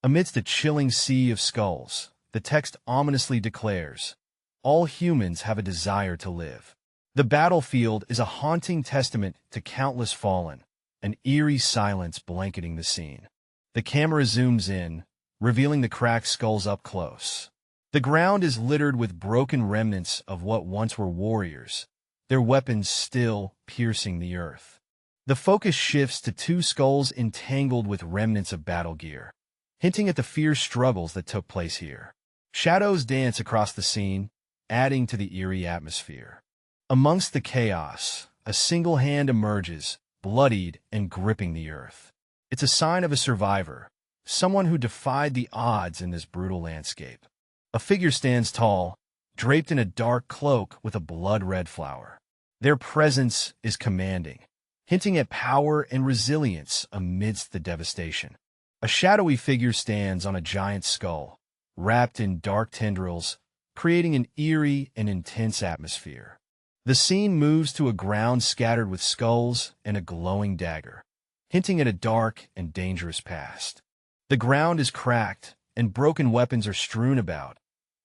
Amidst a chilling sea of skulls, the text ominously declares, "All humans have a desire to live." The battlefield is a haunting testament to countless fallen, an eerie silence blanketing the scene. The camera zooms in, revealing the cracked skulls up close. The ground is littered with broken remnants of what once were warriors, their weapons still piercing the earth. The focus shifts to two skulls entangled with remnants of battle gear, hinting at the fierce struggles that took place here. Shadows dance across the scene, adding to the eerie atmosphere. Amongst the chaos, a single hand emerges, bloodied and gripping the earth. It's a sign of a survivor, someone who defied the odds in this brutal landscape. A figure stands tall, draped in a dark cloak with a blood-red flower. Their presence is commanding, hinting at power and resilience amidst the devastation. A shadowy figure stands on a giant skull, wrapped in dark tendrils, creating an eerie and intense atmosphere. The scene moves to a ground scattered with skulls and a glowing dagger, hinting at a dark and dangerous past. The ground is cracked, and broken weapons are strewn about,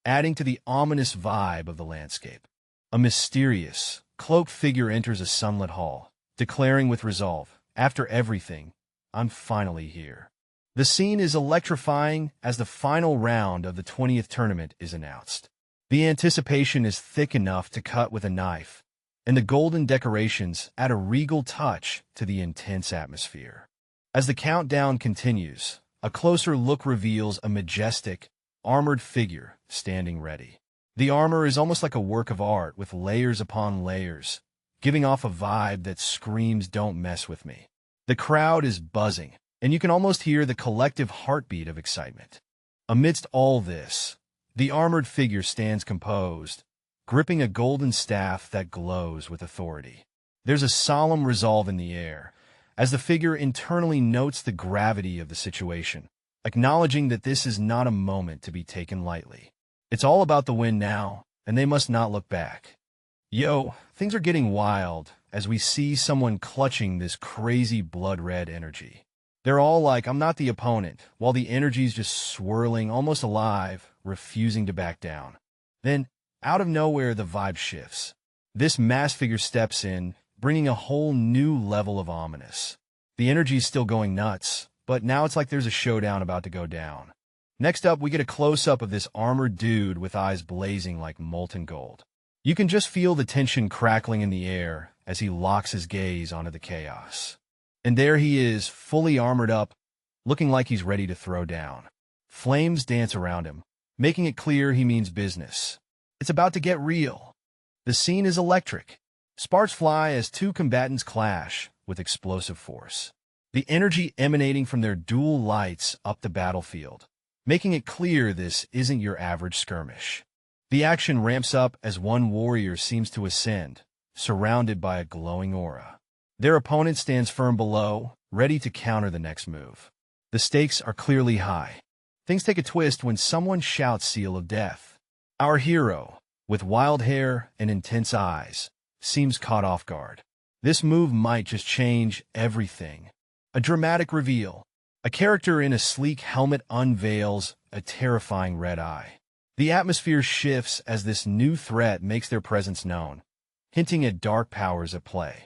adding to the ominous vibe of the landscape. A mysterious, cloaked figure enters a sunlit hall, declaring with resolve, "After everything, I'm finally here." The scene is electrifying as the final round of the 20th tournament is announced. The anticipation is thick enough to cut with a knife, and the golden decorations add a regal touch to the intense atmosphere. As the countdown continues, a closer look reveals a majestic, armored figure standing ready. The armor is almost like a work of art with layers upon layers, giving off a vibe that screams, "Don't mess with me." The crowd is buzzing, and you can almost hear the collective heartbeat of excitement. Amidst all this, the armored figure stands composed, gripping a golden staff that glows with authority. There's a solemn resolve in the air, as the figure internally notes the gravity of the situation, acknowledging that this is not a moment to be taken lightly. It's all about the win now, and they must not look back. Things are getting wild as we see someone clutching this crazy blood-red energy. They're all like, "I'm not the opponent," while the energy's just swirling, almost alive, refusing to back down. Then, out of nowhere, the vibe shifts. This masked figure steps in, bringing a whole new level of ominous. The energy's still going nuts, but now it's like there's a showdown about to go down. Next up, we get a close-up of this armored dude with eyes blazing like molten gold. You can just feel the tension crackling in the air as he locks his gaze onto the chaos. And there he is, fully armored up, looking like he's ready to throw down. Flames dance around him, making it clear he means business. It's about to get real. The scene is electric. Sparks fly as two combatants clash with explosive force. The energy emanating from their dual lights up the battlefield, making it clear this isn't your average skirmish. The action ramps up as one warrior seems to ascend, surrounded by a glowing aura. Their opponent stands firm below, ready to counter the next move. The stakes are clearly high. Things take a twist when someone shouts "Seal of Death." Our hero, with wild hair and intense eyes, seems caught off guard. This move might just change everything. A dramatic reveal. A character in a sleek helmet unveils a terrifying red eye. The atmosphere shifts as this new threat makes their presence known, hinting at dark powers at play.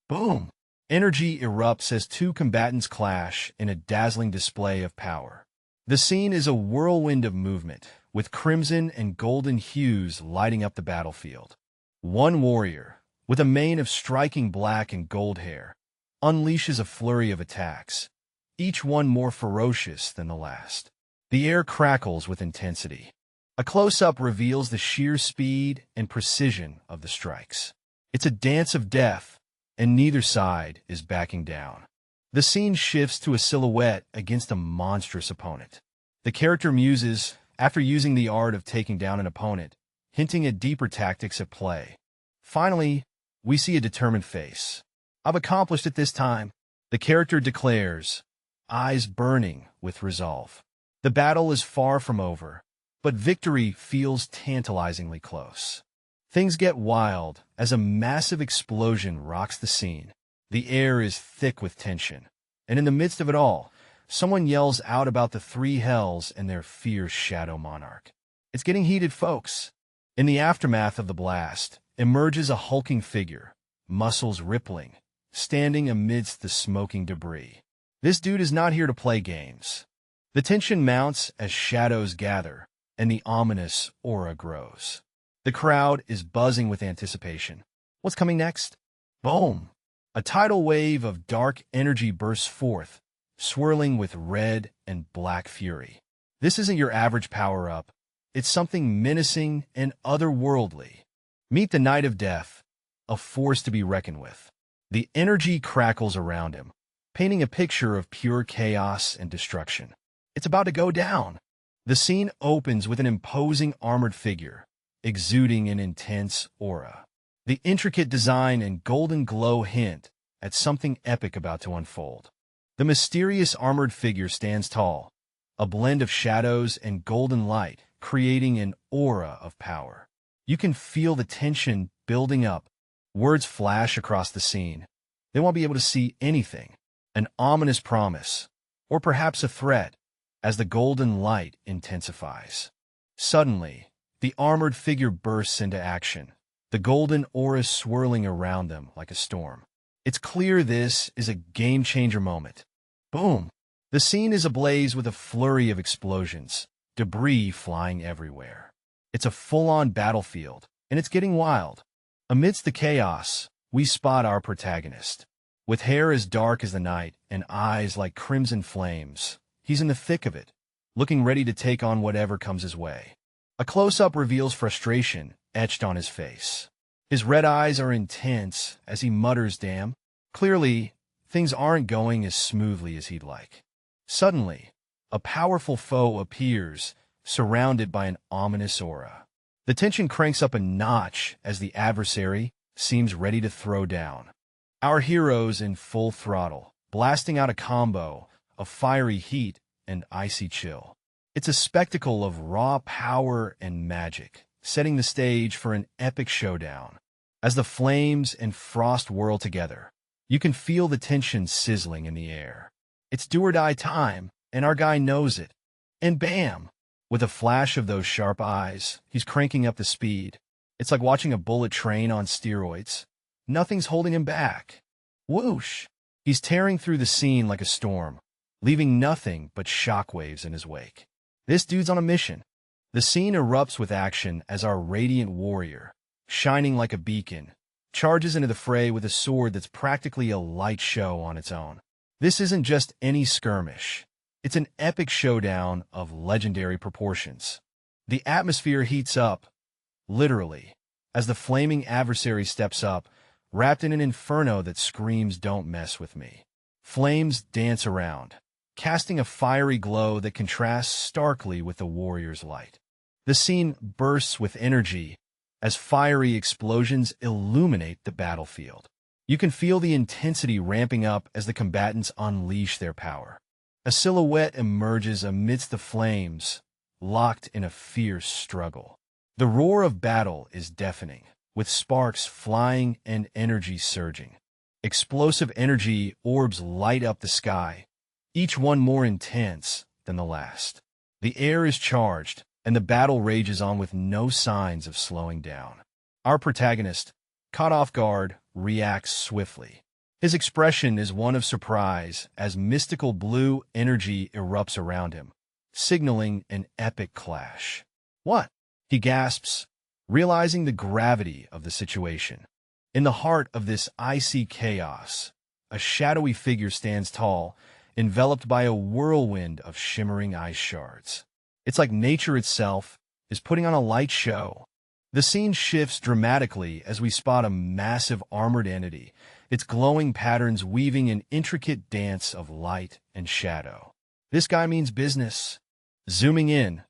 Boom! Energy erupts as two combatants clash in a dazzling display of power. The scene is a whirlwind of movement, with crimson and golden hues lighting up the battlefield. One warrior, with a mane of striking black and gold hair, unleashes a flurry of attacks, each one more ferocious than the last. The air crackles with intensity. A close-up reveals the sheer speed and precision of the strikes. It's a dance of death, and neither side is backing down. The scene shifts to a silhouette against a monstrous opponent. The character muses, after using the art of taking down an opponent, hinting at deeper tactics at play. Finally, we see a determined face. "I've accomplished it this time," the character declares, eyes burning with resolve. The battle is far from over, but victory feels tantalizingly close. Things get wild as a massive explosion rocks the scene. The air is thick with tension, and in the midst of it all, someone yells out about the three hells and their fierce shadow monarch. It's getting heated, folks. In the aftermath of the blast, emerges a hulking figure, muscles rippling, standing amidst the smoking debris. This dude is not here to play games. The tension mounts as shadows gather, and the ominous aura grows. The crowd is buzzing with anticipation. What's coming next? Boom! A tidal wave of dark energy bursts forth, swirling with red and black fury. This isn't your average power-up. It's something menacing and otherworldly. Meet the Knight of Death, a force to be reckoned with. The energy crackles around him, painting a picture of pure chaos and destruction. It's about to go down. The scene opens with an imposing armored figure, exuding an intense aura. The intricate design and golden glow hint at something epic about to unfold. The mysterious armored figure stands tall, a blend of shadows and golden light, creating an aura of power. You can feel the tension building up. Words flash across the scene. They won't be able to see anything. An ominous promise, or perhaps a threat, as the golden light intensifies. Suddenly, the armored figure bursts into action, the golden aura swirling around them like a storm. It's clear this is a game-changer moment. Boom! The scene is ablaze with a flurry of explosions, debris flying everywhere. It's a full-on battlefield, and it's getting wild. Amidst the chaos, we spot our protagonist. With hair as dark as the night and eyes like crimson flames, he's in the thick of it, looking ready to take on whatever comes his way. A close-up reveals frustration etched on his face. His red eyes are intense as he mutters, "Damn." Clearly, things aren't going as smoothly as he'd like. Suddenly, a powerful foe appears, surrounded by an ominous aura. The tension cranks up a notch as the adversary seems ready to throw down. Our heroes in full throttle, blasting out a combo of fiery heat and icy chill. It's a spectacle of raw power and magic, setting the stage for an epic showdown. As the flames and frost whirl together, you can feel the tension sizzling in the air. It's do-or-die time, and our guy knows it. And bam! With a flash of those sharp eyes, he's cranking up the speed. It's like watching a bullet train on steroids. Nothing's holding him back. Whoosh! He's tearing through the scene like a storm, leaving nothing but shockwaves in his wake. This dude's on a mission. The scene erupts with action as our radiant warrior, shining like a beacon, charges into the fray with a sword that's practically a light show on its own. This isn't just any skirmish. It's an epic showdown of legendary proportions. The atmosphere heats up, literally, as the flaming adversary steps up, wrapped in an inferno that screams, "Don't mess with me." Flames dance around, casting a fiery glow that contrasts starkly with the warrior's light. The scene bursts with energy as fiery explosions illuminate the battlefield. You can feel the intensity ramping up as the combatants unleash their power. A silhouette emerges amidst the flames, locked in a fierce struggle. The roar of battle is deafening, with sparks flying and energy surging. Explosive energy orbs light up the sky, each one more intense than the last. The air is charged, and the battle rages on with no signs of slowing down. Our protagonist, caught off guard, reacts swiftly. His expression is one of surprise as mystical blue energy erupts around him, signaling an epic clash. "What?" he gasps, realizing the gravity of the situation. In the heart of this icy chaos, a shadowy figure stands tall, enveloped by a whirlwind of shimmering ice shards. It's like nature itself is putting on a light show. The scene shifts dramatically as we spot a massive armored entity, its glowing patterns weaving an intricate dance of light and shadow. This guy means business. Zooming in,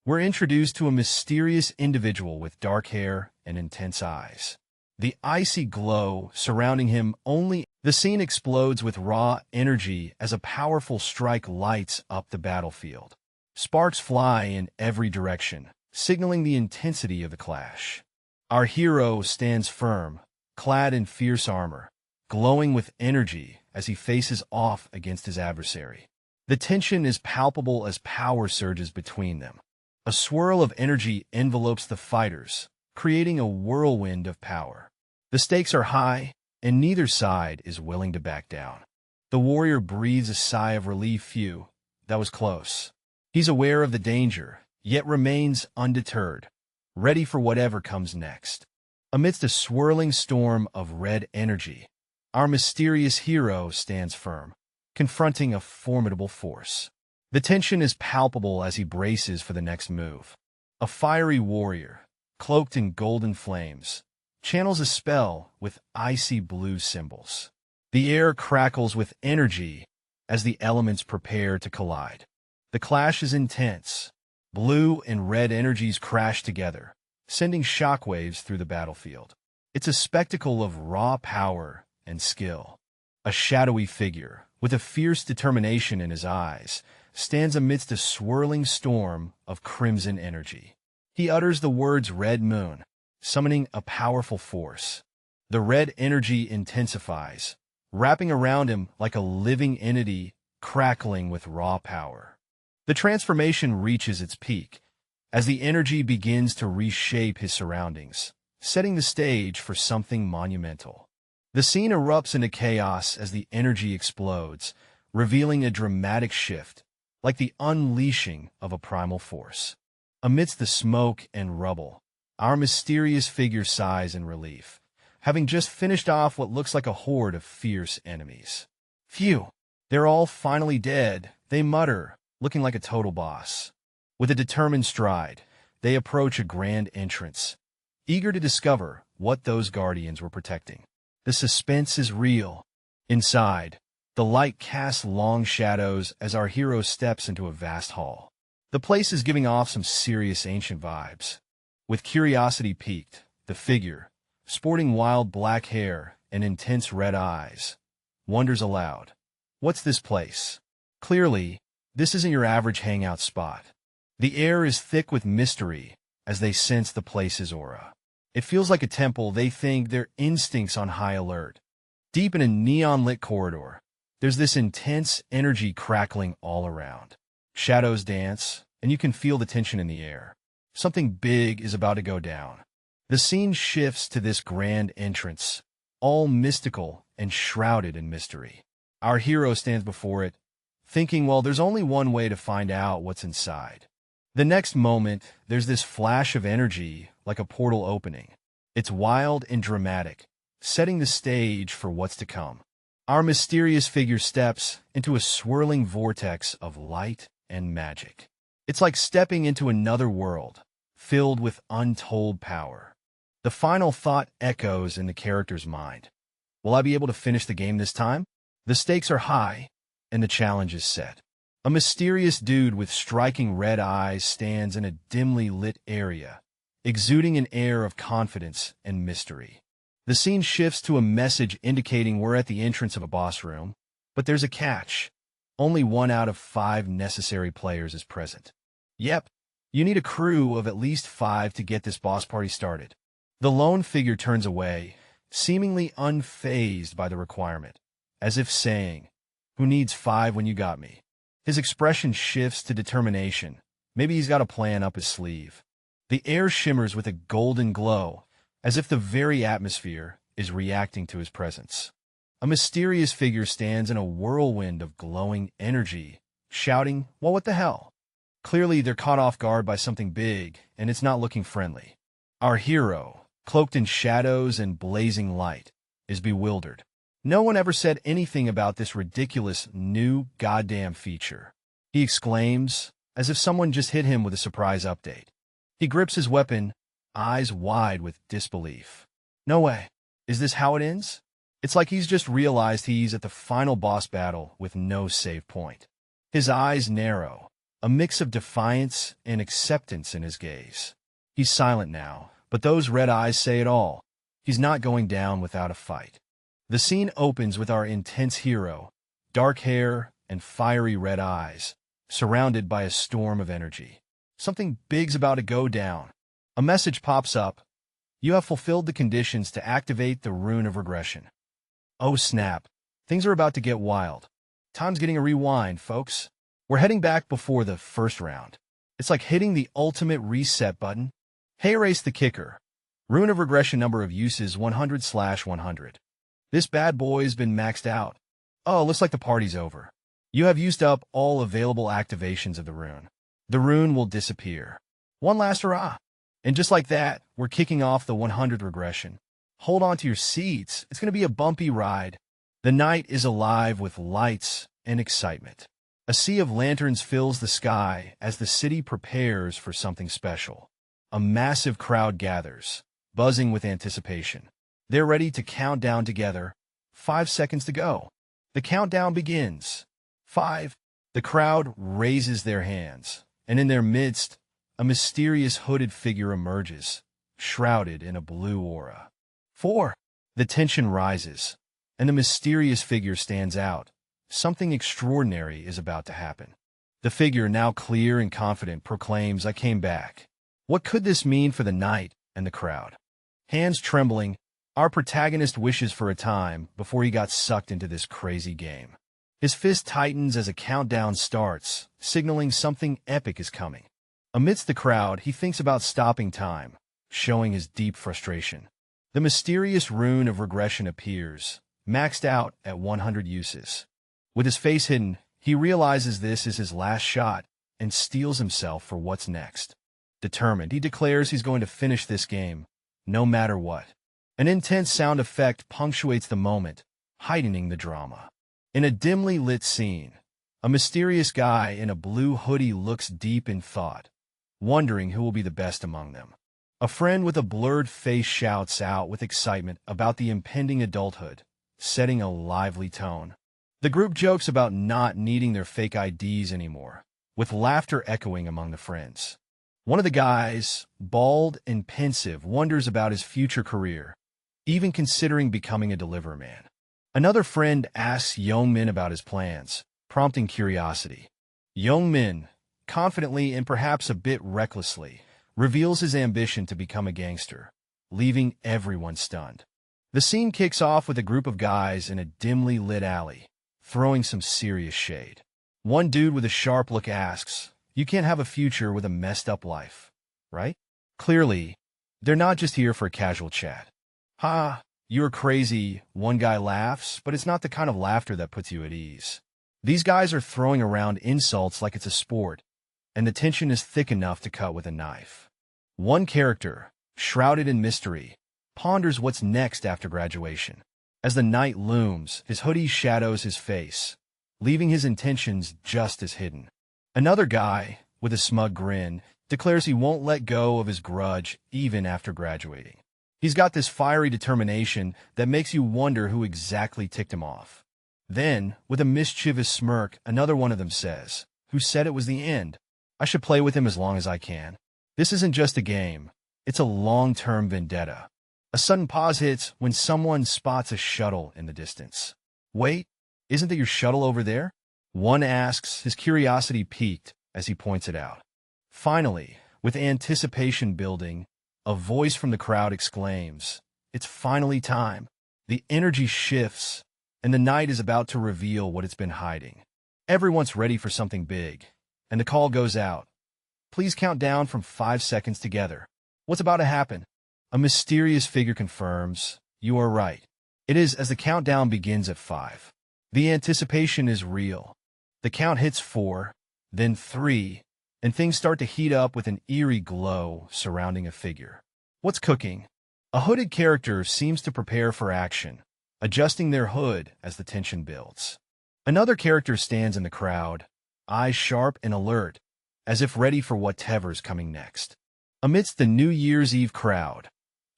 we're introduced to a mysterious individual with dark hair and intense eyes. The icy glow surrounding him only. The scene explodes with raw energy as a powerful strike lights up the battlefield. Sparks fly in every direction, signaling the intensity of the clash. Our hero stands firm, clad in fierce armor, glowing with energy as he faces off against his adversary. The tension is palpable as power surges between them. A swirl of energy envelopes the fighters, creating a whirlwind of power. The stakes are high, and neither side is willing to back down. The warrior breathes a sigh of relief. Phew, that was close. He's aware of the danger, yet remains undeterred, ready for whatever comes next. Amidst a swirling storm of red energy, our mysterious hero stands firm, confronting a formidable force. The tension is palpable as he braces for the next move. A fiery warrior, cloaked in golden flames, channels a spell with icy blue symbols. The air crackles with energy as the elements prepare to collide. The clash is intense. Blue and red energies crash together, sending shockwaves through the battlefield. It's a spectacle of raw power and skill. A shadowy figure, with a fierce determination in his eyes, stands amidst a swirling storm of crimson energy. He utters the words "Red Moon," summoning a powerful force. The red energy intensifies, wrapping around him like a living entity, crackling with raw power. The transformation reaches its peak as the energy begins to reshape his surroundings, setting the stage for something monumental. The scene erupts into chaos as the energy explodes, revealing a dramatic shift, like the unleashing of a primal force. Amidst the smoke and rubble, our mysterious figure sighs in relief, having just finished off what looks like a horde of fierce enemies. Phew, they're all finally dead, they mutter, looking like a total boss. With a determined stride, they approach a grand entrance, eager to discover what those guardians were protecting. The suspense is real. Inside, the light casts long shadows as our hero steps into a vast hall. The place is giving off some serious ancient vibes. With curiosity piqued, the figure, sporting wild black hair and intense red eyes, wonders aloud, "What's this place?" Clearly, this isn't your average hangout spot. The air is thick with mystery as they sense the place's aura. It feels like a temple. They think, their instincts on high alert. Deep in a neon-lit corridor, there's this intense energy crackling all around. Shadows dance, and you can feel the tension in the air. Something big is about to go down. The scene shifts to this grand entrance, all mystical and shrouded in mystery. Our hero stands before it, thinking, well, there's only one way to find out what's inside. The next moment, there's this flash of energy, like a portal opening. It's wild and dramatic, setting the stage for what's to come. Our mysterious figure steps into a swirling vortex of light and magic. It's like stepping into another world, filled with untold power. The final thought echoes in the character's mind. Will I be able to finish the game this time? The stakes are high, and the challenge is set. A mysterious dude with striking red eyes stands in a dimly lit area, exuding an air of confidence and mystery. The scene shifts to a message indicating we're at the entrance of a boss room, but there's a catch. Only 1 out of 5 necessary players is present. Yep, you need a crew of at least 5 to get this boss party started. The lone figure turns away, seemingly unfazed by the requirement, as if saying, "Who needs 5 when you got me?" His expression shifts to determination. Maybe he's got a plan up his sleeve. The air shimmers with a golden glow, as if the very atmosphere is reacting to his presence. A mysterious figure stands in a whirlwind of glowing energy, shouting, "Well, what the hell?" Clearly, they're caught off guard by something big, and it's not looking friendly. Our hero, cloaked in shadows and blazing light, is bewildered. No one ever said anything about this ridiculous new goddamn feature. He exclaims, as if someone just hit him with a surprise update. He grips his weapon, eyes wide with disbelief. No way. Is this how it ends? It's like he's just realized he's at the final boss battle with no save point. His eyes narrow, a mix of defiance and acceptance in his gaze. He's silent now, but those red eyes say it all. He's not going down without a fight. The scene opens with our intense hero, dark hair and fiery red eyes, surrounded by a storm of energy. Something big's about to go down. A message pops up. You have fulfilled the conditions to activate the Rune of Regression. Oh snap, things are about to get wild. Time's getting a rewind, folks. We're heading back before the first round. It's like hitting the ultimate reset button. Hey, erase the kicker. Rune of regression number of uses 100/100. This bad boy's been maxed out. Oh, looks like the party's over. You have used up all available activations of the rune. The rune will disappear. One last hurrah. And just like that, we're kicking off the 100 regression. Hold on to your seats. It's going to be a bumpy ride. The night is alive with lights and excitement. A sea of lanterns fills the sky as the city prepares for something special. A massive crowd gathers, buzzing with anticipation. They're ready to count down together. 5 seconds to go. The countdown begins. 5. The crowd raises their hands, and in their midst, a mysterious hooded figure emerges, shrouded in a blue aura. 4. The tension rises, and the mysterious figure stands out. Something extraordinary is about to happen. The figure, now clear and confident, proclaims, "I came back." What could this mean for the night and the crowd? Hands trembling, our protagonist wishes for a time before he got sucked into this crazy game. His fist tightens as a countdown starts, signaling something epic is coming. Amidst the crowd, he thinks about stopping time, showing his deep frustration. The mysterious rune of regression appears, maxed out at 100 uses. With his face hidden, he realizes this is his last shot and steels himself for what's next. Determined, he declares he's going to finish this game, no matter what. An intense sound effect punctuates the moment, heightening the drama. In a dimly lit scene, a mysterious guy in a blue hoodie looks deep in thought, wondering who will be the best among them. A friend with a blurred face shouts out with excitement about the impending adulthood, setting a lively tone. The group jokes about not needing their fake IDs anymore, with laughter echoing among the friends. One of the guys, bald and pensive, wonders about his future career, even considering becoming a delivery man. Another friend asks Young Min about his plans, prompting curiosity. Young Min, confidently and perhaps a bit recklessly, reveals his ambition to become a gangster, leaving everyone stunned. The scene kicks off with a group of guys in a dimly lit alley, throwing some serious shade. One dude with a sharp look asks, "You can't have a future with a messed up life, right?" Clearly, they're not just here for a casual chat. "Ha, you're crazy," one guy laughs, but it's not the kind of laughter that puts you at ease. These guys are throwing around insults like it's a sport, and the tension is thick enough to cut with a knife. One character, shrouded in mystery, ponders what's next after graduation. As the night looms, his hoodie shadows his face, leaving his intentions just as hidden. Another guy, with a smug grin, declares he won't let go of his grudge even after graduating. He's got this fiery determination that makes you wonder who exactly ticked him off. Then, with a mischievous smirk, another one of them says, "Who said it was the end? I should play with him as long as I can. This isn't just a game, it's a long-term vendetta." A sudden pause hits when someone spots a shuttle in the distance. "Wait, isn't that your shuttle over there?" One asks, his curiosity piqued as he points it out. Finally, with anticipation building, a voice from the crowd exclaims, "It's finally time." The energy shifts, and the night is about to reveal what it's been hiding. Everyone's ready for something big, and the call goes out. "Please count down from 5 seconds together." What's about to happen? A mysterious figure confirms, "You are right." It is as the countdown begins at 5. The anticipation is real. The count hits 4, then 3, and things start to heat up with an eerie glow surrounding a figure. What's cooking? A hooded character seems to prepare for action, adjusting their hood as the tension builds. Another character stands in the crowd, eyes sharp and alert, as if ready for whatever's coming next. Amidst the New Year's Eve crowd,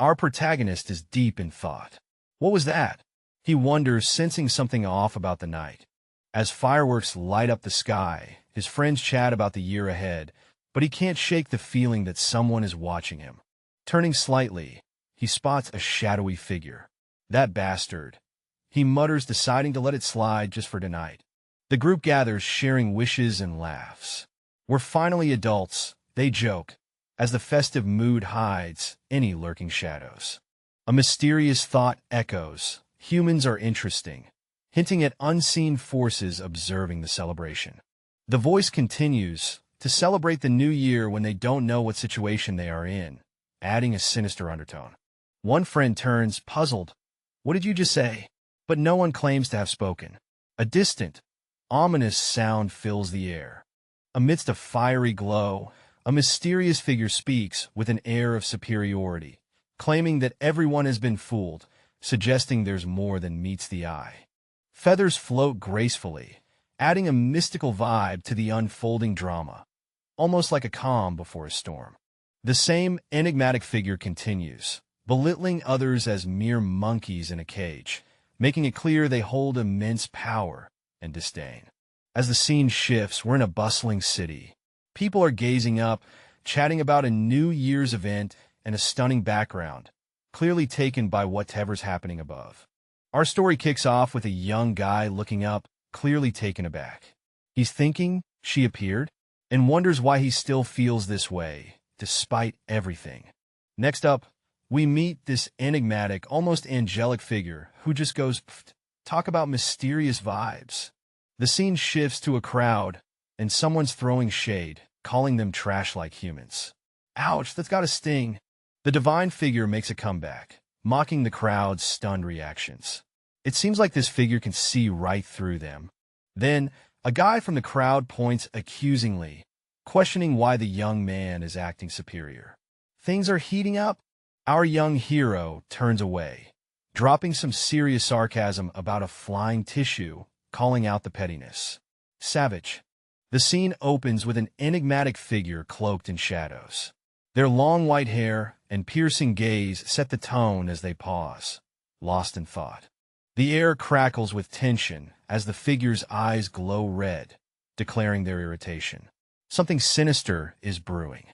our protagonist is deep in thought. What was that? He wonders, sensing something off about the night. As fireworks light up the sky, his friends chat about the year ahead, but he can't shake the feeling that someone is watching him. Turning slightly, he spots a shadowy figure. "That bastard," he mutters, deciding to let it slide just for tonight. The group gathers, sharing wishes and laughs. "We're finally adults," they joke, as the festive mood hides any lurking shadows. A mysterious thought echoes, "Humans are interesting," hinting at unseen forces observing the celebration. The voice continues, to celebrate the new year when they don't know what situation they are in, adding a sinister undertone. One friend turns, puzzled. What did you just say? But no one claims to have spoken. A distant, ominous sound fills the air. Amidst a fiery glow, a mysterious figure speaks with an air of superiority, claiming that everyone has been fooled, suggesting there's more than meets the eye. Feathers float gracefully, adding a mystical vibe to the unfolding drama, almost like a calm before a storm. The same enigmatic figure continues, belittling others as mere monkeys in a cage, making it clear they hold immense power and disdain. As the scene shifts, we're in a bustling city. People are gazing up, chatting about a New Year's event and a stunning background, clearly taken by whatever's happening above. Our story kicks off with a young guy looking up, clearly taken aback. He's thinking she appeared and wonders why he still feels this way, despite everything. Next up, we meet this enigmatic, almost angelic figure who just goes, pfft, talk about mysterious vibes. The scene shifts to a crowd, and someone's throwing shade, calling them trash like humans. Ouch, that's gotta sting. The divine figure makes a comeback, mocking the crowd's stunned reactions. It seems like this figure can see right through them. Then, a guy from the crowd points accusingly, questioning why the young man is acting superior. Things are heating up. Our young hero turns away, dropping some serious sarcasm about a flying tissue, calling out the pettiness. Savage. The scene opens with an enigmatic figure cloaked in shadows. Their long white hair and piercing gaze set the tone as they pause, lost in thought. The air crackles with tension as the figure's eyes glow red, declaring their irritation. Something sinister is brewing.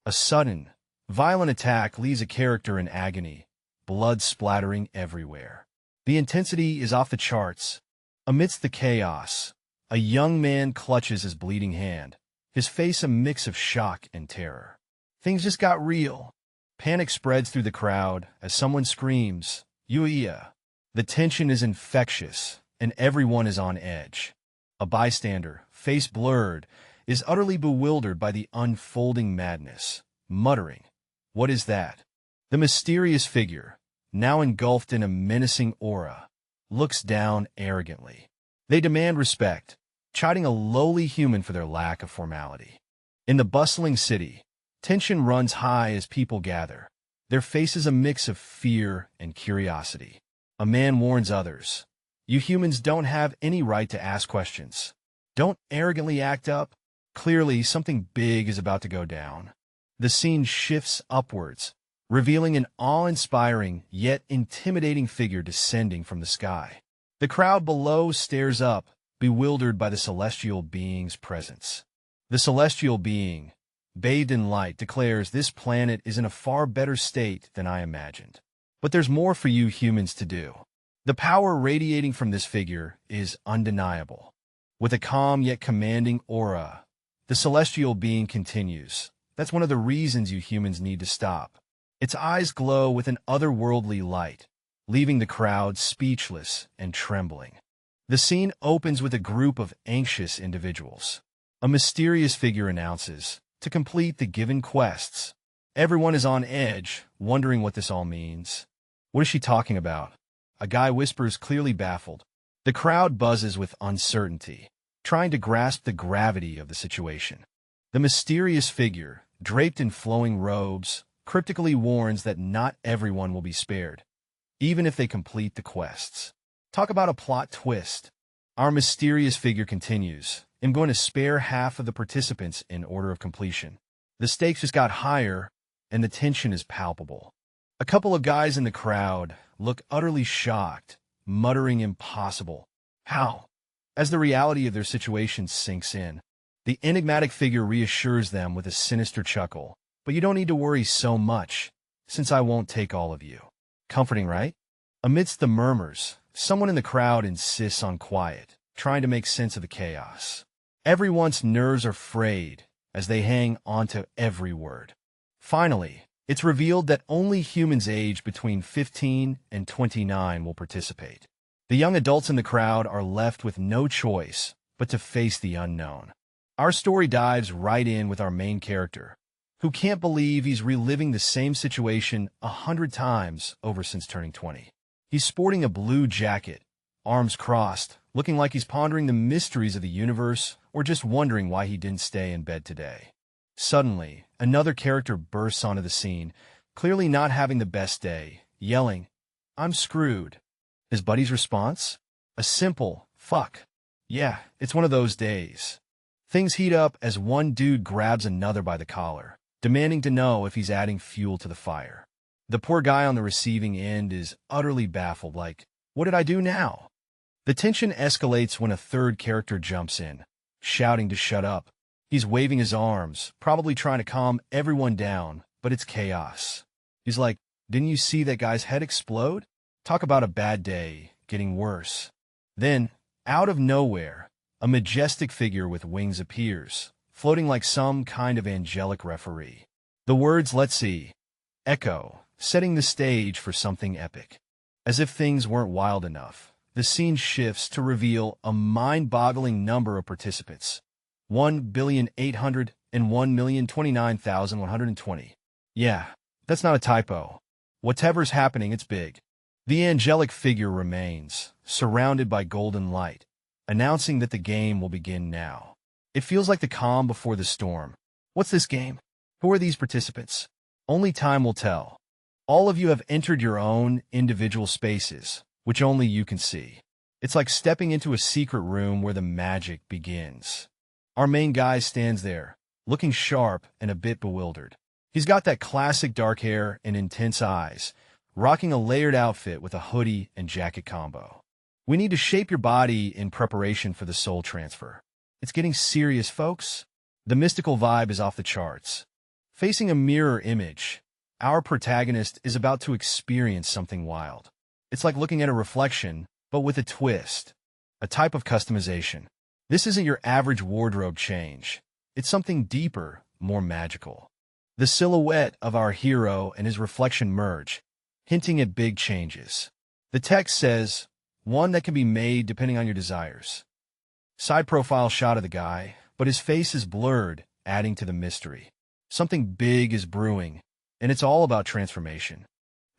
A sudden, violent attack leaves a character in agony, blood splattering everywhere. The intensity is off the charts. Amidst the chaos, a young man clutches his bleeding hand, his face a mix of shock and terror. Things just got real. Panic spreads through the crowd as someone screams, "Yuia!" The tension is infectious, and everyone is on edge. A bystander, face blurred, is utterly bewildered by the unfolding madness, muttering, "What is that?" The mysterious figure, now engulfed in a menacing aura, looks down arrogantly. They demand respect, chiding a lowly human for their lack of formality. In the bustling city, tension runs high as people gather, their faces a mix of fear and curiosity. A man warns others, "You humans don't have any right to ask questions. Don't arrogantly act up." Clearly, something big is about to go down. The scene shifts upwards, revealing an awe-inspiring yet intimidating figure descending from the sky. The crowd below stares up, bewildered by the celestial being's presence. The celestial being, bathed in light, declares this planet is in a far better state than I imagined. But there's more for you humans to do. The power radiating from this figure is undeniable. With a calm yet commanding aura, the celestial being continues. That's one of the reasons you humans need to stop. Its eyes glow with an otherworldly light, leaving the crowd speechless and trembling. The scene opens with a group of anxious individuals. A mysterious figure announces, to complete the given quests. Everyone is on edge, wondering what this all means. What is she talking about? A guy whispers, clearly baffled. The crowd buzzes with uncertainty, trying to grasp the gravity of the situation. The mysterious figure, draped in flowing robes, cryptically warns that not everyone will be spared, even if they complete the quests. Talk about a plot twist. Our mysterious figure continues, "I'm going to spare half of the participants in order of completion." The stakes just got higher, and the tension is palpable. A couple of guys in the crowd look utterly shocked, muttering impossible. How? As the reality of their situation sinks in, the enigmatic figure reassures them with a sinister chuckle. "But you don't need to worry so much, since I won't take all of you." Comforting, right? Amidst the murmurs, someone in the crowd insists on quiet, trying to make sense of the chaos. Everyone's nerves are frayed as they hang onto every word. Finally, it's revealed that only humans aged between 15 and 29 will participate. The young adults in the crowd are left with no choice but to face the unknown. Our story dives right in with our main character, who can't believe he's reliving the same situation 100 times over since turning 20. He's sporting a blue jacket, arms crossed, looking like he's pondering the mysteries of the universe or just wondering why he didn't stay in bed today. Suddenly, another character bursts onto the scene, clearly not having the best day, yelling, "I'm screwed." His buddy's response? A simple, "Fuck. Yeah, it's one of those days." Things heat up as one dude grabs another by the collar, demanding to know if he's adding fuel to the fire. The poor guy on the receiving end is utterly baffled, like, "What did I do now?" The tension escalates when a third character jumps in, shouting to shut up. He's waving his arms, probably trying to calm everyone down, but it's chaos. He's like, "Didn't you see that guy's head explode? Talk about a bad day, getting worse." Then, out of nowhere, a majestic figure with wings appears, floating like some kind of angelic referee. The words, "Let's see," echo, setting the stage for something epic. As if things weren't wild enough, the scene shifts to reveal a mind-boggling number of participants. 1,801,029,120. Yeah, that's not a typo. Whatever's happening, it's big. The angelic figure remains, surrounded by golden light, announcing that the game will begin now. It feels like the calm before the storm. What's this game? Who are these participants? Only time will tell. All of you have entered your own individual spaces, which only you can see. It's like stepping into a secret room where the magic begins. Our main guy stands there, looking sharp and a bit bewildered. He's got that classic dark hair and intense eyes, rocking a layered outfit with a hoodie and jacket combo. We need to shape your body in preparation for the soul transfer. It's getting serious, folks. The mystical vibe is off the charts. Facing a mirror image, our protagonist is about to experience something wild. It's like looking at a reflection, but with a twist, a type of customization. This isn't your average wardrobe change. It's something deeper, more magical. The silhouette of our hero and his reflection merge, hinting at big changes. The text says, "One that can be made depending on your desires." Side profile shot of the guy, but his face is blurred, adding to the mystery. Something big is brewing, and it's all about transformation.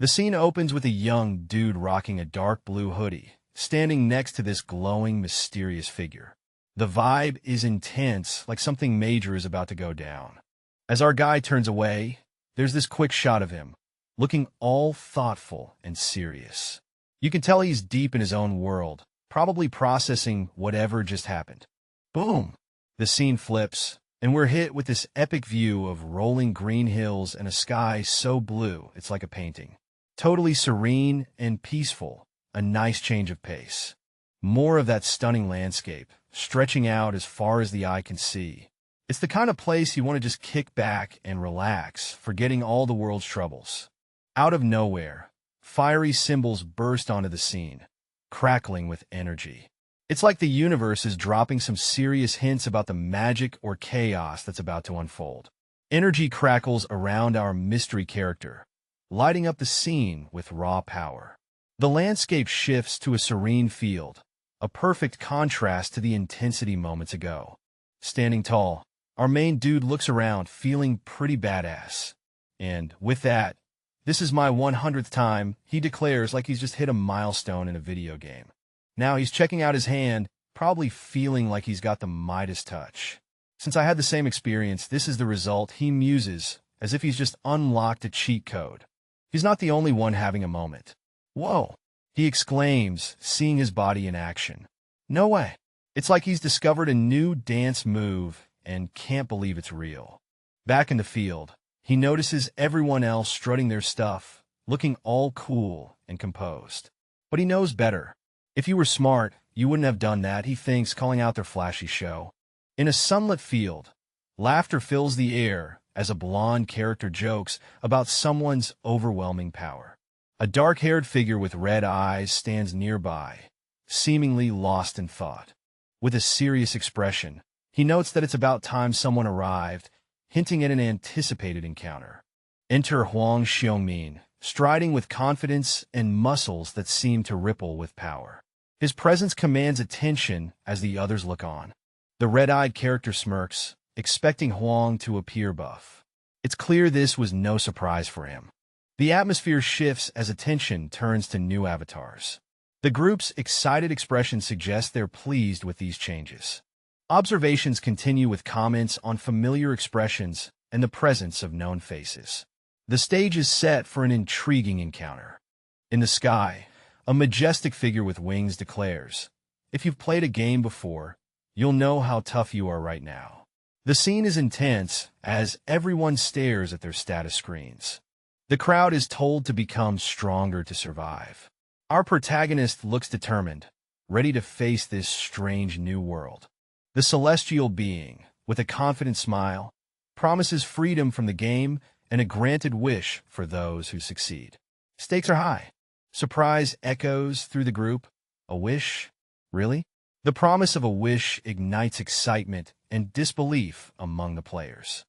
The scene opens with a young dude rocking a dark blue hoodie, standing next to this glowing, mysterious figure. The vibe is intense, like something major is about to go down. As our guy turns away, there's this quick shot of him, looking all thoughtful and serious. You can tell he's deep in his own world, probably processing whatever just happened. Boom! The scene flips, and we're hit with this epic view of rolling green hills and a sky so blue it's like a painting. Totally serene and peaceful, a nice change of pace. More of that stunning landscape, stretching out as far as the eye can see. It's the kind of place you want to just kick back and relax, forgetting all the world's troubles. Out of nowhere, fiery symbols burst onto the scene, crackling with energy. It's like the universe is dropping some serious hints about the magic or chaos that's about to unfold. Energy crackles around our mystery character, lighting up the scene with raw power. The landscape shifts to a serene field, a perfect contrast to the intensity moments ago. Standing tall, our main dude looks around, feeling pretty badass. And with that, "This is my 100th time," he declares like he's just hit a milestone in a video game. Now he's checking out his hand, probably feeling like he's got the Midas touch. "Since I had the same experience, this is the result," he muses, as if he's just unlocked a cheat code. He's not the only one having a moment. "Whoa!" he exclaims, seeing his body in action. "No way!" It's like he's discovered a new dance move and can't believe it's real. Back in the field, he notices everyone else strutting their stuff, looking all cool and composed. But he knows better. If you were smart, you wouldn't have done that, he thinks, calling out their flashy show. In a sunlit field, laughter fills the air as a blonde character jokes about someone's overwhelming power. A dark-haired figure with red eyes stands nearby, seemingly lost in thought. With a serious expression, he notes that it's about time someone arrived, hinting at an anticipated encounter. Enter Huang Xiongmin, striding with confidence and muscles that seem to ripple with power. His presence commands attention as the others look on. The red-eyed character smirks, expecting Huang to appear buff. It's clear this was no surprise for him. The atmosphere shifts as attention turns to new avatars. The group's excited expression suggests they're pleased with these changes. Observations continue with comments on familiar expressions and the presence of known faces. The stage is set for an intriguing encounter. In the sky, a majestic figure with wings declares, "If you've played a game before, you'll know how tough you are right now." The scene is intense as everyone stares at their status screens. The crowd is told to become stronger to survive. Our protagonist looks determined, ready to face this strange new world. The celestial being, with a confident smile, promises freedom from the game and a granted wish for those who succeed. Stakes are high. Surprise echoes through the group. A wish? Really? The promise of a wish ignites excitement and disbelief among the players.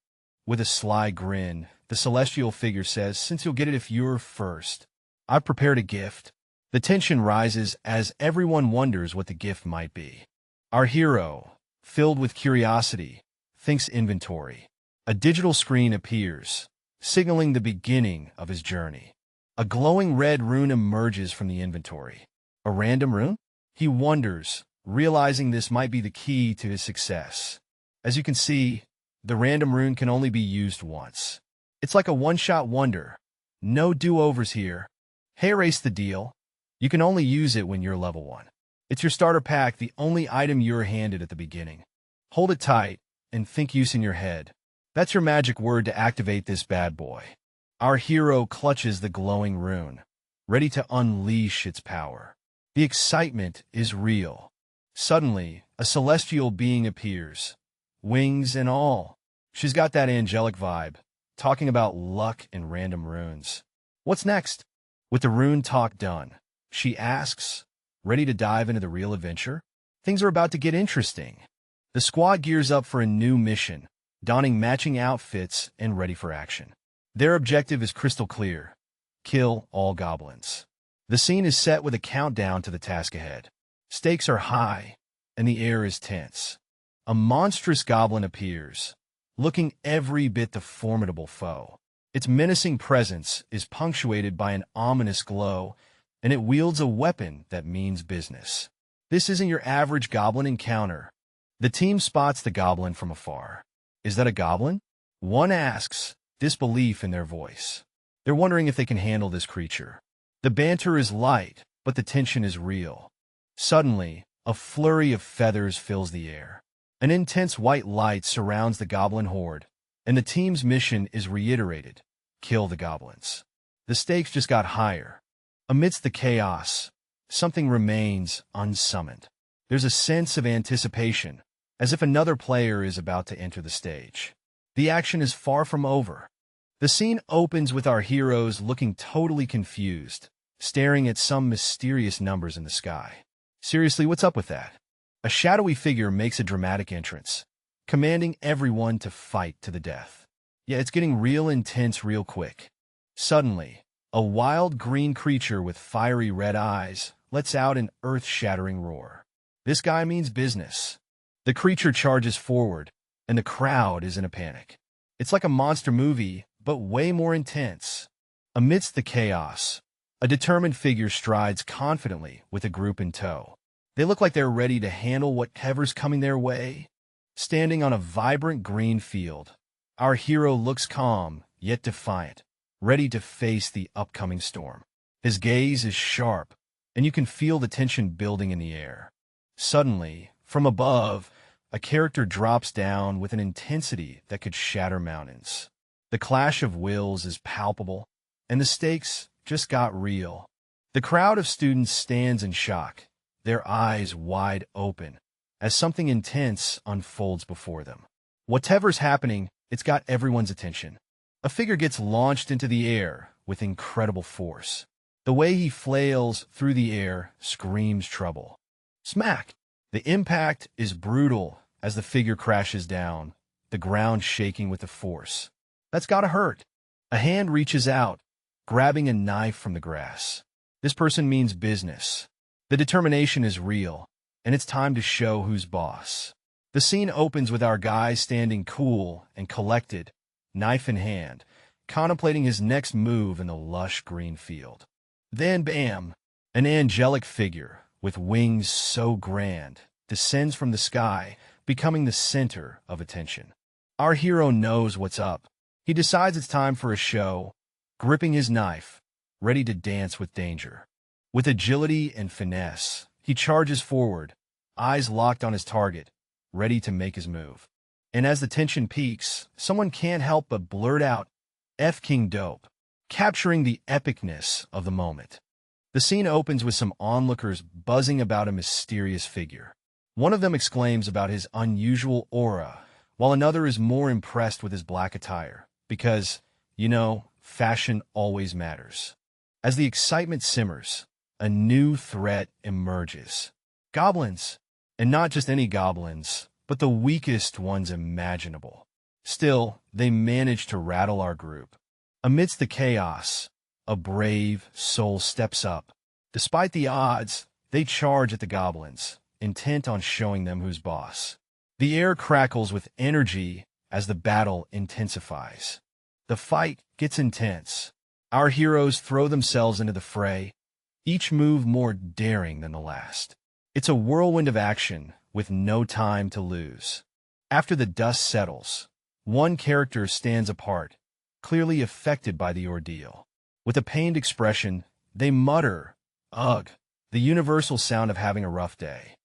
With a sly grin, the celestial figure says, "Since you'll get it if you're first, I've prepared a gift." The tension rises as everyone wonders what the gift might be. Our hero, filled with curiosity, thinks inventory. A digital screen appears, signaling the beginning of his journey. A glowing red rune emerges from the inventory. A random rune? He wonders, realizing this might be the key to his success. As you can see, the random rune can only be used once. It's like a one-shot wonder. No do-overs here. Hey, erase the deal. You can only use it when you're level 1. It's your starter pack, the only item you're handed at the beginning. Hold it tight and think use in your head. That's your magic word to activate this bad boy. Our hero clutches the glowing rune, ready to unleash its power. The excitement is real. Suddenly, a celestial being appears, wings and all. She's got that angelic vibe, talking about luck and random runes. What's next? With the rune talk done, she asks, ready to dive into the real adventure? Things are about to get interesting. The squad gears up for a new mission, donning matching outfits and ready for action. Their objective is crystal clear: kill all goblins. The scene is set with a countdown to the task ahead. Stakes are high, and the air is tense. A monstrous goblin appears, looking every bit the formidable foe. Its menacing presence is punctuated by an ominous glow, and it wields a weapon that means business. This isn't your average goblin encounter. The team spots the goblin from afar. Is that a goblin? One asks, disbelief in their voice. They're wondering if they can handle this creature. The banter is light, but the tension is real. Suddenly, a flurry of feathers fills the air. An intense white light surrounds the goblin horde, and the team's mission is reiterated: kill the goblins. The stakes just got higher. Amidst the chaos, something remains unsummoned. There's a sense of anticipation, as if another player is about to enter the stage. The action is far from over. The scene opens with our heroes looking totally confused, staring at some mysterious numbers in the sky. Seriously, what's up with that? A shadowy figure makes a dramatic entrance, commanding everyone to fight to the death. Yeah, it's getting real intense real quick. Suddenly, a wild green creature with fiery red eyes lets out an earth-shattering roar. This guy means business. The creature charges forward, and the crowd is in a panic. It's like a monster movie, but way more intense. Amidst the chaos, a determined figure strides confidently with a group in tow. They look like they're ready to handle whatever's coming their way. Standing on a vibrant green field, our hero looks calm, yet defiant, ready to face the upcoming storm. His gaze is sharp, and you can feel the tension building in the air. Suddenly, from above, a character drops down with an intensity that could shatter mountains. The clash of wills is palpable, and the stakes just got real. The crowd of students stands in shock, their eyes wide open, as something intense unfolds before them. Whatever's happening, it's got everyone's attention. A figure gets launched into the air with incredible force. The way he flails through the air screams trouble. Smack! The impact is brutal as the figure crashes down, the ground shaking with the force. That's gotta hurt. A hand reaches out, grabbing a knife from the grass. This person means business. The determination is real, and it's time to show who's boss. The scene opens with our guy standing cool and collected, knife in hand, contemplating his next move in the lush green field. Then, bam! An angelic figure, with wings so grand, descends from the sky, becoming the center of attention. Our hero knows what's up. He decides it's time for a show, gripping his knife, ready to dance with danger. With agility and finesse, he charges forward, eyes locked on his target, ready to make his move. And as the tension peaks, someone can't help but blurt out, "F King Dope," capturing the epicness of the moment. The scene opens with some onlookers buzzing about a mysterious figure. One of them exclaims about his unusual aura, while another is more impressed with his black attire, because, fashion always matters. As the excitement simmers, a new threat emerges. Goblins. And not just any goblins, but the weakest ones imaginable. Still, they manage to rattle our group. Amidst the chaos, a brave soul steps up. Despite the odds, they charge at the goblins, intent on showing them who's boss. The air crackles with energy as the battle intensifies. The fight gets intense. Our heroes throw themselves into the fray, each move more daring than the last. It's a whirlwind of action with no time to lose. After the dust settles, one character stands apart, clearly affected by the ordeal. With a pained expression, they mutter, "Ugh," the universal sound of having a rough day.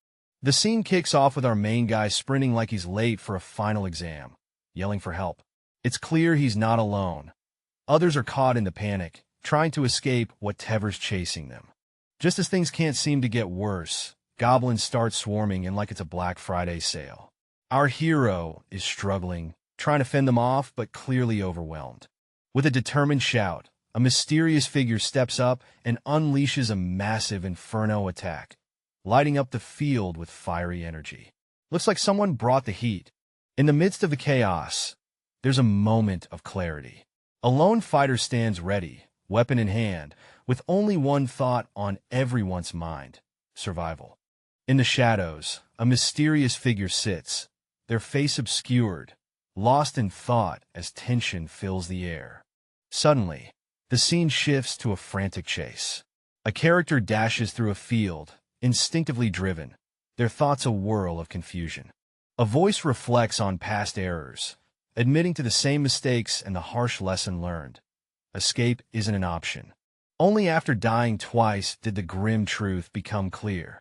The scene kicks off with our main guy sprinting like he's late for a final exam, yelling for help. It's clear he's not alone. Others are caught in the panic, trying to escape whatever's chasing them. Just as things can't seem to get worse, goblins start swarming in like it's a Black Friday sale. Our hero is struggling, trying to fend them off, but clearly overwhelmed. With a determined shout, a mysterious figure steps up and unleashes a massive inferno attack, lighting up the field with fiery energy. Looks like someone brought the heat. In the midst of the chaos, there's a moment of clarity. A lone fighter stands ready, weapon in hand, with only one thought on everyone's mind: survival. In the shadows, a mysterious figure sits, their face obscured, lost in thought as tension fills the air. Suddenly, the scene shifts to a frantic chase. A character dashes through a field, instinctively driven, their thoughts a whirl of confusion. A voice reflects on past errors, admitting to the same mistakes and the harsh lesson learned. Escape isn't an option. Only after dying twice did the grim truth become clear.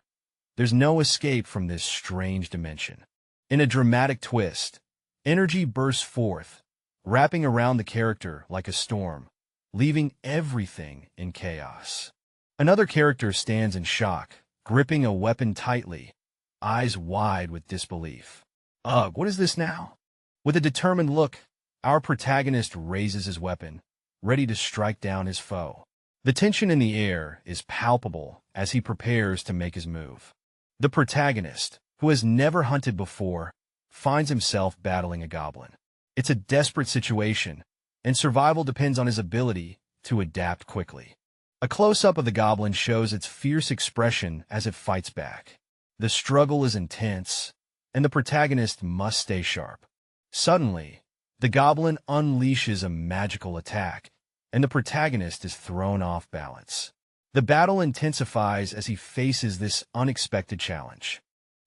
There's no escape from this strange dimension. In a dramatic twist, energy bursts forth, wrapping around the character like a storm, leaving everything in chaos. Another character stands in shock, gripping a weapon tightly, eyes wide with disbelief. Ugh, what is this now? With a determined look, our protagonist raises his weapon, ready to strike down his foe. The tension in the air is palpable as he prepares to make his move. The protagonist, who has never hunted before, finds himself battling a goblin. It's a desperate situation, and survival depends on his ability to adapt quickly. A close-up of the goblin shows its fierce expression as it fights back. The struggle is intense, and the protagonist must stay sharp. Suddenly, the goblin unleashes a magical attack, and the protagonist is thrown off balance. The battle intensifies as he faces this unexpected challenge.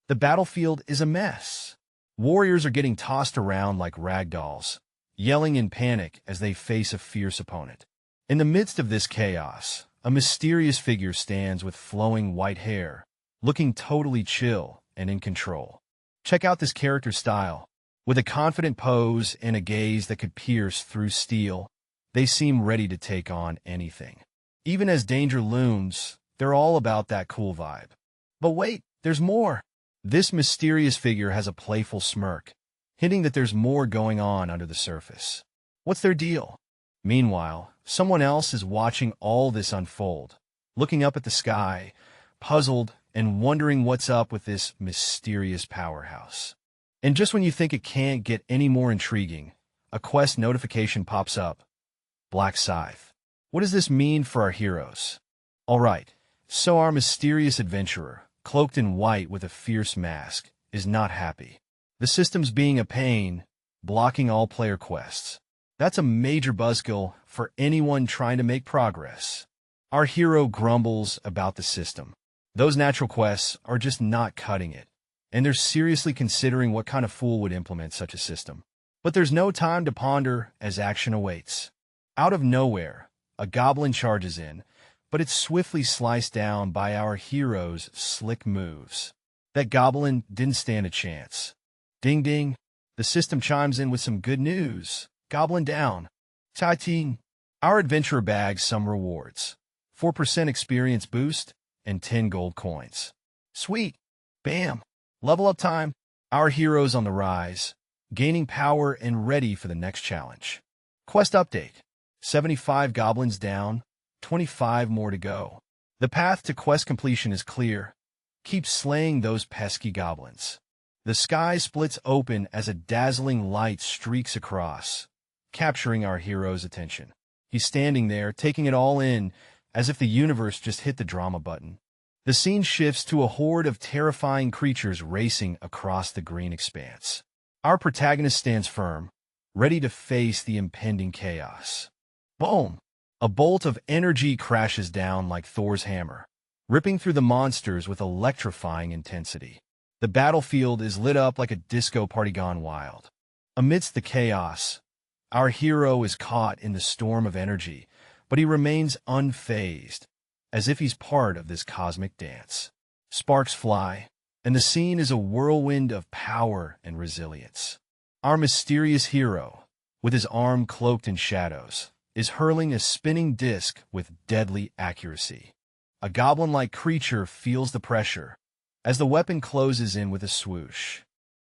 The battlefield is a mess. Warriors are getting tossed around like ragdolls, yelling in panic as they face a fierce opponent. In the midst of this chaos, a mysterious figure stands with flowing white hair, looking totally chill and in control. Check out this character style. With a confident pose and a gaze that could pierce through steel, they seem ready to take on anything. Even as danger looms, they're all about that cool vibe. But wait, there's more. This mysterious figure has a playful smirk, hinting that there's more going on under the surface. What's their deal? Meanwhile, someone else is watching all this unfold, looking up at the sky, puzzled and wondering what's up with this mysterious powerhouse. And just when you think it can't get any more intriguing, a quest notification pops up. Black Scythe. What does this mean for our heroes? Alright, so our mysterious adventurer, cloaked in white with a fierce mask, is not happy. The system's being a pain, blocking all player quests. That's a major buzzkill for anyone trying to make progress. Our hero grumbles about the system. Those natural quests are just not cutting it, and they're seriously considering what kind of fool would implement such a system. But there's no time to ponder as action awaits. Out of nowhere, a goblin charges in, but it's swiftly sliced down by our hero's slick moves. That goblin didn't stand a chance. Ding ding, the system chimes in with some good news. Goblin down. Tai-ting. Our adventurer bags some rewards. 4% experience boost and 10 gold coins. Sweet. Bam. Level up time. Our hero's on the rise, gaining power and ready for the next challenge. Quest update. 75 goblins down, 25 more to go. The path to quest completion is clear. Keep slaying those pesky goblins. The sky splits open as a dazzling light streaks across, capturing our hero's attention. He's standing there, taking it all in, as if the universe just hit the drama button. The scene shifts to a horde of terrifying creatures racing across the green expanse. Our protagonist stands firm, ready to face the impending chaos. Boom! A bolt of energy crashes down like Thor's hammer, ripping through the monsters with electrifying intensity. The battlefield is lit up like a disco party gone wild. Amidst the chaos, our hero is caught in the storm of energy, but he remains unfazed, as if he's part of this cosmic dance. Sparks fly, and the scene is a whirlwind of power and resilience. Our mysterious hero, with his arm cloaked in shadows, is hurling a spinning disc with deadly accuracy. A goblin-like creature feels the pressure as the weapon closes in with a swoosh.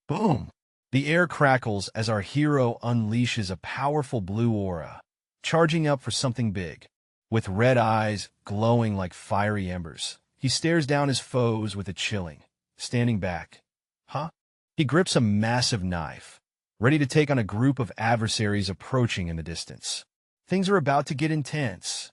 Boom! The air crackles as our hero unleashes a powerful blue aura, charging up for something big. With red eyes glowing like fiery embers, he stares down his foes with a chilling, standing back. Huh? He grips a massive knife, ready to take on a group of adversaries approaching in the distance. Things are about to get intense.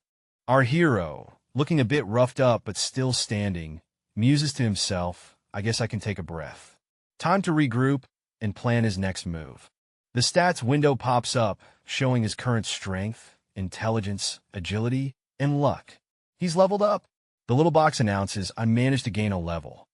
Our hero, looking a bit roughed up but still standing, muses to himself, I guess I can take a breath. Time to regroup and plan his next move. The stats window pops up, showing his current strength, intelligence, agility, and luck. He's leveled up. The little box announces, I managed to gain a level.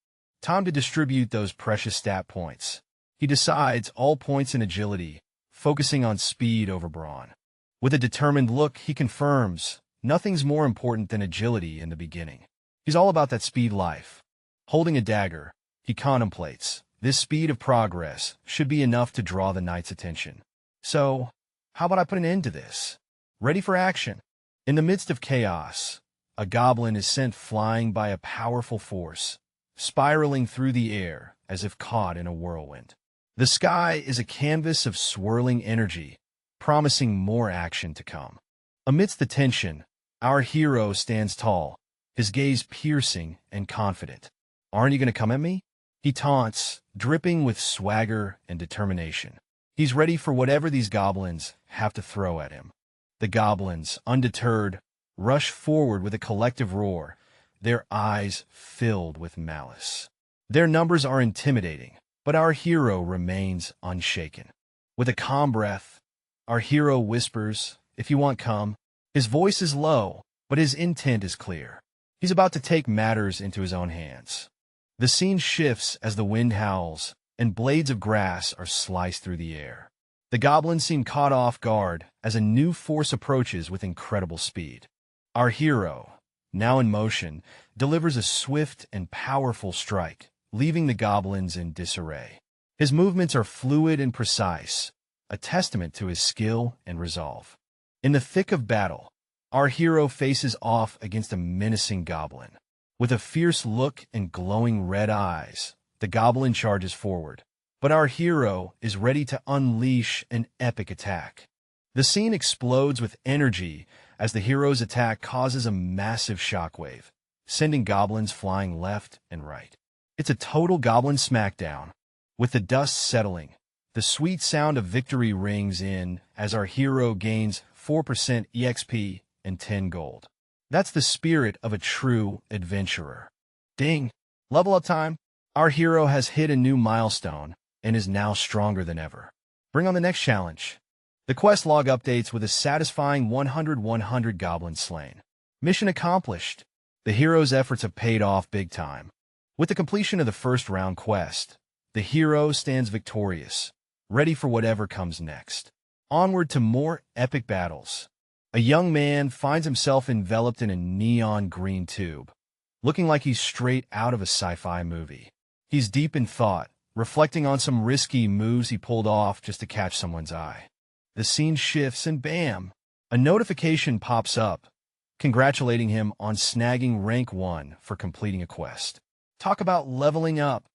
Time to distribute those precious stat points. He decides all points in agility, focusing on speed over brawn. With a determined look, he confirms, nothing's more important than agility in the beginning. He's all about that speed life. Holding a dagger, he contemplates, this speed of progress should be enough to draw the knight's attention. So, how about I put an end to this? Ready for action. In the midst of chaos, a goblin is sent flying by a powerful force, spiraling through the air as if caught in a whirlwind. The sky is a canvas of swirling energy, promising more action to come. Amidst the tension, our hero stands tall, his gaze piercing and confident. Aren't you going to come at me? He taunts, dripping with swagger and determination. He's ready for whatever these goblins have to throw at him. The goblins, undeterred, rush forward with a collective roar, their eyes filled with malice. Their numbers are intimidating, but our hero remains unshaken. With a calm breath, our hero whispers, if you want come. His voice is low, but his intent is clear. He's about to take matters into his own hands. The scene shifts as the wind howls, and blades of grass are sliced through the air. The goblins seem caught off guard as a new force approaches with incredible speed. Our hero, now in motion, delivers a swift and powerful strike, leaving the goblins in disarray. His movements are fluid and precise, a testament to his skill and resolve. In the thick of battle, our hero faces off against a menacing goblin. With a fierce look and glowing red eyes, the goblin charges forward, but our hero is ready to unleash an epic attack. The scene explodes with energy as the hero's attack causes a massive shockwave, sending goblins flying left and right. It's a total goblin smackdown. With the dust settling, the sweet sound of victory rings in as our hero gains 4% EXP and 10 gold. That's the spirit of a true adventurer. Ding! Level up time. Our hero has hit a new milestone, and is now stronger than ever. Bring on the next challenge. The quest log updates with a satisfying 100 goblins slain. Mission accomplished. The hero's efforts have paid off big time. With the completion of the first round quest, the hero stands victorious, ready for whatever comes next. Onward to more epic battles. A young man finds himself enveloped in a neon green tube, looking like he's straight out of a sci-fi movie. He's deep in thought, reflecting on some risky moves he pulled off just to catch someone's eye. The scene shifts and bam! A notification pops up, congratulating him on snagging rank 1 for completing a quest. Talk about leveling up.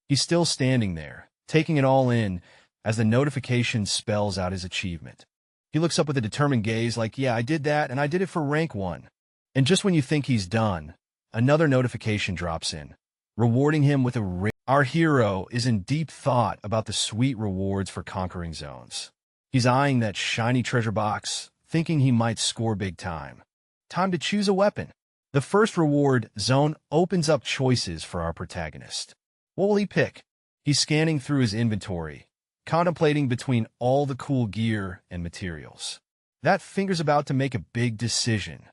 He's still standing there, taking it all in, as the notification spells out his achievement. He looks up with a determined gaze like, yeah, I did that, and I did it for rank 1. And just when you think he's done, another notification drops in, rewarding him with a Our hero is in deep thought about the sweet rewards for conquering zones. He's eyeing that shiny treasure box, thinking he might score big time. Time to choose a weapon. The first reward zone opens up choices for our protagonist. What will he pick? He's scanning through his inventory, contemplating between all the cool gear and materials. That finger's about to make a big decision.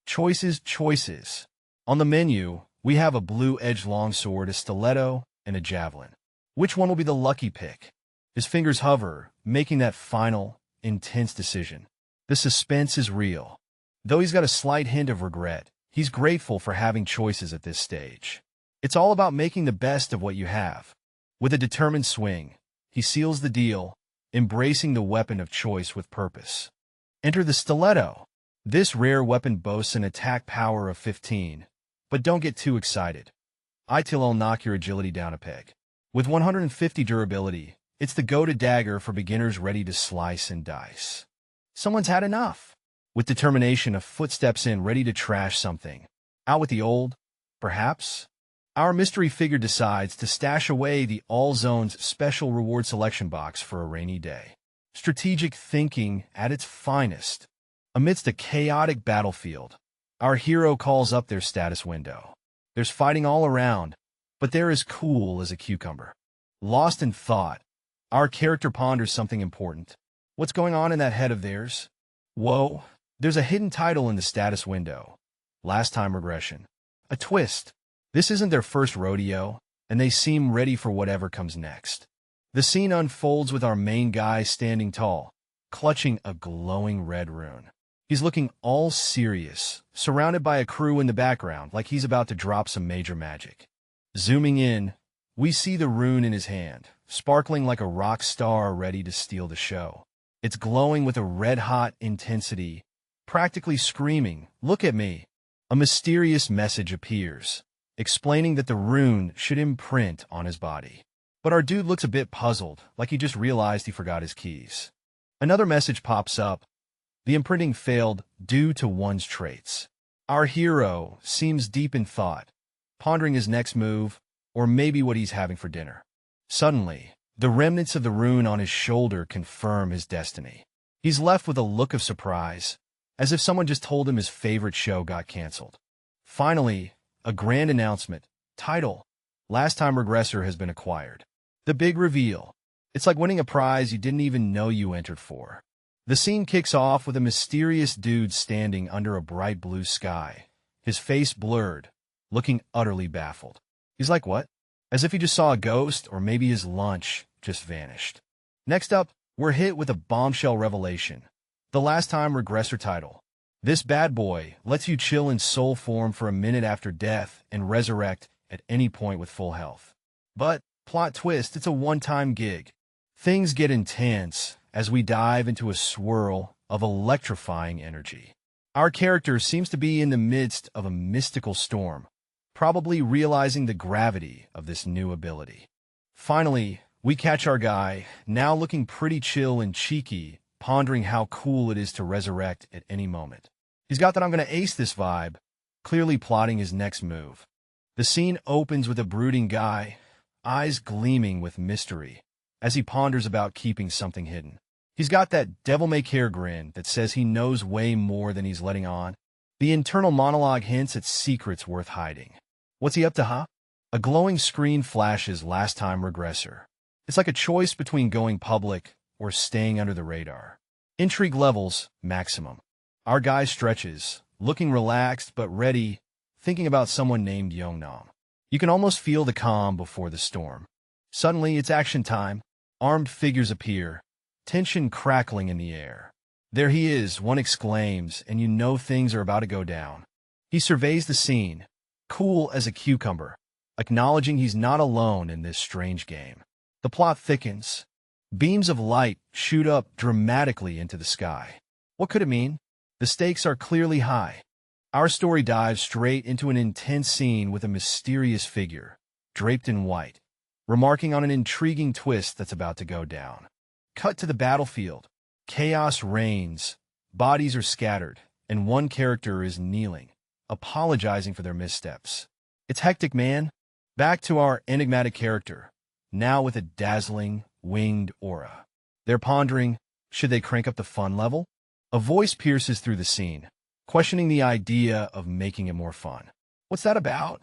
Choices. On the menu, we have a blue-edged longsword, a stiletto, and a javelin. Which one will be the lucky pick? His fingers hover, making that final, intense decision. The suspense is real. Though he's got a slight hint of regret, he's grateful for having choices at this stage. It's all about making the best of what you have. With a determined swing, he seals the deal, embracing the weapon of choice with purpose. Enter the stiletto. This rare weapon boasts an attack power of 15, but don't get too excited. It'll knock your agility down a peg. With 150 durability, it's the go-to dagger for beginners ready to slice and dice. Someone's had enough. With determination, a foot steps in, ready to trash something. Out with the old, perhaps? Our mystery figure decides to stash away the All Zones special reward selection box for a rainy day. Strategic thinking at its finest. Amidst a chaotic battlefield, our hero calls up their status window. There's fighting all around, but they're as cool as a cucumber. Lost in thought, our character ponders something important. What's going on in that head of theirs? Whoa, there's a hidden title in the status window. Last time regression. A twist. This isn't their first rodeo, and they seem ready for whatever comes next. The scene unfolds with our main guy standing tall, clutching a glowing red rune. He's looking all serious, surrounded by a crew in the background like he's about to drop some major magic. Zooming in, we see the rune in his hand, sparkling like a rock star ready to steal the show. It's glowing with a red-hot intensity, practically screaming, "Look at me!" A mysterious message appears, explaining that the rune should imprint on his body. But our dude looks a bit puzzled, like he just realized he forgot his keys. Another message pops up. The imprinting failed due to one's traits. Our hero seems deep in thought, pondering his next move, or maybe what he's having for dinner. Suddenly, the remnants of the rune on his shoulder confirm his destiny. He's left with a look of surprise, as if someone just told him his favorite show got canceled. Finally, a grand announcement. Title: Last Time Regressor has been acquired. The big reveal. It's like winning a prize you didn't even know you entered for. The scene kicks off with a mysterious dude standing under a bright blue sky, his face blurred, looking utterly baffled. He's like, what? As if he just saw a ghost, or maybe his lunch just vanished. Next up, we're hit with a bombshell revelation. The Last Time Regressor title. This bad boy lets you chill in soul form for a minute after death and resurrect at any point with full health. But, plot twist, it's a one-time gig. Things get intense as we dive into a swirl of electrifying energy. Our character seems to be in the midst of a mystical storm, probably realizing the gravity of this new ability. Finally, we catch our guy, now looking pretty chill and cheeky, pondering how cool it is to resurrect at any moment. He's got that "I'm gonna ace this" vibe, clearly plotting his next move. The scene opens with a brooding guy, eyes gleaming with mystery, as he ponders about keeping something hidden. He's got that devil-may-care grin that says he knows way more than he's letting on. The internal monologue hints at secrets worth hiding. What's he up to, huh? A glowing screen flashes Last Time Regressor. It's like a choice between going public or staying under the radar. Intrigue levels, maximum. Our guy stretches, looking relaxed but ready, thinking about someone named Yongnam. You can almost feel the calm before the storm. Suddenly, it's action time. Armed figures appear, tension crackling in the air. There he is, one exclaims, and you know things are about to go down. He surveys the scene, cool as a cucumber, acknowledging he's not alone in this strange game. The plot thickens. Beams of light shoot up dramatically into the sky. What could it mean? The stakes are clearly high. Our story dives straight into an intense scene with a mysterious figure, draped in white, remarking on an intriguing twist that's about to go down. Cut to the battlefield. Chaos reigns, bodies are scattered, and one character is kneeling, apologizing for their missteps. It's hectic, man. Back to our enigmatic character, now with a dazzling, winged aura. They're pondering, should they crank up the fun level? A voice pierces through the scene, questioning the idea of making it more fun. What's that about?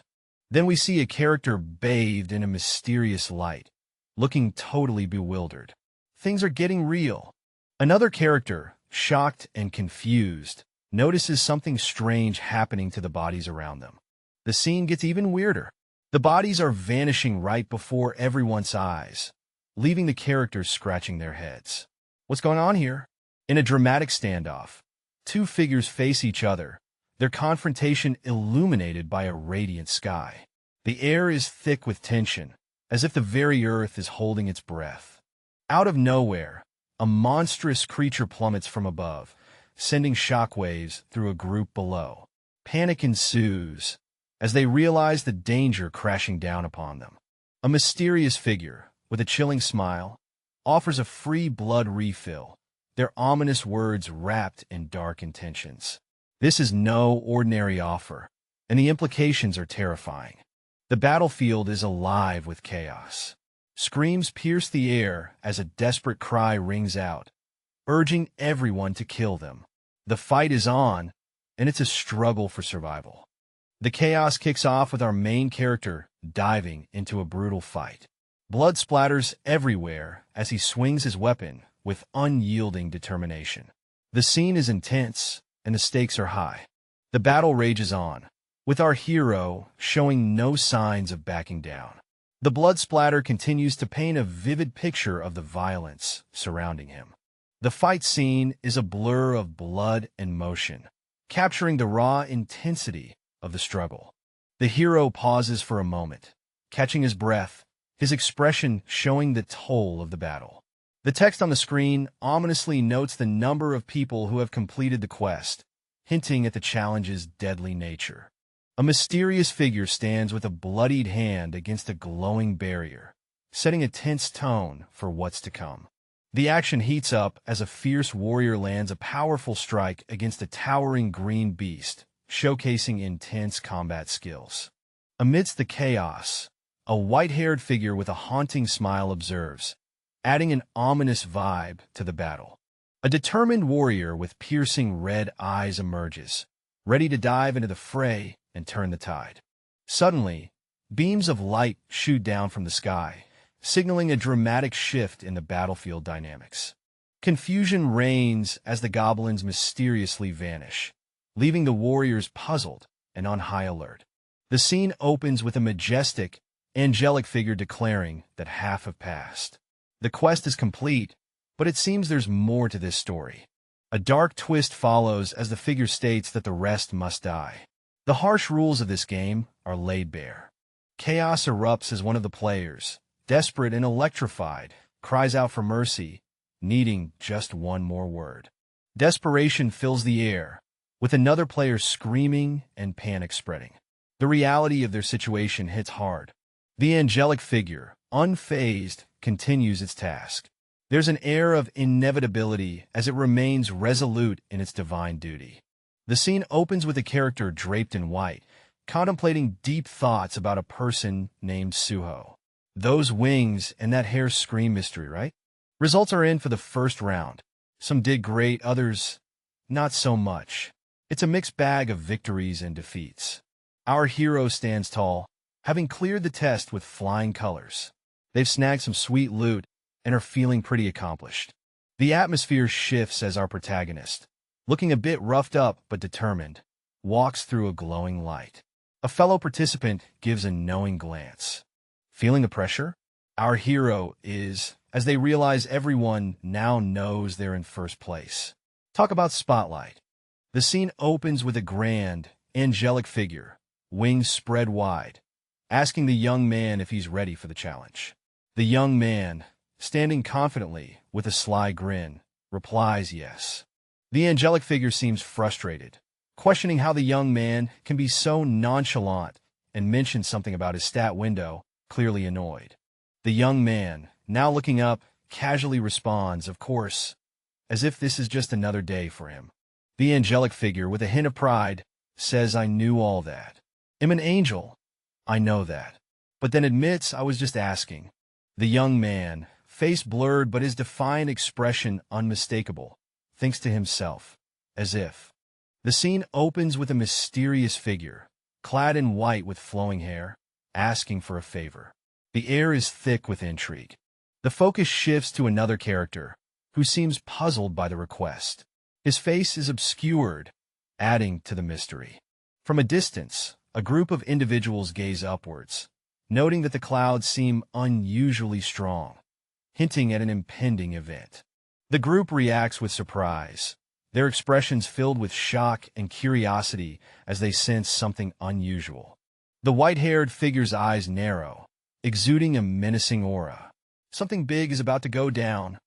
Then we see a character bathed in a mysterious light, looking totally bewildered. Things are getting real. Another character, shocked and confused, notices something strange happening to the bodies around them. The scene gets even weirder. The bodies are vanishing right before everyone's eyes, leaving the characters scratching their heads. What's going on here? In a dramatic standoff, two figures face each other, their confrontation illuminated by a radiant sky. The air is thick with tension, as if the very earth is holding its breath. Out of nowhere, a monstrous creature plummets from above, sending shockwaves through a group below. Panic ensues as they realize the danger crashing down upon them. A mysterious figure, with a chilling smile, offers a free blood refill, their ominous words wrapped in dark intentions. This is no ordinary offer, and the implications are terrifying. The battlefield is alive with chaos. Screams pierce the air as a desperate cry rings out, urging everyone to kill them. The fight is on, and it's a struggle for survival. The chaos kicks off with our main character diving into a brutal fight. Blood splatters everywhere as he swings his weapon with unyielding determination. The scene is intense, and the stakes are high. The battle rages on, with our hero showing no signs of backing down. The blood splatter continues to paint a vivid picture of the violence surrounding him. The fight scene is a blur of blood and motion, capturing the raw intensity of the struggle. The hero pauses for a moment, catching his breath, his expression showing the toll of the battle. The text on the screen ominously notes the number of people who have completed the quest, hinting at the challenge's deadly nature. A mysterious figure stands with a bloodied hand against a glowing barrier, setting a tense tone for what's to come. The action heats up as a fierce warrior lands a powerful strike against a towering green beast, showcasing intense combat skills. Amidst the chaos, a white-haired figure with a haunting smile observes, adding an ominous vibe to the battle. A determined warrior with piercing red eyes emerges, ready to dive into the fray and turn the tide. Suddenly, beams of light shoot down from the sky, signaling a dramatic shift in the battlefield dynamics. Confusion reigns as the goblins mysteriously vanish, leaving the warriors puzzled and on high alert. The scene opens with a majestic, angelic figure declaring that half have passed. The quest is complete, but it seems there's more to this story. A dark twist follows as the figure states that the rest must die. The harsh rules of this game are laid bare. Chaos erupts as one of the players, desperate and electrified, cries out for mercy, needing just one more word. Desperation fills the air, with another player screaming and panic spreading. The reality of their situation hits hard. The angelic figure, unfazed, continues its task. There's an air of inevitability as it remains resolute in its divine duty. The scene opens with a character draped in white, contemplating deep thoughts about a person named Suho. Those wings and that hair scream mystery, right? Results are in for the first round. Some did great, others not so much. It's a mixed bag of victories and defeats. Our hero stands tall, having cleared the test with flying colors. They've snagged some sweet loot and are feeling pretty accomplished. The atmosphere shifts as our protagonist, looking a bit roughed up but determined, walks through a glowing light. A fellow participant gives a knowing glance. Feeling the pressure? Our hero is, as they realize everyone now knows they're in first place. Talk about spotlight. The scene opens with a grand, angelic figure, wings spread wide, asking the young man if he's ready for the challenge. The young man, standing confidently with a sly grin, replies yes. The angelic figure seems frustrated, questioning how the young man can be so nonchalant, and mentions something about his stat window, clearly annoyed. The young man, now looking up, casually responds, of course, as if this is just another day for him. The angelic figure, with a hint of pride, says, I knew all that. I'm an angel. I know that. But then admits I was just asking. The young man, face blurred but his defiant expression unmistakable, thinks to himself, as if. The scene opens with a mysterious figure, clad in white with flowing hair, asking for a favor. The air is thick with intrigue. The focus shifts to another character, who seems puzzled by the request. His face is obscured, adding to the mystery. From a distance, a group of individuals gaze upwards, noting that the clouds seem unusually strong, hinting at an impending event. The group reacts with surprise, their expressions filled with shock and curiosity as they sense something unusual. The white-haired figure's eyes narrow, exuding a menacing aura. Something big is about to go down.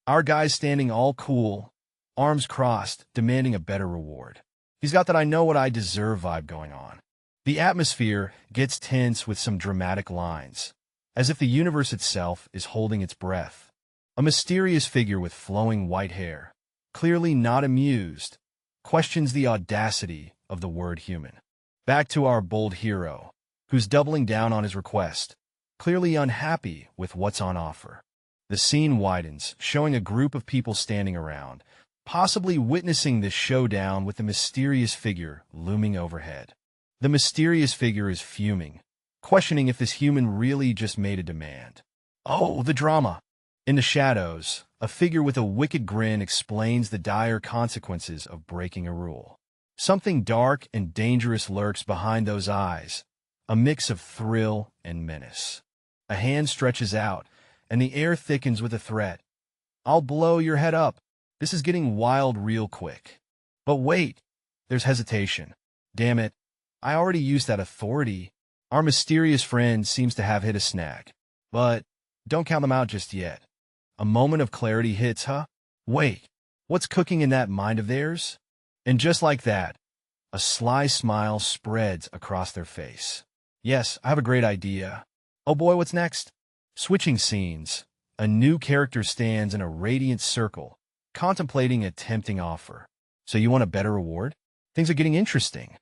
Our guy's standing all cool, arms crossed, demanding a better reward. He's got that I know what I deserve vibe going on. The atmosphere gets tense with some dramatic lines, as if the universe itself is holding its breath. A mysterious figure with flowing white hair, clearly not amused, questions the audacity of the word human. Back to our bold hero, who's doubling down on his request, clearly unhappy with what's on offer. The scene widens, showing a group of people standing around, possibly witnessing this showdown with the mysterious figure looming overhead. The mysterious figure is fuming, questioning if this human really just made a demand. Oh, the drama! In the shadows, a figure with a wicked grin explains the dire consequences of breaking a rule. Something dark and dangerous lurks behind those eyes, a mix of thrill and menace. A hand stretches out, and the air thickens with a threat. I'll blow your head up. This is getting wild real quick. But wait, there's hesitation. Damn it, I already used that authority. Our mysterious friend seems to have hit a snag. But don't count them out just yet. A moment of clarity hits, huh? Wait, what's cooking in that mind of theirs? And just like that, a sly smile spreads across their face. Yes, I have a great idea. Oh boy, what's next? Switching scenes, a new character stands in a radiant circle, contemplating a tempting offer. So you want a better reward? Things are getting interesting.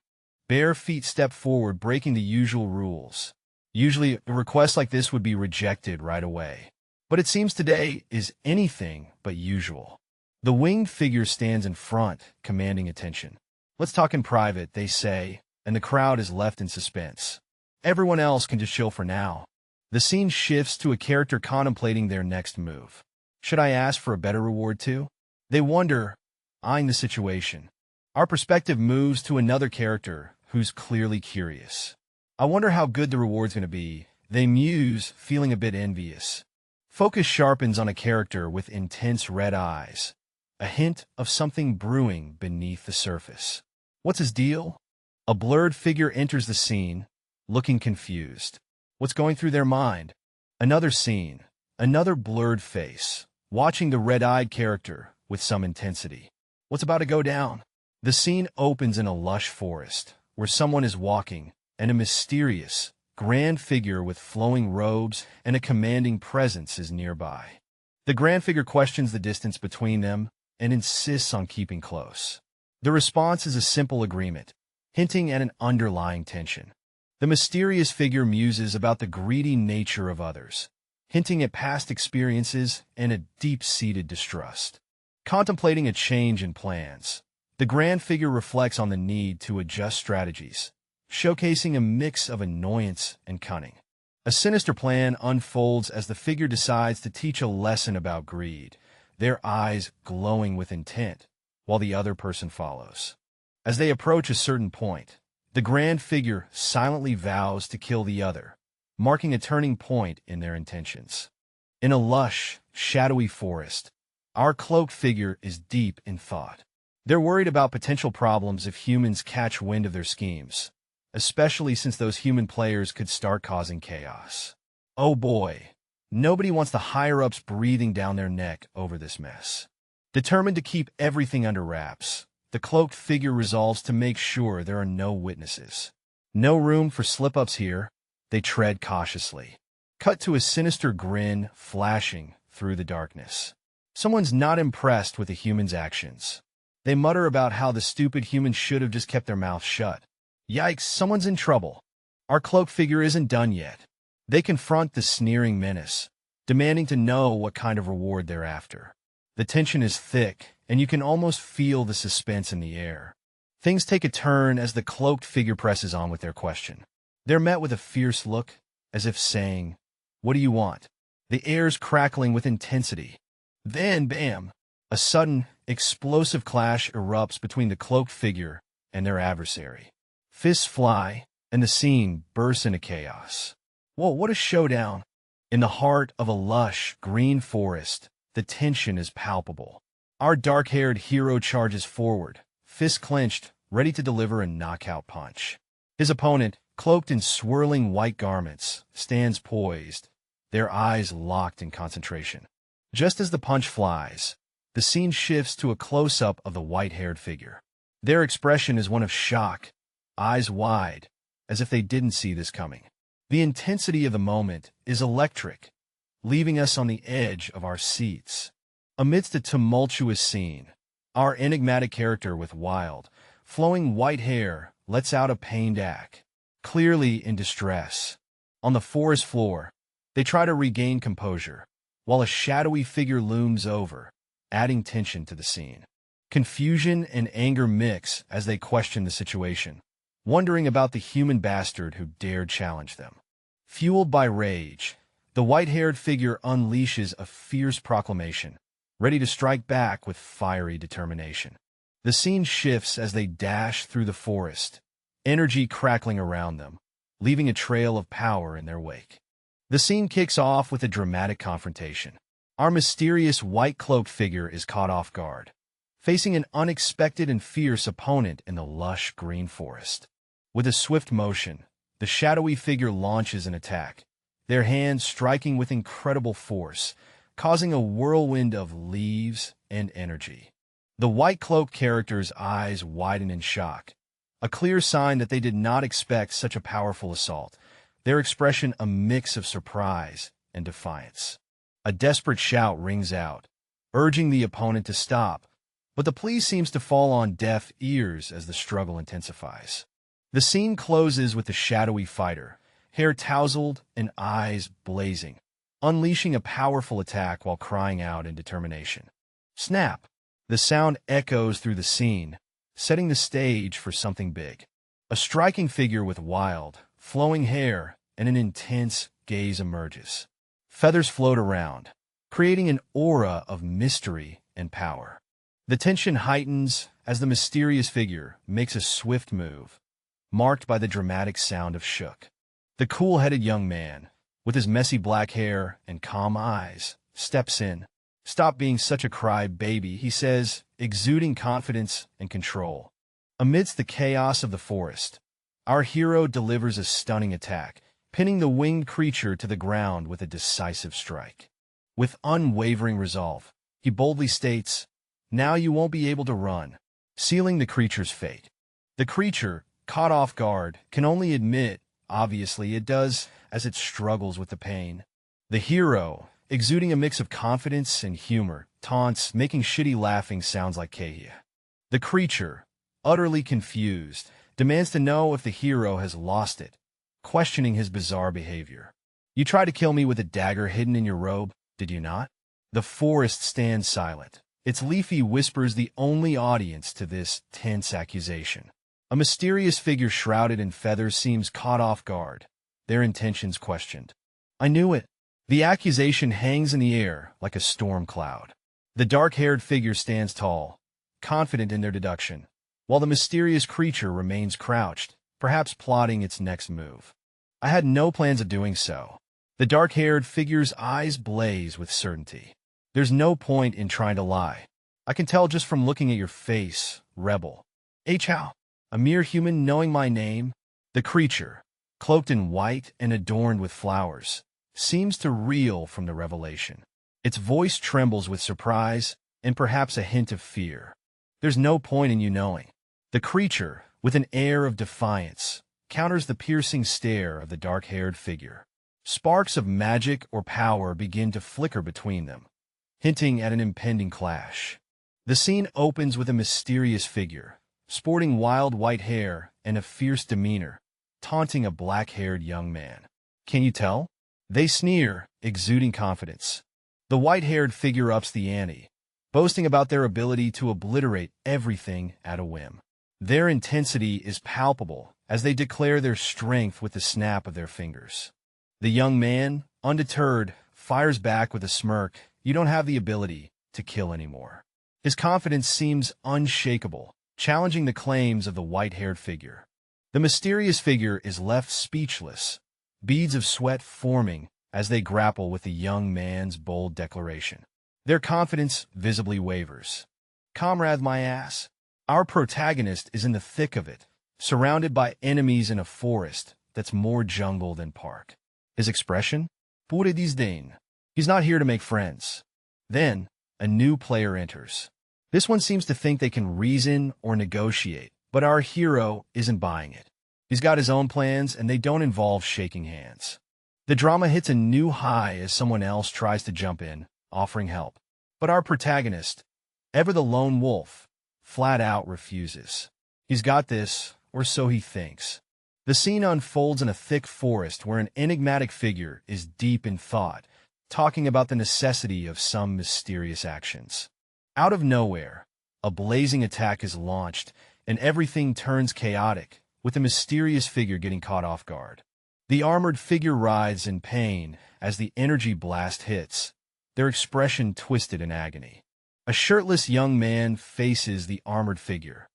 Bare feet step forward, breaking the usual rules. Usually, a request like this would be rejected right away. But it seems today is anything but usual. The winged figure stands in front, commanding attention. Let's talk in private, they say, and the crowd is left in suspense. Everyone else can just chill for now. The scene shifts to a character contemplating their next move. Should I ask for a better reward too? They wonder, eyeing the situation. Our perspective moves to another character who's clearly curious. I wonder how good the reward's going to be. They muse, feeling a bit envious. Focus sharpens on a character with intense red eyes, a hint of something brewing beneath the surface. What's his deal? A blurred figure enters the scene, looking confused. What's going through their mind? Another scene, another blurred face, watching the red-eyed character with some intensity. What's about to go down? The scene opens in a lush forest, where someone is walking, and a mysterious, grand figure with flowing robes and a commanding presence is nearby. The grand figure questions the distance between them and insists on keeping close. The response is a simple agreement, hinting at an underlying tension. The mysterious figure muses about the greedy nature of others, hinting at past experiences and a deep-seated distrust. Contemplating a change in plans, the grand figure reflects on the need to adjust strategies, showcasing a mix of annoyance and cunning. A sinister plan unfolds as the figure decides to teach a lesson about greed, their eyes glowing with intent, while the other person follows. As they approach a certain point, the grand figure silently vows to kill the other, marking a turning point in their intentions. In a lush, shadowy forest, our cloaked figure is deep in thought. They're worried about potential problems if humans catch wind of their schemes, especially since those human players could start causing chaos. Oh boy, nobody wants the higher-ups breathing down their neck over this mess. Determined to keep everything under wraps, the cloaked figure resolves to make sure there are no witnesses. No room for slip-ups here. They tread cautiously. Cut to a sinister grin flashing through the darkness. Someone's not impressed with the human's actions. They mutter about how the stupid humans should have just kept their mouths shut. Yikes, someone's in trouble. Our cloaked figure isn't done yet. They confront the sneering menace, demanding to know what kind of reward they're after. The tension is thick, and you can almost feel the suspense in the air. Things take a turn as the cloaked figure presses on with their question. They're met with a fierce look, as if saying, "What do you want?" The air's crackling with intensity. Then, bam! A sudden, explosive clash erupts between the cloaked figure and their adversary. Fists fly, and the scene bursts into chaos. Whoa, what a showdown! In the heart of a lush, green forest, the tension is palpable. Our dark-haired hero charges forward, fists clenched, ready to deliver a knockout punch. His opponent, cloaked in swirling white garments, stands poised, their eyes locked in concentration. Just as the punch flies, the scene shifts to a close-up of the white-haired figure. Their expression is one of shock, eyes wide, as if they didn't see this coming. The intensity of the moment is electric, leaving us on the edge of our seats. Amidst a tumultuous scene, our enigmatic character with wild, flowing white hair lets out a pained ache, clearly in distress. On the forest floor, they try to regain composure, while a shadowy figure looms over, adding tension to the scene. Confusion and anger mix as they question the situation, wondering about the human bastard who dared challenge them. Fueled by rage, the white-haired figure unleashes a fierce proclamation, ready to strike back with fiery determination. The scene shifts as they dash through the forest, energy crackling around them, leaving a trail of power in their wake. The scene kicks off with a dramatic confrontation. Our mysterious white-cloaked figure is caught off guard, facing an unexpected and fierce opponent in the lush green forest. With a swift motion, the shadowy figure launches an attack, their hands striking with incredible force, causing a whirlwind of leaves and energy. The white-cloaked character's eyes widen in shock, a clear sign that they did not expect such a powerful assault, their expression a mix of surprise and defiance. A desperate shout rings out, urging the opponent to stop, but the plea seems to fall on deaf ears as the struggle intensifies. The scene closes with the shadowy fighter, hair tousled and eyes blazing, unleashing a powerful attack while crying out in determination. Snap! The sound echoes through the scene, setting the stage for something big. A striking figure with wild, flowing hair and an intense gaze emerges. Feathers float around, creating an aura of mystery and power. The tension heightens as the mysterious figure makes a swift move, marked by the dramatic sound of shook. The cool-headed young man, with his messy black hair and calm eyes, steps in. "Stop being such a cry-baby," he says, exuding confidence and control. Amidst the chaos of the forest, our hero delivers a stunning attack, pinning the winged creature to the ground with a decisive strike. With unwavering resolve, he boldly states, "Now you won't be able to run," sealing the creature's fate. The creature, caught off guard, can only admit, obviously it does, as it struggles with the pain. The hero, exuding a mix of confidence and humor, taunts, making shitty laughing sounds like Kahia. The creature, utterly confused, demands to know if the hero has lost it, questioning his bizarre behavior. "You tried to kill me with a dagger hidden in your robe, did you not?" The forest stands silent, its leafy whispers the only audience to this tense accusation. A mysterious figure shrouded in feathers seems caught off guard, their intentions questioned. I knew it. The accusation hangs in the air like a storm cloud. The dark-haired figure stands tall, confident in their deduction, while the mysterious creature remains crouched, perhaps plotting its next move. I had no plans of doing so. The dark-haired figure's eyes blaze with certainty. There's no point in trying to lie. I can tell just from looking at your face, rebel. How? A mere human knowing my name? The creature, cloaked in white and adorned with flowers, seems to reel from the revelation. Its voice trembles with surprise and perhaps a hint of fear. There's no point in you knowing. The creature, with an air of defiance, counters the piercing stare of the dark-haired figure. Sparks of magic or power begin to flicker between them, hinting at an impending clash. The scene opens with a mysterious figure, sporting wild white hair and a fierce demeanor, taunting a black-haired young man. Can you tell? They sneer, exuding confidence. The white-haired figure ups the ante, boasting about their ability to obliterate everything at a whim. Their intensity is palpable as they declare their strength with the snap of their fingers. The young man, undeterred, fires back with a smirk. You don't have the ability to kill anymore. His confidence seems unshakable, challenging the claims of the white-haired figure. The mysterious figure is left speechless, beads of sweat forming as they grapple with the young man's bold declaration. Their confidence visibly wavers. Comrade, my ass. Our protagonist is in the thick of it, surrounded by enemies in a forest that's more jungle than park. His expression? Pure disdain. He's not here to make friends. Then, a new player enters. This one seems to think they can reason or negotiate, but our hero isn't buying it. He's got his own plans, and they don't involve shaking hands. The drama hits a new high as someone else tries to jump in, offering help. But our protagonist, ever the lone wolf, flat out refuses. He's got this, or so he thinks. The scene unfolds in a thick forest where an enigmatic figure is deep in thought, talking about the necessity of some mysterious actions. Out of nowhere, a blazing attack is launched, and everything turns chaotic, with the mysterious figure getting caught off guard. The armored figure writhes in pain as the energy blast hits, their expression twisted in agony. A shirtless young man faces the armored figure,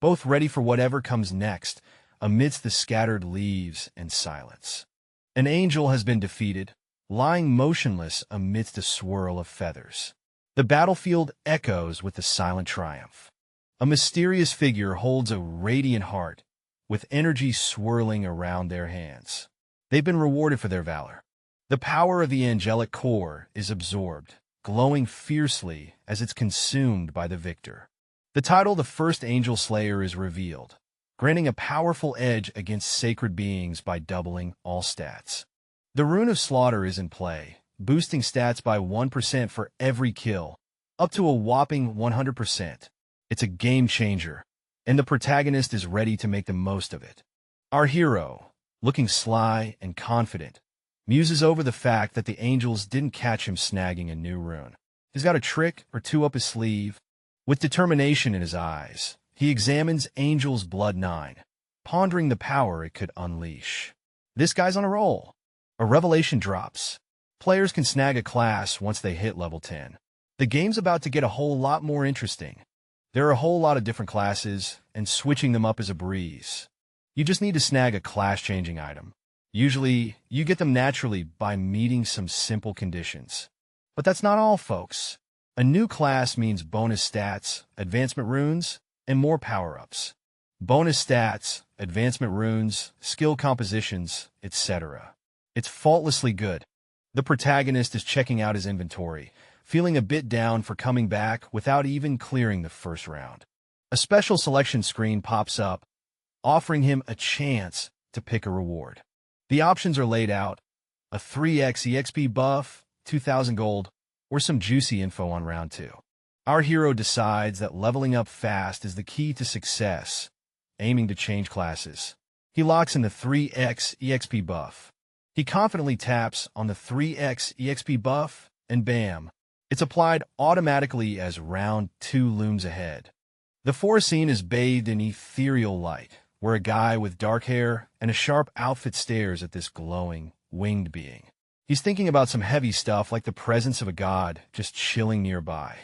both ready for whatever comes next, amidst the scattered leaves and silence. An angel has been defeated, lying motionless amidst a swirl of feathers. The battlefield echoes with the silent triumph. A mysterious figure holds a radiant heart, with energy swirling around their hands. They've been rewarded for their valor. The power of the angelic core is absorbed, glowing fiercely as it's consumed by the victor. The title The First Angel Slayer is revealed, granting a powerful edge against sacred beings by doubling all stats. The Rune of Slaughter is in play, boosting stats by 1% for every kill, up to a whopping 100%. It's a game changer, and the protagonist is ready to make the most of it. Our hero, looking sly and confident, muses over the fact that the angels didn't catch him snagging a new rune. He's got a trick or two up his sleeve. With determination in his eyes, he examines Angel's Blood 9, pondering the power it could unleash. This guy's on a roll. A revelation drops. Players can snag a class once they hit level 10. The game's about to get a whole lot more interesting. There are a whole lot of different classes, and switching them up is a breeze. You just need to snag a class-changing item. Usually, you get them naturally by meeting some simple conditions. But that's not all, folks. A new class means bonus stats, advancement runes, and more power-ups. Bonus stats, advancement runes, skill compositions, etc. It's faultlessly good. The protagonist is checking out his inventory, feeling a bit down for coming back without even clearing the first round. A special selection screen pops up, offering him a chance to pick a reward. The options are laid out: a 3x EXP buff, 2,000 gold, or some juicy info on round 2. Our hero decides that leveling up fast is the key to success, aiming to change classes. He locks in the 3x EXP buff. He confidently taps on the 3x EXP buff, and bam, it's applied automatically as round 2 looms ahead. The forest scene is bathed in ethereal light, where a guy with dark hair and a sharp outfit stares at this glowing, winged being. He's thinking about some heavy stuff like the presence of a god just chilling nearby.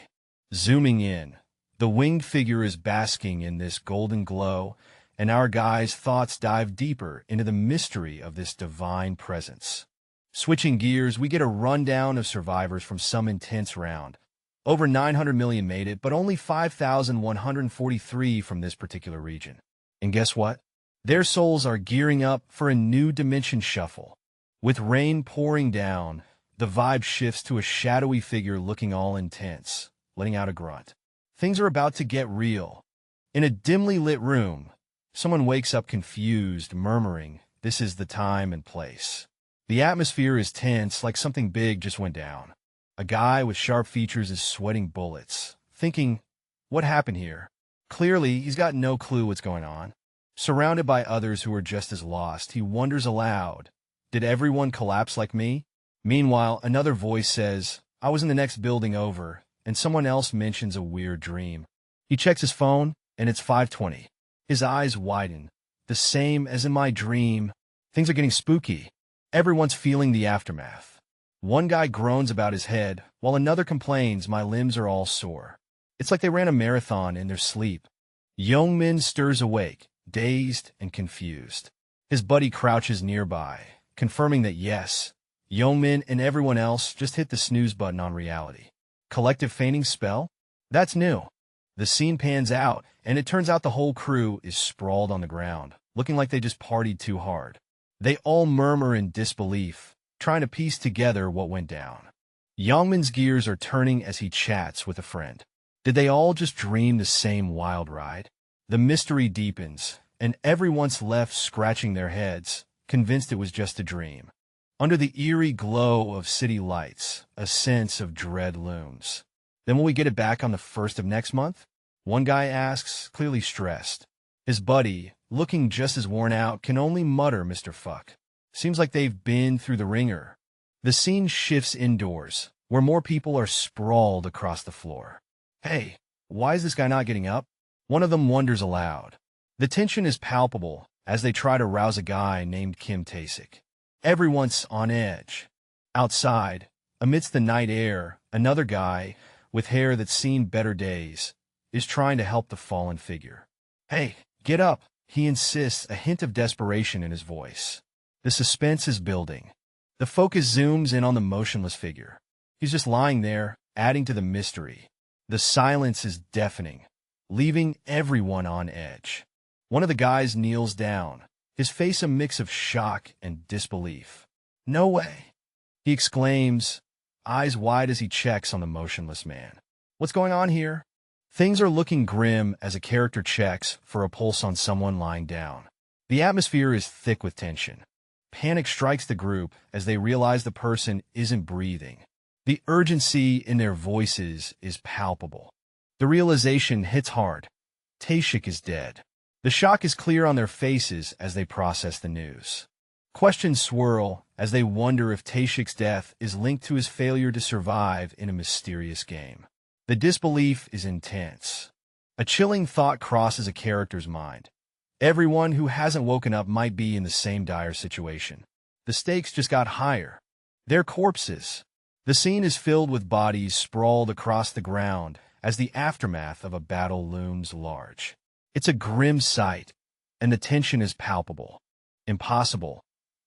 Zooming in, the winged figure is basking in this golden glow, and our guy's thoughts dive deeper into the mystery of this divine presence. Switching gears, we get a rundown of survivors from some intense round. Over 900 million made it, but only 5,143 from this particular region. And guess what? Their souls are gearing up for a new dimension shuffle. With rain pouring down, the vibe shifts to a shadowy figure looking all intense, letting out a grunt. Things are about to get real. In a dimly lit room, someone wakes up confused, murmuring, "This is the time and place." The atmosphere is tense, like something big just went down. A guy with sharp features is sweating bullets, thinking, what happened here? Clearly, he's got no clue what's going on. Surrounded by others who are just as lost, he wonders aloud, did everyone collapse like me? Meanwhile, another voice says, I was in the next building over, and someone else mentions a weird dream. He checks his phone, and it's 5:20. His eyes widen. The same as in my dream. Things are getting spooky. Everyone's feeling the aftermath. One guy groans about his head, while another complains, my limbs are all sore. It's like they ran a marathon in their sleep. Youngmin stirs awake, dazed and confused. His buddy crouches nearby, confirming that yes, Youngmin and everyone else just hit the snooze button on reality. Collective fainting spell? That's new. The scene pans out, and it turns out the whole crew is sprawled on the ground, looking like they just partied too hard. They all murmur in disbelief, trying to piece together what went down. Youngmin's gears are turning as he chats with a friend. Did they all just dream the same wild ride? The mystery deepens, and everyone's left scratching their heads, convinced it was just a dream. Under the eerie glow of city lights, a sense of dread looms. Then will we get it back on the 1st of next month? One guy asks, clearly stressed. His buddy, looking just as worn out, can only mutter, Mr. Fuck. Seems like they've been through the ringer. The scene shifts indoors, where more people are sprawled across the floor. Hey, why is this guy not getting up? One of them wonders aloud. The tension is palpable as they try to rouse a guy named Kim Tasik. Everyone's on edge. Outside, amidst the night air, another guy, with hair that's seen better days, is trying to help the fallen figure. Hey, get up, he insists, a hint of desperation in his voice. The suspense is building. The focus zooms in on the motionless figure. He's just lying there, adding to the mystery. The silence is deafening, leaving everyone on edge. One of the guys kneels down, his face a mix of shock and disbelief. No way, he exclaims, eyes wide as he checks on the motionless man. What's going on here? Things are looking grim as a character checks for a pulse on someone lying down. The atmosphere is thick with tension. Panic strikes the group as they realize the person isn't breathing. The urgency in their voices is palpable. The realization hits hard. Taeshik is dead. The shock is clear on their faces as they process the news. Questions swirl as they wonder if Taeshik's death is linked to his failure to survive in a mysterious game. The disbelief is intense. A chilling thought crosses a character's mind. Everyone who hasn't woken up might be in the same dire situation. The stakes just got higher. They're corpses. The scene is filled with bodies sprawled across the ground as the aftermath of a battle looms large. It's a grim sight, and the tension is palpable. Impossible.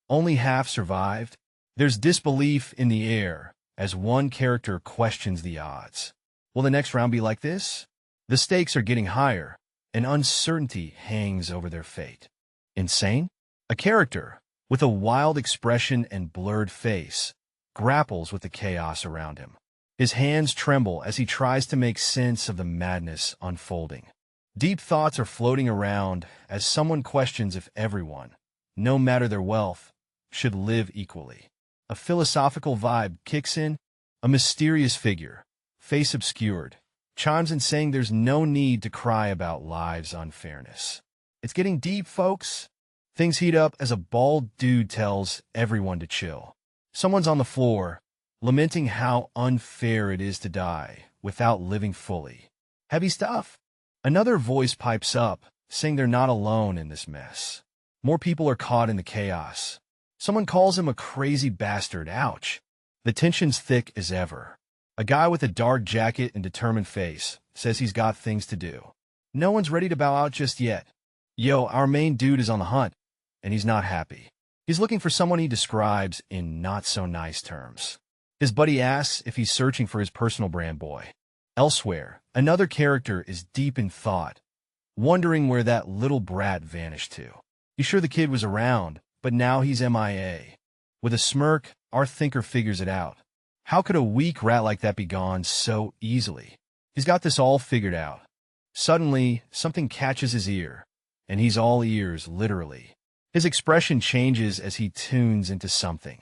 Only half survived. There's disbelief in the air as one character questions the odds. Will the next round be like this? The stakes are getting higher, and uncertainty hangs over their fate. Insane? A character, with a wild expression and blurred face, grapples with the chaos around him. His hands tremble as he tries to make sense of the madness unfolding. Deep thoughts are floating around as someone questions if everyone, no matter their wealth, should live equally. A philosophical vibe kicks in. A mysterious figure, face obscured, chimes in saying there's no need to cry about life's unfairness. It's getting deep, folks. Things heat up as a bald dude tells everyone to chill. Someone's on the floor, lamenting how unfair it is to die without living fully. Heavy stuff. Another voice pipes up, saying they're not alone in this mess. More people are caught in the chaos. Someone calls him a crazy bastard, ouch. The tension's thick as ever. A guy with a dark jacket and determined face says he's got things to do. No one's ready to bow out just yet. Yo, our main dude is on the hunt, and he's not happy. He's looking for someone he describes in not-so-nice terms. His buddy asks if he's searching for his personal brand boy. Elsewhere, another character is deep in thought, wondering where that little brat vanished to. He's sure the kid was around, but now he's MIA. With a smirk, our thinker figures it out. How could a weak rat like that be gone so easily? He's got this all figured out. Suddenly, something catches his ear, and he's all ears, literally. His expression changes as he tunes into something.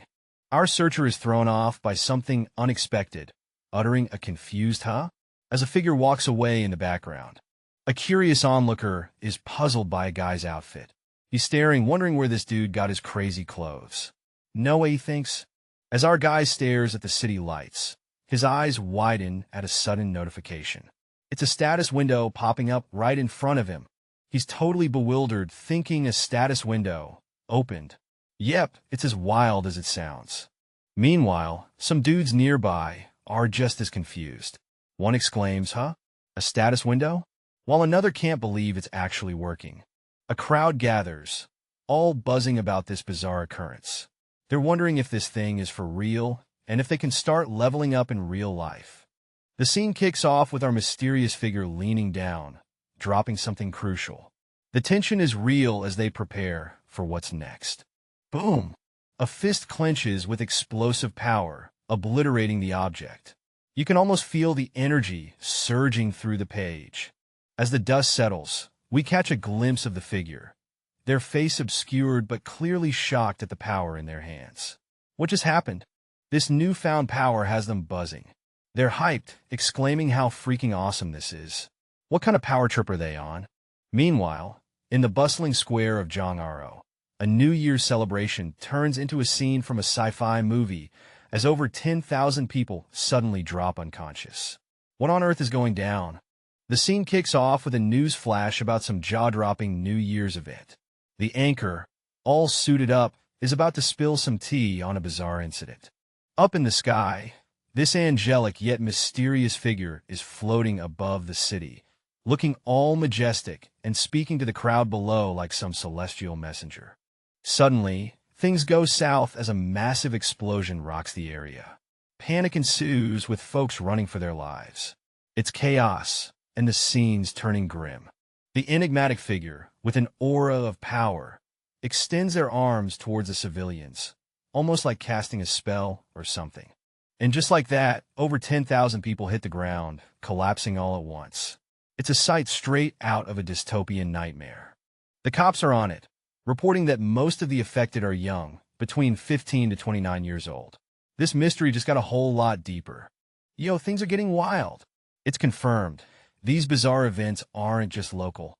Our searcher is thrown off by something unexpected, uttering a confused "huh?" as a figure walks away in the background. A curious onlooker is puzzled by a guy's outfit. He's staring, wondering where this dude got his crazy clothes. No way, he thinks. As our guy stares at the city lights, his eyes widen at a sudden notification. It's a status window popping up right in front of him. He's totally bewildered, thinking a status window opened. Yep, it's as wild as it sounds. Meanwhile, some dudes nearby are just as confused. One exclaims, "Huh? A status window?" While another can't believe it's actually working. A crowd gathers, all buzzing about this bizarre occurrence. They're wondering if this thing is for real and if they can start leveling up in real life. The scene kicks off with our mysterious figure leaning down, dropping something crucial. The tension is real as they prepare for what's next. Boom! A fist clenches with explosive power, obliterating the object. You can almost feel the energy surging through the page. As the dust settles, we catch a glimpse of the figure, their face obscured but clearly shocked at the power in their hands. What just happened? This newfound power has them buzzing. They're hyped, exclaiming how freaking awesome this is. What kind of power trip are they on? Meanwhile, in the bustling square of Jongaro, a New Year's celebration turns into a scene from a sci-fi movie as over 10,000 people suddenly drop unconscious. What on earth is going down? The scene kicks off with a news flash about some jaw-dropping New Year's event. The anchor, all suited up, is about to spill some tea on a bizarre incident. Up in the sky, this angelic yet mysterious figure is floating above the city, looking all majestic and speaking to the crowd below like some celestial messenger. Suddenly, things go south as a massive explosion rocks the area. Panic ensues with folks running for their lives. It's chaos, and the scene's turning grim. The enigmatic figure, with an aura of power, extends their arms towards the civilians, almost like casting a spell or something. And just like that, over 10,000 people hit the ground, collapsing all at once. It's a sight straight out of a dystopian nightmare. The cops are on it, reporting that most of the affected are young, between 15 to 29 years old. This mystery just got a whole lot deeper. Yo, things are getting wild. It's confirmed. These bizarre events aren't just local.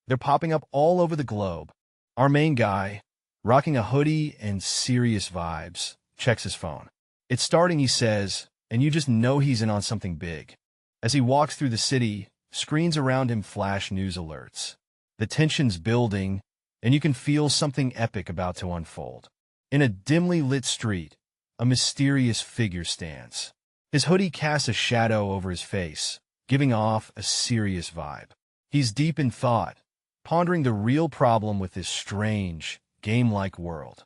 They're popping up all over the globe. Our main guy, rocking a hoodie and serious vibes, checks his phone. It's starting, he says, and you just know he's in on something big. As he walks through the city, screens around him flash news alerts. The tension's building, and you can feel something epic about to unfold. In a dimly lit street, a mysterious figure stands. His hoodie casts a shadow over his face, giving off a serious vibe. He's deep in thought, pondering the real problem with this strange, game-like world.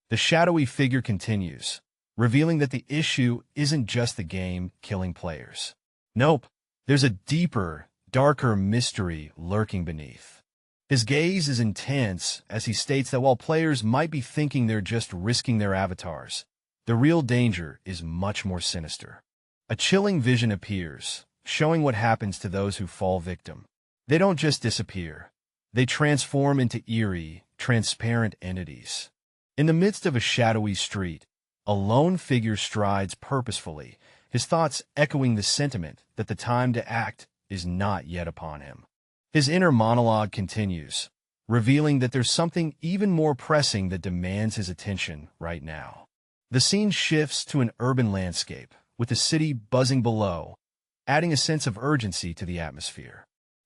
The shadowy figure continues, revealing that the issue isn't just the game killing players. Nope, there's a deeper, darker mystery lurking beneath. His gaze is intense as he states that while players might be thinking they're just risking their avatars, the real danger is much more sinister. A chilling vision appears, showing what happens to those who fall victim. They don't just disappear. They transform into eerie, transparent entities. In the midst of a shadowy street, a lone figure strides purposefully, his thoughts echoing the sentiment that the time to act is not yet upon him. His inner monologue continues, revealing that there's something even more pressing that demands his attention right now. The scene shifts to an urban landscape, with the city buzzing below, adding a sense of urgency to the atmosphere.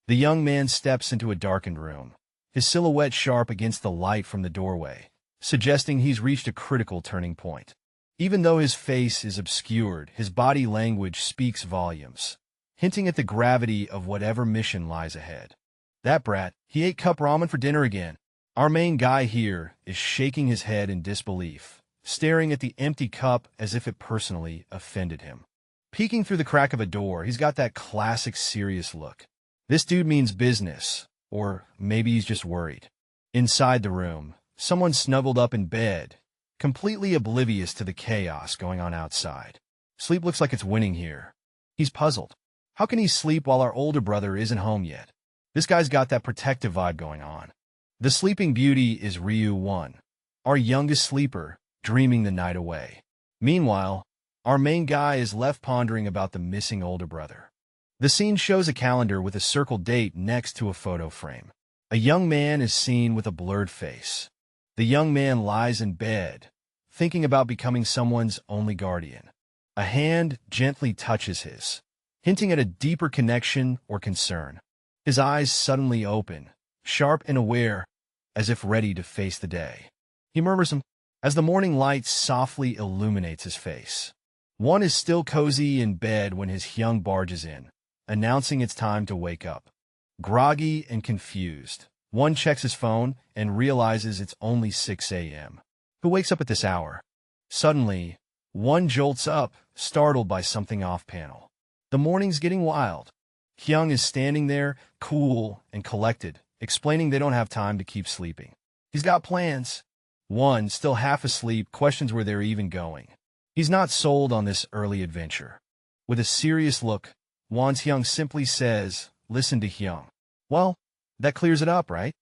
The young man steps into a darkened room, his silhouette sharp against the light from the doorway, suggesting he's reached a critical turning point. Even though his face is obscured, his body language speaks volumes, hinting at the gravity of whatever mission lies ahead. That brat, he ate cup ramen for dinner again. Our main guy here is shaking his head in disbelief, staring at the empty cup as if it personally offended him. Peeking through the crack of a door, he's got that classic serious look. This dude means business, or maybe he's just worried. Inside the room, someone snuggled up in bed, completely oblivious to the chaos going on outside. Sleep looks like it's winning here. He's puzzled. How can he sleep while our older brother isn't home yet? This guy's got that protective vibe going on. The sleeping beauty is Ryu-1, our youngest sleeper, dreaming the night away. Meanwhile, our main guy is left pondering about the missing older brother. The scene shows a calendar with a circled date next to a photo frame. A young man is seen with a blurred face. The young man lies in bed, thinking about becoming someone's only guardian. A hand gently touches his, hinting at a deeper connection or concern. His eyes suddenly open, sharp and aware, as if ready to face the day. He murmurs some as the morning light softly illuminates his face. One is still cozy in bed when his Hyung barges in, announcing it's time to wake up. Groggy and confused, one checks his phone and realizes it's only 6 a.m. Who wakes up at this hour? Suddenly, one jolts up, startled by something off-panel. The morning's getting wild. Hyung is standing there, cool and collected, explaining they don't have time to keep sleeping. He's got plans. One, still half asleep, questions where they're even going. He's not sold on this early adventure. With a serious look, Won Hyung simply says, "Listen to Hyung." Well, that clears it up, right?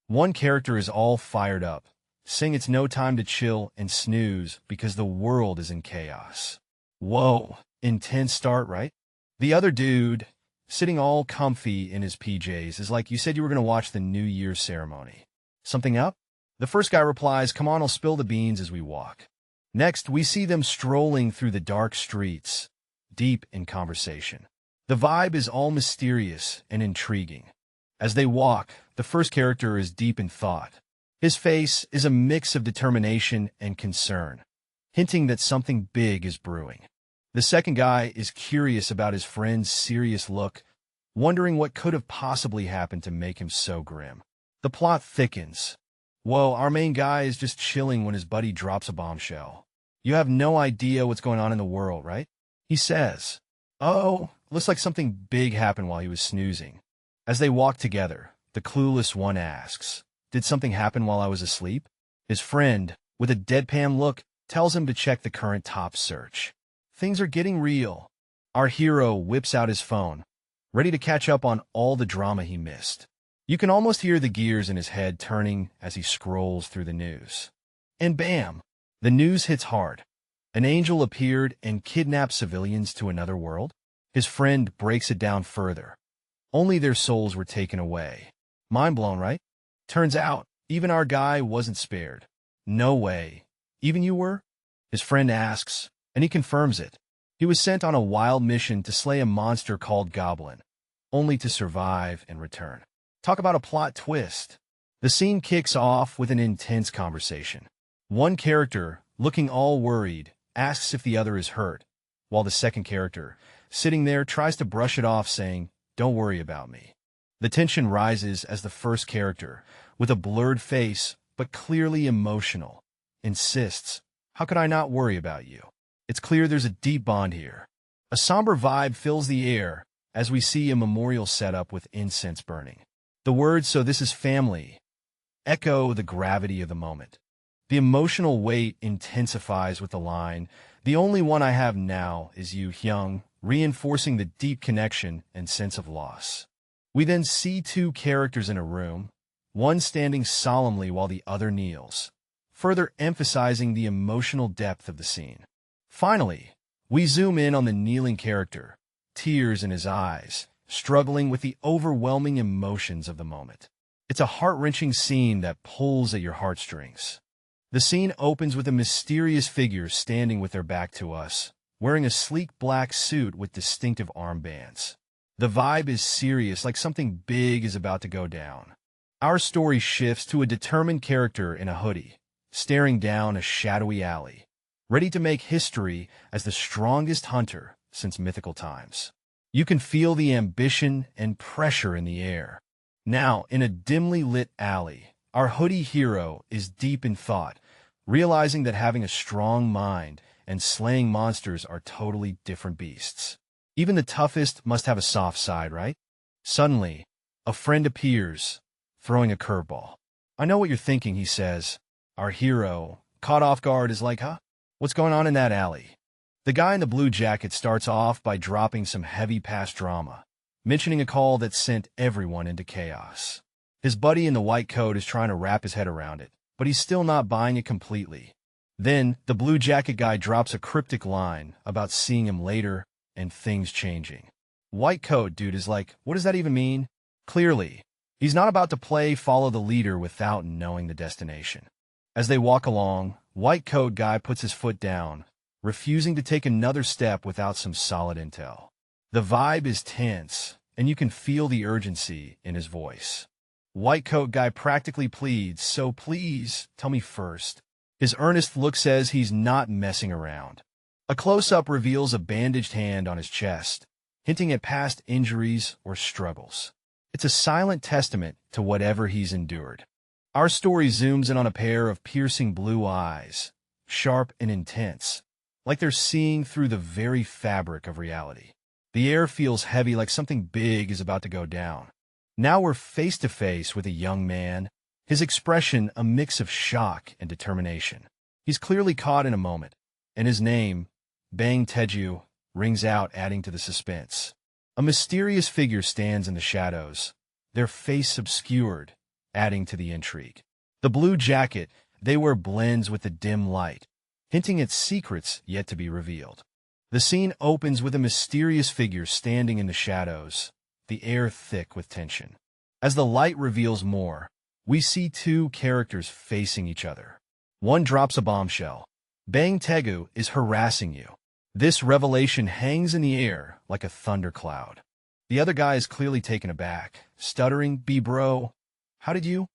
One character is all fired up, saying it's no time to chill and snooze because the world is in chaos. Whoa, intense start, right? The other dude, sitting all comfy in his PJs, is like, "You said you were going to watch the New Year's ceremony. Something up?" The first guy replies, "Come on, I'll spill the beans as we walk." Next, we see them strolling through the dark streets, deep in conversation. The vibe is all mysterious and intriguing. As they walk, the first character is deep in thought. His face is a mix of determination and concern, hinting that something big is brewing. The second guy is curious about his friend's serious look, wondering what could have possibly happened to make him so grim. The plot thickens. Whoa, our main guy is just chilling when his buddy drops a bombshell. "You have no idea what's going on in the world, right?" he says. "Oh, looks like something big happened while he was snoozing." As they walk together, the clueless one asks, "Did something happen while I was asleep?" His friend, with a deadpan look, tells him to check the current top search. Things are getting real. Our hero whips out his phone, ready to catch up on all the drama he missed. You can almost hear the gears in his head turning as he scrolls through the news. And bam! The news hits hard. An angel appeared and kidnapped civilians to another world. His friend breaks it down further. Only their souls were taken away. Mind blown, right? Turns out, even our guy wasn't spared. "No way. Even you were?" His friend asks, and he confirms it. He was sent on a wild mission to slay a monster called Goblin, only to survive and return. Talk about a plot twist. The scene kicks off with an intense conversation. One character, looking all worried, asks if the other is hurt, while the second character, sitting there, tries to brush it off, saying, "Don't worry about me." The tension rises as the first character, with a blurred face but clearly emotional, insists, "How could I not worry about you?" It's clear there's a deep bond here. A somber vibe fills the air as we see a memorial set up with incense burning. The words, "So this is family," echo the gravity of the moment. The emotional weight intensifies with the line, "The only one I have now is you, Hyung," reinforcing the deep connection and sense of loss. We then see two characters in a room, one standing solemnly while the other kneels, further emphasizing the emotional depth of the scene. Finally, we zoom in on the kneeling character, tears in his eyes, struggling with the overwhelming emotions of the moment. It's a heart-wrenching scene that pulls at your heartstrings. The scene opens with a mysterious figure standing with their back to us, wearing a sleek black suit with distinctive armbands. The vibe is serious, like something big is about to go down. Our story shifts to a determined character in a hoodie, staring down a shadowy alley, ready to make history as the strongest hunter since mythical times. You can feel the ambition and pressure in the air. Now, in a dimly lit alley, our hoodie hero is deep in thought, realizing that having a strong mind and slaying monsters are totally different beasts. Even the toughest must have a soft side, right? Suddenly, a friend appears, throwing a curveball. "I know what you're thinking," he says. Our hero, caught off guard, is like, "Huh? What's going on in that alley?" The guy in the blue jacket starts off by dropping some heavy past drama, mentioning a call that sent everyone into chaos. His buddy in the white coat is trying to wrap his head around it, but he's still not buying it completely. Then, the blue jacket guy drops a cryptic line about seeing him later and things changing. White coat dude is like, "What does that even mean?" Clearly, he's not about to play follow the leader without knowing the destination. As they walk along, white coat guy puts his foot down, refusing to take another step without some solid intel. The vibe is tense, and you can feel the urgency in his voice. White coat guy practically pleads, "So please, tell me first." His earnest look says he's not messing around. A close-up reveals a bandaged hand on his chest, hinting at past injuries or struggles. It's a silent testament to whatever he's endured. Our story zooms in on a pair of piercing blue eyes, sharp and intense, like they're seeing through the very fabric of reality. The air feels heavy, like something big is about to go down. Now we're face to face with a young man, his expression a mix of shock and determination. He's clearly caught in a moment, and his name, Bang Teju, rings out, adding to the suspense. A mysterious figure stands in the shadows, their face obscured, adding to the intrigue. The blue jacket they wear blends with the dim light, hinting at secrets yet to be revealed. The scene opens with a mysterious figure standing in the shadows, the air thick with tension. As the light reveals more, we see two characters facing each other. One drops a bombshell. Bang Teju is harassing you. This revelation hangs in the air like a thundercloud. The other guy is clearly taken aback, stuttering, "B bro, how did you?"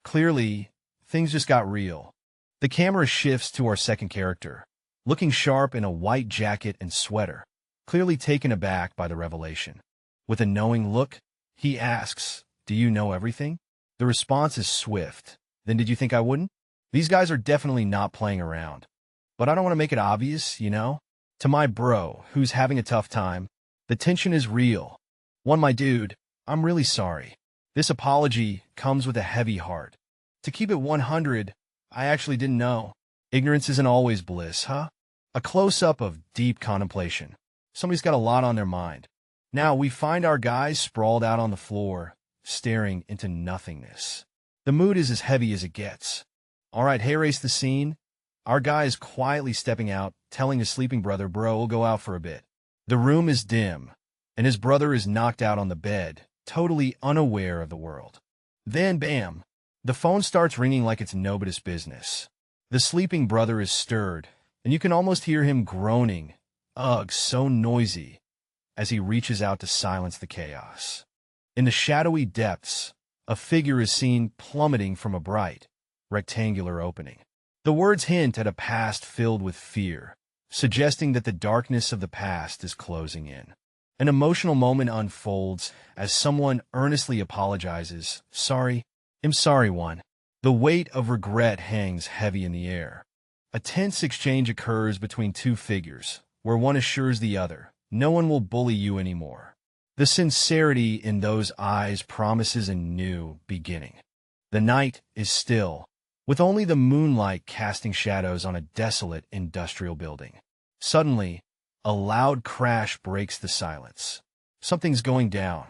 Clearly, things just got real. The camera shifts to our second character, looking sharp in a white jacket and sweater, clearly taken aback by the revelation. With a knowing look, he asks, "Do you know everything?" The response is swift. "Then did you think I wouldn't?" These guys are definitely not playing around. But I don't want to make it obvious, you know? To my bro, who's having a tough time, the tension is real. My dude, I'm really sorry. This apology comes with a heavy heart. To keep it 100, I actually didn't know. Ignorance isn't always bliss, huh? A close-up of deep contemplation. Somebody's got a lot on their mind. Now we find our guys sprawled out on the floor, staring into nothingness. The mood is as heavy as it gets. All right, hey, race the scene. Our guy is quietly stepping out, telling his sleeping brother, "Bro, we'll go out for a bit." The room is dim, and his brother is knocked out on the bed, totally unaware of the world. Then, bam, the phone starts ringing like it's nobody's business. The sleeping brother is stirred, and you can almost hear him groaning, ugh, so noisy, as he reaches out to silence the chaos. In the shadowy depths, a figure is seen plummeting from a bright, rectangular opening. The words hint at a past filled with fear, suggesting that the darkness of the past is closing in. An emotional moment unfolds as someone earnestly apologizes. "Sorry, I'm sorry, one." The weight of regret hangs heavy in the air. A tense exchange occurs between two figures, where one assures the other, "No one will bully you anymore." The sincerity in those eyes promises a new beginning. The night is still, with only the moonlight casting shadows on a desolate industrial building. Suddenly, a loud crash breaks the silence. Something's going down.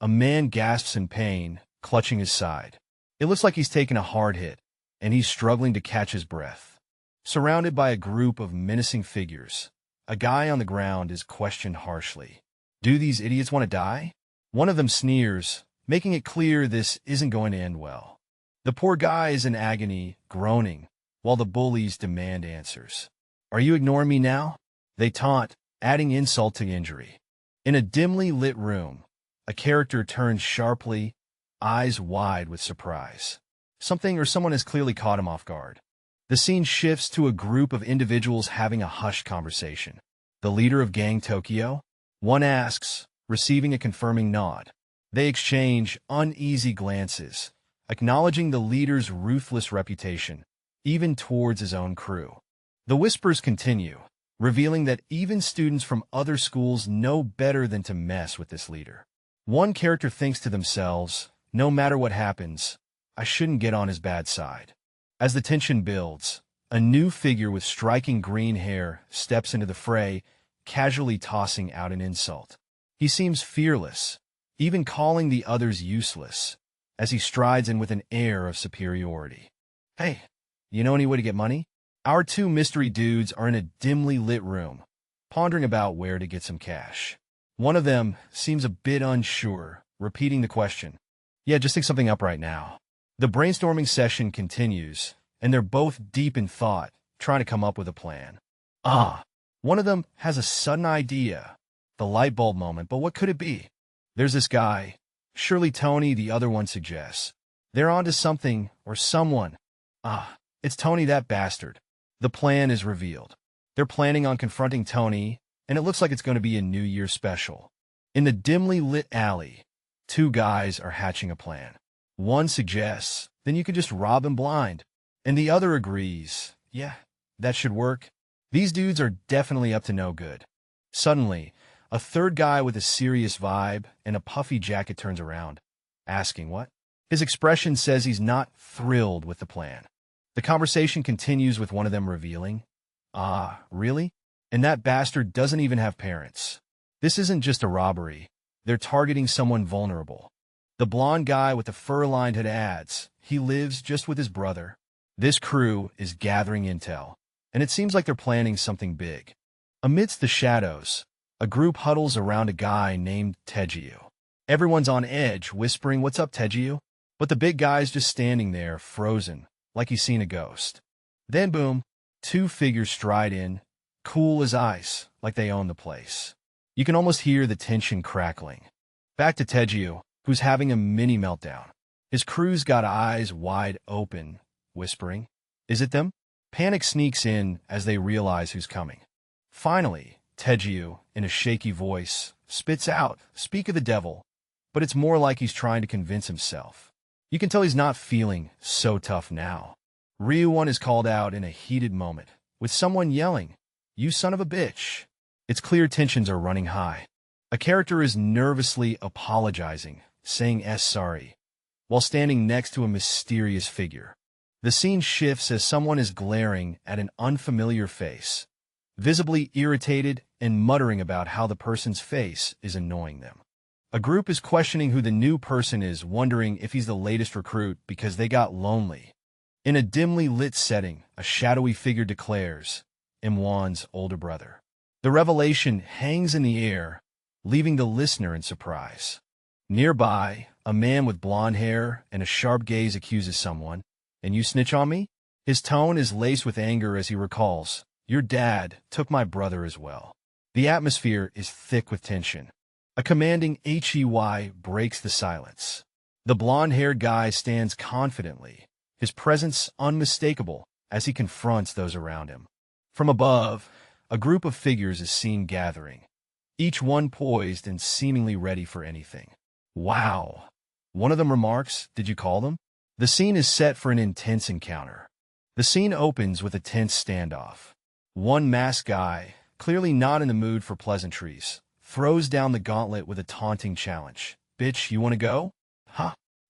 A man gasps in pain, clutching his side. It looks like he's taken a hard hit, and he's struggling to catch his breath. Surrounded by a group of menacing figures, a guy on the ground is questioned harshly. "Do these idiots want to die?" One of them sneers, making it clear this isn't going to end well. The poor guy is in agony, groaning, while the bullies demand answers. "Are you ignoring me now?" They taunt, adding insult to injury. In a dimly lit room, a character turns sharply, eyes wide with surprise. Something or someone has clearly caught him off guard. The scene shifts to a group of individuals having a hushed conversation. The leader of Gang Tokyo? One asks, receiving a confirming nod. They exchange uneasy glances, acknowledging the leader's ruthless reputation, even towards his own crew. The whispers continue, revealing that even students from other schools know better than to mess with this leader. One character thinks to themselves, no matter what happens, I shouldn't get on his bad side. As the tension builds, a new figure with striking green hair steps into the fray, casually tossing out an insult. He seems fearless, even calling the others useless, as he strides in with an air of superiority. Hey, you know any way to get money? Our two mystery dudes are in a dimly lit room, pondering about where to get some cash. One of them seems a bit unsure, repeating the question. Yeah, just think something up right now. The brainstorming session continues, and they're both deep in thought, trying to come up with a plan. One of them has a sudden idea, the light bulb moment, but what could it be? There's this guy, surely Tony, the other one suggests. They're onto something or someone. It's Tony, that bastard. The plan is revealed. They're planning on confronting Tony, and it looks like it's going to be a New Year's special. In the dimly lit alley, two guys are hatching a plan. One suggests, then you can just rob him blind. And the other agrees, yeah, that should work. These dudes are definitely up to no good. Suddenly, a third guy with a serious vibe and a puffy jacket turns around, asking what? His expression says he's not thrilled with the plan. The conversation continues with one of them revealing, really? And that bastard doesn't even have parents. This isn't just a robbery. They're targeting someone vulnerable. The blonde guy with the fur-lined hood adds, he lives just with his brother. This crew is gathering intel, and it seems like they're planning something big. Amidst the shadows, a group huddles around a guy named Tejiu. Everyone's on edge, whispering, "What's up, Tejiu?" But the big guy's just standing there, frozen, like he's seen a ghost. Then boom, two figures stride in, cool as ice, like they own the place. You can almost hear the tension crackling. Back to Tejiu, who's having a mini meltdown. His crew's got eyes wide open, whispering, "Is it them?" Panic sneaks in as they realize who's coming. Finally, Tejiu, in a shaky voice, spits out, "Speak of the devil," but it's more like he's trying to convince himself. You can tell he's not feeling so tough now. Ryu-1 is called out in a heated moment, with someone yelling, "You son of a bitch." It's clear tensions are running high. A character is nervously apologizing, saying sorry, while standing next to a mysterious figure. The scene shifts as someone is glaring at an unfamiliar face, visibly irritated and muttering about how the person's face is annoying them. A group is questioning who the new person is, wondering if he's the latest recruit because they got lonely. In a dimly lit setting, a shadowy figure declares, Imwan's older brother. The revelation hangs in the air, leaving the listener in surprise. Nearby, a man with blonde hair and a sharp gaze accuses someone, "And you snitch on me?" His tone is laced with anger as he recalls, "Your dad took my brother as well." The atmosphere is thick with tension. A commanding HEY breaks the silence. The blonde-haired guy stands confidently, his presence unmistakable as he confronts those around him. From above, a group of figures is seen gathering, each one poised and seemingly ready for anything. "Wow." One of them remarks, "Did you call them?" The scene is set for an intense encounter. The scene opens with a tense standoff. One masked guy, clearly not in the mood for pleasantries, throws down the gauntlet with a taunting challenge. "Bitch, you want to go?"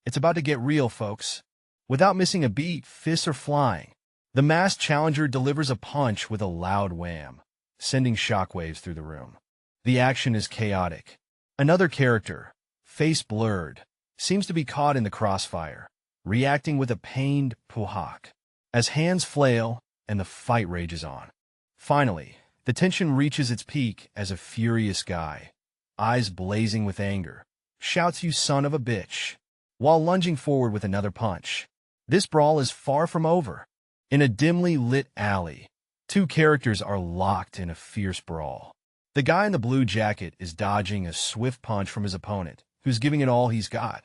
It's about to get real, folks. Without missing a beat, fists are flying. The masked challenger delivers a punch with a loud wham, sending shockwaves through the room. The action is chaotic. Another character, face blurred, seems to be caught in the crossfire, reacting with a pained puhak, as hands flail and the fight rages on. Finally, the tension reaches its peak as a furious guy, eyes blazing with anger, shouts, "You son of a bitch," while lunging forward with another punch. This brawl is far from over. In a dimly lit alley, two characters are locked in a fierce brawl. The guy in the blue jacket is dodging a swift punch from his opponent, who's giving it all he's got.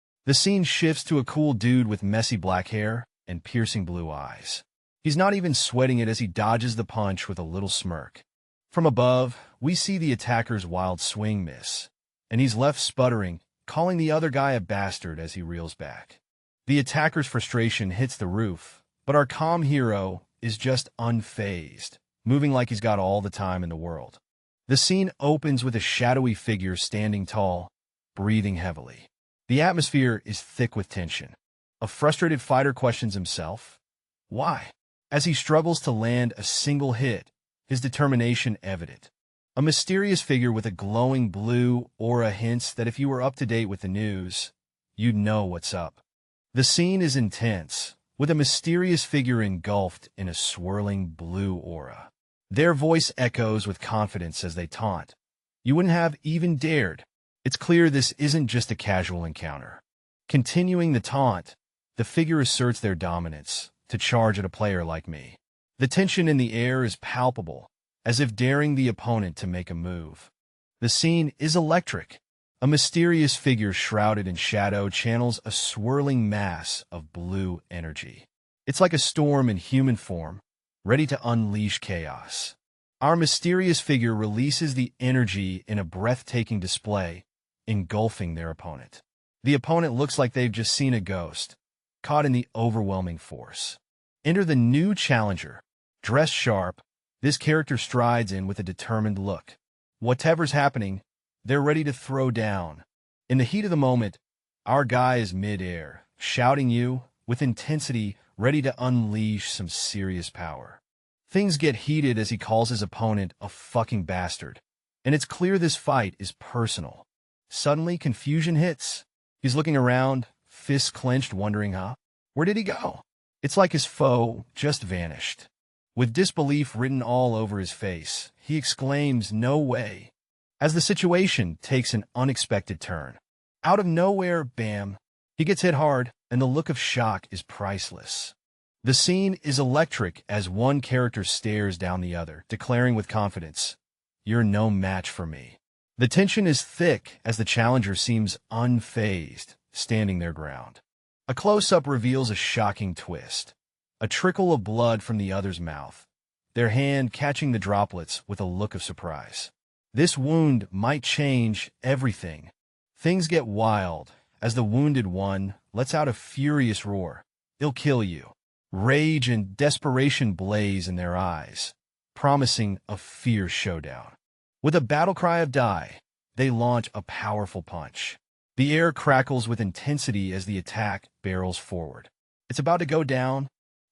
The scene shifts to a cool dude with messy black hair and piercing blue eyes. He's not even sweating it as he dodges the punch with a little smirk. From above, we see the attacker's wild swing miss, and he's left sputtering, calling the other guy a bastard as he reels back. The attacker's frustration hits the roof, but our calm hero is just unfazed, moving like he's got all the time in the world. The scene opens with a shadowy figure standing tall, breathing heavily. The atmosphere is thick with tension. A frustrated fighter questions himself, why? As he struggles to land a single hit, his determination evident. A mysterious figure with a glowing blue aura hints that if you were up to date with the news, you'd know what's up. The scene is intense, with a mysterious figure engulfed in a swirling blue aura. Their voice echoes with confidence as they taunt. You wouldn't have even dared. It's clear this isn't just a casual encounter. Continuing the taunt, the figure asserts their dominance to charge at a player like me. The tension in the air is palpable, as if daring the opponent to make a move. The scene is electric. A mysterious figure shrouded in shadow channels a swirling mass of blue energy. It's like a storm in human form, ready to unleash chaos. Our mysterious figure releases the energy in a breathtaking display, engulfing their opponent. The opponent looks like they've just seen a ghost, caught in the overwhelming force. Enter the new challenger. Dressed sharp, this character strides in with a determined look. Whatever's happening, they're ready to throw down. In the heat of the moment, our guy is mid-air, shouting you, with intensity, ready to unleash some serious power. Things get heated as he calls his opponent a fucking bastard, and it's clear this fight is personal. Suddenly, confusion hits. He's looking around, fists clenched, wondering, where did he go? It's like his foe just vanished. With disbelief written all over his face, he exclaims, "No way," as the situation takes an unexpected turn. Out of nowhere, bam, he gets hit hard, and the look of shock is priceless. The scene is electric as one character stares down the other, declaring with confidence, "You're no match for me." The tension is thick as the challenger seems unfazed, standing their ground. A close-up reveals a shocking twist. A trickle of blood from the other's mouth, their hand catching the droplets with a look of surprise. This wound might change everything. Things get wild as the wounded one lets out a furious roar. "It'll kill you." Rage and desperation blaze in their eyes, promising a fierce showdown. With a battle cry of "Die," they launch a powerful punch. The air crackles with intensity as the attack barrels forward. It's about to go down.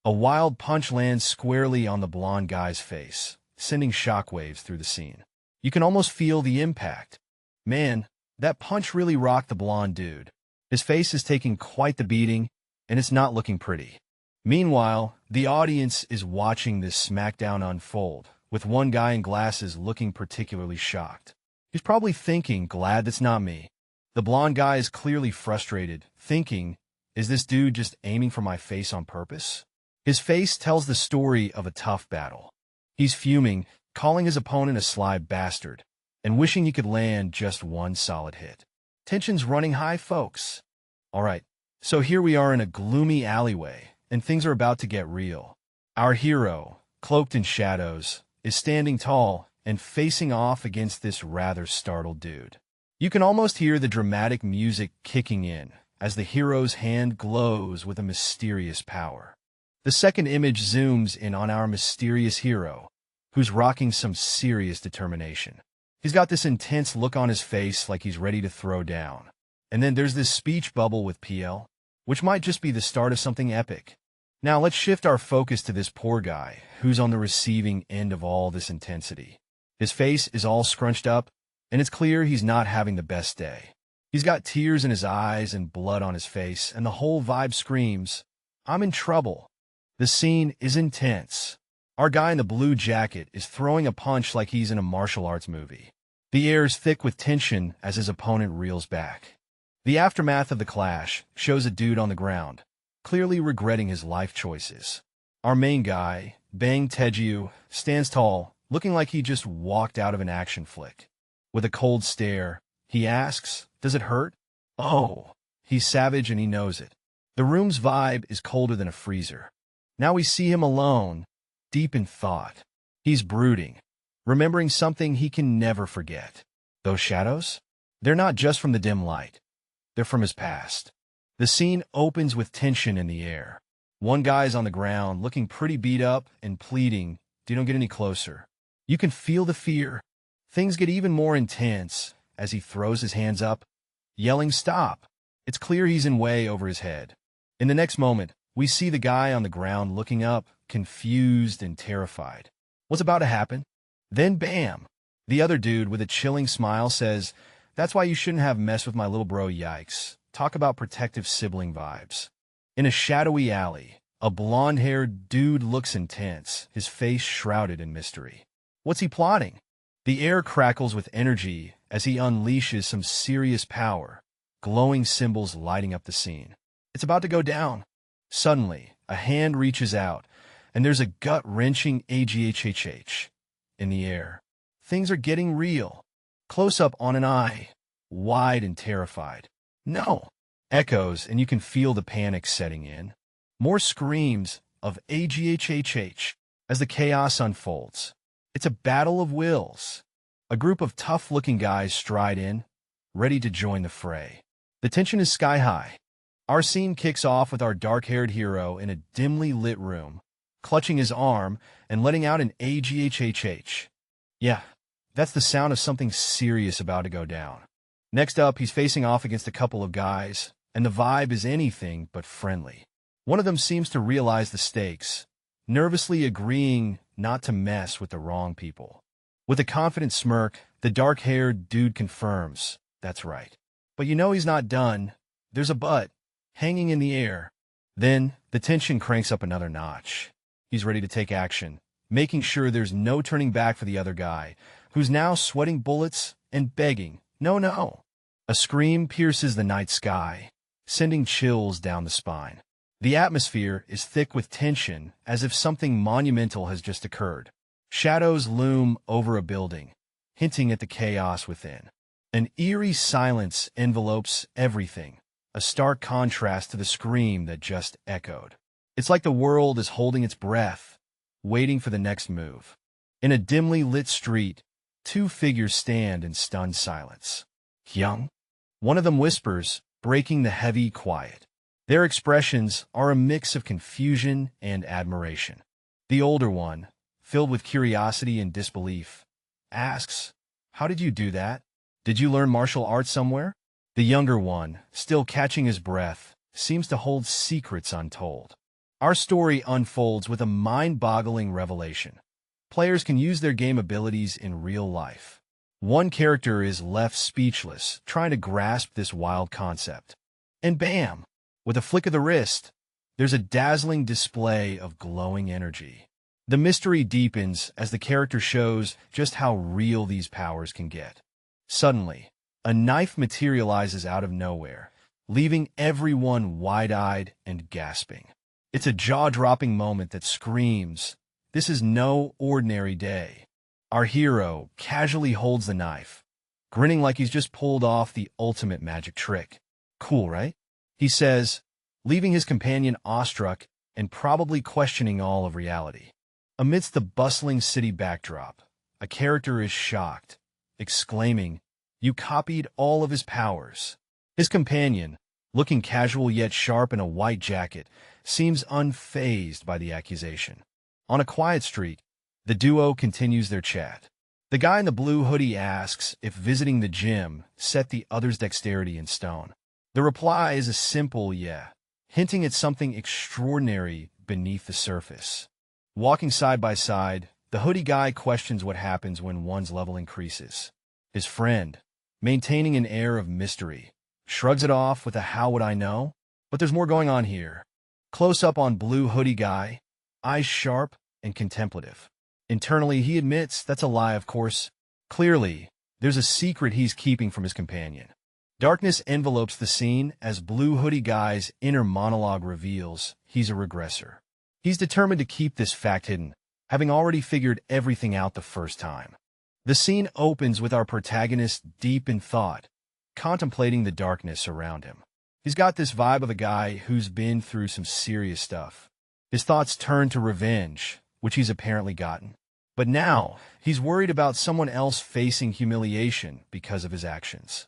A wild punch lands squarely on the blonde guy's face, sending shockwaves through the scene. You can almost feel the impact. Man, that punch really rocked the blonde dude. His face is taking quite the beating, and it's not looking pretty. Meanwhile, the audience is watching this smackdown unfold, with one guy in glasses looking particularly shocked. He's probably thinking, glad that's not me. The blonde guy is clearly frustrated, thinking, is this dude just aiming for my face on purpose? His face tells the story of a tough battle. He's fuming, calling his opponent a sly bastard, and wishing he could land just one solid hit. Tension's running high, folks. Alright, so here we are in a gloomy alleyway, and things are about to get real. Our hero, cloaked in shadows, is standing tall and facing off against this rather startled dude. You can almost hear the dramatic music kicking in as the hero's hand glows with a mysterious power. The second image zooms in on our mysterious hero, who's rocking some serious determination. He's got this intense look on his face like he's ready to throw down. And then there's this speech bubble with PL, which might just be the start of something epic. Now let's shift our focus to this poor guy, who's on the receiving end of all this intensity. His face is all scrunched up, and it's clear he's not having the best day. He's got tears in his eyes and blood on his face, and the whole vibe screams, I'm in trouble. The scene is intense. Our guy in the blue jacket is throwing a punch like he's in a martial arts movie. The air is thick with tension as his opponent reels back. The aftermath of the clash shows a dude on the ground, clearly regretting his life choices. Our main guy, Bang Taeju, stands tall, looking like he just walked out of an action flick. With a cold stare, he asks, does it hurt? Oh, he's savage and he knows it. The room's vibe is colder than a freezer. Now we see him alone, deep in thought. He's brooding, remembering something he can never forget. Those shadows? They're not just from the dim light. They're from his past. The scene opens with tension in the air. One guy's on the ground, looking pretty beat up and pleading, don't get any closer. You can feel the fear. Things get even more intense as he throws his hands up, yelling, stop. It's clear he's in way over his head. In the next moment, we see the guy on the ground looking up, confused and terrified. What's about to happen? Then bam! The other dude with a chilling smile says, that's why you shouldn't have messed with my little bro, yikes. Talk about protective sibling vibes. In a shadowy alley, a blonde-haired dude looks intense, his face shrouded in mystery. What's he plotting? The air crackles with energy as he unleashes some serious power, glowing symbols lighting up the scene. It's about to go down. Suddenly, a hand reaches out, and there's a gut-wrenching AGHHH in the air. Things are getting real. Close up on an eye, wide and terrified. No! Echoes, and you can feel the panic setting in. More screams of AGHHH as the chaos unfolds. It's a battle of wills. A group of tough-looking guys stride in, ready to join the fray. The tension is sky-high. Our scene kicks off with our dark-haired hero in a dimly lit room, clutching his arm and letting out an AGHHH. Yeah, that's the sound of something serious about to go down. Next up, he's facing off against a couple of guys, and the vibe is anything but friendly. One of them seems to realize the stakes, nervously agreeing not to mess with the wrong people. With a confident smirk, the dark-haired dude confirms, that's right. But you know he's not done. There's a but hanging in the air. Then, the tension cranks up another notch. He's ready to take action, making sure there's no turning back for the other guy, who's now sweating bullets and begging, no, no. A scream pierces the night sky, sending chills down the spine. The atmosphere is thick with tension, as if something monumental has just occurred. Shadows loom over a building, hinting at the chaos within. An eerie silence envelopes everything, a stark contrast to the scream that just echoed. It's like the world is holding its breath, waiting for the next move. In a dimly lit street, two figures stand in stunned silence. Young? One of them whispers, breaking the heavy quiet. Their expressions are a mix of confusion and admiration. The older one, filled with curiosity and disbelief, asks, how did you do that? Did you learn martial arts somewhere? The younger one, still catching his breath, seems to hold secrets untold. Our story unfolds with a mind-boggling revelation. Players can use their game abilities in real life. One character is left speechless, trying to grasp this wild concept. And bam! With a flick of the wrist, There's a dazzling display of glowing energy. The mystery deepens as the character shows just how real these powers can get. Suddenly, a knife materializes out of nowhere, leaving everyone wide-eyed and gasping. It's a jaw-dropping moment that screams, "This is no ordinary day." Our hero casually holds the knife, grinning like he's just pulled off the ultimate magic trick. "Cool, right?" he says, leaving his companion awestruck and probably questioning all of reality. Amidst the bustling city backdrop, a character is shocked, exclaiming, "You copied all of his powers." His companion, looking casual yet sharp in a white jacket, seems unfazed by the accusation. On a quiet street, the duo continues their chat. The guy in the blue hoodie asks if visiting the gym set the other's dexterity in stone. The reply is a simple yeah, hinting at something extraordinary beneath the surface. Walking side by side, the hoodie guy questions what happens when one's level increases. His friend, maintaining an air of mystery, shrugs it off with a "how would I know?" But there's more going on here. Close up on blue hoodie guy, eyes sharp and contemplative. Internally, he admits that's a lie, of course. Clearly, there's a secret he's keeping from his companion. Darkness envelopes the scene as blue hoodie guy's inner monologue reveals he's a regressor. He's determined to keep this fact hidden, having already figured everything out the first time. The scene opens with our protagonist deep in thought, contemplating the darkness around him. He's got this vibe of a guy who's been through some serious stuff. His thoughts turn to revenge, which he's apparently gotten. But now, he's worried about someone else facing humiliation because of his actions.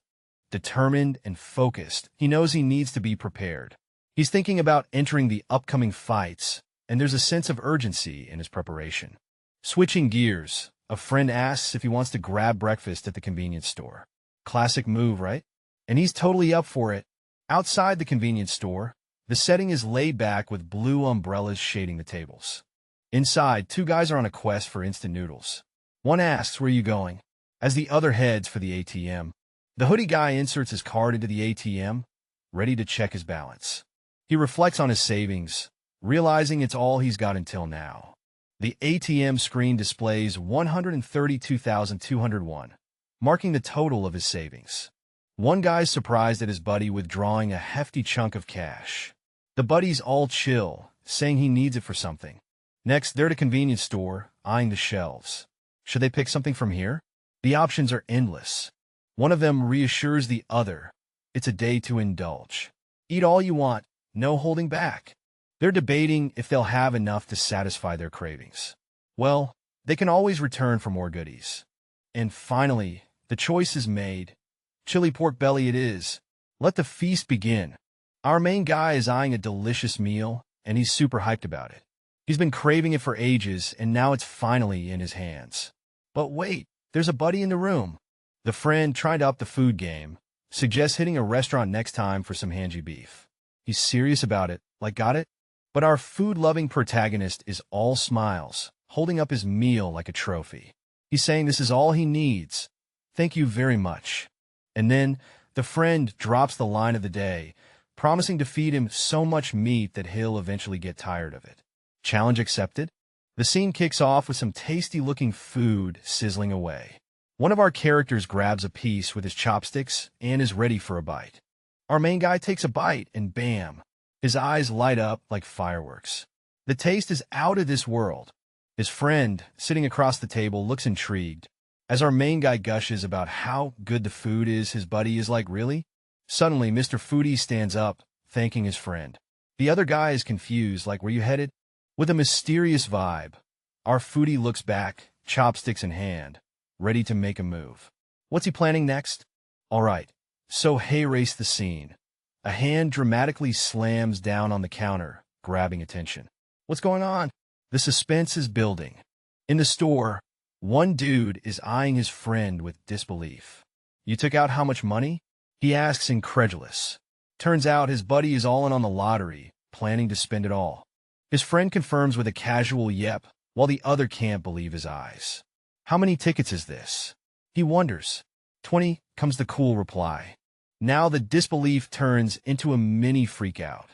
Determined and focused, he knows he needs to be prepared. He's thinking about entering the upcoming fights, and there's a sense of urgency in his preparation. Switching gears, a friend asks if he wants to grab breakfast at the convenience store. Classic move, right? And he's totally up for it. Outside the convenience store, the setting is laid back with blue umbrellas shading the tables. Inside, two guys are on a quest for instant noodles. One asks, "Where are you going?" as the other heads for the ATM. The hoodie guy inserts his card into the ATM, ready to check his balance. He reflects on his savings, realizing it's all he's got until now. The ATM screen displays 132,201, marking the total of his savings. One guy's surprised at his buddy withdrawing a hefty chunk of cash. The buddy's all chill, saying he needs it for something. Next, they're at a convenience store, eyeing the shelves. Should they pick something from here? The options are endless. One of them reassures the other, it's a day to indulge. Eat all you want, no holding back. They're debating if they'll have enough to satisfy their cravings. Well, they can always return for more goodies. And finally, the choice is made. Chili pork belly it is. Let the feast begin. Our main guy is eyeing a delicious meal, and he's super hyped about it. He's been craving it for ages, and now it's finally in his hands. But wait, there's a buddy in the room. The friend, trying to up the food game, suggests hitting a restaurant next time for some hanji beef. He's serious about it, like got it? But our food-loving protagonist is all smiles, holding up his meal like a trophy. He's saying this is all he needs. Thank you very much. And then, the friend drops the line of the day, promising to feed him so much meat that he'll eventually get tired of it. Challenge accepted? The scene kicks off with some tasty-looking food sizzling away. One of our characters grabs a piece with his chopsticks and is ready for a bite. Our main guy takes a bite and bam, his eyes light up like fireworks. The taste is out of this world. His friend, sitting across the table, looks intrigued. As our main guy gushes about how good the food is, his buddy is like, "Really?" Suddenly, Mr. Foodie stands up, thanking his friend. The other guy is confused, like, "Where you headed?" With a mysterious vibe, our foodie looks back, chopsticks in hand, ready to make a move. What's he planning next? All right, so race the scene. A hand dramatically slams down on the counter, grabbing attention. What's going on? The suspense is building. In the store, one dude is eyeing his friend with disbelief. "You took out how much money?" he asks, incredulous. Turns out his buddy is all in on the lottery, planning to spend it all. His friend confirms with a casual yep, while the other can't believe his eyes. "How many tickets is this?" he wonders. 20, comes the cool reply. Now the disbelief turns into a mini freakout.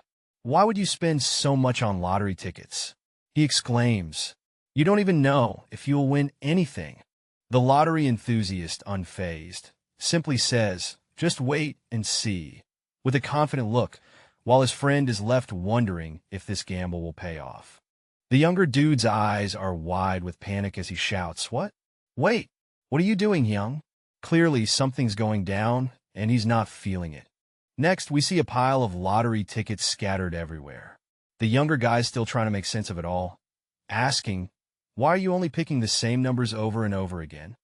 Why would you spend so much on lottery tickets? He exclaims. You don't even know if you'll win anything. The lottery enthusiast, unfazed, simply says, just wait and see, with a confident look, while his friend is left wondering if this gamble will pay off. The younger dude's eyes are wide with panic as he shouts, What? Wait, what are you doing, young? Clearly, something's going down, and he's not feeling it. Next, we see a pile of lottery tickets scattered everywhere. The younger guy's still trying to make sense of it all, asking, Why are you only picking the same numbers over and over again?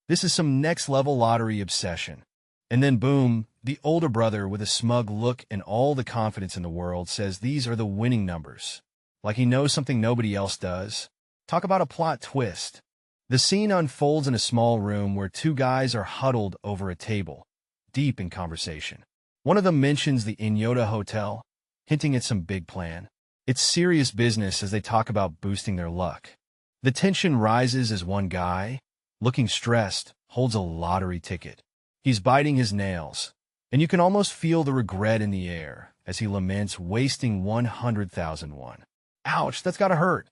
This is some next-level lottery obsession. And then boom, the older brother with a smug look and all the confidence in the world says these are the winning numbers. Like he knows something nobody else does. Talk about a plot twist. The scene unfolds in a small room where two guys are huddled over a table, deep in conversation. One of them mentions the Inyota Hotel, hinting at some big plan. It's serious business as they talk about boosting their luck. The tension rises as one guy, looking stressed, holds a lottery ticket. He's biting his nails, and you can almost feel the regret in the air as he laments wasting 100,000 won. Ouch, that's gotta hurt.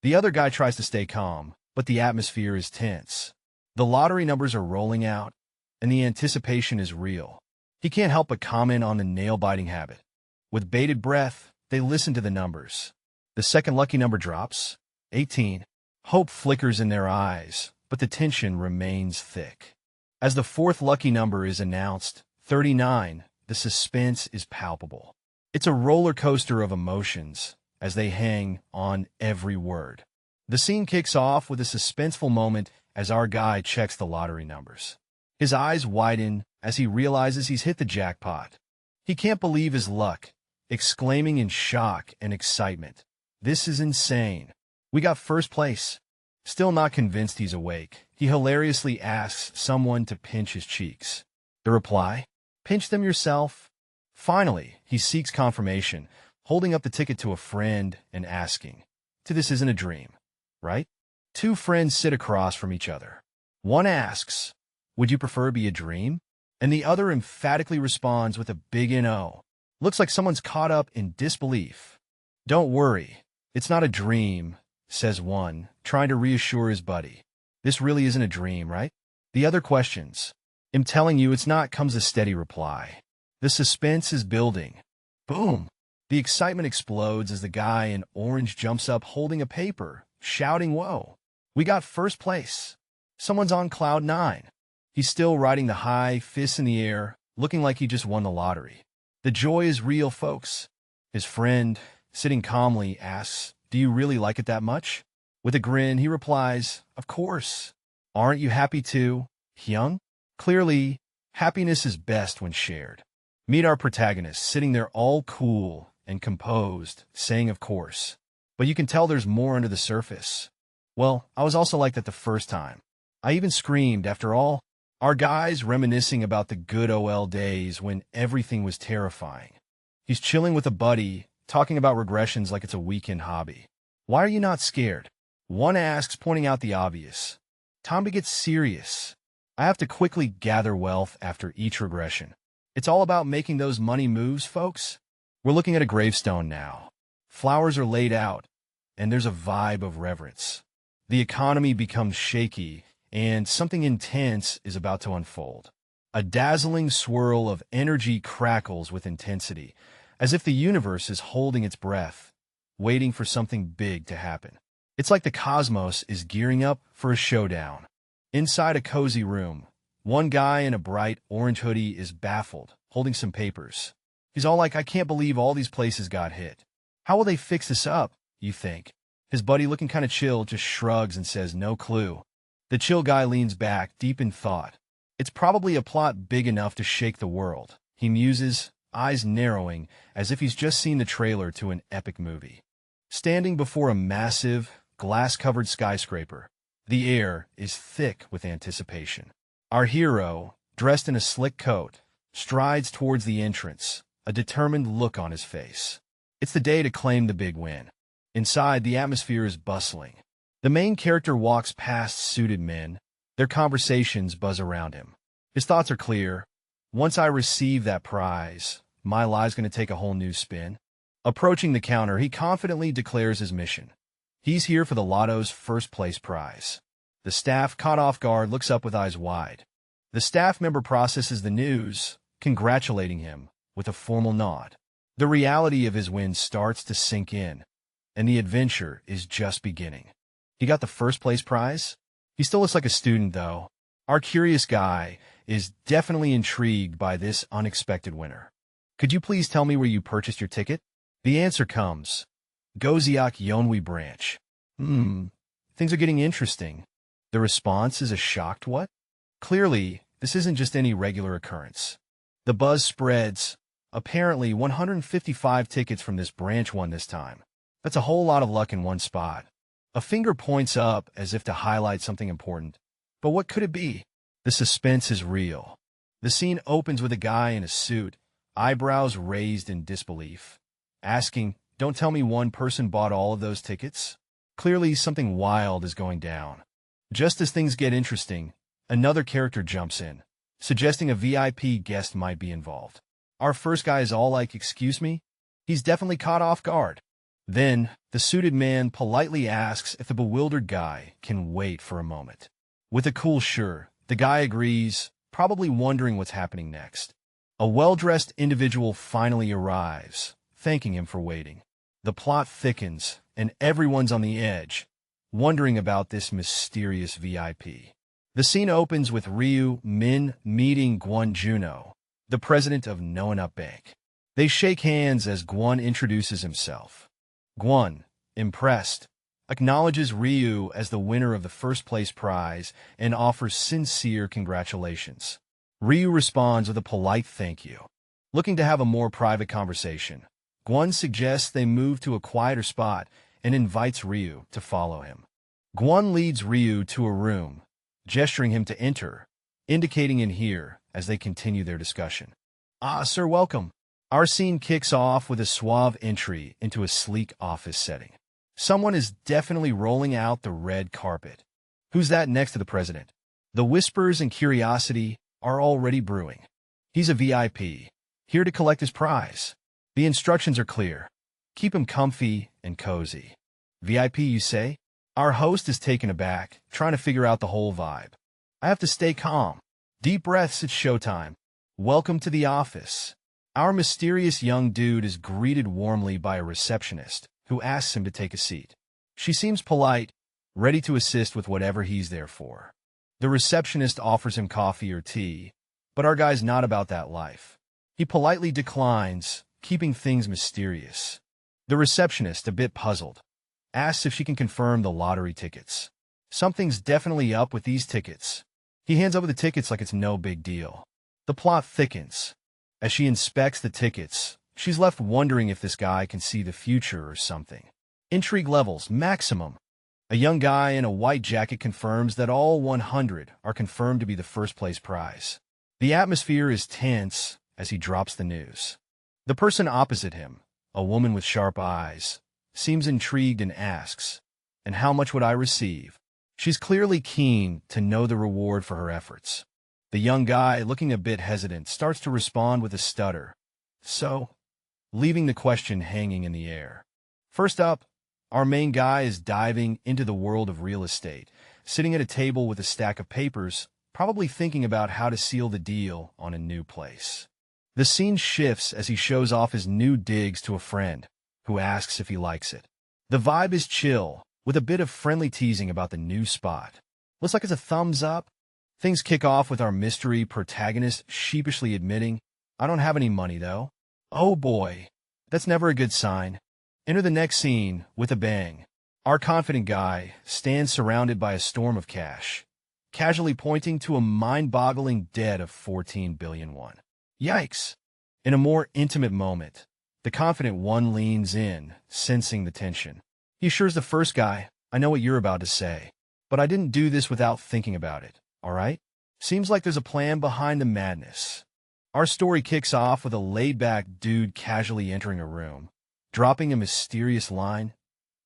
The other guy tries to stay calm, but the atmosphere is tense. The lottery numbers are rolling out, and the anticipation is real. He can't help but comment on the nail-biting habit. With bated breath, they listen to the numbers. The second lucky number drops, 18. Hope flickers in their eyes, but the tension remains thick. As the fourth lucky number is announced, 39, the suspense is palpable. It's a roller coaster of emotions as they hang on every word. The scene kicks off with a suspenseful moment as our guy checks the lottery numbers. His eyes widen as he realizes he's hit the jackpot. He can't believe his luck, exclaiming in shock and excitement. This is insane. We got first place. Still not convinced he's awake, he hilariously asks someone to pinch his cheeks. The reply? Pinch them yourself. Finally, he seeks confirmation, holding up the ticket to a friend and asking, This isn't a dream, right? Two friends sit across from each other. One asks, Would you prefer to be a dream? And the other emphatically responds with a big NO. Looks like someone's caught up in disbelief. Don't worry, it's not a dream, says one, trying to reassure his buddy. This really isn't a dream, right? The other questions. I'm telling you it's not, comes a steady reply. The suspense is building. Boom! The excitement explodes as the guy in orange jumps up holding a paper, shouting, Whoa! We got first place. Someone's on cloud 9. He's still riding the high, fists in the air, looking like he just won the lottery. The joy is real, folks. His friend, sitting calmly, asks, Do you really like it that much? With a grin, he replies, Of course. Aren't you happy too, Hyung? Clearly, happiness is best when shared. Meet our protagonist, sitting there all cool and composed, saying of course. But you can tell there's more under the surface. Well, I was also like that the first time. I even screamed, after all. Our guy's reminiscing about the good OL days when everything was terrifying. He's chilling with a buddy, talking about regressions like it's a weekend hobby. Why are you not scared? One asks, pointing out the obvious. Time to get serious. I have to quickly gather wealth after each regression. It's all about making those money moves, folks. We're looking at a gravestone now. Flowers are laid out, and there's a vibe of reverence. The economy becomes shaky, and something intense is about to unfold. A dazzling swirl of energy crackles with intensity, as if the universe is holding its breath, waiting for something big to happen. It's like the cosmos is gearing up for a showdown. Inside a cozy room, one guy in a bright orange hoodie is baffled, holding some papers. He's all like, I can't believe all these places got hit. How will they fix this up, you think? His buddy, looking kind of chill, just shrugs and says, No clue. The chill guy leans back, deep in thought. It's probably a plot big enough to shake the world. He muses, eyes narrowing, as if he's just seen the trailer to an epic movie. Standing before a massive, glass-covered skyscraper, the air is thick with anticipation. Our hero, dressed in a slick coat, strides towards the entrance, a determined look on his face. It's the day to claim the big win. Inside, the atmosphere is bustling. The main character walks past suited men. Their conversations buzz around him. His thoughts are clear. Once I receive that prize, my life's going to take a whole new spin. Approaching the counter, he confidently declares his mission. He's here for the lotto's first-place prize. The staff, caught off guard, looks up with eyes wide. The staff member processes the news, congratulating him with a formal nod. The reality of his win starts to sink in, and the adventure is just beginning. He got the first-place prize? He still looks like a student, though. Our curious guy is definitely intrigued by this unexpected winner. Could you please tell me where you purchased your ticket? The answer comes. Goziak Yonwi branch. Things are getting interesting. The response is a shocked what? Clearly, this isn't just any regular occurrence. The buzz spreads. Apparently, 155 tickets from this branch won this time. That's a whole lot of luck in one spot. A finger points up as if to highlight something important. But what could it be? The suspense is real. The scene opens with a guy in a suit, eyebrows raised in disbelief, asking, "Don't tell me one person bought all of those tickets?" Clearly, something wild is going down. Just as things get interesting, another character jumps in, suggesting a VIP guest might be involved. Our first guy is all like, "Excuse me?" He's definitely caught off guard. Then, the suited man politely asks if the bewildered guy can wait for a moment. With a cool sure, the guy agrees, probably wondering what's happening next. A well-dressed individual finally arrives, thanking him for waiting. The plot thickens, and everyone's on the edge, wondering about this mysterious VIP. The scene opens with Ryu Min meeting Gwon Juno, the president of Noanup Bank. They shake hands as Gwon introduces himself. Gwon, impressed, acknowledges Ryu as the winner of the first-place prize and offers sincere congratulations. Ryu responds with a polite thank you. Looking to have a more private conversation, Gwon suggests they move to a quieter spot and invites Ryu to follow him. Gwon leads Ryu to a room, gesturing him to enter, indicating in here as they continue their discussion. "Ah, sir, welcome." Our scene kicks off with a suave entry into a sleek office setting. Someone is definitely rolling out the red carpet. Who's that next to the president? The whispers and curiosity are already brewing. He's a VIP, here to collect his prize. The instructions are clear. Keep him comfy and cozy. VIP, you say? Our host is taken aback, trying to figure out the whole vibe. I have to stay calm. Deep breaths, it's showtime. Welcome to the office. Our mysterious young dude is greeted warmly by a receptionist, who asks him to take a seat. She seems polite, ready to assist with whatever he's there for. The receptionist offers him coffee or tea, but our guy's not about that life. He politely declines, keeping things mysterious. The receptionist, a bit puzzled, asks if she can confirm the lottery tickets. Something's definitely up with these tickets. He hands over the tickets like it's no big deal. The plot thickens. As she inspects the tickets, she's left wondering if this guy can see the future or something. Intrigue levels, maximum. A young guy in a white jacket confirms that all 100 are confirmed to be the first-place prize. The atmosphere is tense as he drops the news. The person opposite him, a woman with sharp eyes, seems intrigued and asks, "And how much would I receive?" She's clearly keen to know the reward for her efforts. The young guy, looking a bit hesitant, starts to respond with a stutter. So, leaving the question hanging in the air. First up, our main guy is diving into the world of real estate, sitting at a table with a stack of papers, probably thinking about how to seal the deal on a new place. The scene shifts as he shows off his new digs to a friend, who asks if he likes it. The vibe is chill, with a bit of friendly teasing about the new spot. Looks like it's a thumbs up. Things kick off with our mystery protagonist sheepishly admitting, "I don't have any money, though." Oh boy, that's never a good sign. Enter the next scene with a bang. Our confident guy stands surrounded by a storm of cash, casually pointing to a mind-boggling debt of 14 billion won. Yikes! In a more intimate moment, the confident one leans in, sensing the tension. He assures the first guy, "I know what you're about to say, but I didn't do this without thinking about it. All right? Seems like there's a plan behind the madness." Our story kicks off with a laid-back dude casually entering a room, dropping a mysterious line,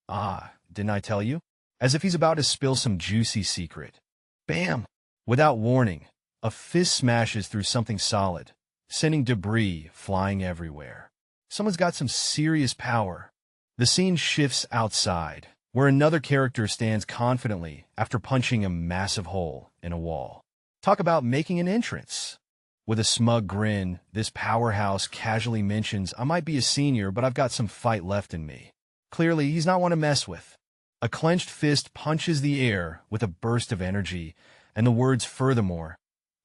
"Ah, didn't I tell you?" As if he's about to spill some juicy secret. Bam! Without warning, a fist smashes through something solid, sending debris flying everywhere. Someone's got some serious power. The scene shifts outside, where another character stands confidently after punching a massive hole in a wall. Talk about making an entrance. With a smug grin, this powerhouse casually mentions, "I might be a senior, but I've got some fight left in me." Clearly, he's not one to mess with. A clenched fist punches the air with a burst of energy, and the words "furthermore"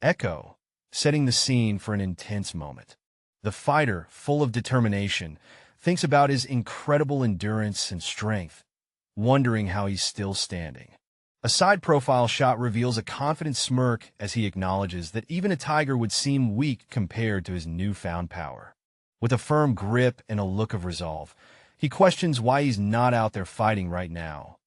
echo, setting the scene for an intense moment. The fighter, full of determination, thinks about his incredible endurance and strength, wondering how he's still standing. A side profile shot reveals a confident smirk as he acknowledges that even a tiger would seem weak compared to his newfound power. With a firm grip and a look of resolve, he questions why he's not out there fighting right now,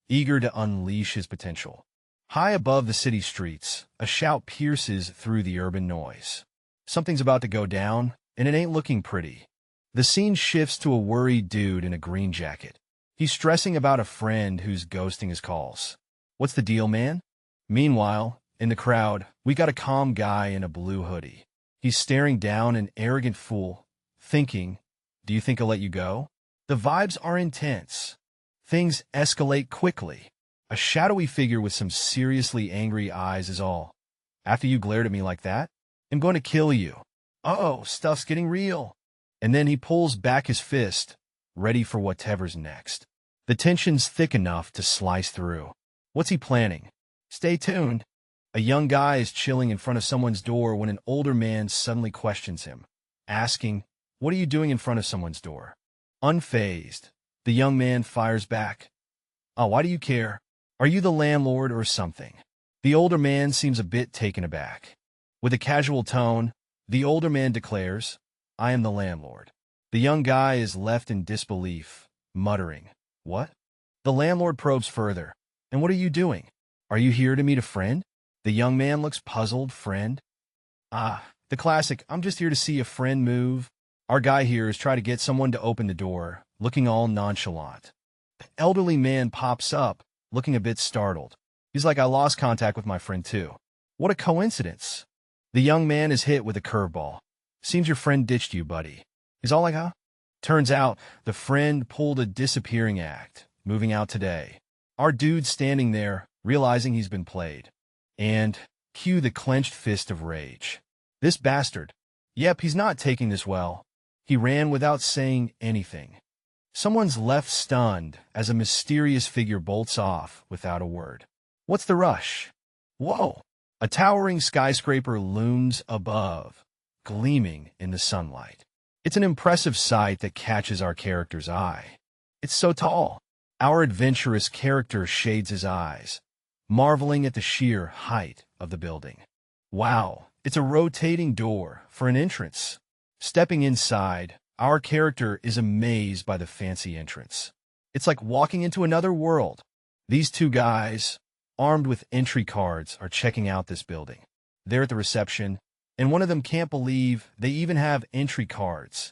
eager to unleash his potential. High above the city streets, a shout pierces through the urban noise. Something's about to go down, and it ain't looking pretty. The scene shifts to a worried dude in a green jacket. He's stressing about a friend who's ghosting his calls. "What's the deal, man?" Meanwhile, in the crowd, we got a calm guy in a blue hoodie. He's staring down an arrogant fool, thinking, "Do you think I'll let you go?" The vibes are intense. Things escalate quickly. A shadowy figure with some seriously angry eyes is all. "After you glared at me like that, I'm going to kill you." Uh-oh, stuff's getting real. And then he pulls back his fist, ready for whatever's next. The tension's thick enough to slice through. What's he planning? Stay tuned. A young guy is chilling in front of someone's door when an older man suddenly questions him, asking, "What are you doing in front of someone's door?" Unfazed, the young man fires back, "Oh, why do you care? Are you the landlord or something?" The older man seems a bit taken aback. With a casual tone, the older man declares, "I am the landlord." The young guy is left in disbelief, muttering, "What?" The landlord probes further. "And what are you doing? Are you here to meet a friend?" The young man looks puzzled. "Friend?" "Ah, the classic, I'm just here to see a friend move. Our guy here is trying to get someone to open the door," looking all nonchalant. The elderly man pops up, looking a bit startled. He's like, "I lost contact with my friend too." What a coincidence. The young man is hit with a curveball. "Seems your friend ditched you, buddy." He's all like, "Huh?" Turns out the friend pulled a disappearing act, moving out today. Our dude's standing there, realizing he's been played. And cue the clenched fist of rage. This bastard. Yep, he's not taking this well. He ran without saying anything. Someone's left stunned as a mysterious figure bolts off without a word. What's the rush? Whoa! A towering skyscraper looms above, gleaming in the sunlight. It's an impressive sight that catches our character's eye. It's so tall. Our adventurous character shades his eyes, marveling at the sheer height of the building. Wow, it's a rotating door for an entrance. Stepping inside, our character is amazed by the fancy entrance. It's like walking into another world. These two guys, armed with entry cards, are checking out this building. They're at the reception, and one of them can't believe they even have entry cards.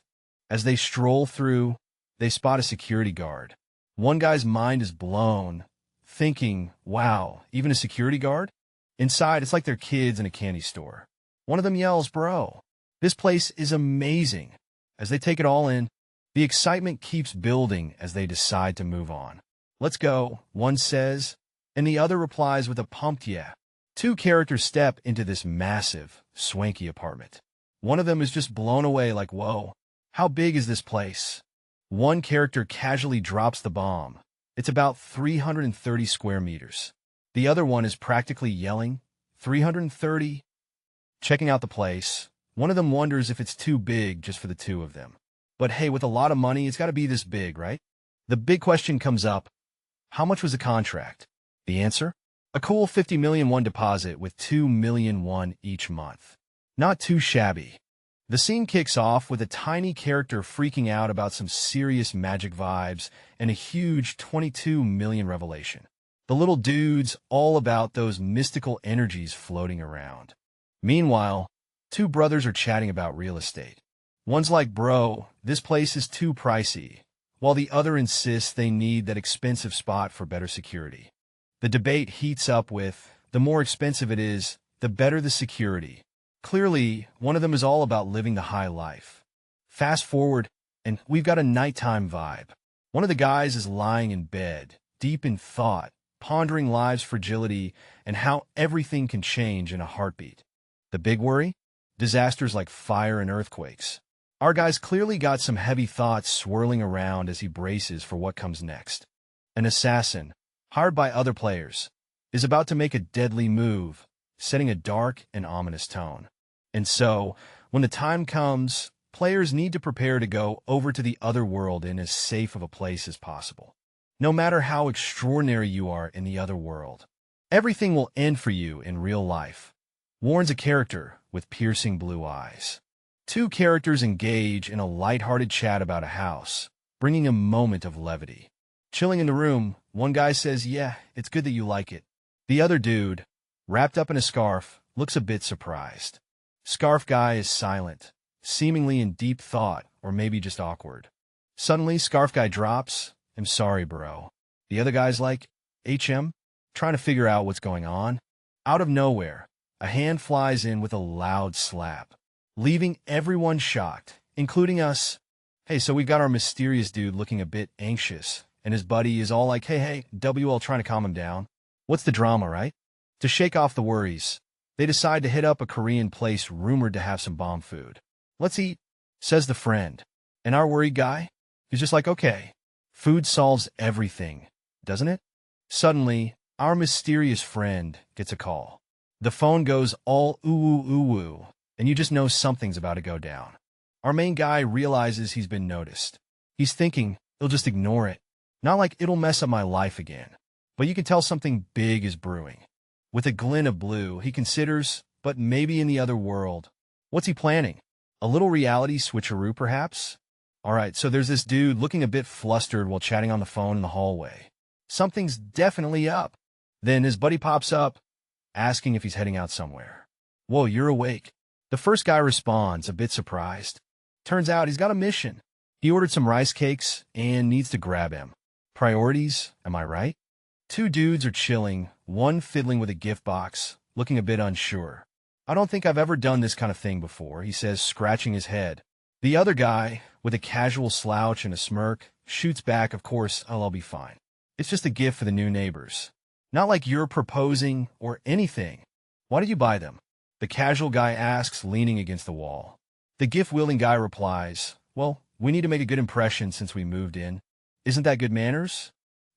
As they stroll through, they spot a security guard. One guy's mind is blown, thinking, "Wow, even a security guard?" Inside, it's like they're kids in a candy store. One of them yells, "Bro, this place is amazing." As they take it all in, the excitement keeps building as they decide to move on. "Let's go," one says, and the other replies with a pumped "yeah." Two characters step into this massive, swanky apartment. One of them is just blown away like, "Whoa, how big is this place?" One character casually drops the bomb. It's about 330 square meters. The other one is practically yelling, 330? Checking out the place, one of them wonders if it's too big just for the two of them. But hey, with a lot of money, it's got to be this big, right? The big question comes up. How much was the contract? The answer? A cool 50 million won deposit with 2 million won each month. Not too shabby. The scene kicks off with a tiny character freaking out about some serious magic vibes and a huge 22 million revelation. The little dude's all about those mystical energies floating around. Meanwhile, two brothers are chatting about real estate. One's like, "Bro, this place is too pricey," while the other insists they need that expensive spot for better security. The debate heats up with, the more expensive it is, the better the security. Clearly, one of them is all about living the high life. Fast forward, and we've got a nighttime vibe. One of the guys is lying in bed, deep in thought, pondering life's fragility and how everything can change in a heartbeat. The big worry? Disasters like fire and earthquakes. Our guy's clearly got some heavy thoughts swirling around as he braces for what comes next. An assassin, hired by other players, is about to make a deadly move, setting a dark and ominous tone. And so, when the time comes, players need to prepare to go over to the other world in as safe of a place as possible. No matter how extraordinary you are in the other world, everything will end for you in real life, warns a character with piercing blue eyes. Two characters engage in a lighthearted chat about a house, bringing a moment of levity. Chilling in the room, one guy says, "Yeah, it's good that you like it." The other dude, wrapped up in a scarf, looks a bit surprised. Scarf guy is silent, seemingly in deep thought, or maybe just awkward. Suddenly, Scarf guy drops, "I'm sorry, bro." The other guy's like, "HM?" Trying to figure out what's going on. Out of nowhere, a hand flies in with a loud slap, leaving everyone shocked, including us. Hey, so we've got our mysterious dude looking a bit anxious, and his buddy is all like, hey, WL, trying to calm him down. What's the drama, right? To shake off the worries, they decide to hit up a Korean place rumored to have some bomb food. "Let's eat," says the friend. And our worried guy is just like, okay, food solves everything, doesn't it? Suddenly, our mysterious friend gets a call. The phone goes all ooh-ooh-ooh-ooh, and you just know something's about to go down. Our main guy realizes he's been noticed. He's thinking, he'll just ignore it. Not like it'll mess up my life again. But you can tell something big is brewing. With a glint of blue, he considers, but maybe in the other world. What's he planning? A little reality switcheroo, perhaps? Alright, so there's this dude looking a bit flustered while chatting on the phone in the hallway. Something's definitely up. Then his buddy pops up, asking if he's heading out somewhere. "Whoa, you're awake." The first guy responds, a bit surprised. Turns out he's got a mission. He ordered some rice cakes and needs to grab him. Priorities, am I right? Two dudes are chilling, one fiddling with a gift box, looking a bit unsure. "I don't think I've ever done this kind of thing before," he says, scratching his head. The other guy, with a casual slouch and a smirk, shoots back, "Of course, I'll be fine. It's just a gift for the new neighbors. Not like you're proposing or anything. Why did you buy them?" The casual guy asks, leaning against the wall. The gift-wielding guy replies, "Well, we need to make a good impression since we moved in. Isn't that good manners?"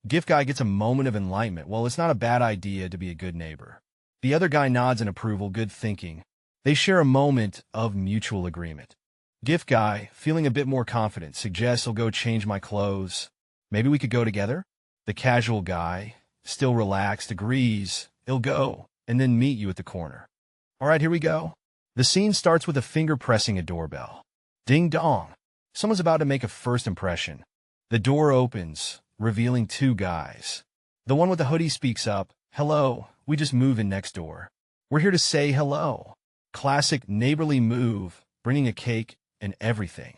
Gift guy gets a moment of enlightenment. "Well, it's not a bad idea to be a good neighbor." The other guy nods in approval, "Good thinking." They share a moment of mutual agreement. Gift guy, feeling a bit more confident, suggests, "I'll go change my clothes. Maybe we could go together?" The casual guy, still relaxed, agrees, "He'll go, and then meet you at the corner." All right, here we go. The scene starts with a finger pressing a doorbell. Ding dong. Someone's about to make a first impression. The door opens, revealing two guys. The one with the hoodie speaks up, "Hello, we just moved in next door. We're here to say hello." Classic neighborly move, bringing a cake and everything.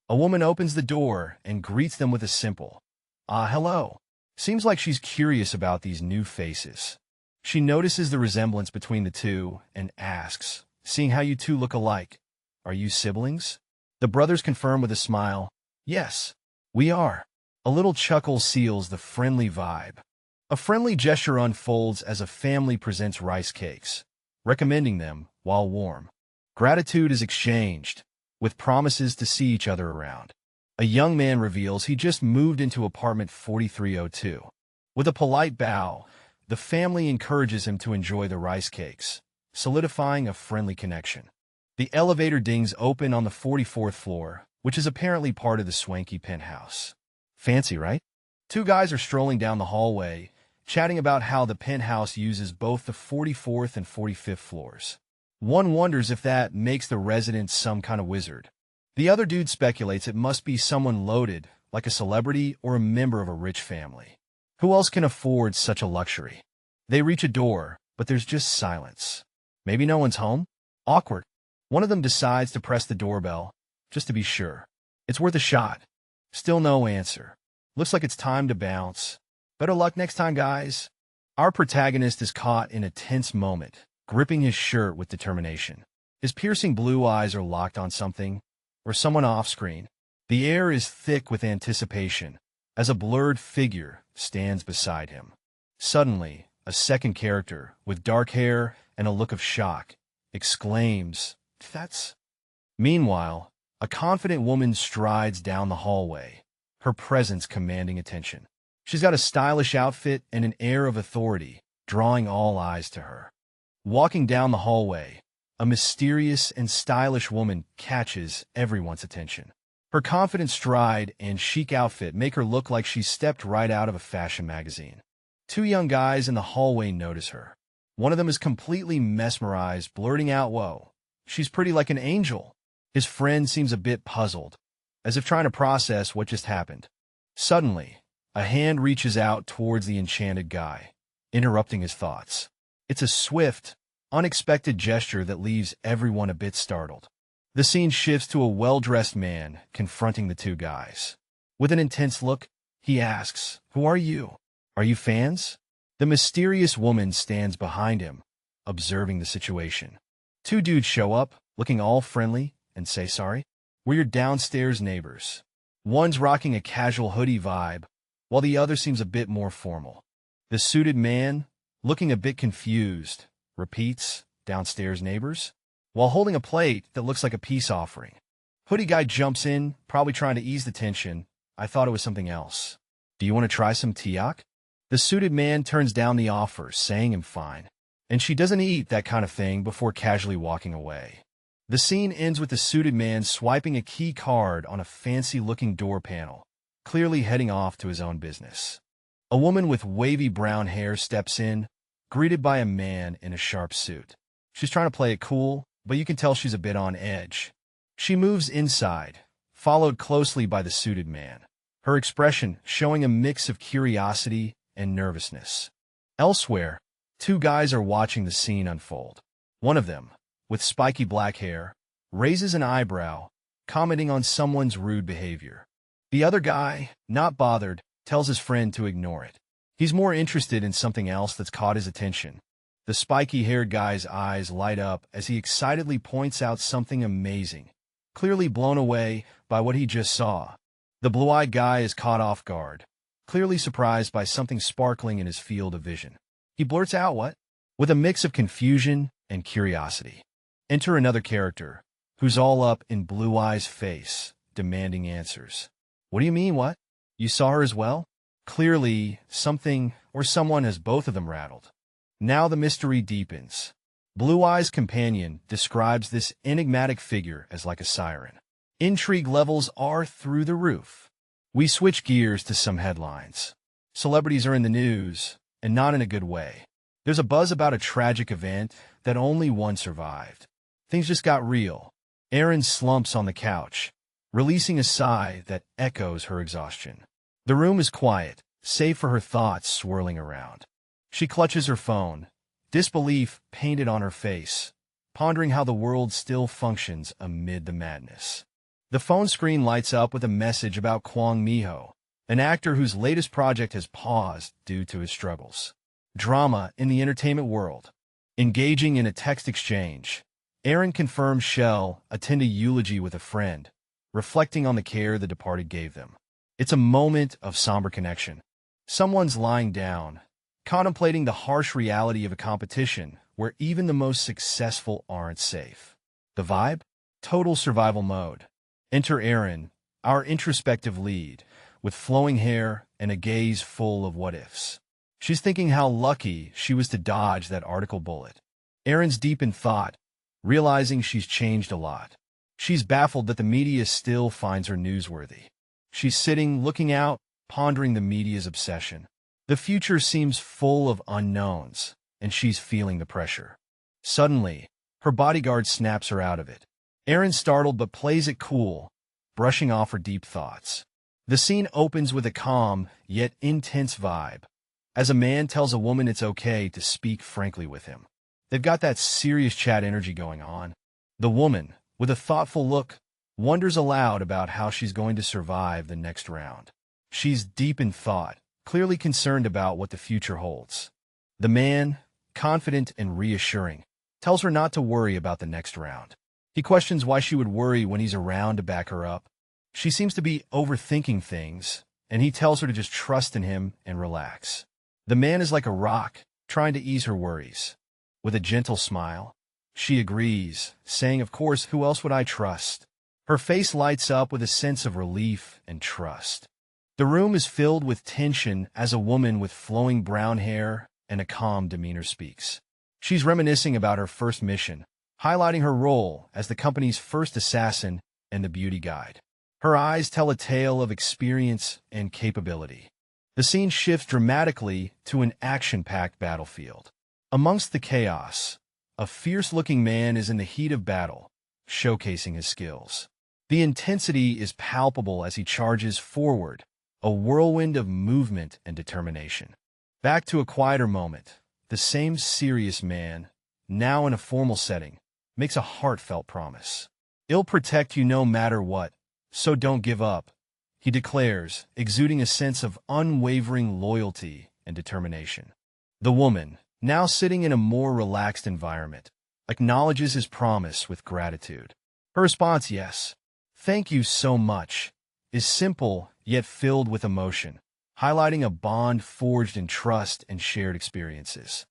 A woman opens the door and greets them with a simple, hello." Seems like she's curious about these new faces. She notices the resemblance between the two and asks, "Seeing how you two look alike, are you siblings?" The brothers confirm with a smile, "Yes, we are." A little chuckle seals the friendly vibe. A friendly gesture unfolds as a family presents rice cakes, recommending them while warm. Gratitude is exchanged, with promises to see each other around. A young man reveals he just moved into apartment 4302. With a polite bow, the family encourages him to enjoy the rice cakes, solidifying a friendly connection. The elevator dings open on the 44th floor, which is apparently part of the swanky penthouse. Fancy, right? Two guys are strolling down the hallway, chatting about how the penthouse uses both the 44th and 45th floors. One wonders if that makes the residents some kind of wizard. The other dude speculates it must be someone loaded, like a celebrity or a member of a rich family. Who else can afford such a luxury? They reach a door, but there's just silence. Maybe no one's home? Awkward. One of them decides to press the doorbell, just to be sure. It's worth a shot. Still no answer. Looks like it's time to bounce. Better luck next time, guys. Our protagonist is caught in a tense moment, gripping his shirt with determination. His piercing blue eyes are locked on something, or someone off-screen. The air is thick with anticipation as a blurred figure stands beside him. Suddenly, a second character, with dark hair and a look of shock, exclaims, "That's—" Meanwhile, a confident woman strides down the hallway, her presence commanding attention. She's got a stylish outfit and an air of authority, drawing all eyes to her. Walking down the hallway, a mysterious and stylish woman catches everyone's attention. Her confident stride and chic outfit make her look like she stepped right out of a fashion magazine. Two young guys in the hallway notice her. One of them is completely mesmerized, blurting out, "Whoa, she's pretty like an angel." His friend seems a bit puzzled, as if trying to process what just happened. Suddenly, a hand reaches out towards the enchanted guy, interrupting his thoughts. It's a swift, unexpected gesture that leaves everyone a bit startled. The scene shifts to a well-dressed man confronting the two guys. With an intense look, he asks, "Who are you? Are you fans?" The mysterious woman stands behind him, observing the situation. Two dudes show up, looking all friendly, and say, "Sorry, we're your downstairs neighbors." One's rocking a casual hoodie vibe, while the other seems a bit more formal. The suited man, looking a bit confused, repeats, "Downstairs neighbors?" while holding a plate that looks like a peace offering. Hoodie guy jumps in, probably trying to ease the tension. "I thought it was something else. Do you want to try some tiak?" The suited man turns down the offer, saying I'm fine, and she doesn't eat that kind of thing before casually walking away. The scene ends with the suited man swiping a key card on a fancy-looking door panel, clearly heading off to his own business. A woman with wavy brown hair steps in, greeted by a man in a sharp suit. She's trying to play it cool, but you can tell she's a bit on edge. She moves inside, followed closely by the suited man, her expression showing a mix of curiosity and nervousness. Elsewhere, two guys are watching the scene unfold. One of them, with spiky black hair, raises an eyebrow, commenting on someone's rude behavior. The other guy, not bothered, tells his friend to ignore it. He's more interested in something else that's caught his attention. The spiky-haired guy's eyes light up as he excitedly points out something amazing, clearly blown away by what he just saw. The blue-eyed guy is caught off guard, clearly surprised by something sparkling in his field of vision. He blurts out, "What?" with a mix of confusion and curiosity. Enter another character, who's all up in Blue Eye's face, demanding answers. "What do you mean, what? You saw her as well?" Clearly, something or someone has both of them rattled. Now the mystery deepens. Blue Eye's companion describes this enigmatic figure as like a siren. Intrigue levels are through the roof. We switch gears to some headlines. Celebrities are in the news, and not in a good way. There's a buzz about a tragic event that only one survived. Things just got real. Erin slumps on the couch, releasing a sigh that echoes her exhaustion. The room is quiet, save for her thoughts swirling around. She clutches her phone, disbelief painted on her face, pondering how the world still functions amid the madness. The phone screen lights up with a message about Kwang Mi-ho, an actor whose latest project has paused due to his struggles. Drama in the entertainment world. Engaging in a text exchange, Erin confirms Shell attend a eulogy with a friend, reflecting on the care the departed gave them. It's a moment of somber connection. Someone's lying down, contemplating the harsh reality of a competition where even the most successful aren't safe. The vibe? Total survival mode. Enter Erin, our introspective lead, with flowing hair and a gaze full of what-ifs. She's thinking how lucky she was to dodge that article bullet. Erin's deep in thought, realizing she's changed a lot. She's baffled that the media still finds her newsworthy. She's sitting, looking out, pondering the media's obsession. The future seems full of unknowns, and she's feeling the pressure. Suddenly, her bodyguard snaps her out of it. Erin's startled but plays it cool, brushing off her deep thoughts. The scene opens with a calm, yet intense vibe, as a man tells a woman it's okay to speak frankly with him. They've got that serious chat energy going on. The woman, with a thoughtful look, wonders aloud about how she's going to survive the next round. She's deep in thought, clearly concerned about what the future holds. The man, confident and reassuring, tells her not to worry about the next round. He questions why she would worry when he's around to back her up. She seems to be overthinking things, and he tells her to just trust in him and relax. The man is like a rock, trying to ease her worries. With a gentle smile, she agrees, saying, "Of course, who else would I trust?" Her face lights up with a sense of relief and trust. The room is filled with tension as a woman with flowing brown hair and a calm demeanor speaks. She's reminiscing about her first mission, highlighting her role as the company's first assassin and the beauty guide. Her eyes tell a tale of experience and capability. The scene shifts dramatically to an action-packed battlefield. Amongst the chaos, a fierce-looking man is in the heat of battle, showcasing his skills. The intensity is palpable as he charges forward, a whirlwind of movement and determination. Back to a quieter moment, the same serious man, now in a formal setting, makes a heartfelt promise. "I'll protect you no matter what, so don't give up," he declares, exuding a sense of unwavering loyalty and determination. The woman, now sitting in a more relaxed environment, acknowledges his promise with gratitude. Her response, "Yes, thank you so much," is simple yet filled with emotion, highlighting a bond forged in trust and shared experiences.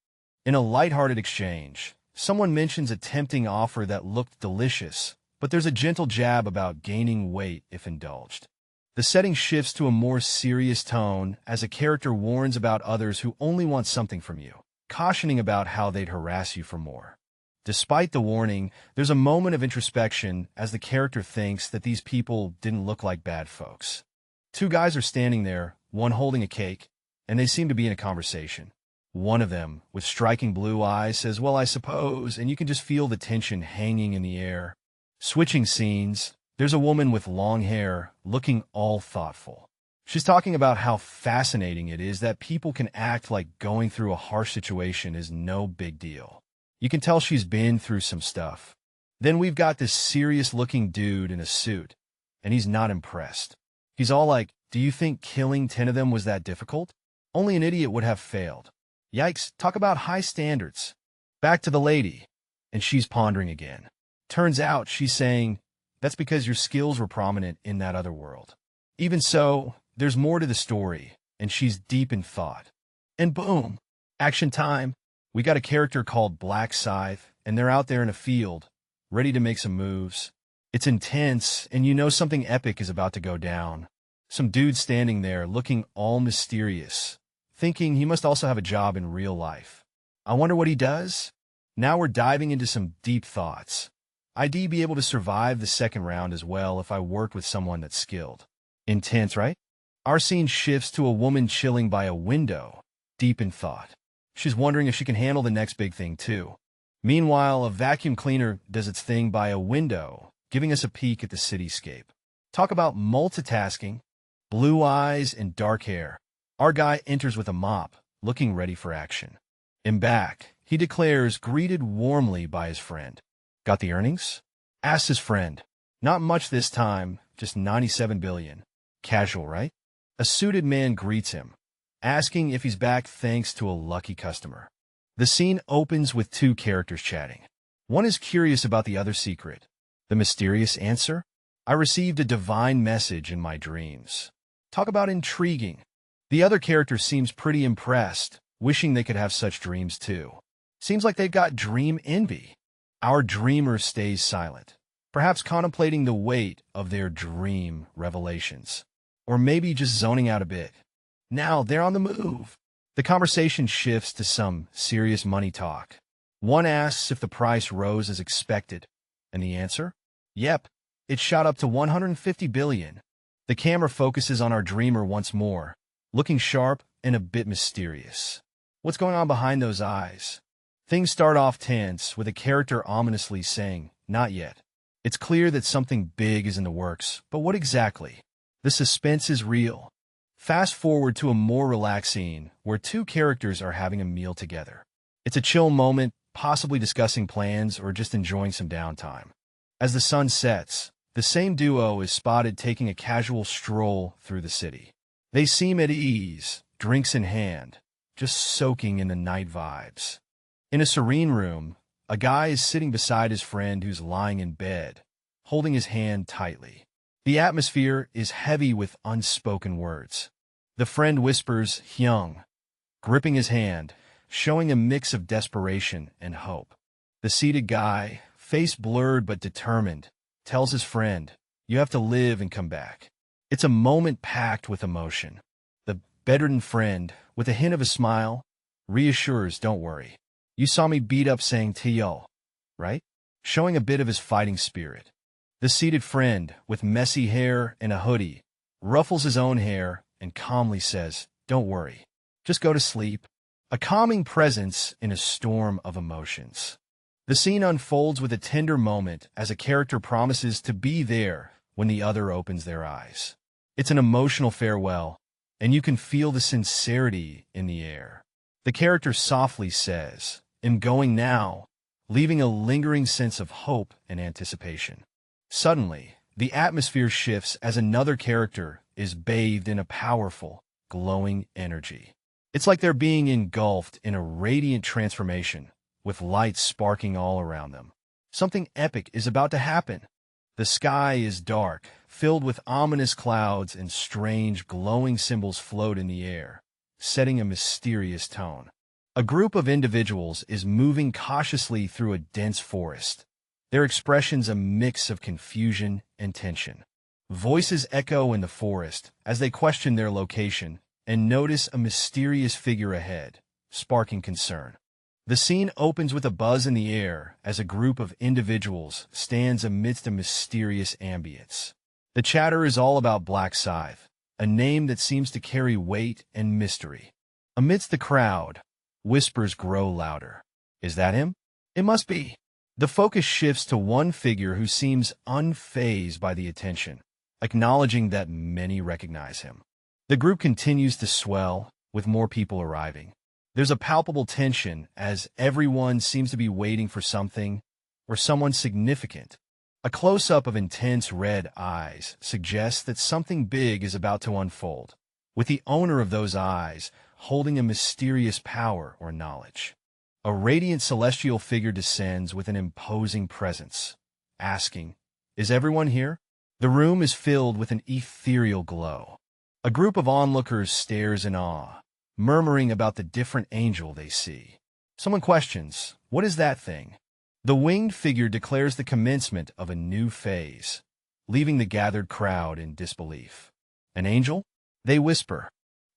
In a lighthearted exchange, someone mentions a tempting offer that looked delicious, but there's a gentle jab about gaining weight if indulged. The setting shifts to a more serious tone as a character warns about others who only want something from you, cautioning about how they'd harass you for more. Despite the warning, there's a moment of introspection as the character thinks that these people didn't look like bad folks. Two guys are standing there, one holding a cake, and they seem to be in a conversation. One of them, with striking blue eyes, says, "Well, I suppose," and you can just feel the tension hanging in the air. Switching scenes, there's a woman with long hair, looking all thoughtful. She's talking about how fascinating it is that people can act like going through a harsh situation is no big deal. You can tell she's been through some stuff. Then we've got this serious-looking dude in a suit, and he's not impressed. He's all like, "Do you think killing 10 of them was that difficult? Only an idiot would have failed." Yikes, talk about high standards. Back to the lady, and she's pondering again. Turns out she's saying, "That's because your skills were prominent in that other world." Even so, there's more to the story, and she's deep in thought. And boom, action time. We got a character called Black Scythe, and they're out there in a field, ready to make some moves. It's intense, and you know something epic is about to go down. Some dude standing there looking all mysterious, thinking he must also have a job in real life. I wonder what he does? Now we're diving into some deep thoughts. I'd be able to survive the second round as well if I worked with someone that's skilled. Intense, right? Our scene shifts to a woman chilling by a window, deep in thought. She's wondering if she can handle the next big thing too. Meanwhile, a vacuum cleaner does its thing by a window, giving us a peek at the cityscape. Talk about multitasking. Blue eyes and dark hair. Our guy enters with a mop, looking ready for action. In back, he declares, greeted warmly by his friend. "Got the earnings?" Asks his friend. "Not much this time, just 97 billion. Casual, right?" A suited man greets him, asking if he's back thanks to a lucky customer. The scene opens with two characters chatting. One is curious about the other's secret. The mysterious answer? "I received a divine message in my dreams." Talk about intriguing. The other character seems pretty impressed, wishing they could have such dreams too. Seems like they've got dream envy. Our dreamer stays silent, perhaps contemplating the weight of their dream revelations. Or maybe just zoning out a bit. Now they're on the move. The conversation shifts to some serious money talk. One asks if the price rose as expected, and the answer? Yep, it shot up to 150 billion. The camera focuses on our dreamer once more, looking sharp and a bit mysterious. What's going on behind those eyes? Things start off tense, with a character ominously saying, "Not yet." It's clear that something big is in the works, but what exactly? The suspense is real. Fast forward to a more relaxed scene where two characters are having a meal together. It's a chill moment, possibly discussing plans or just enjoying some downtime. As the sun sets, the same duo is spotted taking a casual stroll through the city. They seem at ease, drinks in hand, just soaking in the night vibes. In a serene room, a guy is sitting beside his friend who's lying in bed, holding his hand tightly. The atmosphere is heavy with unspoken words. The friend whispers, Hyung, gripping his hand, showing a mix of desperation and hope. The seated guy, face blurred but determined, tells his friend, you have to live and come back. It's a moment packed with emotion. The bedridden friend, with a hint of a smile, reassures, don't worry. You saw me beat up saying Tio, right? Showing a bit of his fighting spirit. The seated friend, with messy hair and a hoodie, ruffles his own hair and calmly says, don't worry. Just go to sleep. A calming presence in a storm of emotions. The scene unfolds with a tender moment as a character promises to be there when the other opens their eyes. It's an emotional farewell, and you can feel the sincerity in the air. The character softly says, I'm going now, leaving a lingering sense of hope and anticipation. Suddenly, the atmosphere shifts as another character is bathed in a powerful, glowing energy. It's like they're being engulfed in a radiant transformation, with lights sparking all around them. Something epic is about to happen. The sky is dark, filled with ominous clouds, and strange glowing symbols float in the air, setting a mysterious tone. A group of individuals is moving cautiously through a dense forest, their expressions a mix of confusion and tension. Voices echo in the forest as they question their location and notice a mysterious figure ahead, sparking concern. The scene opens with a buzz in the air as a group of individuals stands amidst a mysterious ambience. The chatter is all about Black Scythe, a name that seems to carry weight and mystery. Amidst the crowd, whispers grow louder. Is that him? It must be. The focus shifts to one figure who seems unfazed by the attention, acknowledging that many recognize him. The group continues to swell, with more people arriving. There's a palpable tension as everyone seems to be waiting for something or someone significant. A close-up of intense red eyes suggests that something big is about to unfold, with the owner of those eyes holding a mysterious power or knowledge. A radiant celestial figure descends with an imposing presence, asking, is everyone here? The room is filled with an ethereal glow. A group of onlookers stares in awe, murmuring about the different angel they see. Someone questions, what is that thing? The winged figure declares the commencement of a new phase, leaving the gathered crowd in disbelief. An angel? They whisper.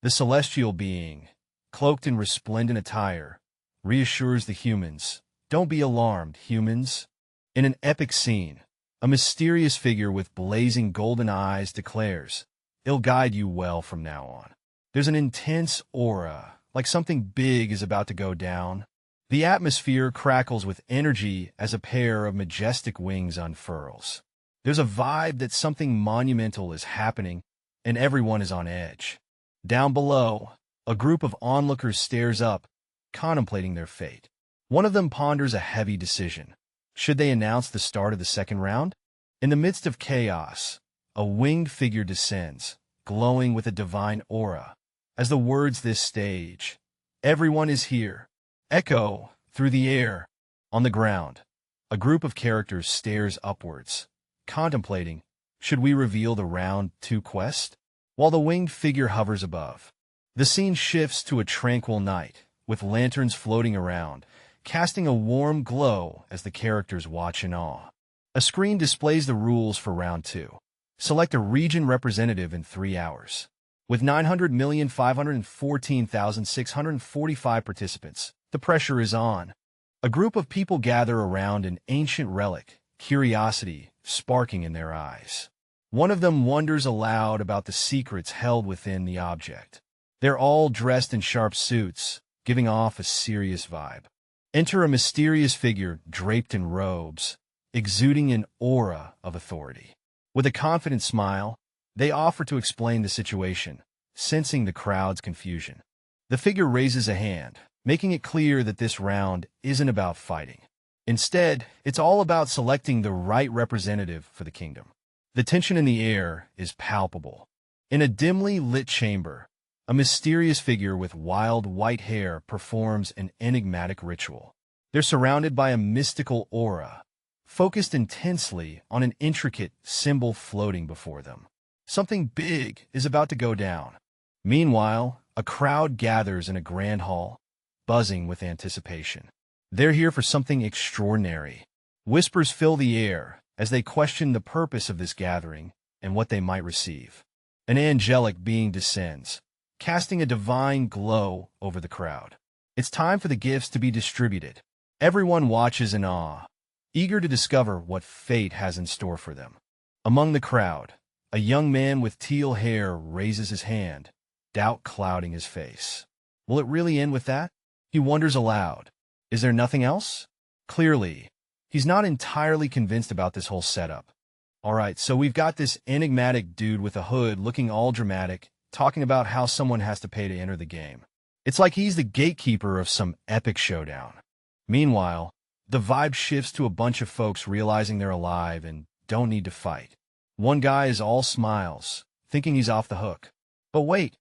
The celestial being, cloaked in resplendent attire, reassures the humans, don't be alarmed, humans. In an epic scene, a mysterious figure with blazing golden eyes declares, it'll guide you well from now on. There's an intense aura, like something big is about to go down. The atmosphere crackles with energy as a pair of majestic wings unfurls. There's a vibe that something monumental is happening, and everyone is on edge. Down below, a group of onlookers stares up, contemplating their fate. One of them ponders a heavy decision. Should they announce the start of the second round? In the midst of chaos, a winged figure descends, glowing with a divine aura. As the words this stage, everyone is here, echo through the air. On the ground, a group of characters stares upwards, contemplating, should we reveal the round 2 quest? While the winged figure hovers above, the scene shifts to a tranquil night, with lanterns floating around, casting a warm glow as the characters watch in awe. A screen displays the rules for round 2. Select a region representative in 3 hours. With 900,514,645 participants, the pressure is on. A group of people gather around an ancient relic, curiosity sparking in their eyes. One of them wonders aloud about the secrets held within the object. They're all dressed in sharp suits, giving off a serious vibe. Enter a mysterious figure draped in robes, exuding an aura of authority. With a confident smile, they offer to explain the situation, sensing the crowd's confusion. The figure raises a hand, making it clear that this round isn't about fighting. Instead, it's all about selecting the right representative for the kingdom. The tension in the air is palpable. In a dimly lit chamber, a mysterious figure with wild white hair performs an enigmatic ritual. They're surrounded by a mystical aura, focused intensely on an intricate symbol floating before them. Something big is about to go down. Meanwhile, a crowd gathers in a grand hall, buzzing with anticipation. They're here for something extraordinary. Whispers fill the air as they question the purpose of this gathering and what they might receive. An angelic being descends, casting a divine glow over the crowd. It's time for the gifts to be distributed. Everyone watches in awe, eager to discover what fate has in store for them. Among the crowd, a young man with teal hair raises his hand, doubt clouding his face. Will it really end with that? He wonders aloud. Is there nothing else? Clearly, he's not entirely convinced about this whole setup. Alright, so we've got this enigmatic dude with a hood looking all dramatic, talking about how someone has to pay to enter the game. It's like he's the gatekeeper of some epic showdown. Meanwhile, the vibe shifts to a bunch of folks realizing they're alive and don't need to fight. One guy is all smiles, thinking he's off the hook. But wait,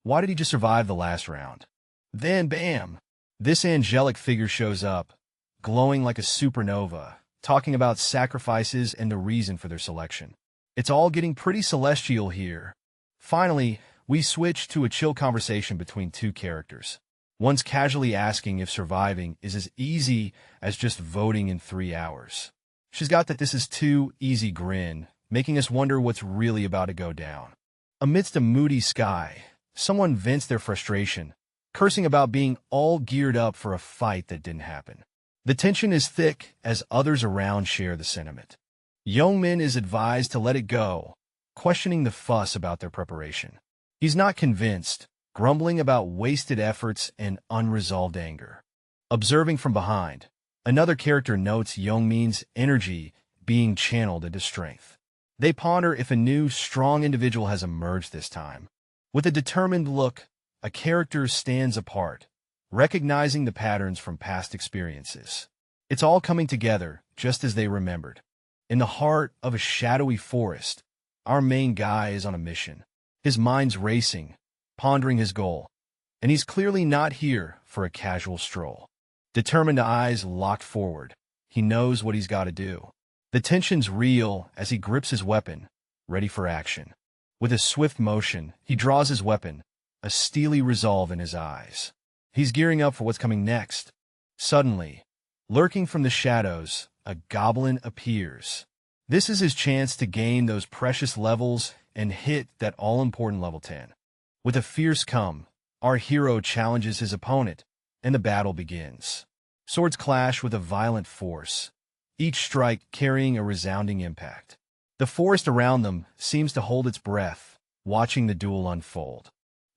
why did he just survive the last round? Then, bam! This angelic figure shows up, glowing like a supernova, talking about sacrifices and the reason for their selection. It's all getting pretty celestial here. Finally, we switch to a chill conversation between two characters. One's casually asking if surviving is as easy as just voting in 3 hours. She's got that this is too easy grin, making us wonder what's really about to go down. Amidst a moody sky, someone vents their frustration, cursing about being all geared up for a fight that didn't happen. The tension is thick as others around share the sentiment. Youngmin is advised to let it go, questioning the fuss about their preparation. He's not convinced, grumbling about wasted efforts and unresolved anger. Observing from behind, another character notes Youngmin's energy being channeled into strength. They ponder if a new, strong individual has emerged this time. With a determined look, a character stands apart, recognizing the patterns from past experiences. It's all coming together, just as they remembered. In the heart of a shadowy forest, our main guy is on a mission. His mind's racing, pondering his goal, and he's clearly not here for a casual stroll. Determined eyes locked forward, he knows what he's got to do. The tension's real as he grips his weapon, ready for action. With a swift motion, he draws his weapon, a steely resolve in his eyes. He's gearing up for what's coming next. Suddenly, lurking from the shadows, a goblin appears. This is his chance to gain those precious levels and hit that all-important level 10. With a fierce come, our hero challenges his opponent, and the battle begins. Swords clash with a violent force, each strike carrying a resounding impact. The forest around them seems to hold its breath, watching the duel unfold.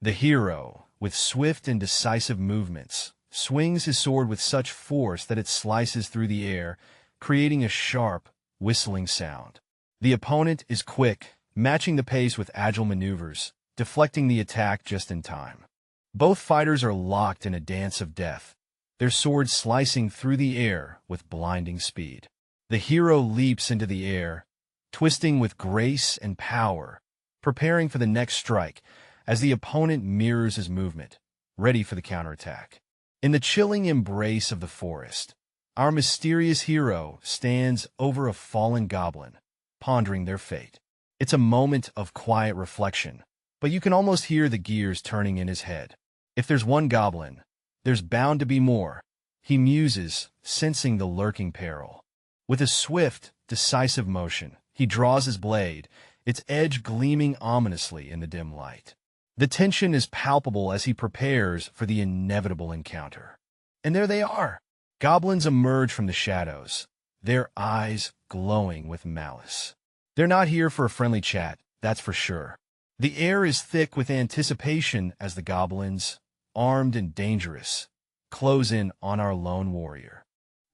The hero, with swift and decisive movements, swings his sword with such force that it slices through the air, creating a sharp, whistling sound. The opponent is quick, matching the pace with agile maneuvers, deflecting the attack just in time. Both fighters are locked in a dance of death, their swords slicing through the air with blinding speed. The hero leaps into the air, twisting with grace and power, preparing for the next strike as the opponent mirrors his movement, ready for the counterattack. In the chilling embrace of the forest, our mysterious hero stands over a fallen goblin, pondering their fate. It's a moment of quiet reflection, but you can almost hear the gears turning in his head. If there's one goblin, there's bound to be more, he muses, sensing the lurking peril. With a swift, decisive motion, he draws his blade, its edge gleaming ominously in the dim light. The tension is palpable as he prepares for the inevitable encounter. And there they are. Goblins emerge from the shadows, their eyes glowing with malice. They're not here for a friendly chat, that's for sure. The air is thick with anticipation as the goblins, armed and dangerous, close in on our lone warrior.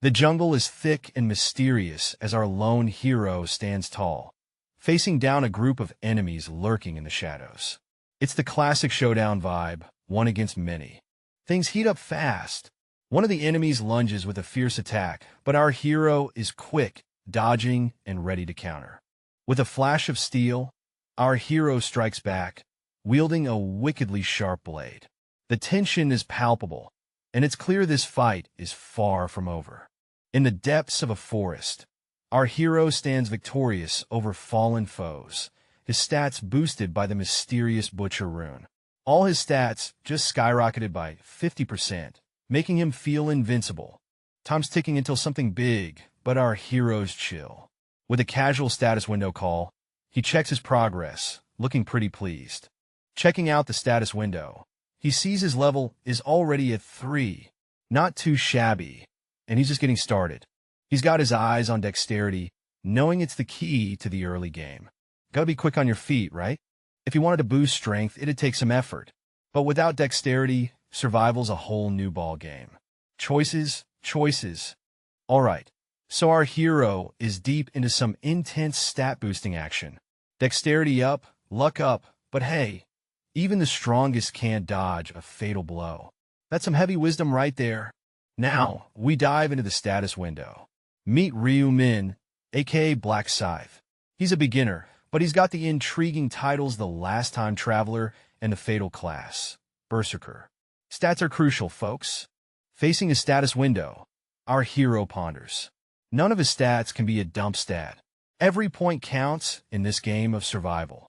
The jungle is thick and mysterious as our lone hero stands tall, facing down a group of enemies lurking in the shadows. It's the classic showdown vibe, one against many. Things heat up fast. One of the enemies lunges with a fierce attack, but our hero is quick, dodging, and ready to counter. With a flash of steel, our hero strikes back, wielding a wickedly sharp blade. The tension is palpable, and it's clear this fight is far from over. In the depths of a forest, Our hero stands victorious over fallen foes, his stats boosted by the mysterious Butcher rune. All his stats just skyrocketed by 50%, making him feel invincible. Time's ticking until something big, but our hero's chill. With a casual status window call, he checks his progress, looking pretty pleased. Checking out the status window, he sees his level is already at 3. Not too shabby, and he's just getting started. He's got his eyes on dexterity, knowing it's the key to the early game. Gotta be quick on your feet, right? If you wanted to boost strength, it'd take some effort. But without dexterity, survival's a whole new ball game. Choices, choices. Alright, so our hero is deep into some intense stat-boosting action. Dexterity up, luck up, but hey, even the strongest can't dodge a fatal blow. That's some heavy wisdom right there. Now, we dive into the status window. Meet Ryu Min, aka Black Scythe. He's a beginner, but he's got the intriguing titles The Last Time Traveler and the Fatal Class, Berserker. Stats are crucial, folks. Facing a status window, our hero ponders. None of his stats can be a dump stat. Every point counts in this game of survival.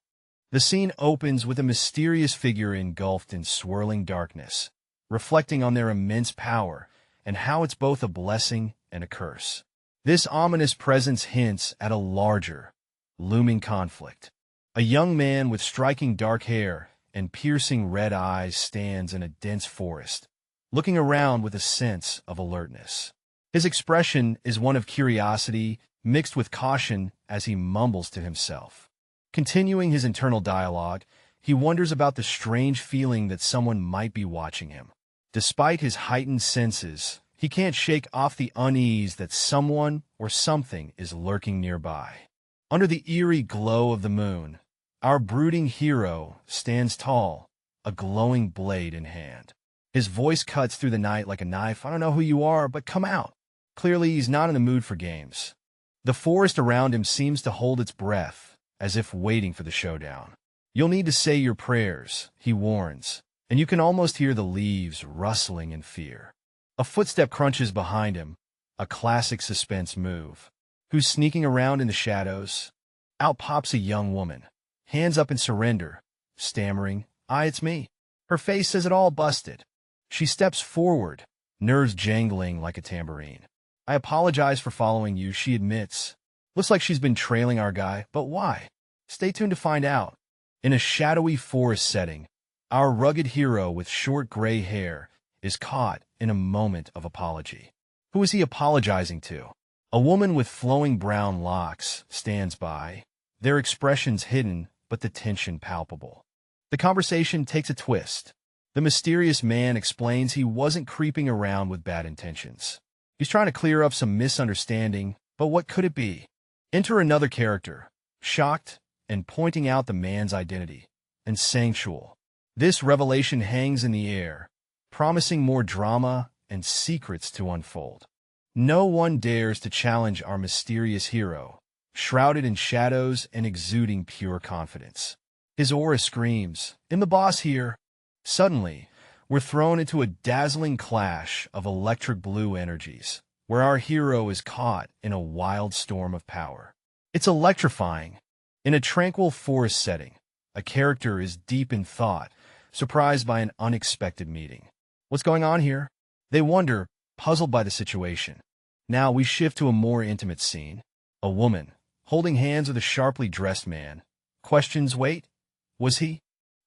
The scene opens with a mysterious figure engulfed in swirling darkness, reflecting on their immense power and how it's both a blessing and a curse. This ominous presence hints at a larger, looming conflict. A young man with striking dark hair and piercing red eyes stands in a dense forest, looking around with a sense of alertness. His expression is one of curiosity mixed with caution as he mumbles to himself. Continuing his internal dialogue, he wonders about the strange feeling that someone might be watching him. Despite his heightened senses, he can't shake off the unease that someone or something is lurking nearby. Under the eerie glow of the moon, our brooding hero stands tall, a glowing blade in hand. His voice cuts through the night like a knife. I don't know who you are, but come out. Clearly, he's not in the mood for games. The forest around him seems to hold its breath, as if waiting for the showdown. You'll need to say your prayers, he warns, and you can almost hear the leaves rustling in fear. A footstep crunches behind him, a classic suspense move. Who's sneaking around in the shadows? Out pops a young woman, hands up in surrender, stammering, it's me." Her face says it all, busted. She steps forward, nerves jangling like a tambourine. "I apologize for following you," she admits. Looks like she's been trailing our guy, but why? Stay tuned to find out. In a shadowy forest setting, our rugged hero with short gray hair is caught in a moment of apology. Who is he apologizing to? A woman with flowing brown locks stands by, their expressions hidden but the tension palpable. The conversation takes a twist. The mysterious man explains he wasn't creeping around with bad intentions. He's trying to clear up some misunderstanding, but what could it be? Enter another character, shocked and pointing out the man's identity, and sensual. This revelation hangs in the air, promising more drama and secrets to unfold. No one dares to challenge our mysterious hero, shrouded in shadows and exuding pure confidence. His aura screams, "I'm the boss here." Suddenly, we're thrown into a dazzling clash of electric blue energies, where our hero is caught in a wild storm of power. It's electrifying. In a tranquil forest setting, a character is deep in thought, surprised by an unexpected meeting. What's going on here? They wonder, puzzled by the situation. Now we shift to a more intimate scene. A woman, holding hands with a sharply dressed man, questions, wait, was he?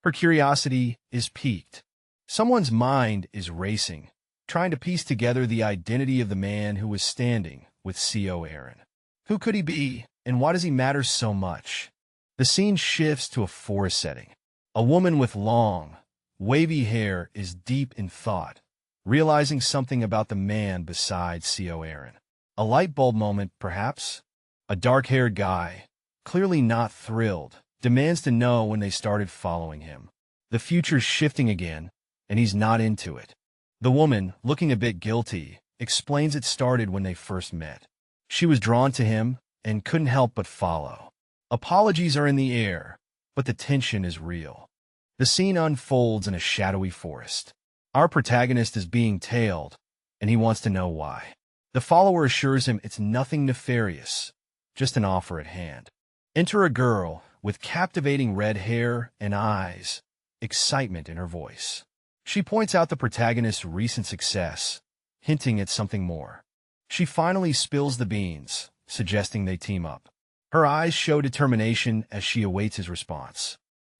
Her curiosity is piqued. Someone's mind is racing, trying to piece together the identity of the man who was standing with C.O. Aaron. Who could he be, and why does he matter so much? The scene shifts to a forest setting. A woman with long, wavy hair is deep in thought, realizing something about the man beside C.O. Aaron. A light bulb moment, perhaps? A dark-haired guy, clearly not thrilled, demands to know when they started following him. The future's shifting again, and he's not into it. The woman, looking a bit guilty, explains it started when they first met. She was drawn to him and couldn't help but follow. Apologies are in the air, but the tension is real. The scene unfolds in a shadowy forest. Our protagonist is being tailed, and he wants to know why. The follower assures him it's nothing nefarious, just an offer at hand. Enter a girl with captivating red hair and eyes, excitement in her voice. She points out the protagonist's recent success, hinting at something more. She finally spills the beans, suggesting they team up. Her eyes show determination as she awaits his response.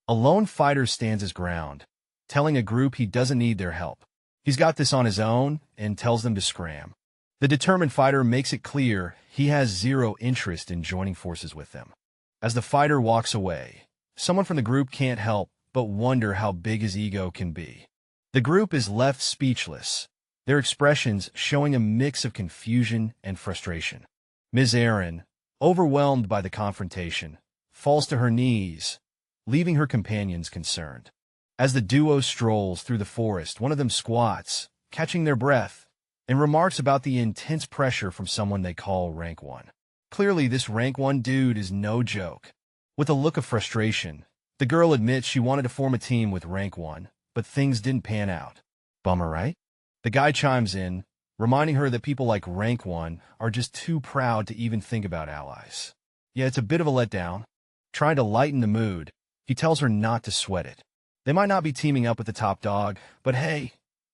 A lone fighter stands his ground, telling a group he doesn't need their help. He's got this on his own and tells them to scram. The determined fighter makes it clear he has zero interest in joining forces with them. As the fighter walks away, someone from the group can't help but wonder how big his ego can be. The group is left speechless, their expressions showing a mix of confusion and frustration. Ms. Aaron, overwhelmed by the confrontation, falls to her knees, leaving her companions concerned. As the duo strolls through the forest, one of them squats, catching their breath, and remarks about the intense pressure from someone they call Rank 1. Clearly, this Rank 1 dude is no joke. With a look of frustration, the girl admits she wanted to form a team with Rank 1, but things didn't pan out. Bummer, right? The guy chimes in, reminding her that people like Rank 1 are just too proud to even think about allies. Yeah, it's a bit of a letdown. Trying to lighten the mood, he tells her not to sweat it. They might not be teaming up with the top dog, but hey,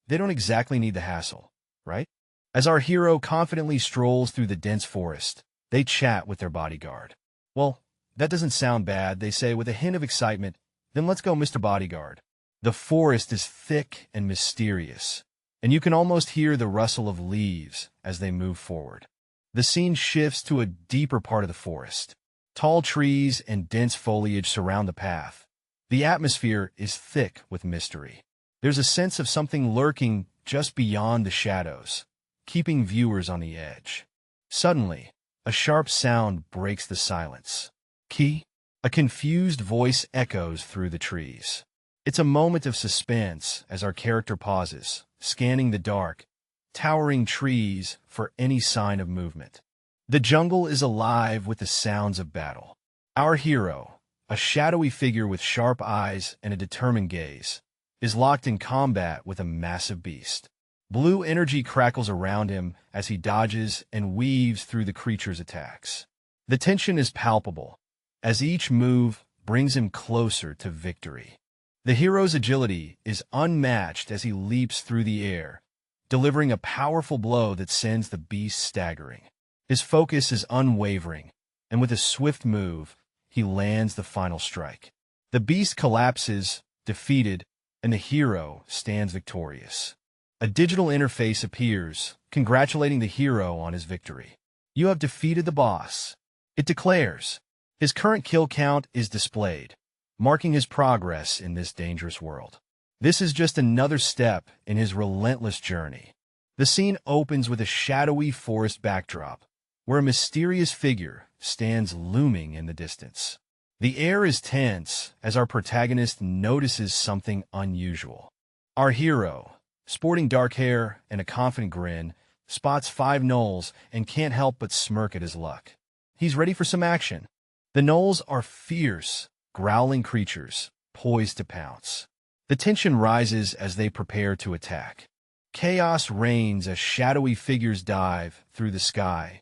they don't exactly need the hassle, right? As our hero confidently strolls through the dense forest, they chat with their bodyguard. Well, that doesn't sound bad, they say with a hint of excitement. Then let's go, Mr. Bodyguard. The forest is thick and mysterious, and you can almost hear the rustle of leaves as they move forward. The scene shifts to a deeper part of the forest. Tall trees and dense foliage surround the path. The atmosphere is thick with mystery. There's a sense of something lurking just beyond the shadows, keeping viewers on the edge. Suddenly, a sharp sound breaks the silence. Key? A confused voice echoes through the trees. It's a moment of suspense as our character pauses, scanning the dark, towering trees for any sign of movement. The jungle is alive with the sounds of battle. Our hero, a shadowy figure with sharp eyes and a determined gaze, is locked in combat with a massive beast. Blue energy crackles around him as he dodges and weaves through the creature's attacks. The tension is palpable, as each move brings him closer to victory. The hero's agility is unmatched as he leaps through the air, delivering a powerful blow that sends the beast staggering. His focus is unwavering, and with a swift move, he lands the final strike. The beast collapses, defeated, and the hero stands victorious. A digital interface appears, congratulating the hero on his victory. You have defeated the boss, it declares. His current kill count is displayed, marking his progress in this dangerous world. This is just another step in his relentless journey. The scene opens with a shadowy forest backdrop, where a mysterious figure stands looming in the distance. The air is tense as our protagonist notices something unusual. Our hero, sporting dark hair and a confident grin, spots 5 gnolls and can't help but smirk at his luck. He's ready for some action. The gnolls are fierce, growling creatures, poised to pounce. The tension rises as they prepare to attack. Chaos reigns as shadowy figures dive through the sky,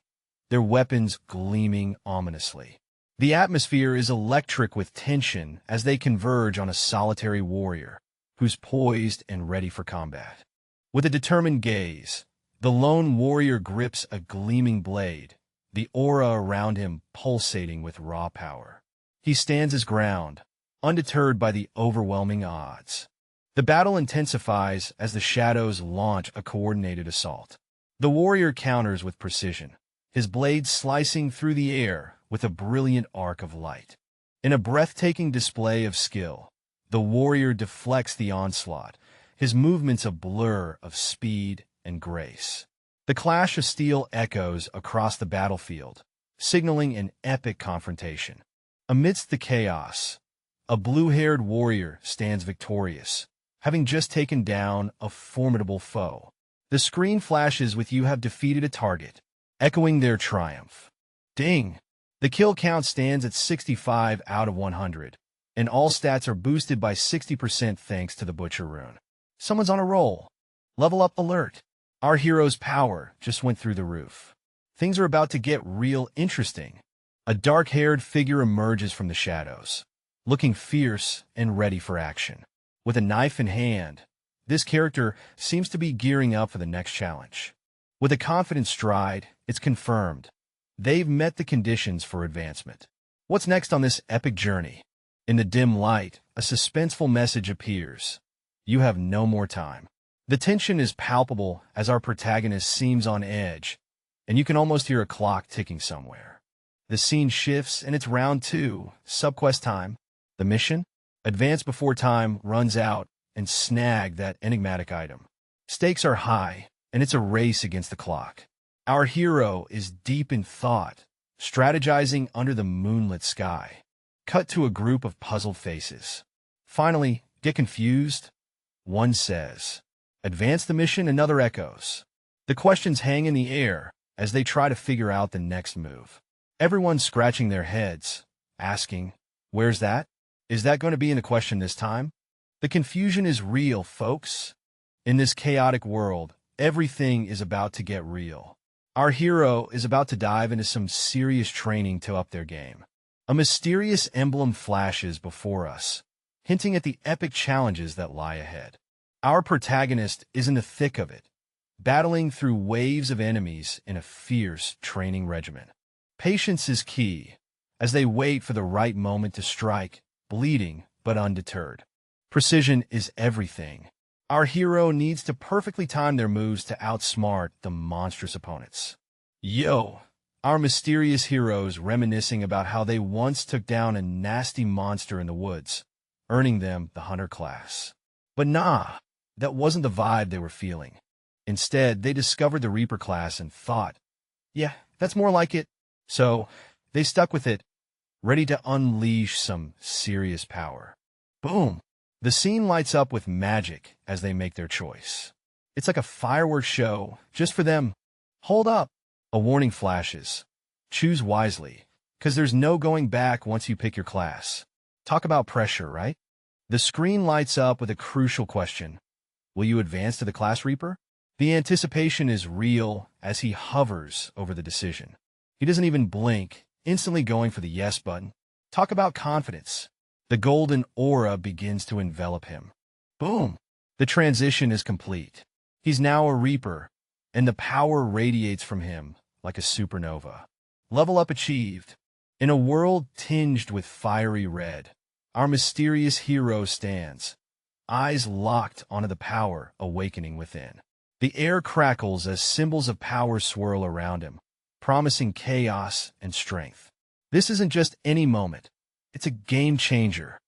their weapons gleaming ominously. The atmosphere is electric with tension as they converge on a solitary warrior, who's poised and ready for combat. With a determined gaze, the lone warrior grips a gleaming blade, the aura around him pulsating with raw power. He stands his ground, undeterred by the overwhelming odds. The battle intensifies as the shadows launch a coordinated assault. The warrior counters with precision, his blade slicing through the air with a brilliant arc of light. In a breathtaking display of skill, the warrior deflects the onslaught, his movements a blur of speed and grace. The clash of steel echoes across the battlefield, signaling an epic confrontation. Amidst the chaos, a blue-haired warrior stands victorious, having just taken down a formidable foe. The screen flashes with "You have defeated a target," echoing their triumph. Ding! The kill count stands at 65 out of 100, and all stats are boosted by 60% thanks to the Butcher rune. Someone's on a roll. Level up alert. Our hero's power just went through the roof. Things are about to get real interesting. A dark-haired figure emerges from the shadows, looking fierce and ready for action. With a knife in hand, this character seems to be gearing up for the next challenge. With a confident stride, it's confirmed. They've met the conditions for advancement. What's next on this epic journey? In the dim light, a suspenseful message appears. You have no more time. The tension is palpable as our protagonist seems on edge, and you can almost hear a clock ticking somewhere. The scene shifts and it's round 2, subquest time. The mission? Advance before time runs out and snag that enigmatic item. Stakes are high, and it's a race against the clock. Our hero is deep in thought, strategizing under the moonlit sky. Cut to a group of puzzled faces. Finally, get confused? One says. Advance the mission, another echoes. The questions hang in the air as they try to figure out the next move. Everyone's scratching their heads, asking, where's that? Is that going to be in the question this time? The confusion is real, folks. In this chaotic world, everything is about to get real. Our hero is about to dive into some serious training to up their game. A mysterious emblem flashes before us, hinting at the epic challenges that lie ahead. Our protagonist is in the thick of it, battling through waves of enemies in a fierce training regimen. Patience is key, as they wait for the right moment to strike, bleeding but undeterred. Precision is everything. Our hero needs to perfectly time their moves to outsmart the monstrous opponents. Our mysterious heroes reminiscing about how they once took down a nasty monster in the woods, earning them the hunter class. But nah, that wasn't the vibe they were feeling. Instead, they discovered the Reaper class and thought, yeah, that's more like it. So, they stuck with it, ready to unleash some serious power. Boom! The scene lights up with magic as they make their choice. It's like a fireworks show, just for them. Hold up! A warning flashes. Choose wisely, because there's no going back once you pick your class. Talk about pressure, right? The screen lights up with a crucial question. Will you advance to the class Reaper? The anticipation is real as he hovers over the decision. He doesn't even blink, instantly going for the yes button. Talk about confidence. The golden aura begins to envelop him. Boom! The transition is complete. He's now a Reaper, and the power radiates from him like a supernova. Level up achieved. In a world tinged with fiery red, our mysterious hero stands, eyes locked onto the power awakening within. The air crackles as symbols of power swirl around him, promising chaos and strength. This isn't just any moment. It's a game changer.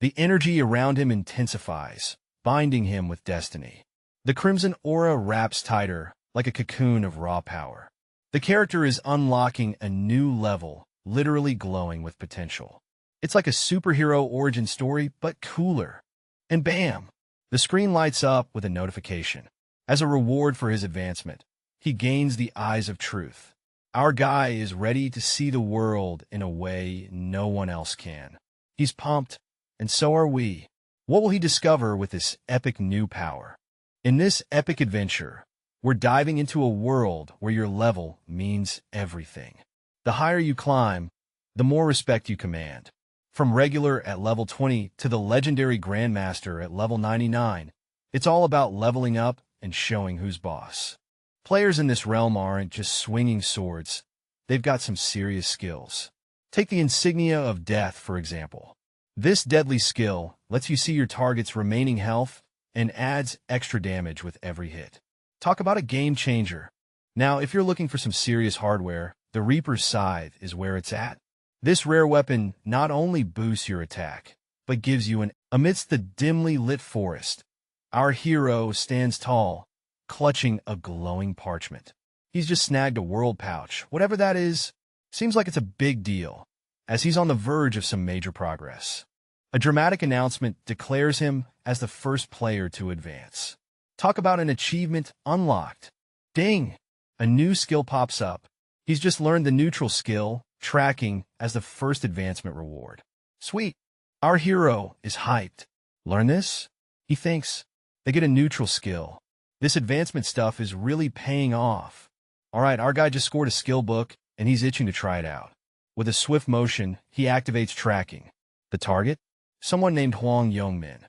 The energy around him intensifies, binding him with destiny. The crimson aura wraps tighter, like a cocoon of raw power. The character is unlocking a new level, literally glowing with potential. It's like a superhero origin story, but cooler. And bam! The screen lights up with a notification. As a reward for his advancement, he gains the eyes of truth. Our guy is ready to see the world in a way no one else can. He's pumped, and so are we. What will he discover with this epic new power? In this epic adventure, we're diving into a world where your level means everything. The higher you climb, the more respect you command. From regular at level 20 to the legendary Grandmaster at level 99, it's all about leveling up and showing who's boss. Players in this realm aren't just swinging swords. They've got some serious skills. Take the Insignia of Death, for example. This deadly skill lets you see your target's remaining health and adds extra damage with every hit. Talk about a game changer. Now, if you're looking for some serious hardware, the Reaper's Scythe is where it's at. This rare weapon not only boosts your attack, but gives you amidst the dimly lit forest. Our hero stands tall, clutching a glowing parchment. He's just snagged a world pouch. Whatever that is, seems like it's a big deal, as he's on the verge of some major progress. A dramatic announcement declares him as the first player to advance. Talk about an achievement unlocked. Ding! A new skill pops up. He's just learned the neutral skill, tracking, as the first advancement reward. Sweet! Our hero is hyped. Learn this? He thinks. They get a neutral skill. This advancement stuff is really paying off. Alright, our guy just scored a skill book, and he's itching to try it out. With a swift motion, he activates tracking. The target? Someone named Huang Yongmin.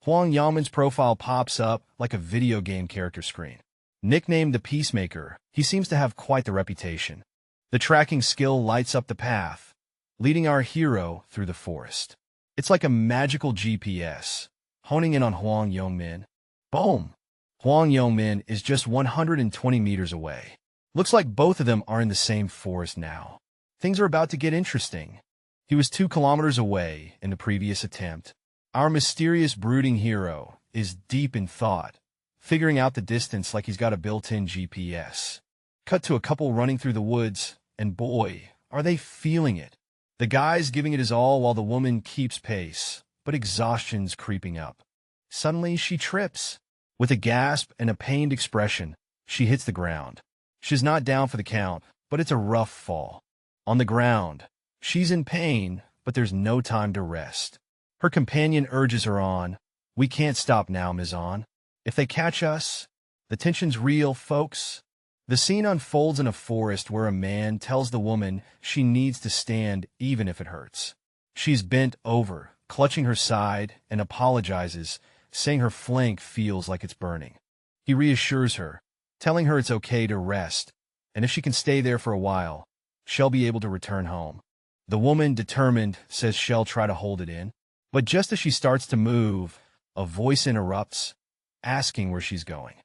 Huang Yongmin's profile pops up like a video game character screen. Nicknamed the Peacemaker, he seems to have quite the reputation. The tracking skill lights up the path, leading our hero through the forest. It's like a magical GPS, honing in on Huang Yongmin. Boom! Huang Yongmin is just 120 meters away. Looks like both of them are in the same forest now. Things are about to get interesting. He was 2 kilometers away in the previous attempt. Our mysterious brooding hero is deep in thought, figuring out the distance like he's got a built-in GPS. Cut to a couple running through the woods, and boy, are they feeling it. The guy's giving it his all while the woman keeps pace, but exhaustion's creeping up. Suddenly, she trips. With a gasp and a pained expression, she hits the ground. She's not down for the count, but it's a rough fall. On the ground, she's in pain, but there's no time to rest. Her companion urges her on. We can't stop now, Mizan. If they catch us, the tension's real, folks. The scene unfolds in a forest where a man tells the woman she needs to stand even if it hurts. She's bent over, clutching her side, and apologizes, saying her flank feels like it's burning. He reassures her, telling her it's okay to rest, and if she can stay there for a while, she'll be able to return home. The woman, determined, says she'll try to hold it in. But just as she starts to move, a voice interrupts, asking where she's going.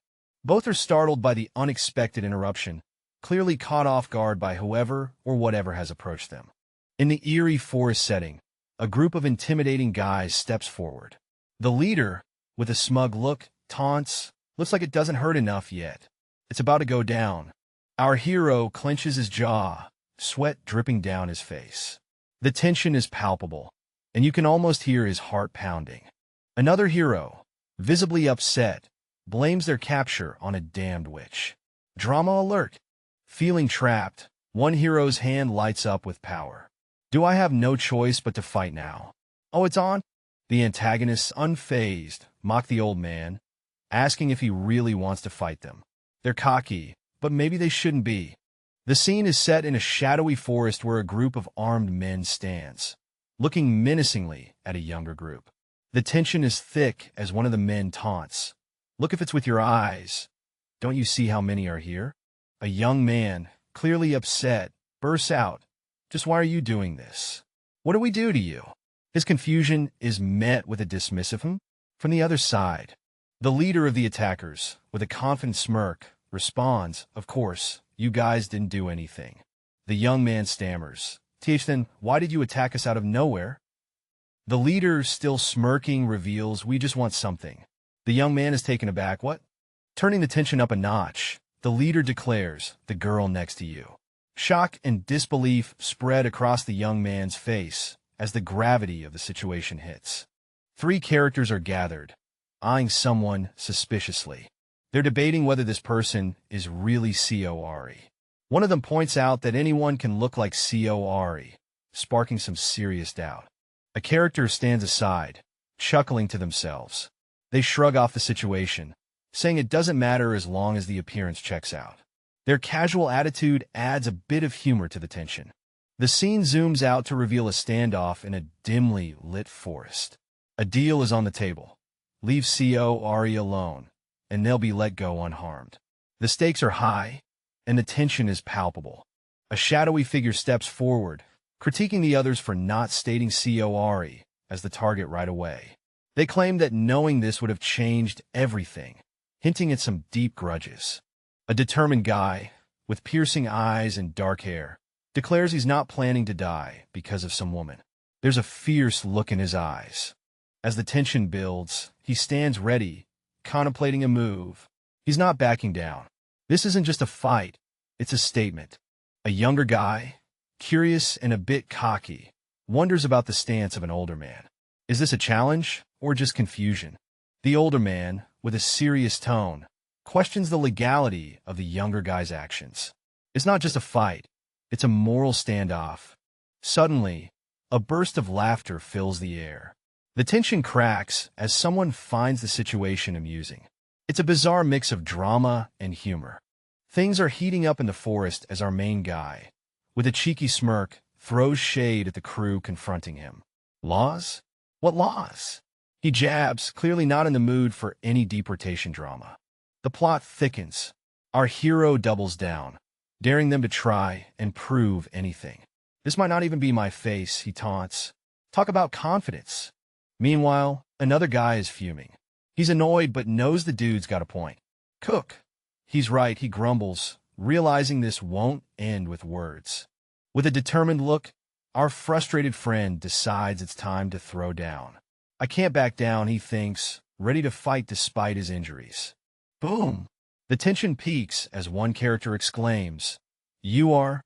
Both are startled by the unexpected interruption, clearly caught off guard by whoever or whatever has approached them. In the eerie forest setting, a group of intimidating guys steps forward. The leader, with a smug look, taunts, looks like it doesn't hurt enough yet. It's about to go down. Our hero clenches his jaw, sweat dripping down his face. The tension is palpable, and you can almost hear his heart pounding. Another hero, visibly upset, blames their capture on a damned witch. Drama alert. Feeling trapped, one hero's hand lights up with power. Do I have no choice but to fight now? Oh, it's on? The antagonists, unfazed, mock the old man, asking if he really wants to fight them. They're cocky, but maybe they shouldn't be. The scene is set in a shadowy forest where a group of armed men stands, looking menacingly at a younger group. The tension is thick as one of the men taunts. Look if it's with your eyes. Don't you see how many are here? A young man, clearly upset, bursts out. Just why are you doing this? What do we do to you? His confusion is met with a dismissive "Hm?" from the other side. The leader of the attackers, with a confident smirk, responds, of course, you guys didn't do anything. The young man stammers. Then, why did you attack us out of nowhere? The leader, still smirking, reveals, we just want something. The young man is taken aback. What? Turning the tension up a notch, the leader declares, the girl next to you. Shock and disbelief spread across the young man's face as the gravity of the situation hits. 3 characters are gathered, eyeing someone suspiciously. They're debating whether this person is really Cori. One of them points out that anyone can look like Cori, sparking some serious doubt. A character stands aside, chuckling to themselves. They shrug off the situation, saying it doesn't matter as long as the appearance checks out. Their casual attitude adds a bit of humor to the tension. The scene zooms out to reveal a standoff in a dimly lit forest. A deal is on the table. Leave Cori alone, and they'll be let go unharmed. The stakes are high, and the tension is palpable. A shadowy figure steps forward, critiquing the others for not stating Cori as the target right away. They claim that knowing this would have changed everything, hinting at some deep grudges. A determined guy, with piercing eyes and dark hair, declares he's not planning to die because of some woman. There's a fierce look in his eyes. As the tension builds, he stands ready, contemplating a move. He's not backing down. This isn't just a fight, it's a statement. A younger guy, curious and a bit cocky, wonders about the stance of an older man. Is this a challenge or just confusion? The older man, with a serious tone, questions the legality of the younger guy's actions. It's not just a fight, it's a moral standoff. Suddenly, a burst of laughter fills the air. The tension cracks as someone finds the situation amusing. It's a bizarre mix of drama and humor. Things are heating up in the forest as our main guy, with a cheeky smirk, throws shade at the crew confronting him. Laws? What laws? He jabs, clearly not in the mood for any deportation drama. The plot thickens. Our hero doubles down, daring them to try and prove anything. This might not even be my face, he taunts. Talk about confidence. Meanwhile, another guy is fuming. He's annoyed but knows the dude's got a point. Cook. He's right, he grumbles, realizing this won't end with words. With a determined look, our frustrated friend decides it's time to throw down. I can't back down, he thinks, ready to fight despite his injuries. Boom! The tension peaks as one character exclaims, "You are?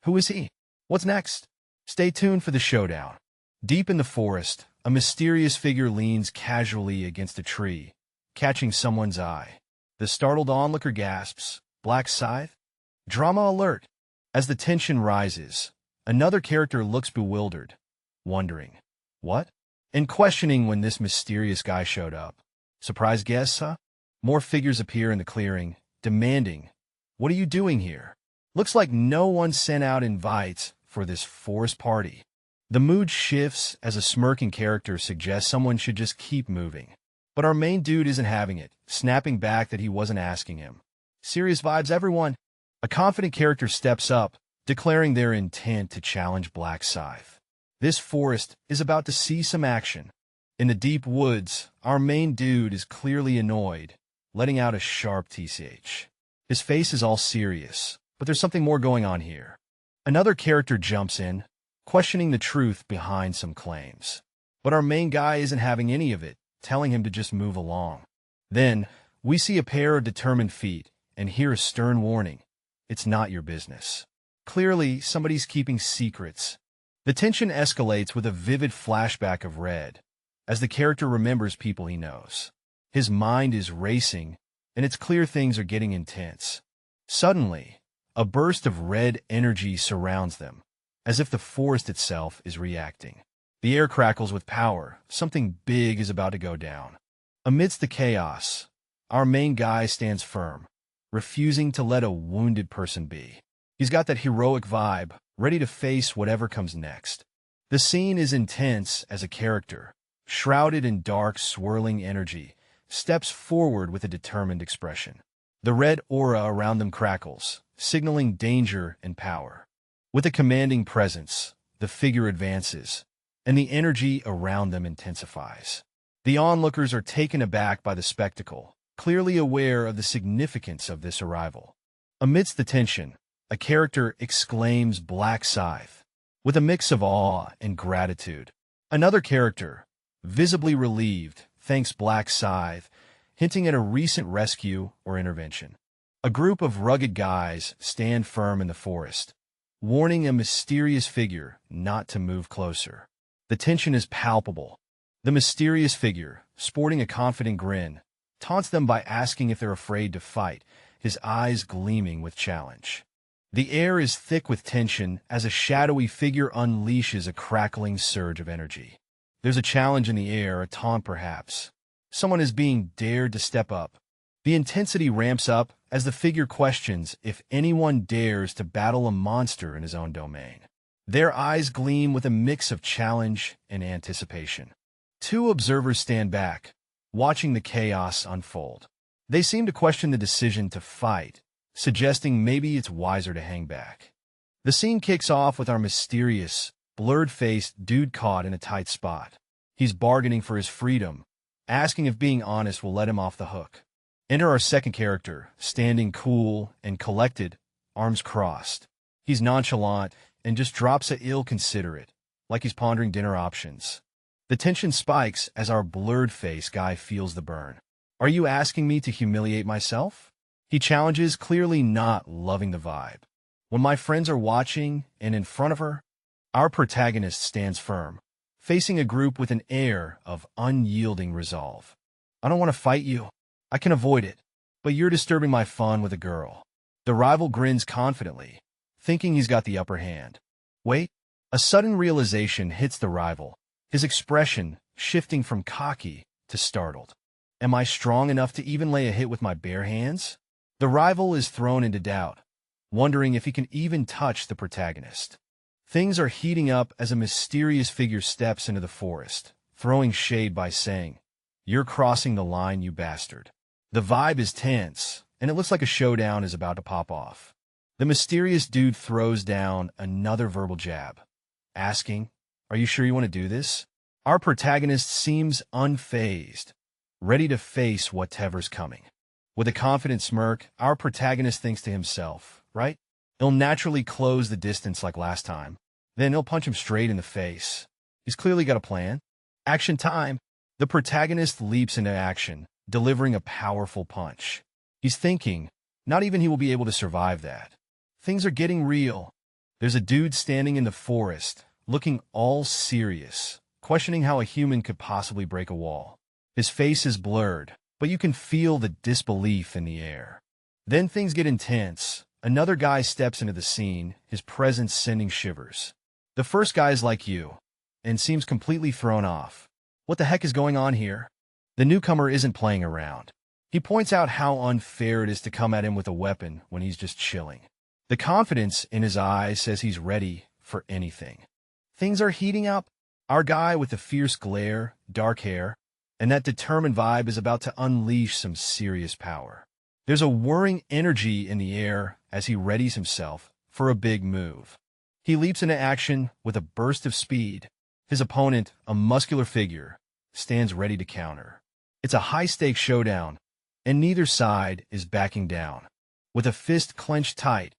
Who is he? What's next?" Stay tuned for the showdown. Deep in the forest, a mysterious figure leans casually against a tree, catching someone's eye. The startled onlooker gasps, "Black Scythe?" Drama alert! As the tension rises, another character looks bewildered, wondering, "What?" and questioning when this mysterious guy showed up. Surprise guests, huh? More figures appear in the clearing, demanding, "What are you doing here?" Looks like no one sent out invites for this forest party. The mood shifts as a smirking character suggests someone should just keep moving. But our main dude isn't having it, snapping back that he wasn't asking him. Serious vibes, everyone. A confident character steps up, declaring their intent to challenge Black Scythe. This forest is about to see some action. In the deep woods, our main dude is clearly annoyed, letting out a sharp TCH. His face is all serious, but there's something more going on here. Another character jumps in, questioning the truth behind some claims. But our main guy isn't having any of it, telling him to just move along. Then, we see a pair of determined feet and hear a stern warning. It's not your business. Clearly, somebody's keeping secrets. The tension escalates with a vivid flashback of Red, as the character remembers people he knows. His mind is racing, and it's clear things are getting intense. Suddenly, a burst of red energy surrounds them, as if the forest itself is reacting. The air crackles with power. Something big is about to go down. Amidst the chaos, our main guy stands firm, refusing to let a wounded person be. He's got that heroic vibe, ready to face whatever comes next. The scene is intense as a character, shrouded in dark, swirling energy, steps forward with a determined expression. The red aura around them crackles, signaling danger and power. With a commanding presence, the figure advances, and the energy around them intensifies. The onlookers are taken aback by the spectacle, clearly aware of the significance of this arrival. Amidst the tension, a character exclaims Black Scythe, with a mix of awe and gratitude. Another character, visibly relieved, thanks Black Scythe, hinting at a recent rescue or intervention. A group of rugged guys stand firm in the forest, warning a mysterious figure not to move closer. The tension is palpable. The mysterious figure, sporting a confident grin, taunts them by asking if they're afraid to fight, his eyes gleaming with challenge. The air is thick with tension as a shadowy figure unleashes a crackling surge of energy. There's a challenge in the air, a taunt perhaps. Someone is being dared to step up. The intensity ramps up as the figure questions if anyone dares to battle a monster in his own domain. Their eyes gleam with a mix of challenge and anticipation. Two observers stand back, watching the chaos unfold. They seem to question the decision to fight, suggesting maybe it's wiser to hang back. The scene kicks off with our mysterious, blurred-faced dude caught in a tight spot. He's bargaining for his freedom, asking if being honest will let him off the hook. Enter our second character, standing cool and collected, arms crossed. He's nonchalant and just drops a ill-considerate, like he's pondering dinner options. The tension spikes as our blurred-faced guy feels the burn. "Are you asking me to humiliate myself?" He challenges, clearly not loving the vibe. When my friends are watching and in front of her, our protagonist stands firm, facing a group with an air of unyielding resolve. "I don't want to fight you. I can avoid it, but you're disturbing my fun with a girl." The rival grins confidently, thinking he's got the upper hand. Wait, a sudden realization hits the rival, his expression shifting from cocky to startled. Am I strong enough to even lay a hit with my bare hands? The rival is thrown into doubt, wondering if he can even touch the protagonist. Things are heating up as a mysterious figure steps into the forest, throwing shade by saying, "You're crossing the line, you bastard." The vibe is tense, and it looks like a showdown is about to pop off. The mysterious dude throws down another verbal jab, asking, "Are you sure you want to do this?" Our protagonist seems unfazed, ready to face whatever's coming. With a confident smirk, our protagonist thinks to himself, right? He'll naturally close the distance like last time. Then he'll punch him straight in the face. He's clearly got a plan. Action time. The protagonist leaps into action, delivering a powerful punch. He's thinking, not even he will be able to survive that. Things are getting real. There's a dude standing in the forest, looking all serious, questioning how a human could possibly break a wall. His face is blurred, but you can feel the disbelief in the air. Then things get intense. Another guy steps into the scene, his presence sending shivers. The first guy is like you, and seems completely thrown off. What the heck is going on here? The newcomer isn't playing around. He points out how unfair it is to come at him with a weapon when he's just chilling. The confidence in his eyes says he's ready for anything. Things are heating up. Our guy with the fierce glare, dark hair, and that determined vibe is about to unleash some serious power. There's a whirring energy in the air as he readies himself for a big move. He leaps into action with a burst of speed. His opponent, a muscular figure, stands ready to counter. It's a high-stakes showdown, and neither side is backing down. With a fist clenched tight,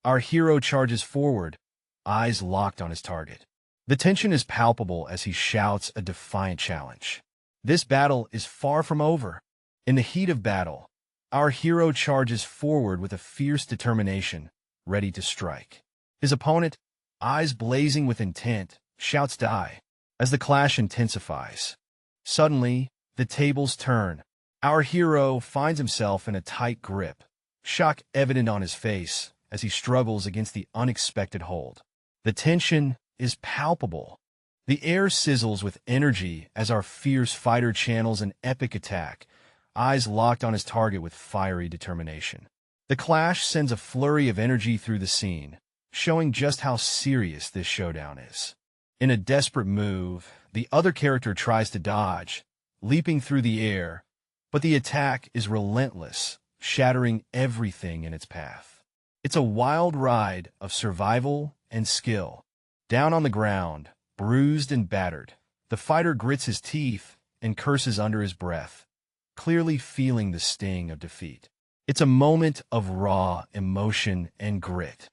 our hero charges forward, eyes locked on his target. The tension is palpable as he shouts a defiant challenge. This battle is far from over. In the heat of battle, our hero charges forward with a fierce determination, ready to strike. His opponent, eyes blazing with intent, shouts die. As the clash intensifies, suddenly, the tables turn. Our hero finds himself in a tight grip, shock evident on his face as he struggles against the unexpected hold. The tension is palpable. The air sizzles with energy as our fierce fighter channels an epic attack, eyes locked on his target with fiery determination. The clash sends a flurry of energy through the scene, showing just how serious this showdown is. In a desperate move, the other character tries to dodge, leaping through the air, but the attack is relentless, shattering everything in its path. It's a wild ride of survival and skill. Down on the ground, bruised and battered, the fighter grits his teeth and curses under his breath, clearly feeling the sting of defeat. It's a moment of raw emotion and grit.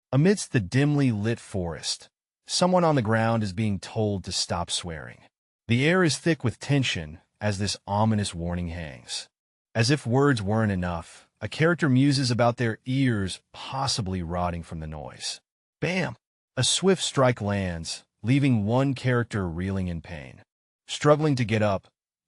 Amidst the dimly lit forest, someone on the ground is being told to stop swearing. The air is thick with tension as this ominous warning hangs. As if words weren't enough, a character muses about their ears possibly rotting from the noise. Bam! A swift strike lands, leaving one character reeling in pain. Struggling to get up,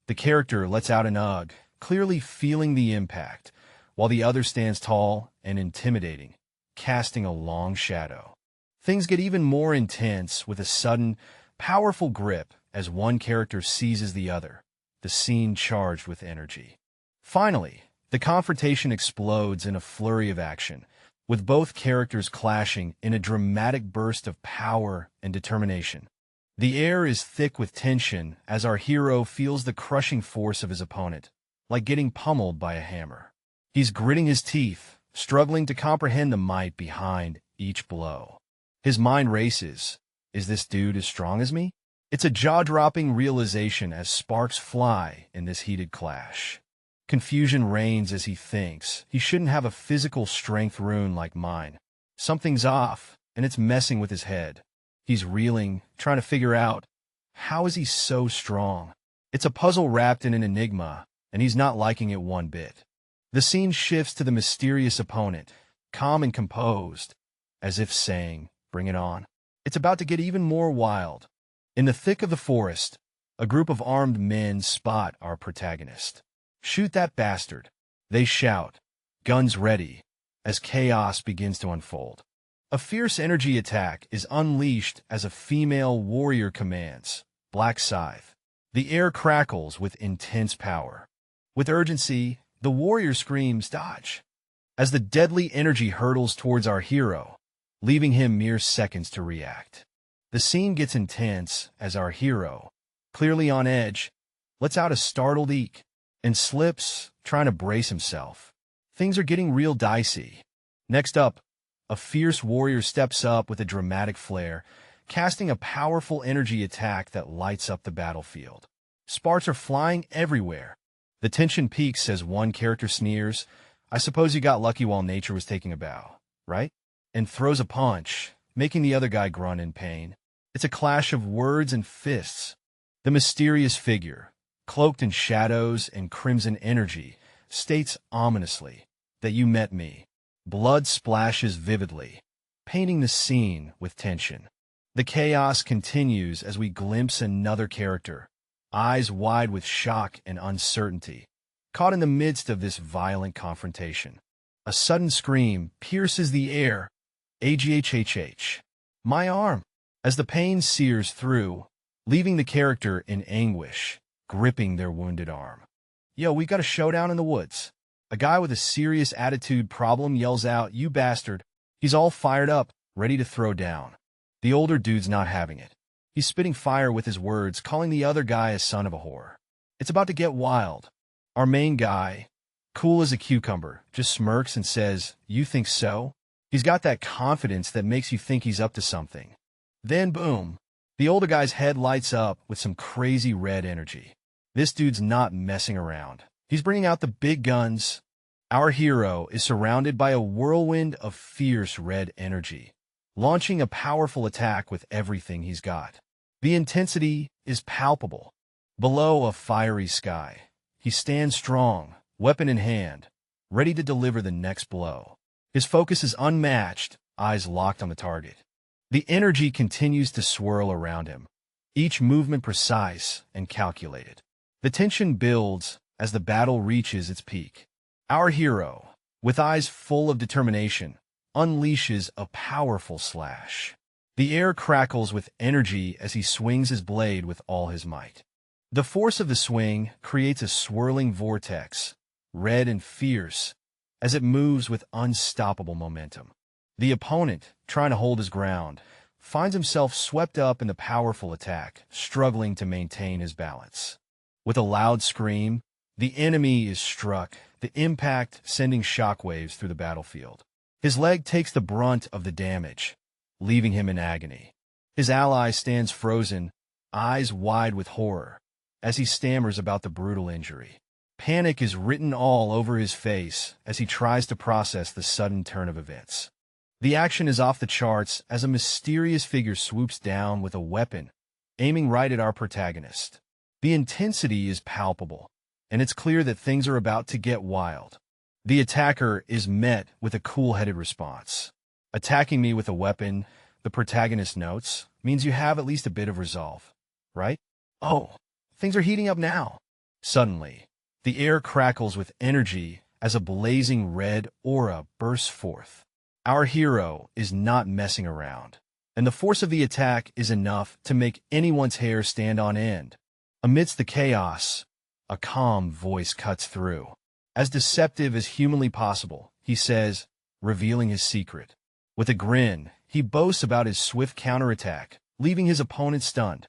the character lets out an ugh, clearly feeling the impact, while the other stands tall and intimidating, casting a long shadow. Things get even more intense with a sudden, powerful grip as one character seizes the other, the scene charged with energy. Finally, the confrontation explodes in a flurry of action, with both characters clashing in a dramatic burst of power and determination. The air is thick with tension as our hero feels the crushing force of his opponent, like getting pummeled by a hammer. He's gritting his teeth, struggling to comprehend the might behind each blow. His mind races. Is this dude as strong as me? It's a jaw-dropping realization as sparks fly in this heated clash. Confusion reigns as he thinks he shouldn't have a physical strength rune like mine. Something's off, and it's messing with his head. He's reeling, trying to figure out, how is he so strong? It's a puzzle wrapped in an enigma, and he's not liking it one bit. The scene shifts to the mysterious opponent, calm and composed, as if saying, "Bring it on." It's about to get even more wild. In the thick of the forest, a group of armed men spot our protagonist. "Shoot that bastard," they shout, guns ready, as chaos begins to unfold. A fierce energy attack is unleashed as a female warrior commands, "Black Scythe." The air crackles with intense power. With urgency, the warrior screams, "Dodge!" as the deadly energy hurtles towards our hero, leaving him mere seconds to react. The scene gets intense as our hero, clearly on edge, lets out a startled eek and slips, trying to brace himself. Things are getting real dicey. Next up, a fierce warrior steps up with a dramatic flair, casting a powerful energy attack that lights up the battlefield. Sparks are flying everywhere. The tension peaks as one character sneers, "I suppose you got lucky while nature was taking a bow, right?" and throws a punch, making the other guy grunt in pain. It's a clash of words and fists. The mysterious figure, cloaked in shadows and crimson energy, states ominously that you met me. Blood splashes vividly, painting the scene with tension. The chaos continues as we glimpse another character, eyes wide with shock and uncertainty, caught in the midst of this violent confrontation. A sudden scream pierces the air. Aghhh. My arm! As the pain sears through, leaving the character in anguish, gripping their wounded arm. Yo, we got a showdown in the woods. A guy with a serious attitude problem yells out, "You bastard." He's all fired up, ready to throw down. The older dude's not having it. He's spitting fire with his words, calling the other guy a son of a whore. It's about to get wild. Our main guy, cool as a cucumber, just smirks and says, "You think so?" He's got that confidence that makes you think he's up to something. Then boom, the older guy's head lights up with some crazy red energy. This dude's not messing around. He's bringing out the big guns. Our hero is surrounded by a whirlwind of fierce red energy, launching a powerful attack with everything he's got. The intensity is palpable. Below a fiery sky, he stands strong, weapon in hand, ready to deliver the next blow. His focus is unmatched, eyes locked on the target. The energy continues to swirl around him, each movement precise and calculated. The tension builds as the battle reaches its peak. Our hero, with eyes full of determination, unleashes a powerful slash. The air crackles with energy as he swings his blade with all his might. The force of the swing creates a swirling vortex, red and fierce, as it moves with unstoppable momentum. The opponent, trying to hold his ground, finds himself swept up in the powerful attack, struggling to maintain his balance. With a loud scream, the enemy is struck, the impact sending shockwaves through the battlefield. His leg takes the brunt of the damage, leaving him in agony. His ally stands frozen, eyes wide with horror, as he stammers about the brutal injury. Panic is written all over his face as he tries to process the sudden turn of events. The action is off the charts as a mysterious figure swoops down with a weapon, aiming right at our protagonist. The intensity is palpable, and it's clear that things are about to get wild. The attacker is met with a cool-headed response. Attacking me with a weapon, the protagonist notes, means you have at least a bit of resolve, right? Oh, things are heating up now. Suddenly, the air crackles with energy as a blazing red aura bursts forth. Our hero is not messing around, and the force of the attack is enough to make anyone's hair stand on end. Amidst the chaos, a calm voice cuts through. As deceptive as humanly possible, he says, revealing his secret. With a grin, he boasts about his swift counterattack, leaving his opponent stunned.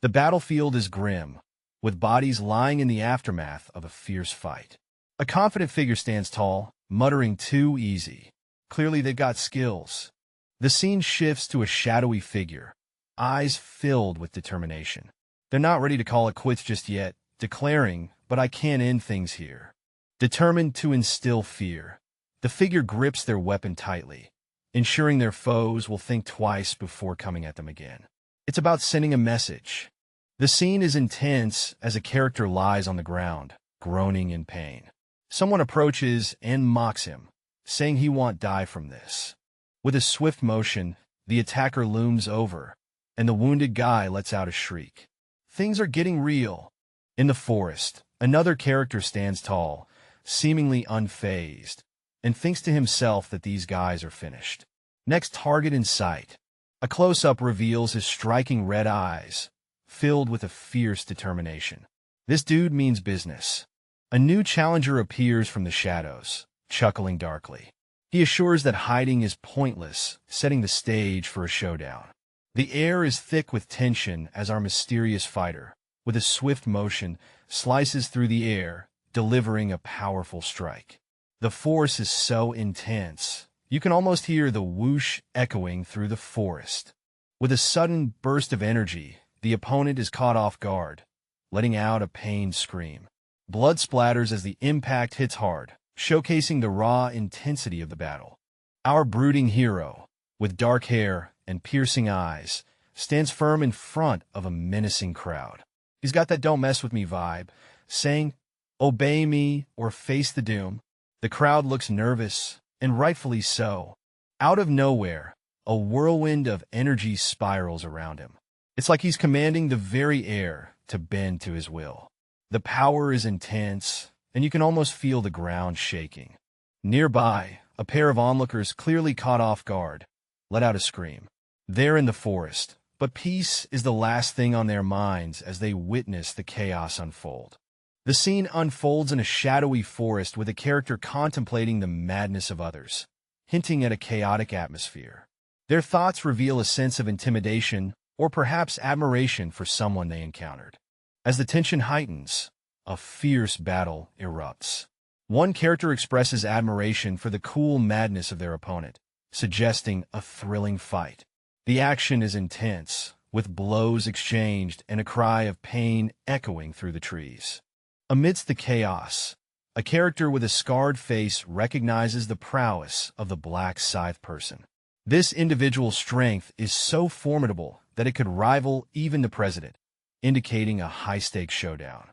The battlefield is grim, with bodies lying in the aftermath of a fierce fight. A confident figure stands tall, muttering, "Too easy." Clearly they've got skills. The scene shifts to a shadowy figure, eyes filled with determination. They're not ready to call it quits just yet, declaring, "But I can't end things here." Determined to instill fear, the figure grips their weapon tightly, ensuring their foes will think twice before coming at them again. It's about sending a message. The scene is intense as a character lies on the ground, groaning in pain. Someone approaches and mocks him, saying he won't die from this. With a swift motion, the attacker looms over, and the wounded guy lets out a shriek. Things are getting real. In the forest, another character stands tall, seemingly unfazed, and thinks to himself that these guys are finished. Next target in sight. A close-up reveals his striking red eyes, filled with a fierce determination. This dude means business. A new challenger appears from the shadows, chuckling darkly. He assures that hiding is pointless, setting the stage for a showdown. The air is thick with tension as our mysterious fighter, with a swift motion, slices through the air, delivering a powerful strike. The force is so intense, you can almost hear the whoosh echoing through the forest. With a sudden burst of energy, the opponent is caught off guard, letting out a pained scream. Blood splatters as the impact hits hard, showcasing the raw intensity of the battle. Our brooding hero, with dark hair and piercing eyes, stands firm in front of a menacing crowd. He's got that "don't mess with me" vibe, saying, "Obey me or face the doom." The crowd looks nervous, and rightfully so. Out of nowhere, a whirlwind of energy spirals around him. It's like he's commanding the very air to bend to his will. The power is intense, and you can almost feel the ground shaking. Nearby, a pair of onlookers, clearly caught off guard, let out a scream. They're in the forest, but peace is the last thing on their minds as they witness the chaos unfold. The scene unfolds in a shadowy forest with a character contemplating the madness of others, hinting at a chaotic atmosphere. Their thoughts reveal a sense of intimidation or perhaps admiration for someone they encountered. As the tension heightens, a fierce battle erupts. One character expresses admiration for the cool madness of their opponent, suggesting a thrilling fight. The action is intense, with blows exchanged and a cry of pain echoing through the trees. Amidst the chaos, a character with a scarred face recognizes the prowess of the Black Scythe person. This individual's strength is so formidable that it could rival even the president, indicating a high-stakes showdown.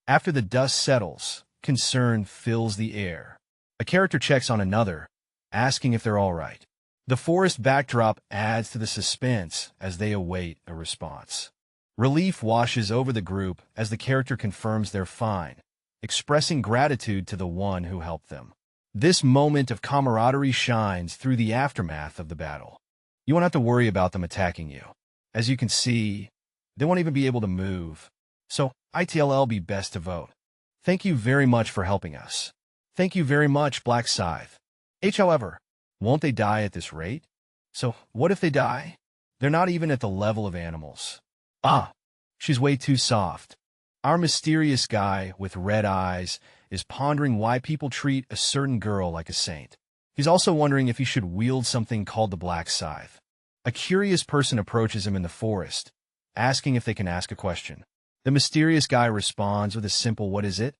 After the dust settles, concern fills the air. A character checks on another, asking if they're all right. The forest backdrop adds to the suspense as they await a response. Relief washes over the group as the character confirms they're fine, expressing gratitude to the one who helped them. This moment of camaraderie shines through the aftermath of the battle. You won't have to worry about them attacking you. As you can see, they won't even be able to move. So, ITLL be best to vote. Thank you very much for helping us. Thank you very much, Black Scythe. However, won't they die at this rate? So, what if they die? They're not even at the level of animals. Ah, she's way too soft. Our mysterious guy with red eyes is pondering why people treat a certain girl like a saint. He's also wondering if he should wield something called the Black Scythe. A curious person approaches him in the forest, asking if they can ask a question. The mysterious guy responds with a simple "what is it?"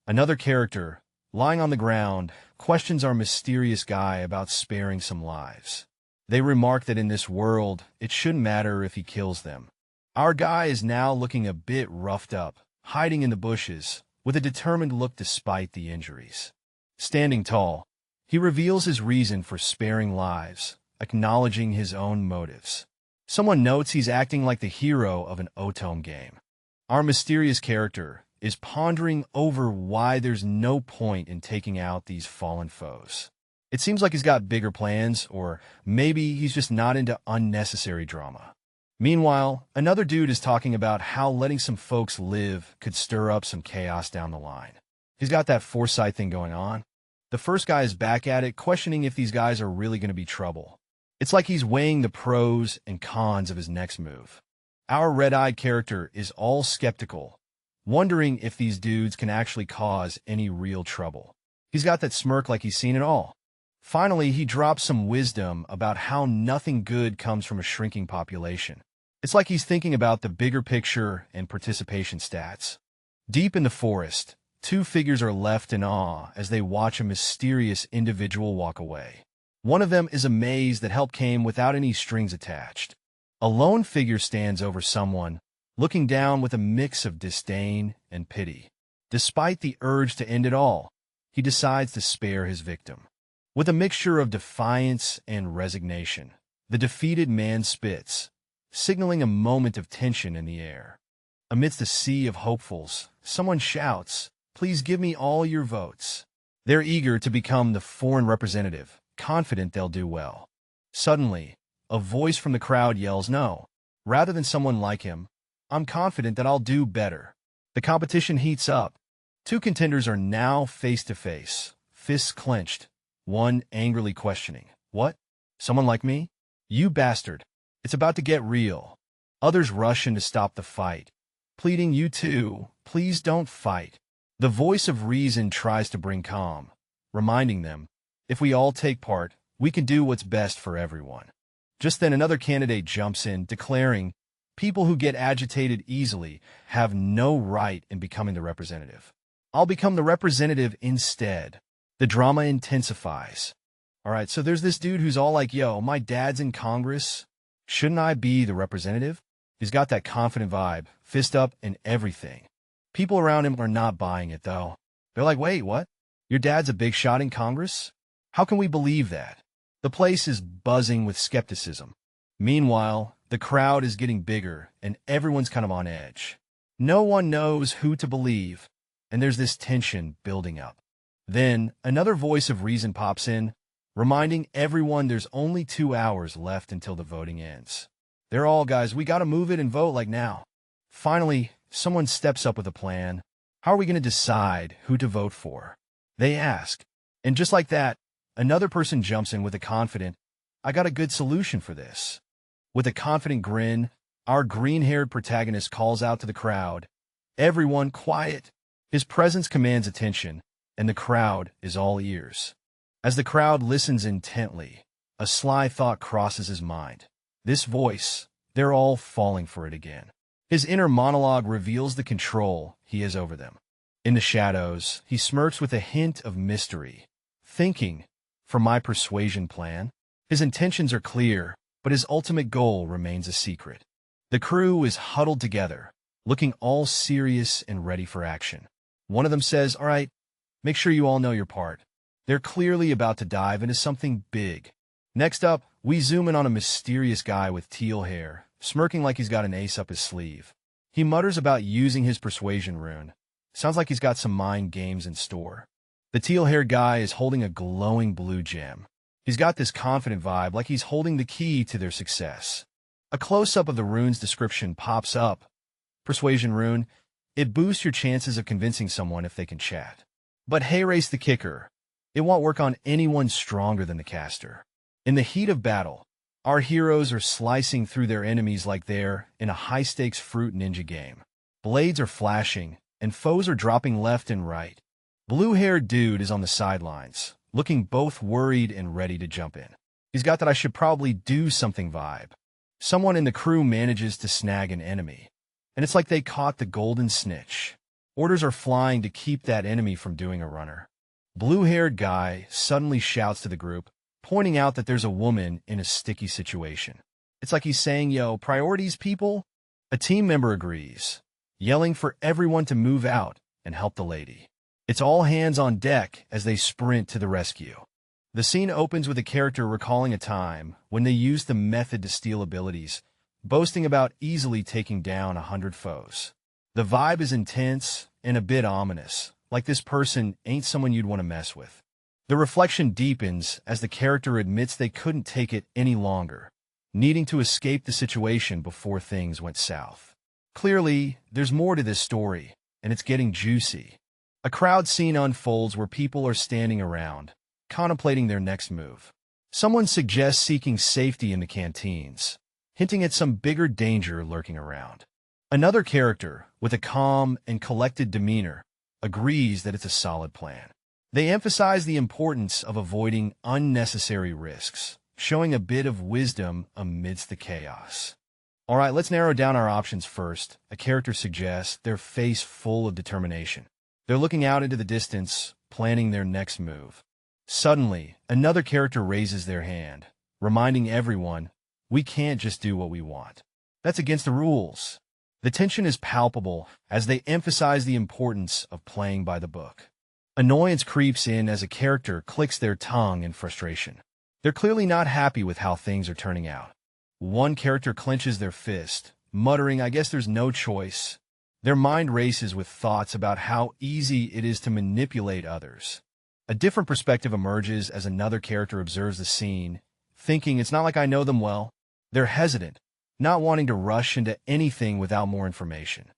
Another character, lying on the ground, questions our mysterious guy about sparing some lives. They remark that in this world, it shouldn't matter if he kills them. Our guy is now looking a bit roughed up, hiding in the bushes, with a determined look despite the injuries. Standing tall, he reveals his reason for sparing lives, acknowledging his own motives. Someone notes he's acting like the hero of an Otome game. Our mysterious character is pondering over why there's no point in taking out these fallen foes. It seems like he's got bigger plans, or maybe he's just not into unnecessary drama. Meanwhile, another dude is talking about how letting some folks live could stir up some chaos down the line. He's got that foresight thing going on. The first guy is back at it, questioning if these guys are really going to be trouble. It's like he's weighing the pros and cons of his next move. Our red-eyed character is all skeptical, wondering if these dudes can actually cause any real trouble. He's got that smirk like he's seen it all. Finally, he drops some wisdom about how nothing good comes from a shrinking population. It's like he's thinking about the bigger picture and participation stats. Deep in the forest, two figures are left in awe as they watch a mysterious individual walk away. One of them is amazed that help came without any strings attached. A lone figure stands over someone, looking down with a mix of disdain and pity. Despite the urge to end it all, he decides to spare his victim. With a mixture of defiance and resignation, the defeated man spits, signaling a moment of tension in the air. Amidst a sea of hopefuls, someone shouts, "Please give me all your votes." They're eager to become the foreign representative, confident they'll do well. Suddenly, a voice from the crowd yells, "No, rather than someone like him, I'm confident that I'll do better." The competition heats up. Two contenders are now face to face, fists clenched, one angrily questioning, "What? Someone like me? You bastard. It's about to get real. Others rush in to stop the fight, pleading, "You too, please don't fight." The voice of reason tries to bring calm, reminding them, if we all take part, we can do what's best for everyone. Just then another candidate jumps in, declaring, "People who get agitated easily have no right in becoming the representative. I'll become the representative instead." The drama intensifies. All right, so there's this dude who's all like, "Yo, my dad's in Congress. Shouldn't I be the representative?" He's got that confident vibe, fist up and everything. People around him are not buying it, though. They're like, "Wait, what? Your dad's a big shot in Congress? How can we believe that?" The place is buzzing with skepticism. Meanwhile, the crowd is getting bigger, and everyone's kind of on edge. No one knows who to believe, and there's this tension building up. Then, another voice of reason pops in, reminding everyone there's only 2 hours left until the voting ends. They're all, "Guys, we gotta move it and vote like now." Finally, someone steps up with a plan. "How are we gonna decide who to vote for?" they ask. And just like that, another person jumps in with a confident, "I got a good solution for this." With a confident grin, our green-haired protagonist calls out to the crowd, "Everyone quiet." His presence commands attention, and the crowd is all ears. As the crowd listens intently, a sly thought crosses his mind. This voice, they're all falling for it again. His inner monologue reveals the control he has over them. In the shadows, he smirks with a hint of mystery, thinking, "For my persuasion plan?" His intentions are clear, but his ultimate goal remains a secret. The crew is huddled together, looking all serious and ready for action. One of them says, "All right, make sure you all know your part." They're clearly about to dive into something big. Next up, we zoom in on a mysterious guy with teal hair, smirking like he's got an ace up his sleeve. He mutters about using his persuasion rune. Sounds like he's got some mind games in store. The teal-haired guy is holding a glowing blue gem. He's got this confident vibe, like he's holding the key to their success. A close-up of the rune's description pops up. Persuasion rune. It boosts your chances of convincing someone if they can chat. But hey, race the kicker. It won't work on anyone stronger than the caster. In the heat of battle, our heroes are slicing through their enemies like they're in a high-stakes fruit ninja game. Blades are flashing, and foes are dropping left and right. Blue-haired dude is on the sidelines, looking both worried and ready to jump in. He's got that "I should probably do something" vibe. Someone in the crew manages to snag an enemy, and it's like they caught the golden snitch. Orders are flying to keep that enemy from doing a runner. Blue-haired guy suddenly shouts to the group, pointing out that there's a woman in a sticky situation. It's like he's saying, "Yo, priorities, people?" A team member agrees, yelling for everyone to move out and help the lady. It's all hands on deck as they sprint to the rescue. The scene opens with a character recalling a time when they used the method to steal abilities, boasting about easily taking down 100 foes. The vibe is intense and a bit ominous, like this person ain't someone you'd want to mess with. The reflection deepens as the character admits they couldn't take it any longer, needing to escape the situation before things went south. Clearly, there's more to this story, and it's getting juicy. A crowd scene unfolds where people are standing around, contemplating their next move. Someone suggests seeking safety in the canteens, hinting at some bigger danger lurking around. Another character, with a calm and collected demeanor, agrees that it's a solid plan. They emphasize the importance of avoiding unnecessary risks, showing a bit of wisdom amidst the chaos. All right, let's narrow down our options first. A character suggests, their face full of determination. They're looking out into the distance, planning their next move. Suddenly, another character raises their hand, reminding everyone, "We can't just do what we want. That's against the rules." The tension is palpable as they emphasize the importance of playing by the book. Annoyance creeps in as a character clicks their tongue in frustration. They're clearly not happy with how things are turning out. One character clenches their fist, muttering, "I guess there's no choice." Their mind races with thoughts about how easy it is to manipulate others. A different perspective emerges as another character observes the scene, thinking, "It's not like I know them well." They're hesitant, not wanting to rush into anything without more information.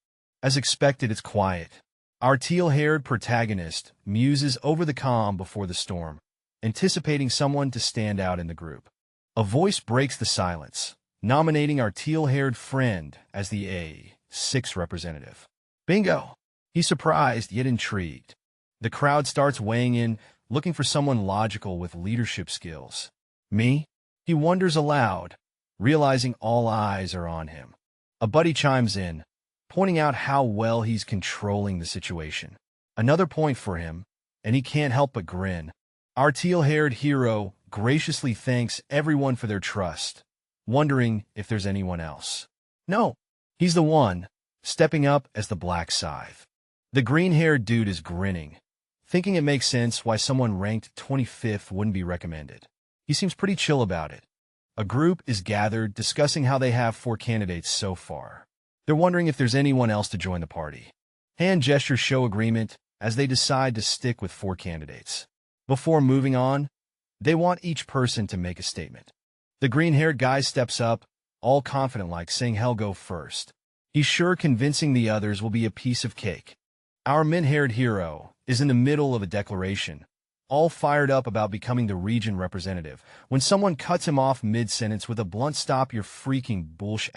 As expected, it's quiet. Our teal-haired protagonist muses over the calm before the storm, anticipating someone to stand out in the group. A voice breaks the silence, nominating our teal-haired friend as the A6 representative. Bingo! He's surprised yet intrigued. The crowd starts weighing in, looking for someone logical with leadership skills. Me? He wonders aloud, realizing all eyes are on him. A buddy chimes in, pointing out how well he's controlling the situation. Another point for him, and he can't help but grin. Our teal-haired hero graciously thanks everyone for their trust, wondering if there's anyone else. No, he's the one, stepping up as the Black Scythe. The green-haired dude is grinning, thinking it makes sense why someone ranked 25th wouldn't be recommended. He seems pretty chill about it. A group is gathered discussing how they have 4 candidates so far. They're wondering if there's anyone else to join the party. Hand gestures show agreement as they decide to stick with 4 candidates. Before moving on, they want each person to make a statement. The green-haired guy steps up, all confident-like, saying he'll go first. He's sure convincing the others will be a piece of cake. Our mint-haired hero is in the middle of a declaration, all fired up about becoming the region representative, when someone cuts him off mid-sentence with a blunt "Stop your freaking bullsh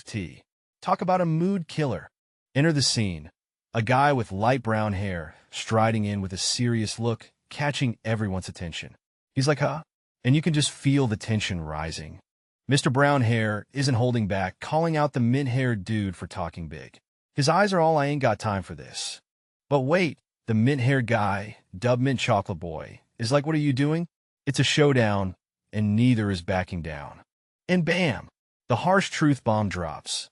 *T. Talk about a mood killer. Enter the scene. A guy with light brown hair, striding in with a serious look, catching everyone's attention. He's like, huh? And you can just feel the tension rising. Mr. Brown Hair isn't holding back, calling out the mint-haired dude for talking big. His eyes are all, "I ain't got time for this." But wait, the mint-haired guy, dubbed Mint Chocolate Boy, is like, "What are you doing?" It's a showdown, and neither is backing down. And bam! The harsh truth bomb drops.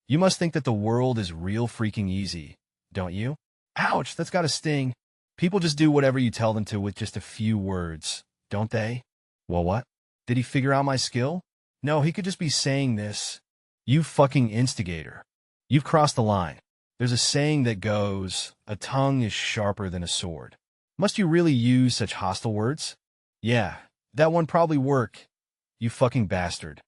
You must think that the world is real freaking easy, don't you? Ouch, that's gotta sting. People just do whatever you tell them to with just a few words, don't they? Well, what? Did he figure out my skill? No, he could just be saying this. You fucking instigator. You've crossed the line. There's a saying that goes, a tongue is sharper than a sword. Must you really use such hostile words? Yeah, that one probably work. You fucking bastard.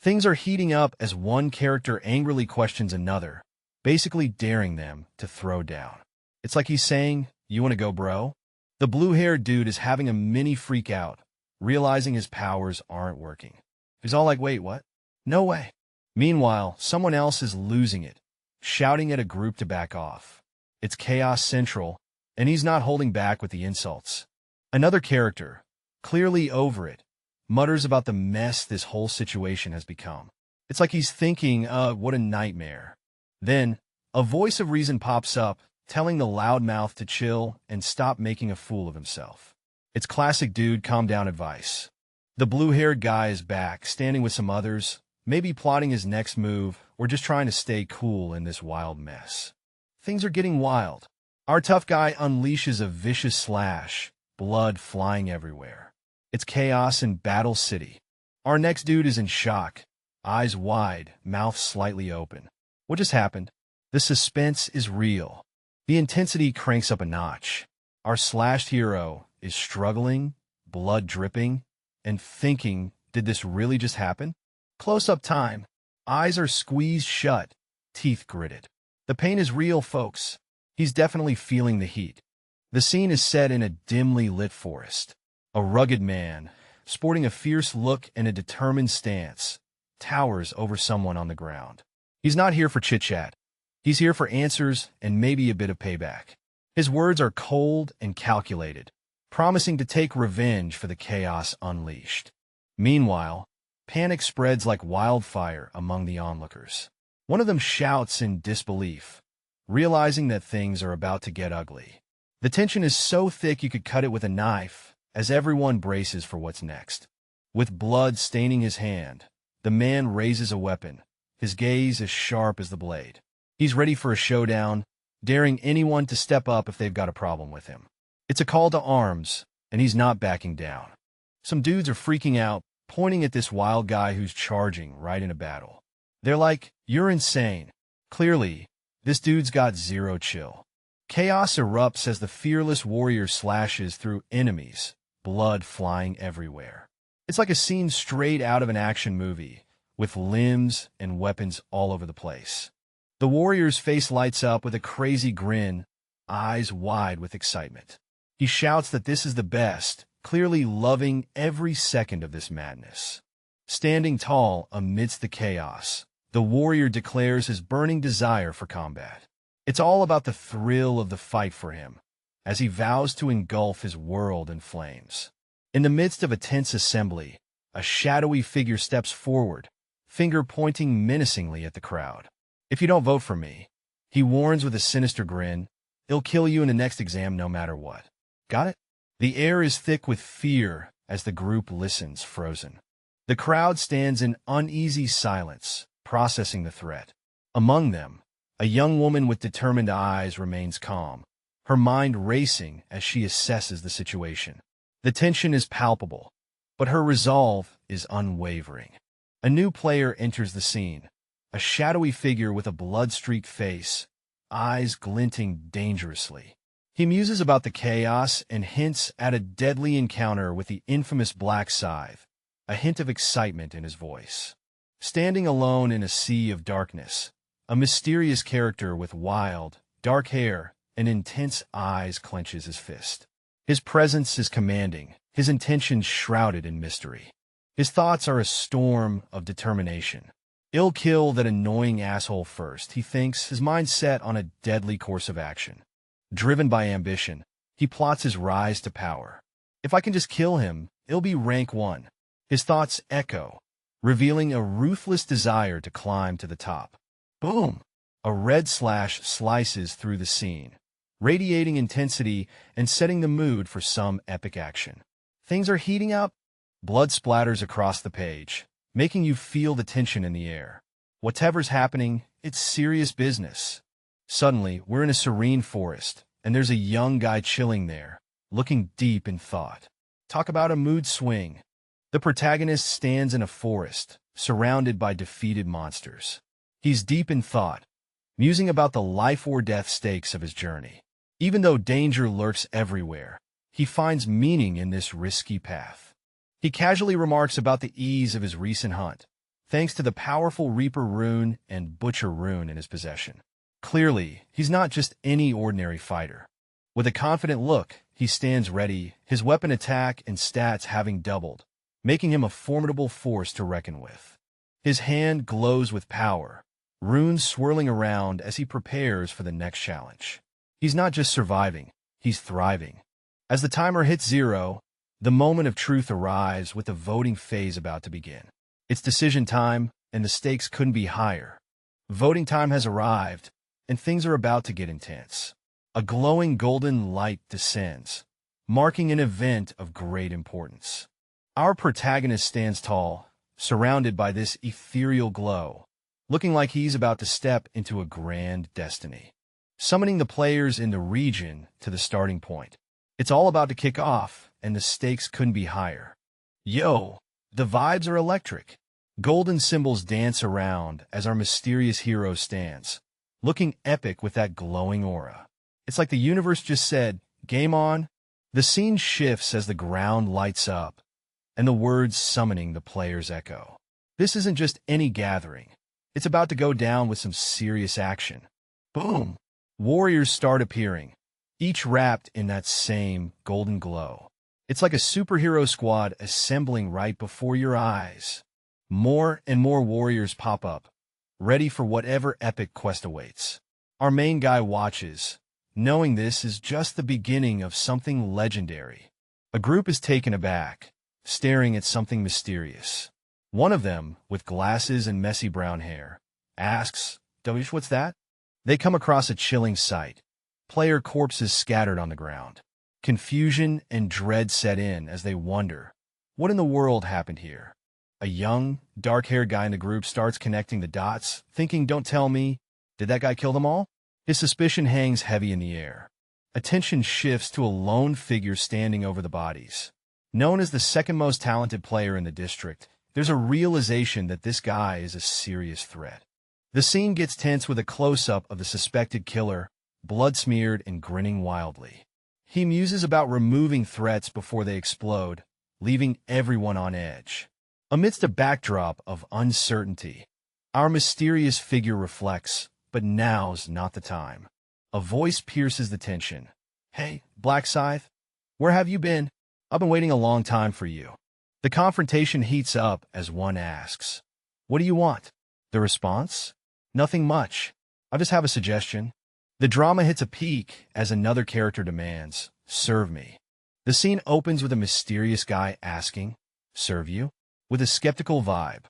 Things are heating up as one character angrily questions another, basically daring them to throw down. It's like he's saying, "You wanna go, bro?" The blue-haired dude is having a mini freak out, realizing his powers aren't working. He's all like, "Wait, what? No way." Meanwhile, someone else is losing it, shouting at a group to back off. It's Chaos Central, and he's not holding back with the insults. Another character, clearly over it, mutters about the mess this whole situation has become. It's like he's thinking, what a nightmare. Then, a voice of reason pops up, telling the loudmouth to chill and stop making a fool of himself. It's classic dude calm down advice. The blue-haired guy is back, standing with some others, maybe plotting his next move or just trying to stay cool in this wild mess. Things are getting wild. Our tough guy unleashes a vicious slash, blood flying everywhere. It's chaos in Battle City. Our next dude is in shock, eyes wide, mouth slightly open. What just happened? The suspense is real. The intensity cranks up a notch. Our slashed hero is struggling, blood dripping, and thinking, did this really just happen? Close-up time. Eyes are squeezed shut, teeth gritted. The pain is real, folks. He's definitely feeling the heat. The scene is set in a dimly lit forest. A rugged man, sporting a fierce look and a determined stance, towers over someone on the ground. He's not here for chit-chat. He's here for answers and maybe a bit of payback. His words are cold and calculated, promising to take revenge for the chaos unleashed. Meanwhile, panic spreads like wildfire among the onlookers. One of them shouts in disbelief, realizing that things are about to get ugly. The tension is so thick you could cut it with a knife, as everyone braces for what's next. With blood staining his hand, the man raises a weapon, his gaze as sharp as the blade. He's ready for a showdown, daring anyone to step up if they've got a problem with him. It's a call to arms, and he's not backing down. Some dudes are freaking out, pointing at this wild guy who's charging right in a battle. They're like, "You're insane." Clearly, this dude's got zero chill. Chaos erupts as the fearless warrior slashes through enemies, blood flying everywhere. It's like a scene straight out of an action movie, with limbs and weapons all over the place. The warrior's face lights up with a crazy grin, eyes wide with excitement. He shouts that this is the best, clearly loving every second of this madness. Standing tall amidst the chaos, the warrior declares his burning desire for combat. It's all about the thrill of the fight for him, as he vows to engulf his world in flames. In the midst of a tense assembly, a shadowy figure steps forward, finger pointing menacingly at the crowd. "If you don't vote for me," he warns with a sinister grin, "I'll kill you in the next exam no matter what." Got it? The air is thick with fear as the group listens, frozen. The crowd stands in uneasy silence, processing the threat. Among them, a young woman with determined eyes remains calm, her mind racing as she assesses the situation. The tension is palpable, but her resolve is unwavering. A new player enters the scene, a shadowy figure with a blood-streaked face, eyes glinting dangerously. He muses about the chaos and hints at a deadly encounter with the infamous Black Scythe, a hint of excitement in his voice. Standing alone in a sea of darkness, a mysterious character with wild, dark hair and intense eyes clenches his fist. His presence is commanding, his intentions shrouded in mystery. His thoughts are a storm of determination. "I'll kill that annoying asshole first," he thinks, his mind set on a deadly course of action. Driven by ambition, he plots his rise to power. "If I can just kill him, it'll be rank 1. His thoughts echo, revealing a ruthless desire to climb to the top. Boom! A red slash slices through the scene, radiating intensity and setting the mood for some epic action. Things are heating up. Blood splatters across the page, making you feel the tension in the air. Whatever's happening, it's serious business. Suddenly, we're in a serene forest, and there's a young guy chilling there, looking deep in thought. Talk about a mood swing. The protagonist stands in a forest, surrounded by defeated monsters. He's deep in thought, musing about the life-or-death stakes of his journey. Even though danger lurks everywhere, he finds meaning in this risky path. He casually remarks about the ease of his recent hunt, thanks to the powerful Reaper rune and Butcher rune in his possession. Clearly, he's not just any ordinary fighter. With a confident look, he stands ready, his weapon attack and stats having doubled, making him a formidable force to reckon with. His hand glows with power, runes swirling around as he prepares for the next challenge. He's not just surviving, he's thriving. As the timer hits 0, the moment of truth arrives with the voting phase about to begin. It's decision time, and the stakes couldn't be higher. Voting time has arrived, and things are about to get intense. A glowing golden light descends, marking an event of great importance. Our protagonist stands tall, surrounded by this ethereal glow, looking like he's about to step into a grand destiny, summoning the players in the region to the starting point. It's all about to kick off, and the stakes couldn't be higher. Yo, the vibes are electric. Golden symbols dance around as our mysterious hero stands, looking epic with that glowing aura. It's like the universe just said, "Game on." The scene shifts as the ground lights up, and the words summoning the players echo. This isn't just any gathering. It's about to go down with some serious action. Boom! Warriors start appearing, each wrapped in that same golden glow. It's like a superhero squad assembling right before your eyes. More and more warriors pop up, ready for whatever epic quest awaits. Our main guy watches, knowing this is just the beginning of something legendary. A group is taken aback, staring at something mysterious. One of them, with glasses and messy brown hair, asks, "Dovish, what's that?" They come across a chilling sight. Player corpses scattered on the ground. Confusion and dread set in as they wonder, what in the world happened here? A young, dark-haired guy in the group starts connecting the dots, thinking, "Don't tell me, did that guy kill them all?" His suspicion hangs heavy in the air. Attention shifts to a lone figure standing over the bodies. Known as the second most talented player in the district, there's a realization that this guy is a serious threat. The scene gets tense with a close-up of the suspected killer, blood-smeared and grinning wildly. He muses about removing threats before they explode, leaving everyone on edge. Amidst a backdrop of uncertainty, our mysterious figure reflects, but now's not the time. A voice pierces the tension. "Hey, Black Scythe, where have you been? I've been waiting a long time for you." The confrontation heats up as one asks, "What do you want?" The response? "Nothing much. I just have a suggestion." The drama hits a peak as another character demands, "Serve me." The scene opens with a mysterious guy asking, "Serve you?" with a skeptical vibe.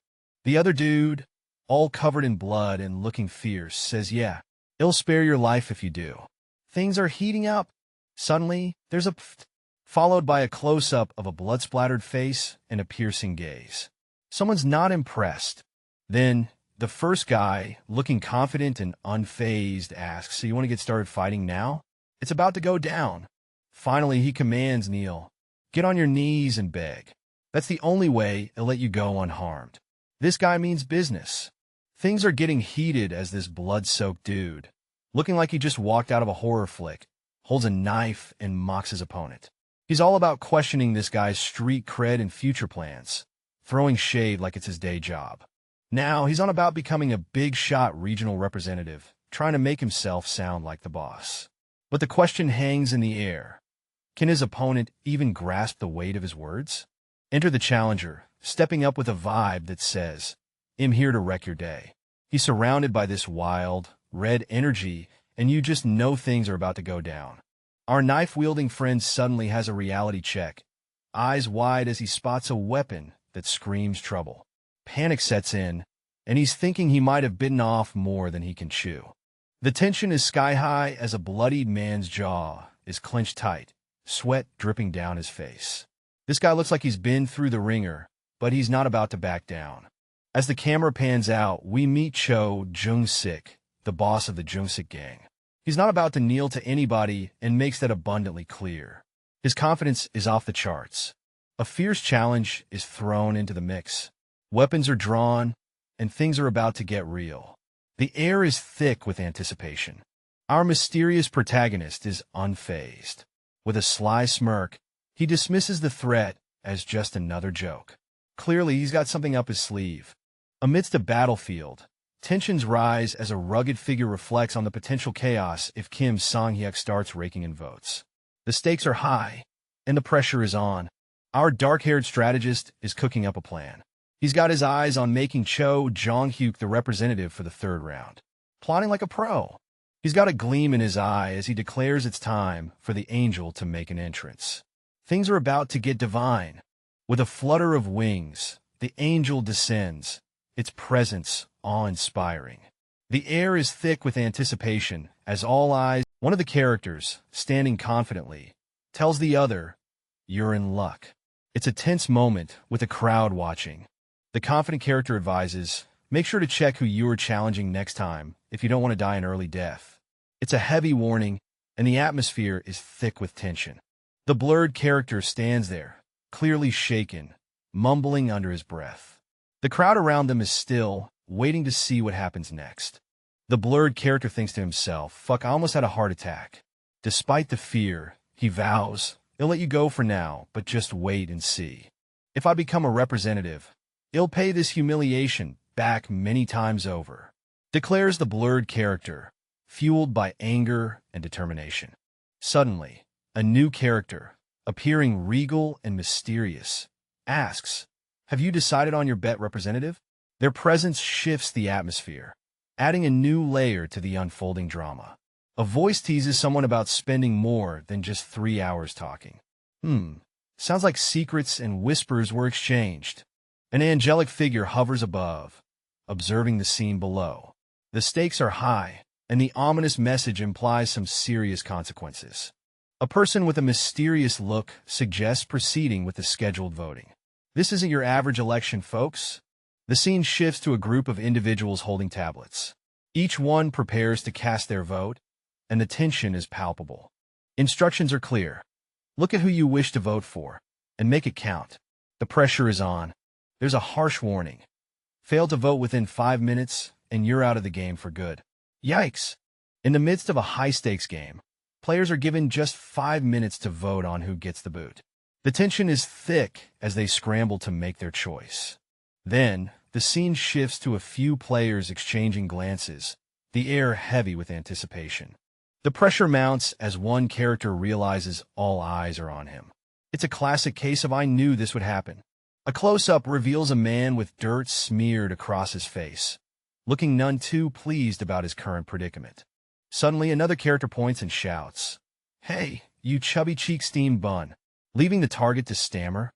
The other dude, all covered in blood and looking fierce, says, "Yeah, it'll spare your life if you do." Things are heating up. Suddenly, there's a pfft, followed by a close-up of a blood-splattered face and a piercing gaze. Someone's not impressed. Then, the first guy, looking confident and unfazed, asks, "So you want to get started fighting now? It's about to go down." Finally, he commands Neil, "Get on your knees and beg. That's the only way it'll let you go unharmed." This guy means business. Things are getting heated as this blood-soaked dude, looking like he just walked out of a horror flick, holds a knife and mocks his opponent. He's all about questioning this guy's street cred and future plans, throwing shade like it's his day job. Now, he's on about becoming a big-shot regional representative, trying to make himself sound like the boss. But the question hangs in the air. Can his opponent even grasp the weight of his words? Enter the challenger, stepping up with a vibe that says, "I'm here to wreck your day." He's surrounded by this wild, red energy, and you just know things are about to go down. Our knife-wielding friend suddenly has a reality check, eyes wide as he spots a weapon that screams trouble. Panic sets in, and he's thinking he might have bitten off more than he can chew. The tension is sky-high as a bloodied man's jaw is clenched tight, sweat dripping down his face. This guy looks like he's been through the ringer, but he's not about to back down. As the camera pans out, we meet Cho Jung-sik, the boss of the Jung-sik gang. He's not about to kneel to anybody and makes that abundantly clear. His confidence is off the charts. A fierce challenge is thrown into the mix. Weapons are drawn, and things are about to get real. The air is thick with anticipation. Our mysterious protagonist is unfazed. With a sly smirk, he dismisses the threat as just another joke. Clearly, he's got something up his sleeve. Amidst a battlefield, tensions rise as a rugged figure reflects on the potential chaos if Kim Song-hyuk starts raking in votes. The stakes are high, and the pressure is on. Our dark-haired strategist is cooking up a plan. He's got his eyes on making Cho Jong-hyuk the representative for the third round. Plotting like a pro. He's got a gleam in his eye as he declares it's time for the angel to make an entrance. Things are about to get divine. With a flutter of wings, the angel descends, its presence awe-inspiring. The air is thick with anticipation as all eyes. One of the characters, standing confidently, tells the other, "You're in luck." It's a tense moment with a crowd watching. The confident character advises, "Make sure to check who you are challenging next time if you don't want to die an early death." It's a heavy warning, and the atmosphere is thick with tension. The blurred character stands there, clearly shaken, mumbling under his breath. The crowd around them is still, waiting to see what happens next. The blurred character thinks to himself, "Fuck, I almost had a heart attack." Despite the fear, he vows, "They'll let you go for now, but just wait and see. If I become a representative, I'll pay this humiliation back many times over," declares the blurred character, fueled by anger and determination. Suddenly, a new character, appearing regal and mysterious, asks, "Have you decided on your bet representative?" Their presence shifts the atmosphere, adding a new layer to the unfolding drama. A voice teases someone about spending more than just 3 hours talking. Sounds like secrets and whispers were exchanged. An angelic figure hovers above, observing the scene below. The stakes are high, and the ominous message implies some serious consequences. A person with a mysterious look suggests proceeding with the scheduled voting. This isn't your average election, folks. The scene shifts to a group of individuals holding tablets. Each one prepares to cast their vote, and the tension is palpable. Instructions are clear. Look at who you wish to vote for, and make it count. The pressure is on. There's a harsh warning. Fail to vote within 5 minutes, and you're out of the game for good. Yikes! In the midst of a high-stakes game, players are given just 5 minutes to vote on who gets the boot. The tension is thick as they scramble to make their choice. Then, the scene shifts to a few players exchanging glances, the air heavy with anticipation. The pressure mounts as one character realizes all eyes are on him. It's a classic case of "I knew this would happen." A close-up reveals a man with dirt smeared across his face, looking none too pleased about his current predicament. Suddenly, another character points and shouts, "Hey, you chubby cheek steam bun," leaving the target to stammer,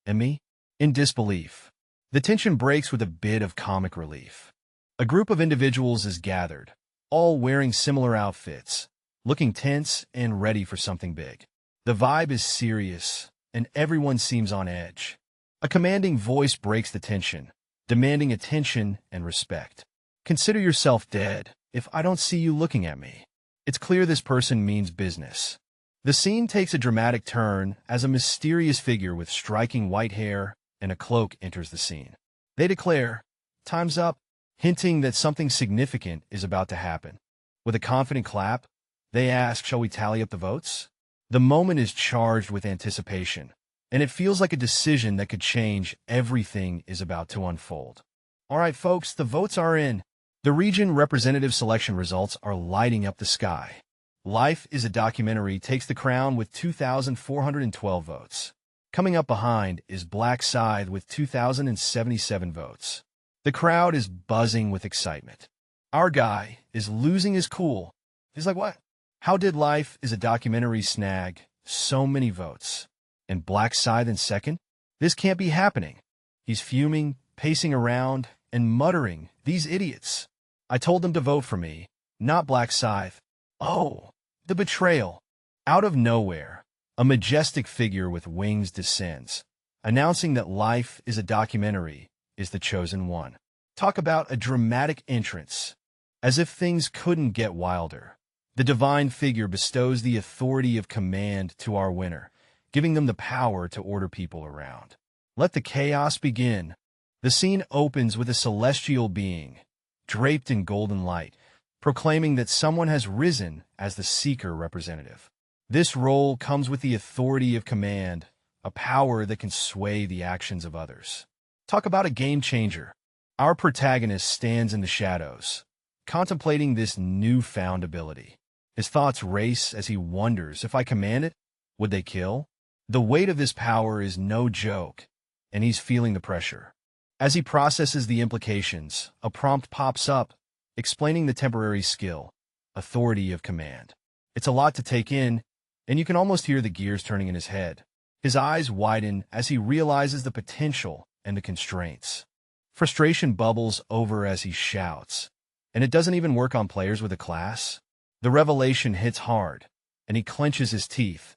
"And me?" in disbelief. The tension breaks with a bit of comic relief. A group of individuals is gathered, all wearing similar outfits, looking tense and ready for something big. The vibe is serious, and everyone seems on edge. A commanding voice breaks the tension, demanding attention and respect. "Consider yourself dead if I don't see you looking at me." It's clear this person means business. The scene takes a dramatic turn as a mysterious figure with striking white hair and a cloak enters the scene. They declare, "Time's up," hinting that something significant is about to happen. With a confident clap, they ask, "Shall we tally up the votes?" The moment is charged with anticipation, and it feels like a decision that could change everything is about to unfold. All right, folks, the votes are in. The region representative selection results are lighting up the sky. Life is a Documentary takes the crown with 2,412 votes. Coming up behind is Black Scythe with 2,077 votes. The crowd is buzzing with excitement. Our guy is losing his cool. He's like, "What? How did Life is a Documentary snag so many votes? And Black Scythe in second? This can't be happening." He's fuming, pacing around, and muttering, "These idiots. I told them to vote for me, not Black Scythe." Oh, the betrayal. Out of nowhere, a majestic figure with wings descends, announcing that Life is a Documentary is the chosen one. Talk about a dramatic entrance. As if things couldn't get wilder, the divine figure bestows the authority of command to our winner, giving them the power to order people around. Let the chaos begin. The scene opens with a celestial being, draped in golden light, proclaiming that someone has risen as the Seeker representative. This role comes with the authority of command, a power that can sway the actions of others. Talk about a game changer. Our protagonist stands in the shadows, contemplating this newfound ability. His thoughts race as he wonders, if I command it, would they kill? The weight of this power is no joke, and he's feeling the pressure. As he processes the implications, a prompt pops up, explaining the temporary skill, authority of command. It's a lot to take in, and you can almost hear the gears turning in his head. His eyes widen as he realizes the potential and the constraints. Frustration bubbles over as he shouts, and it doesn't even work on players with a class. The revelation hits hard, and he clenches his teeth,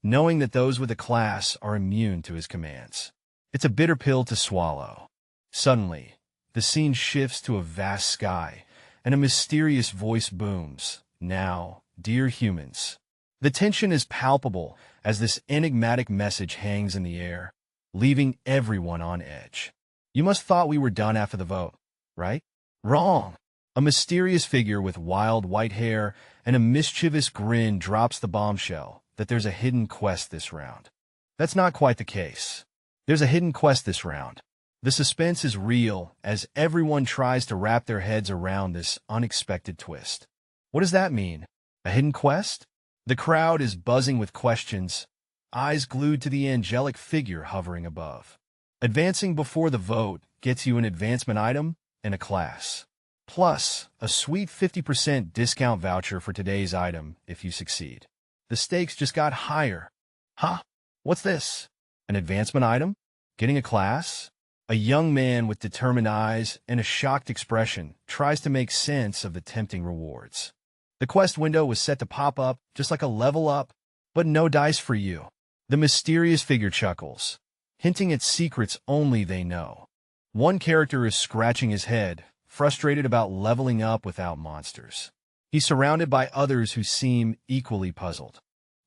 knowing that those with a class are immune to his commands. It's a bitter pill to swallow. Suddenly, the scene shifts to a vast sky, and a mysterious voice booms, "Now, dear humans." The tension is palpable as this enigmatic message hangs in the air, leaving everyone on edge. You must thought we were done after the vote, right? Wrong. A mysterious figure with wild white hair and a mischievous grin drops the bombshell that there's a hidden quest this round. That's not quite the case. There's a hidden quest this round. The suspense is real as everyone tries to wrap their heads around this unexpected twist. What does that mean? A hidden quest? The crowd is buzzing with questions, eyes glued to the angelic figure hovering above. Advancing before the vote gets you an advancement item and a class, plus a sweet 50% discount voucher for today's item if you succeed. The stakes just got higher. Huh? What's this? An advancement item? Getting a class? A young man with determined eyes and a shocked expression tries to make sense of the tempting rewards. The quest window was set to pop up just like a level up, but no dice for you. The mysterious figure chuckles, hinting at secrets only they know. One character is scratching his head, frustrated about leveling up without monsters. He's surrounded by others who seem equally puzzled.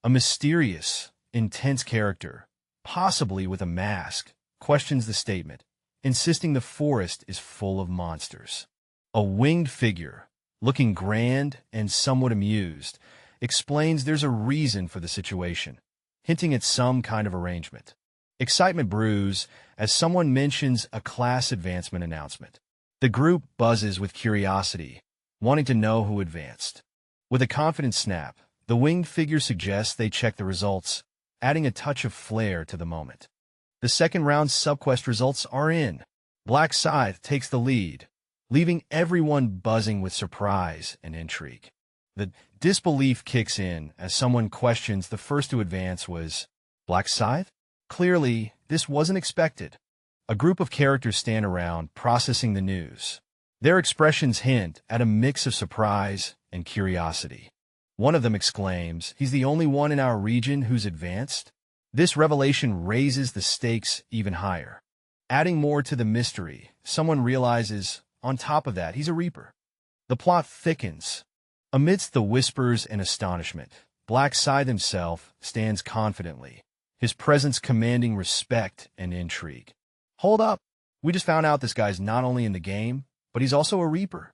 A mysterious, intense character, possibly with a mask, questions the statement, insisting the forest is full of monsters. A winged figure, looking grand and somewhat amused, explains there's a reason for the situation, hinting at some kind of arrangement. Excitement brews as someone mentions a class advancement announcement. The group buzzes with curiosity, wanting to know who advanced. With a confident snap, the winged figure suggests they check the results, adding a touch of flair to the moment. The The second round's subquest results are in. Black Scythe takes the lead, leaving everyone buzzing with surprise and intrigue. The disbelief kicks in as someone questions the first to advance was Black Scythe? Clearly, this wasn't expected. A group of characters stand around processing the news. Their expressions hint at a mix of surprise and curiosity. One of them exclaims, "He's the only one in our region who's advanced?" This revelation raises the stakes even higher. Adding more to the mystery, someone realizes, on top of that, he's a Reaper. The plot thickens. Amidst the whispers and astonishment, Black Scythe himself stands confidently, his presence commanding respect and intrigue. Hold up, we just found out this guy's not only in the game, but he's also a Reaper.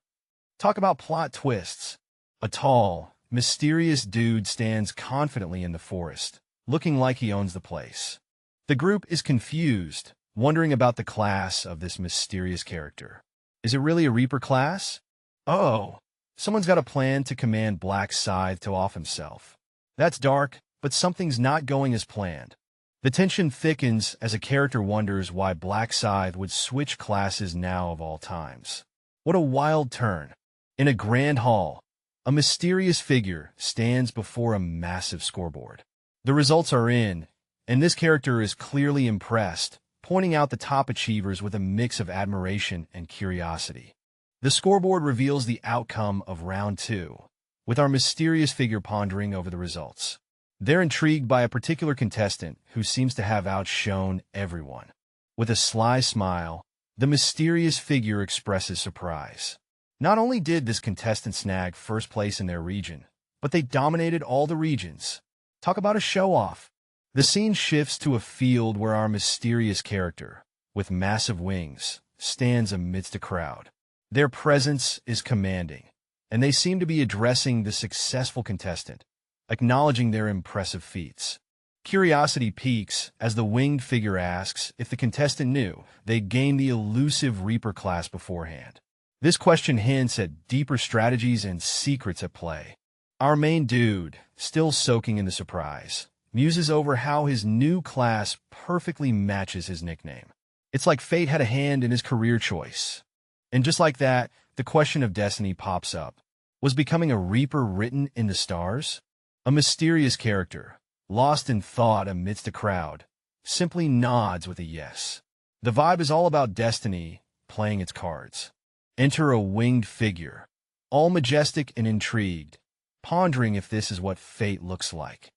Talk about plot twists. A tall, mysterious dude stands confidently in the forest, looking like he owns the place. The group is confused, wondering about the class of this mysterious character. Is it really a Reaper class? Oh, someone's got a plan to command Black Scythe to off himself. That's dark, but something's not going as planned. The tension thickens as a character wonders why Black Scythe would switch classes now of all times. What a wild turn. In a grand hall, a mysterious figure stands before a massive scoreboard. The results are in, and this character is clearly impressed, pointing out the top achievers with a mix of admiration and curiosity. The scoreboard reveals the outcome of round 2, with our mysterious figure pondering over the results. They're intrigued by a particular contestant who seems to have outshone everyone. With a sly smile, the mysterious figure expresses surprise. Not only did this contestant snag first place in their region, but they dominated all the regions. Talk about a show-off. The scene shifts to a field where our mysterious character, with massive wings, stands amidst a crowd. Their presence is commanding, and they seem to be addressing the successful contestant, acknowledging their impressive feats. Curiosity peaks as the winged figure asks if the contestant knew they'd gained the elusive Reaper class beforehand. This question hints at deeper strategies and secrets at play. Our main dude, still soaking in the surprise, muses over how his new class perfectly matches his nickname. It's like fate had a hand in his career choice. And just like that, the question of destiny pops up. Was becoming a Reaper written in the stars? A mysterious character, lost in thought amidst a crowd, simply nods with a yes. The vibe is all about destiny playing its cards. Enter a winged figure, all majestic and intrigued, pondering if this is what fate looks like.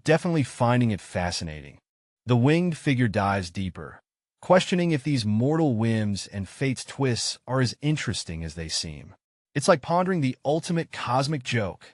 Definitely finding it fascinating. The winged figure dives deeper, questioning if these mortal whims and fate's twists are as interesting as they seem. It's like pondering the ultimate cosmic joke.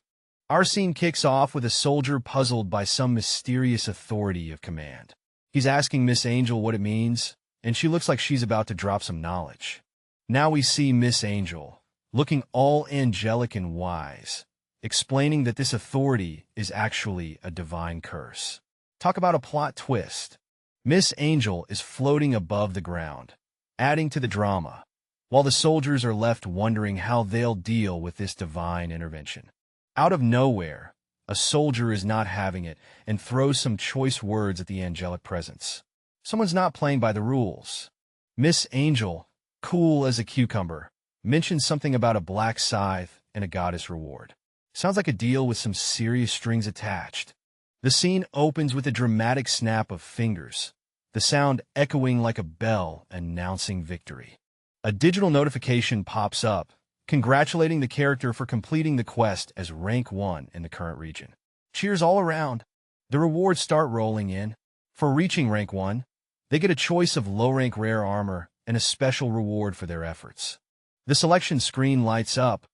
Our scene kicks off with a soldier puzzled by some mysterious authority of command. He's asking Miss Angel what it means, and she looks like she's about to drop some knowledge. Now we see Miss Angel, looking all angelic and wise, explaining that this authority is actually a divine curse. Talk about a plot twist. Miss Angel is floating above the ground, adding to the drama, while the soldiers are left wondering how they'll deal with this divine intervention. Out of nowhere, a soldier is not having it and throws some choice words at the angelic presence. Someone's not playing by the rules. Miss Angel, cool as a cucumber, mentions something about a black scythe and a goddess reward. Sounds like a deal with some serious strings attached. The scene opens with a dramatic snap of fingers, the sound echoing like a bell announcing victory. A digital notification pops up, congratulating the character for completing the quest as rank 1 in the current region. Cheers all around. The rewards start rolling in. For reaching rank 1, they get a choice of low-rank rare armor and a special reward for their efforts. The selection screen lights up,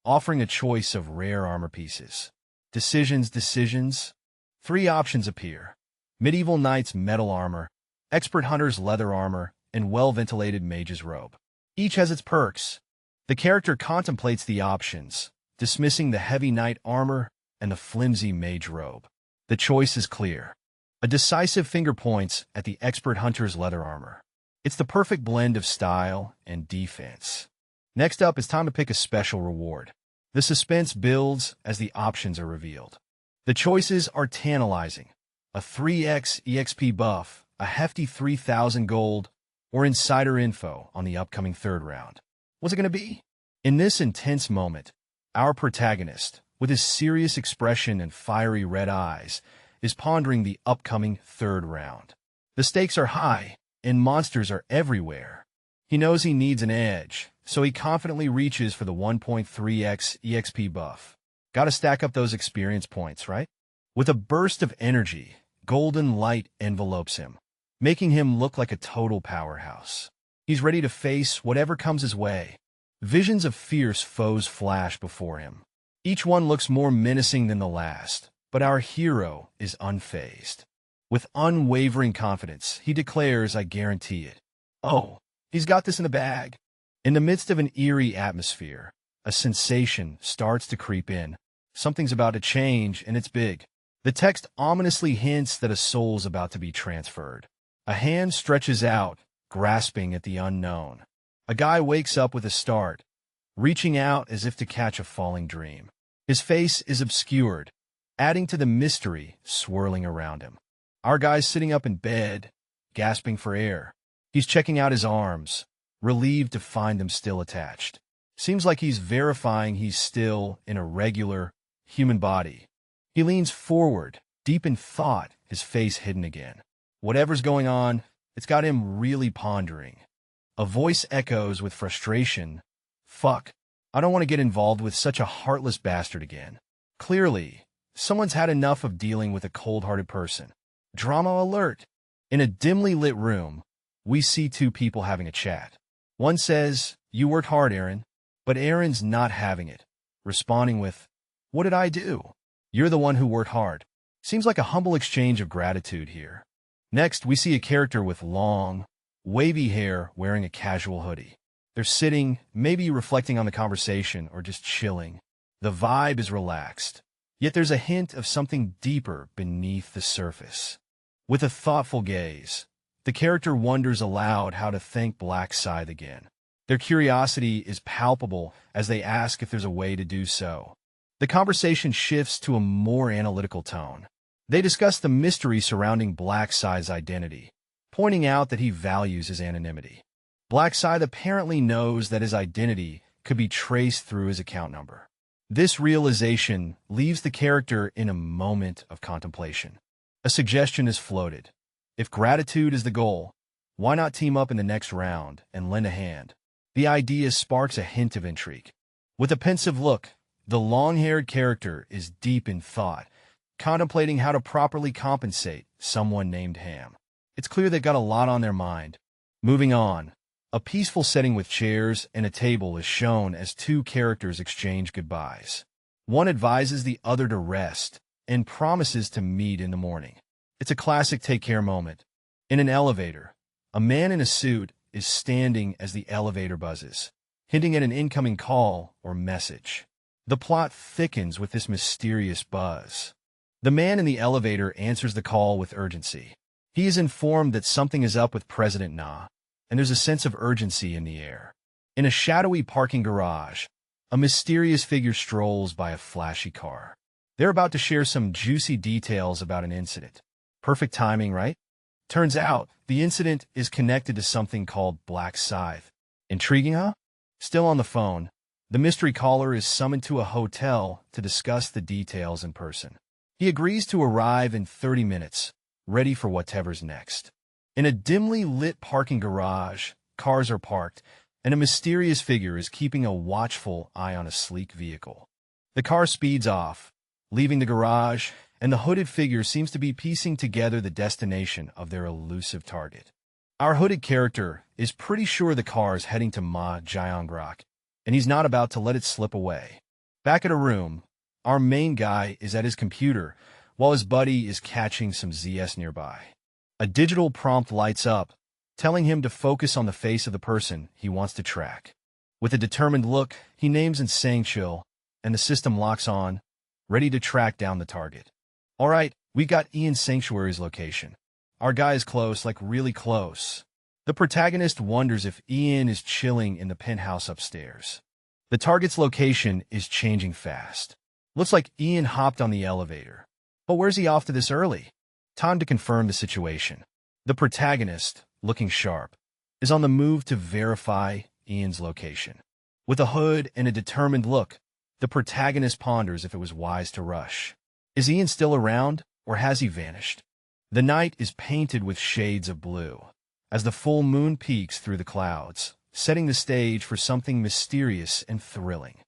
offering a choice of rare armor pieces. Decisions. 3 options appear. Medieval Knight's metal armor, Expert Hunter's leather armor, and well-ventilated mage's robe. Each has its perks. The character contemplates the options, dismissing the heavy knight armor and the flimsy mage robe. The choice is clear. A decisive finger points at the Expert Hunter's leather armor. It's the perfect blend of style and defense. Next up, it's time to pick a special reward. The suspense builds as the options are revealed. The choices are tantalizing. A 3x EXP buff, a hefty 3,000 gold, or insider info on the upcoming third round. What's it going to be? In this intense moment, our protagonist, with his serious expression and fiery red eyes, is pondering the upcoming third round. The stakes are high, and monsters are everywhere. He knows he needs an edge, so he confidently reaches for the 1.3x EXP buff. Gotta stack up those experience points, right? With a burst of energy, golden light envelopes him, making him look like a total powerhouse. He's ready to face whatever comes his way. Visions of fierce foes flash before him. Each one looks more menacing than the last, but our hero is unfazed. With unwavering confidence, he declares, "I guarantee it." Oh, he's got this in the bag. In the midst of an eerie atmosphere, a sensation starts to creep in. Something's about to change, and it's big. The text ominously hints that a soul's about to be transferred. A hand stretches out, grasping at the unknown. A guy wakes up with a start, reaching out as if to catch a falling dream. His face is obscured, adding to the mystery swirling around him. Our guy's sitting up in bed, gasping for air. He's checking out his arms, relieved to find them still attached. Seems like he's verifying he's still in a regular, human body. He leans forward, deep in thought, his face hidden again. Whatever's going on, it's got him really pondering. A voice echoes with frustration. Fuck, I don't want to get involved with such a heartless bastard again. Clearly, someone's had enough of dealing with a cold-hearted person. Drama alert! In a dimly lit room, we see two people having a chat. One says, "You worked hard, Aaron." But Aaron's not having it, responding with, "What did I do?" "You're the one who worked hard." Seems like a humble exchange of gratitude here. Next, we see a character with long, wavy hair wearing a casual hoodie. They're sitting, maybe reflecting on the conversation or just chilling. The vibe is relaxed, yet there's a hint of something deeper beneath the surface. With a thoughtful gaze, the character wonders aloud how to thank Black Scythe again. Their curiosity is palpable as they ask if there's a way to do so. The conversation shifts to a more analytical tone. They discuss the mystery surrounding Black Scythe's identity, pointing out that he values his anonymity. Black Scythe apparently knows that his identity could be traced through his account number. This realization leaves the character in a moment of contemplation. A suggestion is floated. If gratitude is the goal, why not team up in the next round and lend a hand? The idea sparks a hint of intrigue. With a pensive look, the long-haired character is deep in thought, contemplating how to properly compensate someone named Ham. It's clear they've got a lot on their mind. Moving on, a peaceful setting with chairs and a table is shown as two characters exchange goodbyes. One advises the other to rest and promises to meet in the morning. It's a classic take-care moment. In an elevator, a man in a suit is standing as the elevator buzzes, hinting at an incoming call or message. The plot thickens with this mysterious buzz. The man in the elevator answers the call with urgency. He is informed that something is up with President Na, and there's a sense of urgency in the air. In a shadowy parking garage, a mysterious figure strolls by a flashy car. They're about to share some juicy details about an incident. Perfect timing, right? Turns out, the incident is connected to something called Black Scythe. Intriguing, huh? Still on the phone, the mystery caller is summoned to a hotel to discuss the details in person. He agrees to arrive in 30 minutes, ready for whatever's next. In a dimly lit parking garage, cars are parked, and a mysterious figure is keeping a watchful eye on a sleek vehicle. The car speeds off, leaving the garage, and the hooded figure seems to be piecing together the destination of their elusive target. Our hooded character is pretty sure the car is heading to Ma Jiangrok, and he's not about to let it slip away. Back at a room, our main guy is at his computer, while his buddy is catching some ZS nearby. A digital prompt lights up, telling him to focus on the face of the person he wants to track. With a determined look, he names Insangchil, and the system locks on, ready to track down the target. All right, we got Ian's Sanctuary's location. Our guy is close, like really close. The protagonist wonders if Ian is chilling in the penthouse upstairs. The target's location is changing fast. Looks like Ian hopped on the elevator. But where's he off to this early? Time to confirm the situation. The protagonist, looking sharp, is on the move to verify Ian's location. With a hood and a determined look, the protagonist ponders if it was wise to rush. Is Ian still around, or has he vanished? The night is painted with shades of blue, as the full moon peeks through the clouds, setting the stage for something mysterious and thrilling.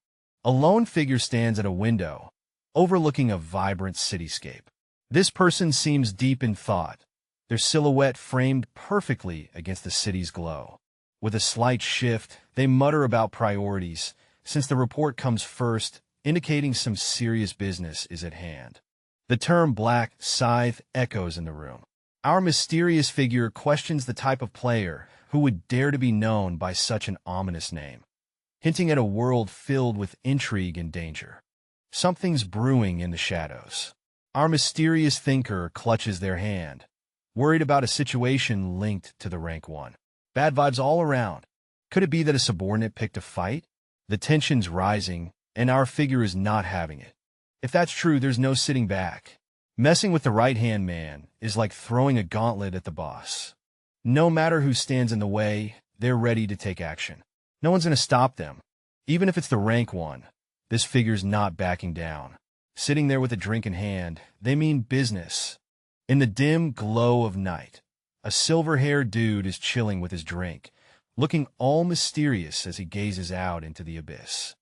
A lone figure stands at a window, overlooking a vibrant cityscape. This person seems deep in thought, their silhouette framed perfectly against the city's glow. With a slight shift, they mutter about priorities, since the report comes first, indicating some serious business is at hand. The term Black Scythe echoes in the room. Our mysterious figure questions the type of player who would dare to be known by such an ominous name, hinting at a world filled with intrigue and danger. Something's brewing in the shadows. Our mysterious thinker clutches their hand, worried about a situation linked to the rank 1. Bad vibes all around. Could it be that a subordinate picked a fight? The tension's rising, and our figure is not having it. If that's true, there's no sitting back. Messing with the right-hand man is like throwing a gauntlet at the boss. No matter who stands in the way, they're ready to take action. No one's going to stop them. Even if it's the rank 1, this figure's not backing down. Sitting there with a drink in hand, they mean business. In the dim glow of night, a silver-haired dude is chilling with his drink, looking all mysterious as he gazes out into the abyss.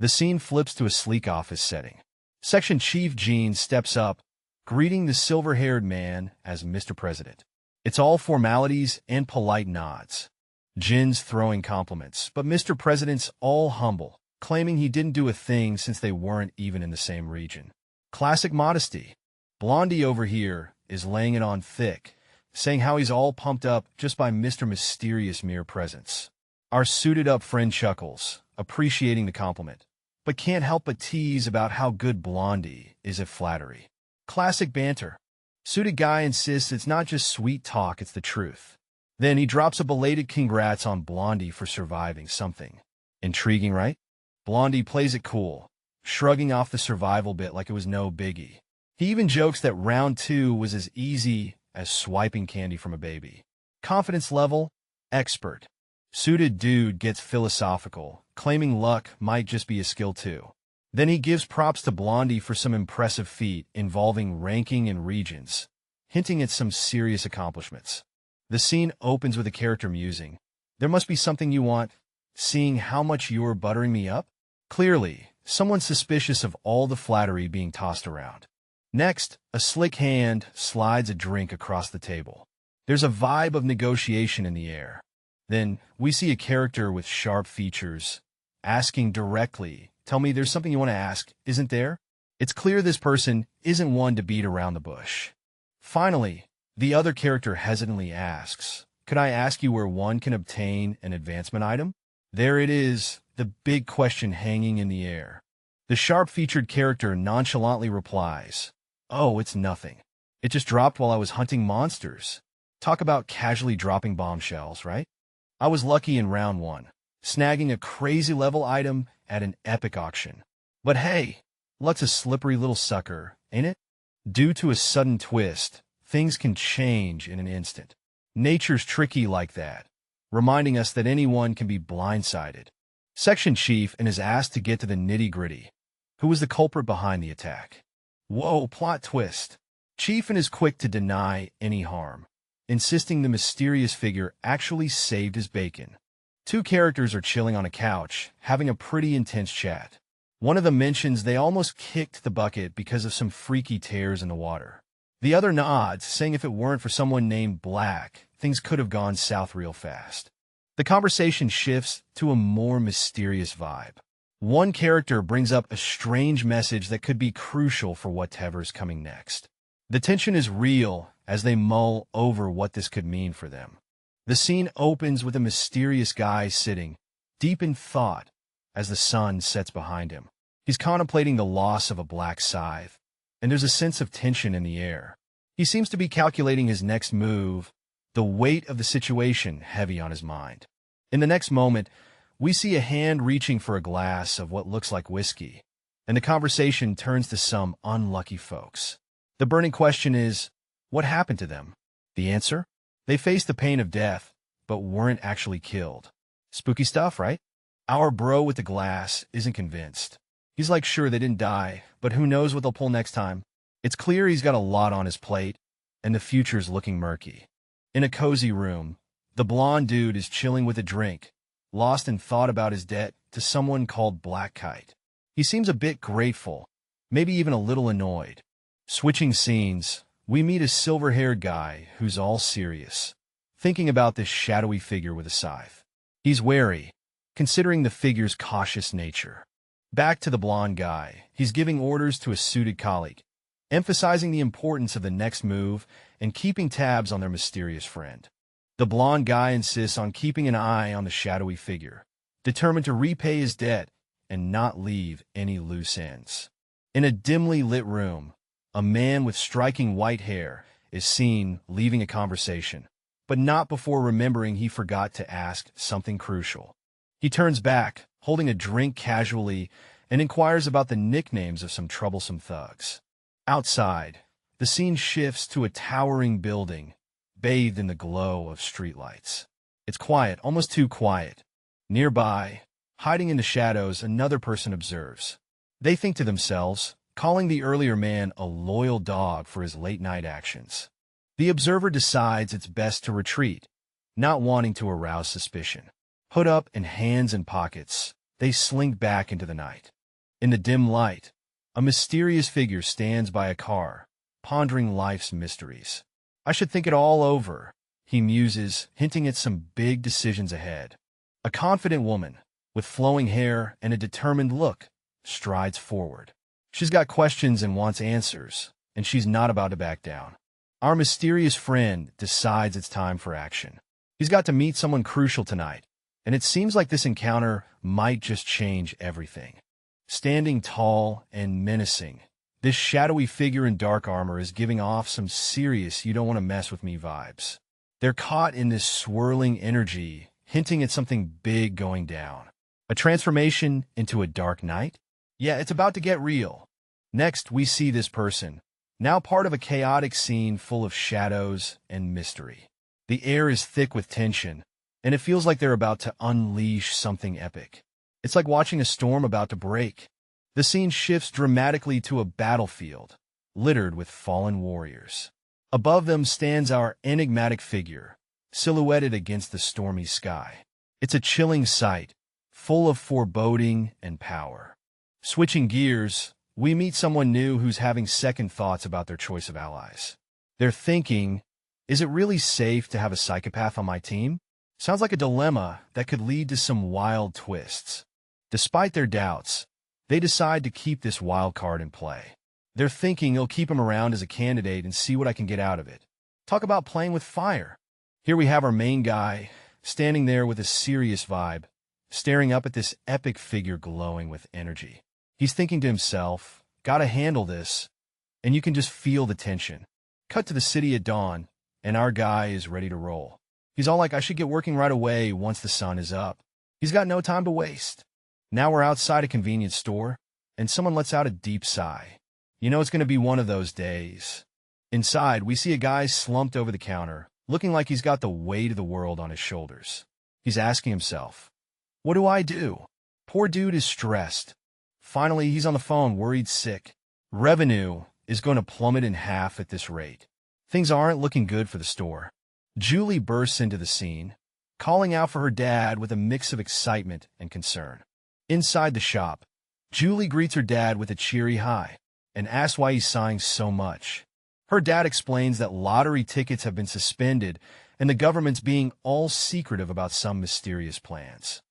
The scene flips to a sleek office setting. Section Chief Gene steps up, greeting the silver-haired man as Mr. President. It's all formalities and polite nods. Jin's throwing compliments, but Mr. President's all humble, claiming he didn't do a thing since they weren't even in the same region. Classic modesty. Blondie over here is laying it on thick, saying how he's all pumped up just by Mr. Mysterious' mere presence. Our suited-up friend chuckles, appreciating the compliment, but can't help but tease about how good Blondie is at flattery. Classic banter. Suited guy insists it's not just sweet talk, it's the truth. Then he drops a belated congrats on Blondie for surviving something. Intriguing, right? Blondie plays it cool, shrugging off the survival bit like it was no biggie. He even jokes that round 2 was as easy as swiping candy from a baby. Confidence level, expert. Suited dude gets philosophical, claiming luck might just be a skill too. Then he gives props to Blondie for some impressive feat involving ranking and regions, hinting at some serious accomplishments. The scene opens with a character musing, "There must be something you want, seeing how much you're buttering me up?" Clearly, someone suspicious of all the flattery being tossed around. Next, a slick hand slides a drink across the table. There's a vibe of negotiation in the air. Then, we see a character with sharp features, asking directly, "Tell me there's something you want to ask, isn't there?" It's clear this person isn't one to beat around the bush. Finally, the other character hesitantly asks, "Could I ask you where one can obtain an advancement item?" There it is, the big question hanging in the air. The sharp-featured character nonchalantly replies, "Oh, it's nothing. It just dropped while I was hunting monsters." Talk about casually dropping bombshells, right? I was lucky in round 1, snagging a crazy level item at an epic auction. But hey, luck's a slippery little sucker, ain't it? Due to a sudden twist, things can change in an instant. Nature's tricky like that, reminding us that anyone can be blindsided. Section Chief is asked to get to the nitty-gritty. Who was the culprit behind the attack? Whoa, plot twist. Chief is quick to deny any harm, insisting the mysterious figure actually saved his bacon. Two characters are chilling on a couch, having a pretty intense chat. One of them mentions they almost kicked the bucket because of some freaky tears in the water. The other nods, saying if it weren't for someone named Black, things could have gone south real fast. The conversation shifts to a more mysterious vibe. One character brings up a strange message that could be crucial for whatever's coming next. The tension is real as they mull over what this could mean for them. The scene opens with a mysterious guy sitting, deep in thought, as the sun sets behind him. He's contemplating the loss of a black scythe, and there's a sense of tension in the air. He seems to be calculating his next move, the weight of the situation heavy on his mind. In the next moment, we see a hand reaching for a glass of what looks like whiskey, and the conversation turns to some unlucky folks. The burning question is, what happened to them? The answer? They faced the pain of death, but weren't actually killed. Spooky stuff, right? Our bro with the glass isn't convinced. He's like, sure, they didn't die, but who knows what they'll pull next time. It's clear he's got a lot on his plate, and the future's looking murky. In a cozy room, the blonde dude is chilling with a drink, lost in thought about his debt to someone called Black Kite. He seems a bit grateful, maybe even a little annoyed. Switching scenes, we meet a silver-haired guy who's all serious, thinking about this shadowy figure with a scythe. He's wary, considering the figure's cautious nature. Back to the blonde guy, he's giving orders to a suited colleague, emphasizing the importance of the next move and keeping tabs on their mysterious friend. The blonde guy insists on keeping an eye on the shadowy figure, determined to repay his debt and not leave any loose ends. In a dimly lit room, a man with striking white hair is seen leaving a conversation, but not before remembering he forgot to ask something crucial. He turns back, holding a drink casually, and inquires about the nicknames of some troublesome thugs. Outside, the scene shifts to a towering building, bathed in the glow of streetlights. It's quiet, almost too quiet. Nearby, hiding in the shadows, another person observes. They think to themselves, calling the earlier man a loyal dog for his late-night actions. The observer decides it's best to retreat, not wanting to arouse suspicion. Hood up and hands in pockets, they slink back into the night. In the dim light, a mysterious figure stands by a car, pondering life's mysteries. I should think it all over, he muses, hinting at some big decisions ahead. A confident woman, with flowing hair and a determined look, strides forward. She's got questions and wants answers, and she's not about to back down. Our mysterious friend decides it's time for action. He's got to meet someone crucial tonight, and it seems like this encounter might just change everything. Standing tall and menacing, this shadowy figure in dark armor is giving off some serious you don't want to mess with me vibes. They're caught in this swirling energy, hinting at something big going down. A transformation into a dark night? Yeah, it's about to get real. Next, we see this person, now part of a chaotic scene full of shadows and mystery. The air is thick with tension, and it feels like they're about to unleash something epic. It's like watching a storm about to break. The scene shifts dramatically to a battlefield, littered with fallen warriors. Above them stands our enigmatic figure, silhouetted against the stormy sky. It's a chilling sight, full of foreboding and power. Switching gears, we meet someone new who's having second thoughts about their choice of allies. They're thinking, is it really safe to have a psychopath on my team? Sounds like a dilemma that could lead to some wild twists. Despite their doubts, they decide to keep this wild card in play. They're thinking they'll keep him around as a candidate and see what I can get out of it. Talk about playing with fire. Here we have our main guy, standing there with a serious vibe, staring up at this epic figure glowing with energy. He's thinking to himself, gotta handle this, and you can just feel the tension. Cut to the city at dawn, and our guy is ready to roll. He's all like, I should get working right away once the sun is up. He's got no time to waste. Now we're outside a convenience store, and someone lets out a deep sigh. You know it's going to be one of those days. Inside, we see a guy slumped over the counter, looking like he's got the weight of the world on his shoulders. He's asking himself, what do I do? Poor dude is stressed. Finally, he's on the phone, worried sick. Revenue is going to plummet in half at this rate. Things aren't looking good for the store. Julie bursts into the scene, calling out for her dad with a mix of excitement and concern. Inside the shop, Julie greets her dad with a cheery hi and asks why he's sighing so much. Her dad explains that lottery tickets have been suspended and the government's being all secretive about some mysterious plans.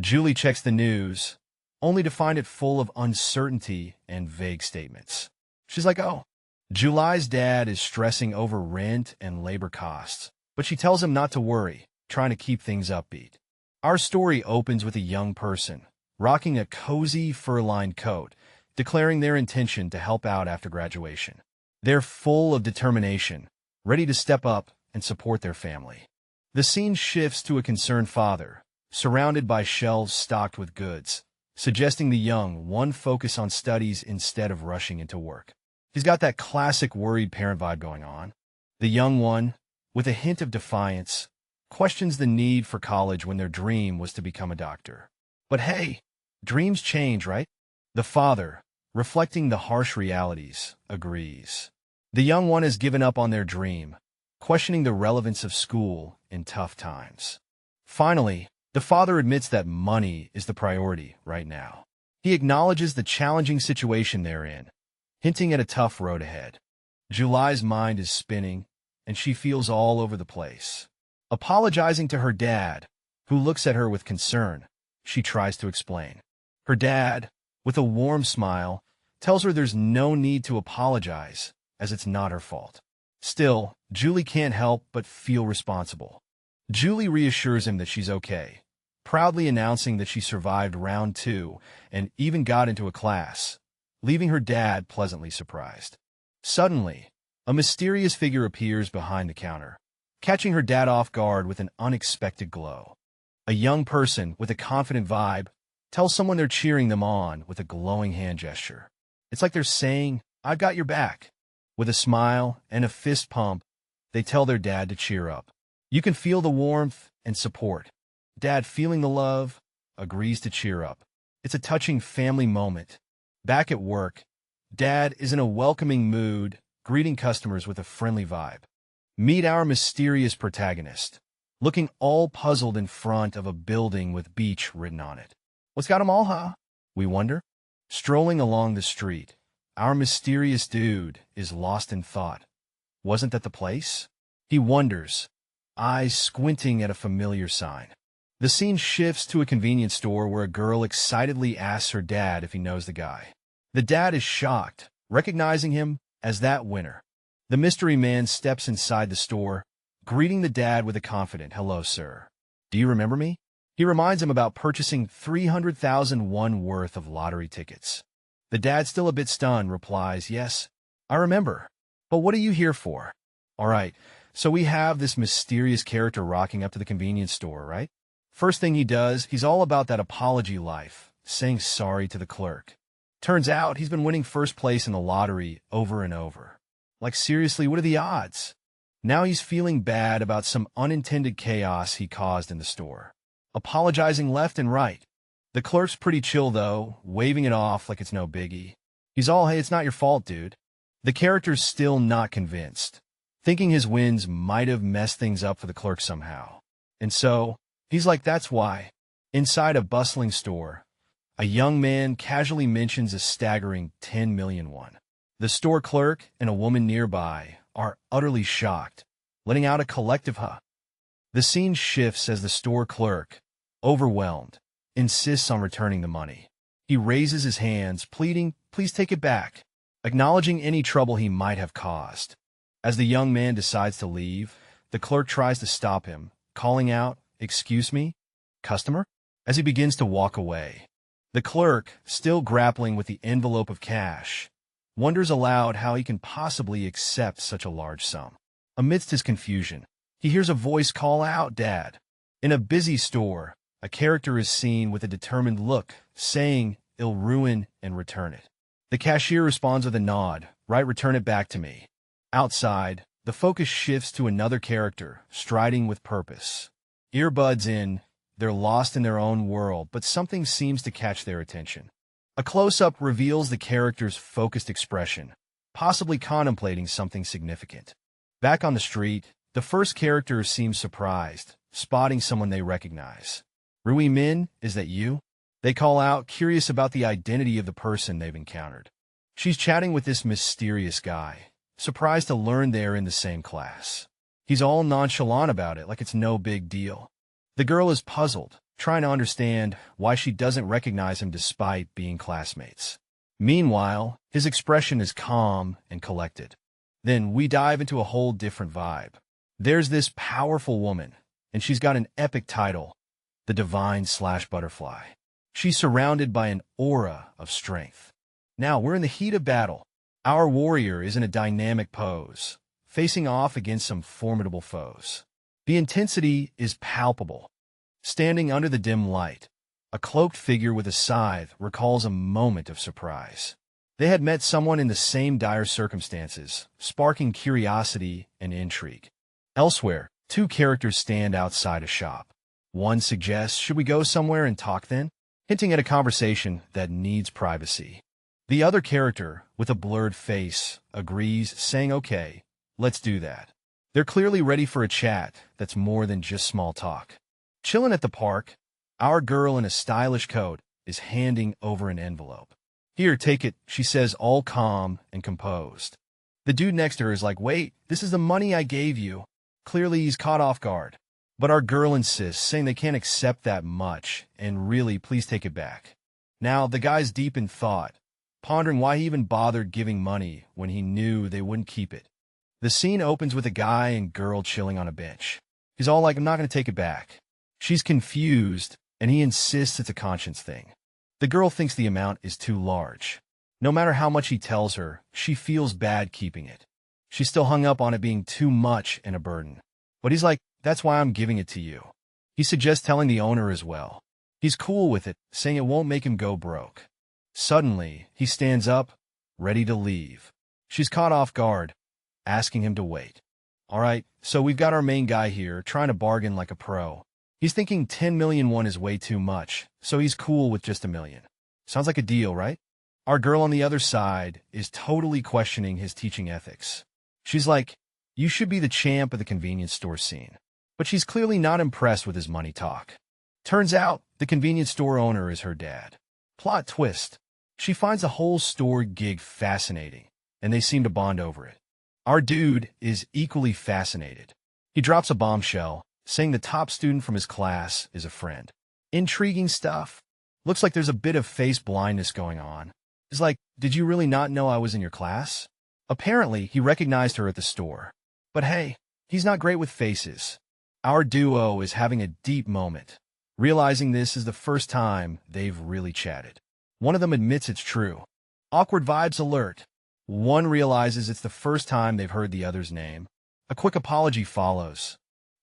Julie checks the news, only to find it full of uncertainty and vague statements. She's like, oh. Julie's dad is stressing over rent and labor costs, but she tells him not to worry, trying to keep things upbeat. Our story opens with a young person, rocking a cozy fur-lined coat, declaring their intention to help out after graduation. They're full of determination, ready to step up and support their family. The scene shifts to a concerned father, surrounded by shelves stocked with goods, suggesting the young one focus on studies instead of rushing into work. He's got that classic worried parent vibe going on. The young one, with a hint of defiance, questions the need for college when their dream was to become a doctor. But hey, dreams change, right? The father, reflecting the harsh realities, agrees. The young one has given up on their dream, questioning the relevance of school in tough times. Finally, the father admits that money is the priority right now. He acknowledges the challenging situation they're in, hinting at a tough road ahead. July's mind is spinning, and she feels all over the place. Apologizing to her dad, who looks at her with concern, she tries to explain. Her dad, with a warm smile, tells her there's no need to apologize, as it's not her fault. Still, Julie can't help but feel responsible. Julie reassures him that she's okay, proudly announcing that she survived round 2 and even got into a class, leaving her dad pleasantly surprised. Suddenly, a mysterious figure appears behind the counter, catching her dad off guard with an unexpected glow. A young person with a confident vibe tells someone they're cheering them on with a glowing hand gesture. It's like they're saying, "I've got your back." With a smile and a fist pump, they tell their dad to cheer up. You can feel the warmth and support. Dad, feeling the love, agrees to cheer up. It's a touching family moment. Back at work, Dad is in a welcoming mood, greeting customers with a friendly vibe. Meet our mysterious protagonist, looking all puzzled in front of a building with beach written on it. What's got 'em all, huh? We wonder. Strolling along the street, our mysterious dude is lost in thought. Wasn't that the place? He wonders, eyes squinting at a familiar sign. The scene shifts to a convenience store where a girl excitedly asks her dad if he knows the guy. The dad is shocked, recognizing him as that winner. The mystery man steps inside the store, greeting the dad with a confident, "Hello, sir. Do you remember me?" He reminds him about purchasing 300,000 won worth of lottery tickets. The dad, still a bit stunned, replies, "Yes, I remember. But what are you here for?" All right, so we have this mysterious character rocking up to the convenience store, right? First thing he does, he's all about that apology life, saying sorry to the clerk. Turns out he's been winning first place in the lottery over and over. Like, seriously, what are the odds? Now he's feeling bad about some unintended chaos he caused in the store, apologizing left and right. The clerk's pretty chill, though, waving it off like it's no biggie. He's all, "Hey, it's not your fault, dude." The character's still not convinced, thinking his wins might have messed things up for the clerk somehow. And so, he's like, "That's why." Inside a bustling store, a young man casually mentions a staggering 10 million won. The store clerk and a woman nearby are utterly shocked, letting out a collective huh. The scene shifts as the store clerk, overwhelmed, insists on returning the money. He raises his hands, pleading, "Please take it back," acknowledging any trouble he might have caused. As the young man decides to leave, the clerk tries to stop him, calling out, "Excuse me, customer?" As he begins to walk away, the clerk, still grappling with the envelope of cash, wonders aloud how he can possibly accept such a large sum. Amidst his confusion, he hears a voice call out, "Dad." In a busy store, a character is seen with a determined look, saying, "I'll ruin and return it." The cashier responds with a nod, "Right, return it back to me." Outside, the focus shifts to another character, striding with purpose. Earbuds in, they're lost in their own world, but something seems to catch their attention. A close-up reveals the character's focused expression, possibly contemplating something significant. Back on the street, the first character seems surprised, spotting someone they recognize. "Rui Min, is that you?" They call out, curious about the identity of the person they've encountered. She's chatting with this mysterious guy, surprised to learn they're in the same class. He's all nonchalant about it, like it's no big deal. The girl is puzzled, trying to understand why she doesn't recognize him despite being classmates. Meanwhile, his expression is calm and collected. Then we dive into a whole different vibe. There's this powerful woman, and she's got an epic title, the Divine/Butterfly. She's surrounded by an aura of strength. Now, we're in the heat of battle. Our warrior is in a dynamic pose, facing off against some formidable foes. The intensity is palpable. Standing under the dim light, a cloaked figure with a scythe recalls a moment of surprise. They had met someone in the same dire circumstances, sparking curiosity and intrigue. Elsewhere, two characters stand outside a shop. One suggests, should we go somewhere and talk then? Hinting at a conversation that needs privacy. The other character, with a blurred face, agrees, saying, okay, let's do that. They're clearly ready for a chat that's more than just small talk. Chilling at the park, our girl in a stylish coat is handing over an envelope. Here, take it, she says, all calm and composed. The dude next to her is like, wait, this is the money I gave you. Clearly he's caught off guard. But our girl insists, saying they can't accept that much, and really, please take it back. Now, the guy's deep in thought, pondering why he even bothered giving money when he knew they wouldn't keep it. The scene opens with a guy and girl chilling on a bench. He's all like, I'm not going to take it back. She's confused, and he insists it's a conscience thing. The girl thinks the amount is too large. No matter how much he tells her, she feels bad keeping it. She's still hung up on it being too much and a burden. But he's like, that's why I'm giving it to you. He suggests telling the owner as well. He's cool with it, saying it won't make him go broke. Suddenly, he stands up, ready to leave. She's caught off guard, asking him to wait. All right, so we've got our main guy here, trying to bargain like a pro. He's thinking 10 million won is way too much, so he's cool with just $1 million. Sounds like a deal, right? Our girl on the other side is totally questioning his teaching ethics. She's like, you should be the champ of the convenience store scene. But she's clearly not impressed with his money talk. Turns out, the convenience store owner is her dad. Plot twist. She finds the whole store gig fascinating, and they seem to bond over it. Our dude is equally fascinated. He drops a bombshell, saying the top student from his class is a friend. Intriguing stuff. Looks like there's a bit of face blindness going on. He's like, did you really not know I was in your class? Apparently, he recognized her at the store. But hey, he's not great with faces. Our duo is having a deep moment, realizing this is the first time they've really chatted. One of them admits it's true. Awkward vibes alert. One realizes it's the first time they've heard the other's name. A quick apology follows.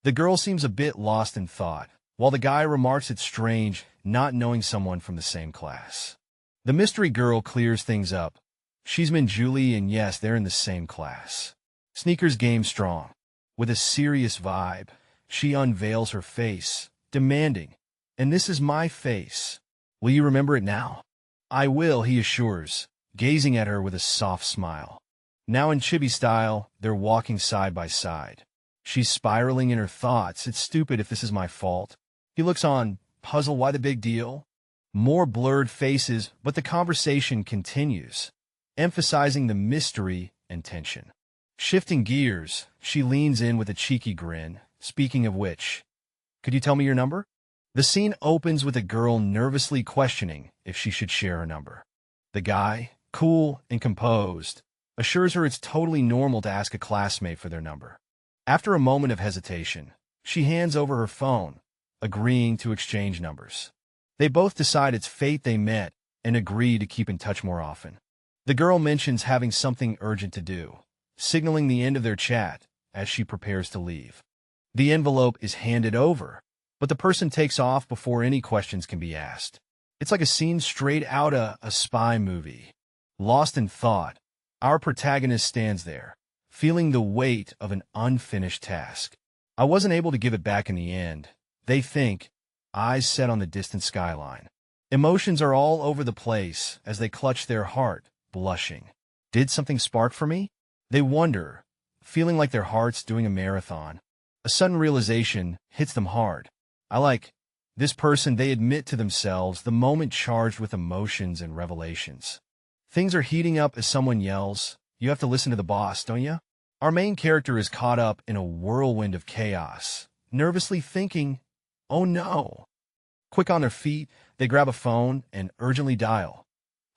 The girl seems a bit lost in thought, while the guy remarks it's strange not knowing someone from the same class. The mystery girl clears things up. She's Minjuli, and yes, they're in the same class. Sneakers game strong. With a serious vibe, she unveils her face, demanding, and this is my face. Will you remember it now? I will, he assures, gazing at her with a soft smile. Now in chibi style, they're walking side by side. She's spiraling in her thoughts. It's stupid if this is my fault. He looks on, puzzled, why the big deal? More blurred faces, but the conversation continues, emphasizing the mystery and tension. Shifting gears, she leans in with a cheeky grin. Speaking of which, could you tell me your number? The scene opens with a girl nervously questioning if she should share her number. The guy, cool and composed, assures her it's totally normal to ask a classmate for their number. After a moment of hesitation, she hands over her phone, agreeing to exchange numbers. They both decide it's fate they met and agree to keep in touch more often. The girl mentions having something urgent to do, signaling the end of their chat as she prepares to leave. The envelope is handed over, but the person takes off before any questions can be asked. It's like a scene straight out of a spy movie. Lost in thought, our protagonist stands there, feeling the weight of an unfinished task. I wasn't able to give it back in the end, they think, eyes set on the distant skyline. Emotions are all over the place as they clutch their heart, blushing. Did something spark for me? They wonder, feeling like their heart's doing a marathon. A sudden realization hits them hard. I like this person, they admit to themselves, the moment charged with emotions and revelations. Things are heating up as someone yells, you have to listen to the boss, don't you? Our main character is caught up in a whirlwind of chaos, nervously thinking, oh no. Quick on their feet, they grab a phone and urgently dial.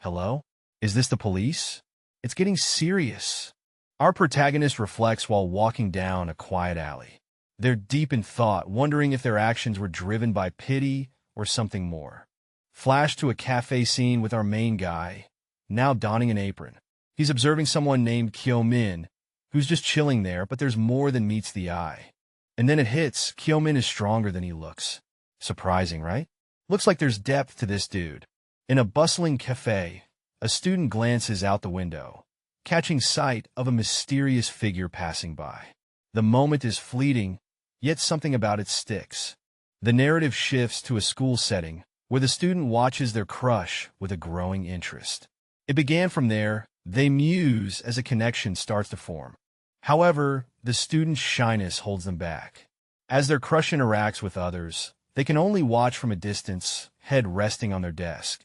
Hello? Is this the police? It's getting serious. Our protagonist reflects while walking down a quiet alley. They're deep in thought, wondering if their actions were driven by pity or something more. Flash to a cafe scene with our main guy, now donning an apron. He's observing someone named Kyo-min, who's just chilling there, but there's more than meets the eye. And then it hits, Kyo-min is stronger than he looks. Surprising, right? Looks like there's depth to this dude. In a bustling cafe, a student glances out the window, catching sight of a mysterious figure passing by. The moment is fleeting, yet something about it sticks. The narrative shifts to a school setting, where the student watches their crush with a growing interest. It began from there, they muse as a connection starts to form. However, the student's shyness holds them back. As their crush interacts with others, they can only watch from a distance, head resting on their desk.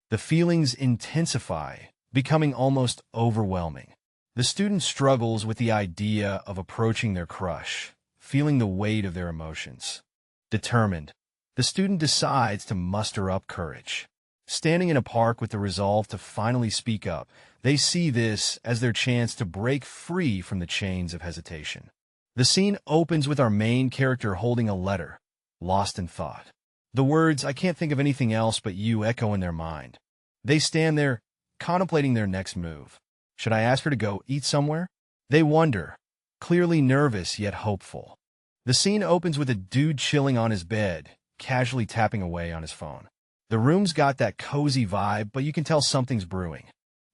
The feelings intensify, becoming almost overwhelming. The student struggles with the idea of approaching their crush, feeling the weight of their emotions. Determined, the student decides to muster up courage. Standing in a park with the resolve to finally speak up, they see this as their chance to break free from the chains of hesitation. The scene opens with our main character holding a letter, lost in thought. The words, "I can't think of anything else but you," echo in their mind. They stand there, contemplating their next move. Should I ask her to go eat somewhere? They wonder, clearly nervous yet hopeful. The scene opens with a dude chilling on his bed, casually tapping away on his phone. The room's got that cozy vibe, but you can tell something's brewing.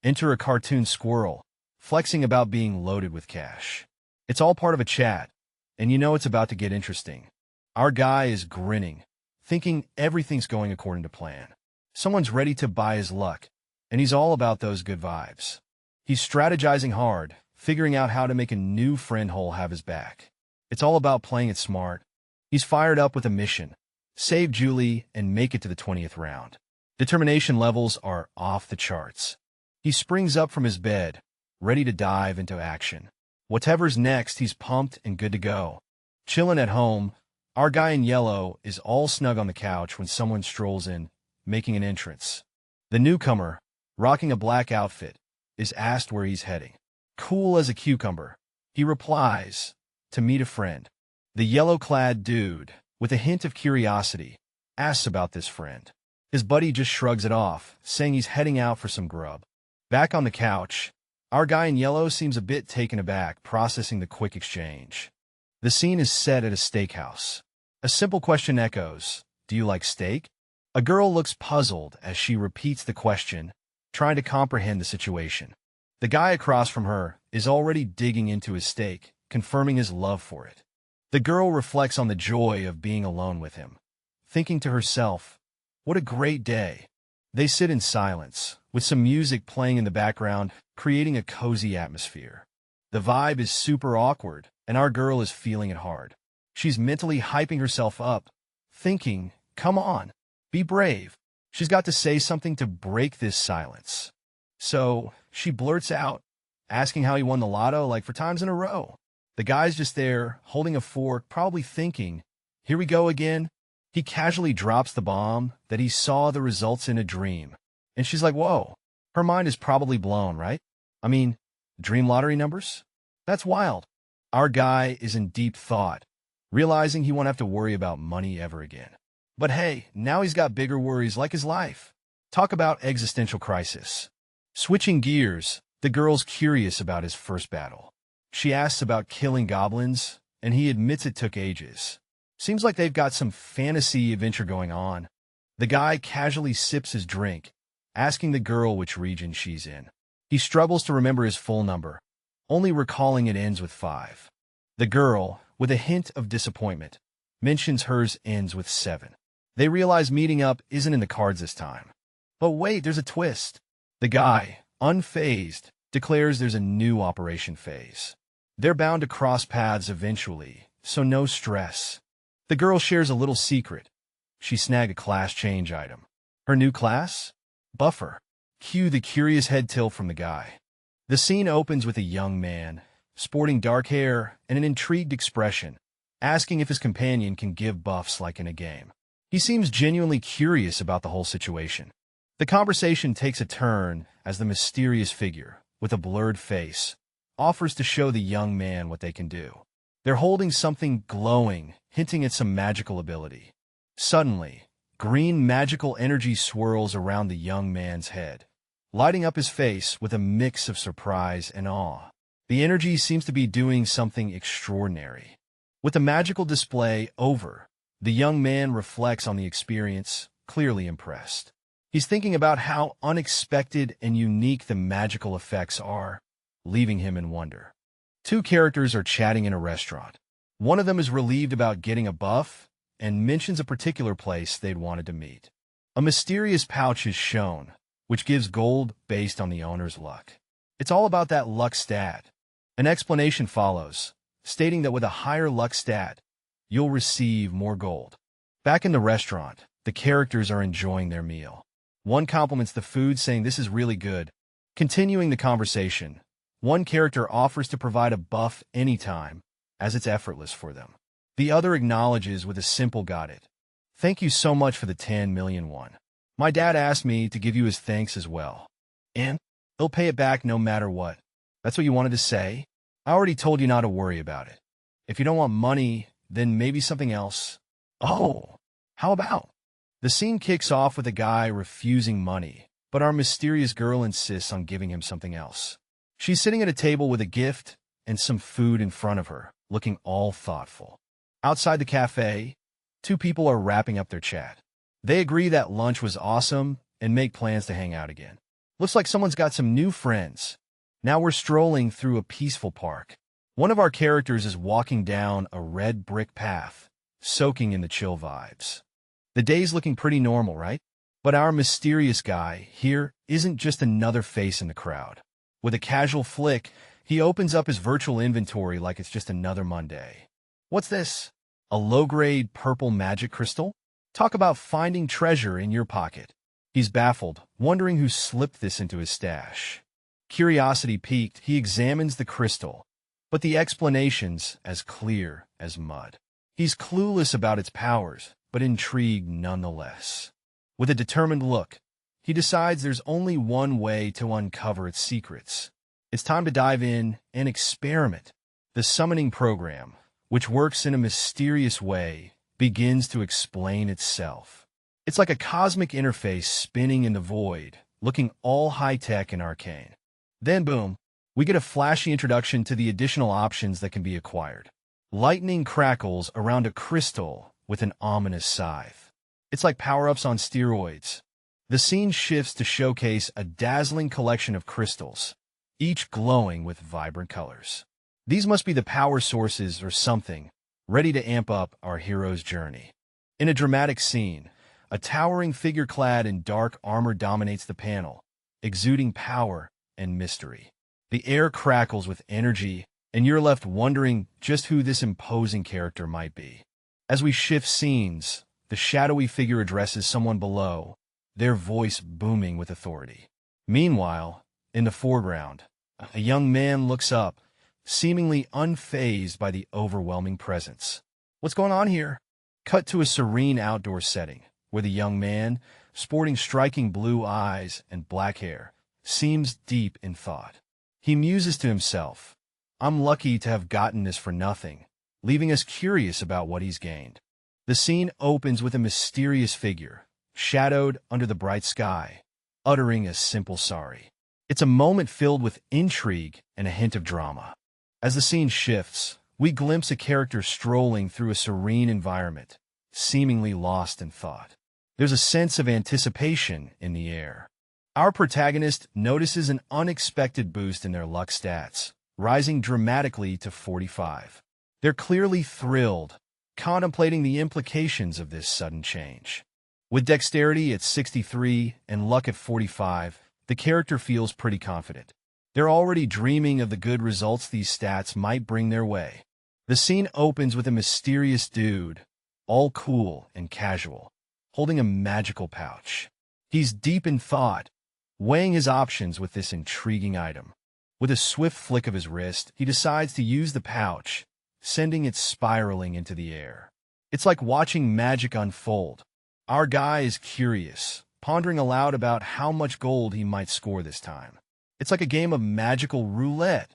Enter a cartoon squirrel, flexing about being loaded with cash. It's all part of a chat, and you know it's about to get interesting. Our guy is grinning, thinking everything's going according to plan. Someone's ready to buy his luck, and he's all about those good vibes. He's strategizing hard, figuring out how to make a new friend hole have his back. It's all about playing it smart. He's fired up with a mission: save Julie and make it to the 20th round. Determination levels are off the charts. He springs up from his bed, ready to dive into action. Whatever's next, he's pumped and good to go. Chillin' at home, our guy in yellow is all snug on the couch when someone strolls in, making an entrance. The newcomer, rocking a black outfit, is asked where he's heading. Cool as a cucumber, he replies, to meet a friend. The yellow-clad dude, with a hint of curiosity, asks about this friend. His buddy just shrugs it off, saying he's heading out for some grub. Back on the couch, our guy in yellow seems a bit taken aback, processing the quick exchange. The scene is set at a steakhouse. A simple question echoes, "Do you like steak?" A girl looks puzzled as she repeats the question, trying to comprehend the situation. The guy across from her is already digging into his steak, confirming his love for it. The girl reflects on the joy of being alone with him, thinking to herself, "What a great day." They sit in silence, with some music playing in the background, creating a cozy atmosphere. The vibe is super awkward, and our girl is feeling it hard. She's mentally hyping herself up, thinking, "Come on, be brave." She's got to say something to break this silence. So she blurts out, asking how he won the lotto like 4 times in a row. The guy's just there, holding a fork, probably thinking, "Here we go again." He casually drops the bomb that he saw the results in a dream. And she's like, whoa, her mind is probably blown, right? I mean, dream lottery numbers? That's wild. Our guy is in deep thought, realizing he won't have to worry about money ever again. But hey, now he's got bigger worries like his life. Talk about existential crisis. Switching gears, the girl's curious about his first battle. She asks about killing goblins, and he admits it took ages. Seems like they've got some fantasy adventure going on. The guy casually sips his drink, asking the girl which region she's in. He struggles to remember his full number, only recalling it ends with 5. The girl, with a hint of disappointment, mentions hers ends with 7. They realize meeting up isn't in the cards this time. But wait, there's a twist. The guy, unfazed, declares there's a new operation phase. They're bound to cross paths eventually, so no stress. The girl shares a little secret. She snagged a class change item. Her new class? Buffer. Cue the curious head tilt from the guy. The scene opens with a young man, sporting dark hair and an intrigued expression, asking if his companion can give buffs like in a game. He seems genuinely curious about the whole situation. The conversation takes a turn as the mysterious figure, with a blurred face, offers to show the young man what they can do. They're holding something glowing, hinting at some magical ability. Suddenly, green magical energy swirls around the young man's head, lighting up his face with a mix of surprise and awe. The energy seems to be doing something extraordinary. With the magical display over, the young man reflects on the experience, clearly impressed. He's thinking about how unexpected and unique the magical effects are, leaving him in wonder. Two characters are chatting in a restaurant. One of them is relieved about getting a buff and mentions a particular place they'd wanted to meet. A mysterious pouch is shown, which gives gold based on the owner's luck. It's all about that luck stat. An explanation follows, stating that with a higher luck stat, you'll receive more gold. Back in the restaurant, the characters are enjoying their meal. One compliments the food, saying this is really good. Continuing the conversation, one character offers to provide a buff anytime, as it's effortless for them. The other acknowledges with a simple "got it. Thank you so much for the 10 million won. My dad asked me to give you his thanks as well. And he'll pay it back no matter what. That's what you wanted to say? I already told you not to worry about it. If you don't want money, then maybe something else. Oh, how about? The scene kicks off with a guy refusing money, but our mysterious girl insists on giving him something else. She's sitting at a table with a gift and some food in front of her, looking all thoughtful. Outside the cafe, two people are wrapping up their chat. They agree that lunch was awesome and make plans to hang out again. Looks like someone's got some new friends. Now we're strolling through a peaceful park. One of our characters is walking down a red brick path, soaking in the chill vibes. The day's looking pretty normal, right? But our mysterious guy here isn't just another face in the crowd. With a casual flick, he opens up his virtual inventory like it's just another Monday. What's this? A low-grade purple magic crystal? Talk about finding treasure in your pocket. He's baffled, wondering who slipped this into his stash. Curiosity piqued, he examines the crystal, but the explanation's as clear as mud. He's clueless about its powers, but intrigued nonetheless. With a determined look, he decides there's only one way to uncover its secrets. It's time to dive in and experiment. The summoning program, which works in a mysterious way, begins to explain itself. It's like a cosmic interface spinning in the void, looking all high-tech and arcane. Then boom, we get a flashy introduction to the additional options that can be acquired. Lightning crackles around a crystal with an ominous scythe. It's like power-ups on steroids. The scene shifts to showcase a dazzling collection of crystals, each glowing with vibrant colors. These must be the power sources or something, ready to amp up our hero's journey. In a dramatic scene, a towering figure clad in dark armor dominates the panel, exuding power and mystery. The air crackles with energy, and you're left wondering just who this imposing character might be. As we shift scenes, the shadowy figure addresses someone below, their voice booming with authority. Meanwhile, in the foreground, a young man looks up, seemingly unfazed by the overwhelming presence. What's going on here? Cut to a serene outdoor setting, where the young man, sporting striking blue eyes and black hair, seems deep in thought. He muses to himself, "I'm lucky to have gotten this for nothing," leaving us curious about what he's gained. The scene opens with a mysterious figure, shadowed under the bright sky, uttering a simple sorry. It's a moment filled with intrigue and a hint of drama. As the scene shifts, we glimpse a character strolling through a serene environment, seemingly lost in thought. There's a sense of anticipation in the air. Our protagonist notices an unexpected boost in their luck stats, rising dramatically to 45. They're clearly thrilled, contemplating the implications of this sudden change. With dexterity at 63 and luck at 45, the character feels pretty confident. They're already dreaming of the good results these stats might bring their way. The scene opens with a mysterious dude, all cool and casual, holding a magical pouch. He's deep in thought, weighing his options with this intriguing item. With a swift flick of his wrist, he decides to use the pouch, sending it spiraling into the air. It's like watching magic unfold. Our guy is curious, pondering aloud about how much gold he might score this time. It's like a game of magical roulette.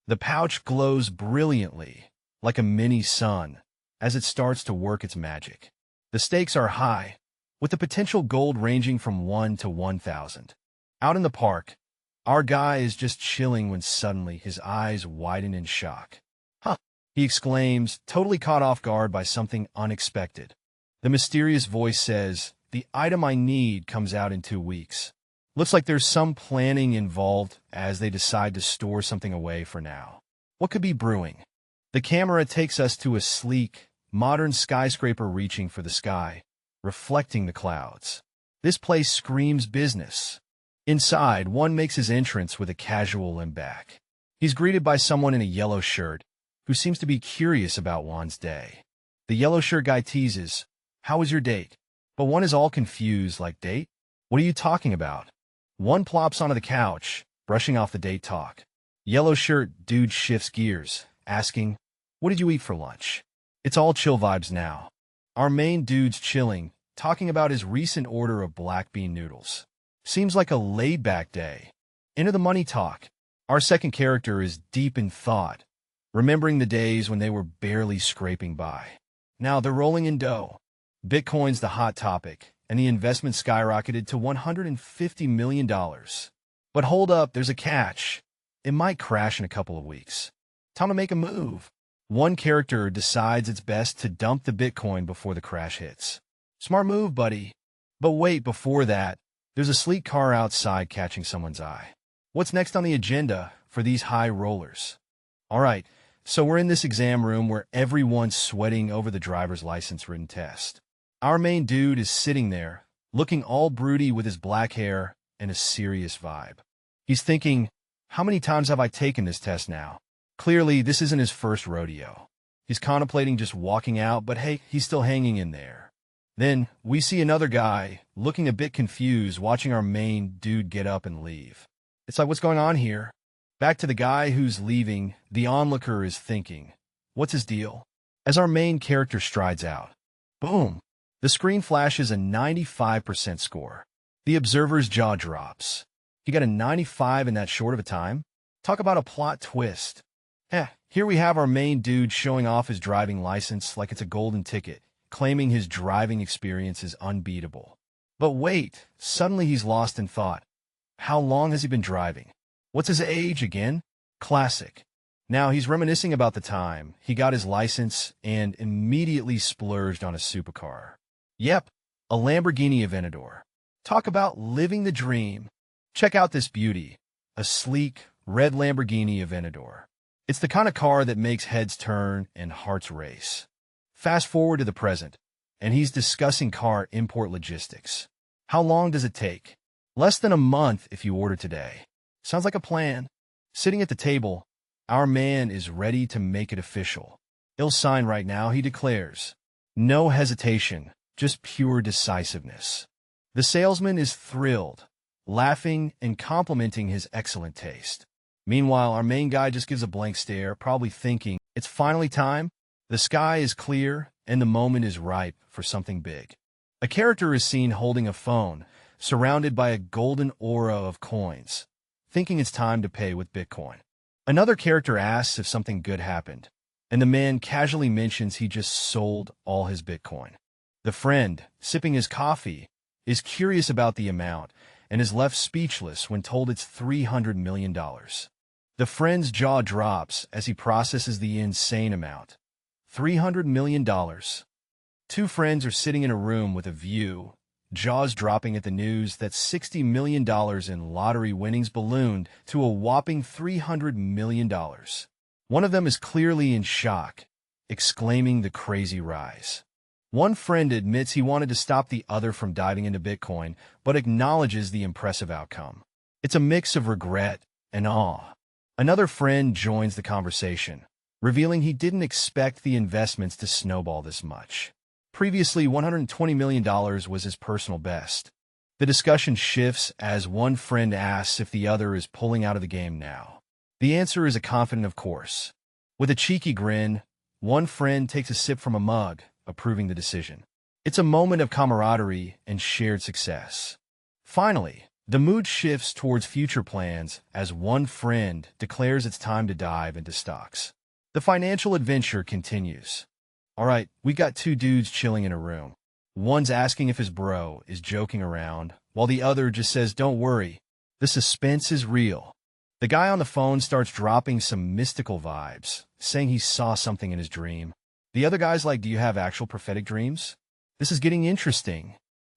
The pouch glows brilliantly, like a mini sun, as it starts to work its magic. The stakes are high, with the potential gold ranging from 1 to 1,000. Out in the park, our guy is just chilling when suddenly his eyes widen in shock. "Huh!" he exclaims, totally caught off guard by something unexpected. The mysterious voice says, "The item I need comes out in 2 weeks. Looks like there's some planning involved as they decide to store something away for now. What could be brewing? The camera takes us to a sleek, modern skyscraper reaching for the sky, reflecting the clouds. This place screams business. Inside, one makes his entrance with a casual limp back. He's greeted by someone in a yellow shirt, who seems to be curious about Juan's day. The yellow shirt guy teases, "How was your date?" But one is all confused, like, "Date? What are you talking about?" One plops onto the couch, brushing off the date talk. Yellow shirt dude shifts gears, asking, "What did you eat for lunch?" It's all chill vibes now. Our main dude's chilling, talking about his recent order of black bean noodles. Seems like a laid-back day. Into the money talk. Our second character is deep in thought, remembering the days when they were barely scraping by. Now they're rolling in dough. Bitcoin's the hot topic, and the investment skyrocketed to $150 million. But hold up, there's a catch. It might crash in a couple of weeks. Time to make a move. One character decides it's best to dump the Bitcoin before the crash hits. Smart move, buddy. But wait, before that, there's a sleek car outside catching someone's eye. What's next on the agenda for these high rollers? All right, so we're in this exam room where everyone's sweating over the driver's license written test. Our main dude is sitting there, looking all broody with his black hair and a serious vibe. He's thinking, how many times have I taken this test now? Clearly, this isn't his first rodeo. He's contemplating just walking out, but hey, he's still hanging in there. Then, we see another guy, looking a bit confused, watching our main dude get up and leave. It's like, what's going on here? Back to the guy who's leaving, the onlooker is thinking, what's his deal? As our main character strides out, boom, the screen flashes a 95% score. The observer's jaw drops. He got a 95 in that short of a time? Talk about a plot twist. Here we have our main dude showing off his driving license like it's a golden ticket, claiming his driving experience is unbeatable. But wait, suddenly he's lost in thought. How long has he been driving? What's his age again? Classic. Now he's reminiscing about the time he got his license and immediately splurged on a supercar. Yep, a Lamborghini Aventador. Talk about living the dream. Check out this beauty, a sleek, red Lamborghini Aventador. It's the kind of car that makes heads turn and hearts race. Fast forward to the present, and he's discussing car import logistics. How long does it take? Less than a month if you order today. Sounds like a plan. Sitting at the table, our man is ready to make it official. He'll sign right now, he declares. No hesitation, just pure decisiveness. The salesman is thrilled, laughing and complimenting his excellent taste. Meanwhile, our main guy just gives a blank stare, probably thinking, it's finally time. The sky is clear, and the moment is ripe for something big. A character is seen holding a phone, surrounded by a golden aura of coins, thinking it's time to pay with Bitcoin. Another character asks if something good happened, and the man casually mentions he just sold all his Bitcoin. The friend, sipping his coffee, is curious about the amount and is left speechless when told it's $300 million. The friend's jaw drops as he processes the insane amount. $300 million. Two friends are sitting in a room with a view, jaws dropping at the news that $60 million in lottery winnings ballooned to a whopping $300 million. One of them is clearly in shock, exclaiming the crazy rise. One friend admits he wanted to stop the other from diving into Bitcoin, but acknowledges the impressive outcome. It's a mix of regret and awe. Another friend joins the conversation, revealing he didn't expect the investments to snowball this much. Previously, $120 million was his personal best. The discussion shifts as one friend asks if the other is pulling out of the game now. The answer is a confident of course. With a cheeky grin, one friend takes a sip from a mug, approving the decision. It's a moment of camaraderie and shared success. Finally, the mood shifts towards future plans as one friend declares it's time to dive into stocks. The financial adventure continues. All right, we got two dudes chilling in a room. One's asking if his bro is joking around, while the other just says, "Don't worry, the suspense is real." The guy on the phone starts dropping some mystical vibes, saying he saw something in his dream. The other guy's like, "Do you have actual prophetic dreams?" This is getting interesting.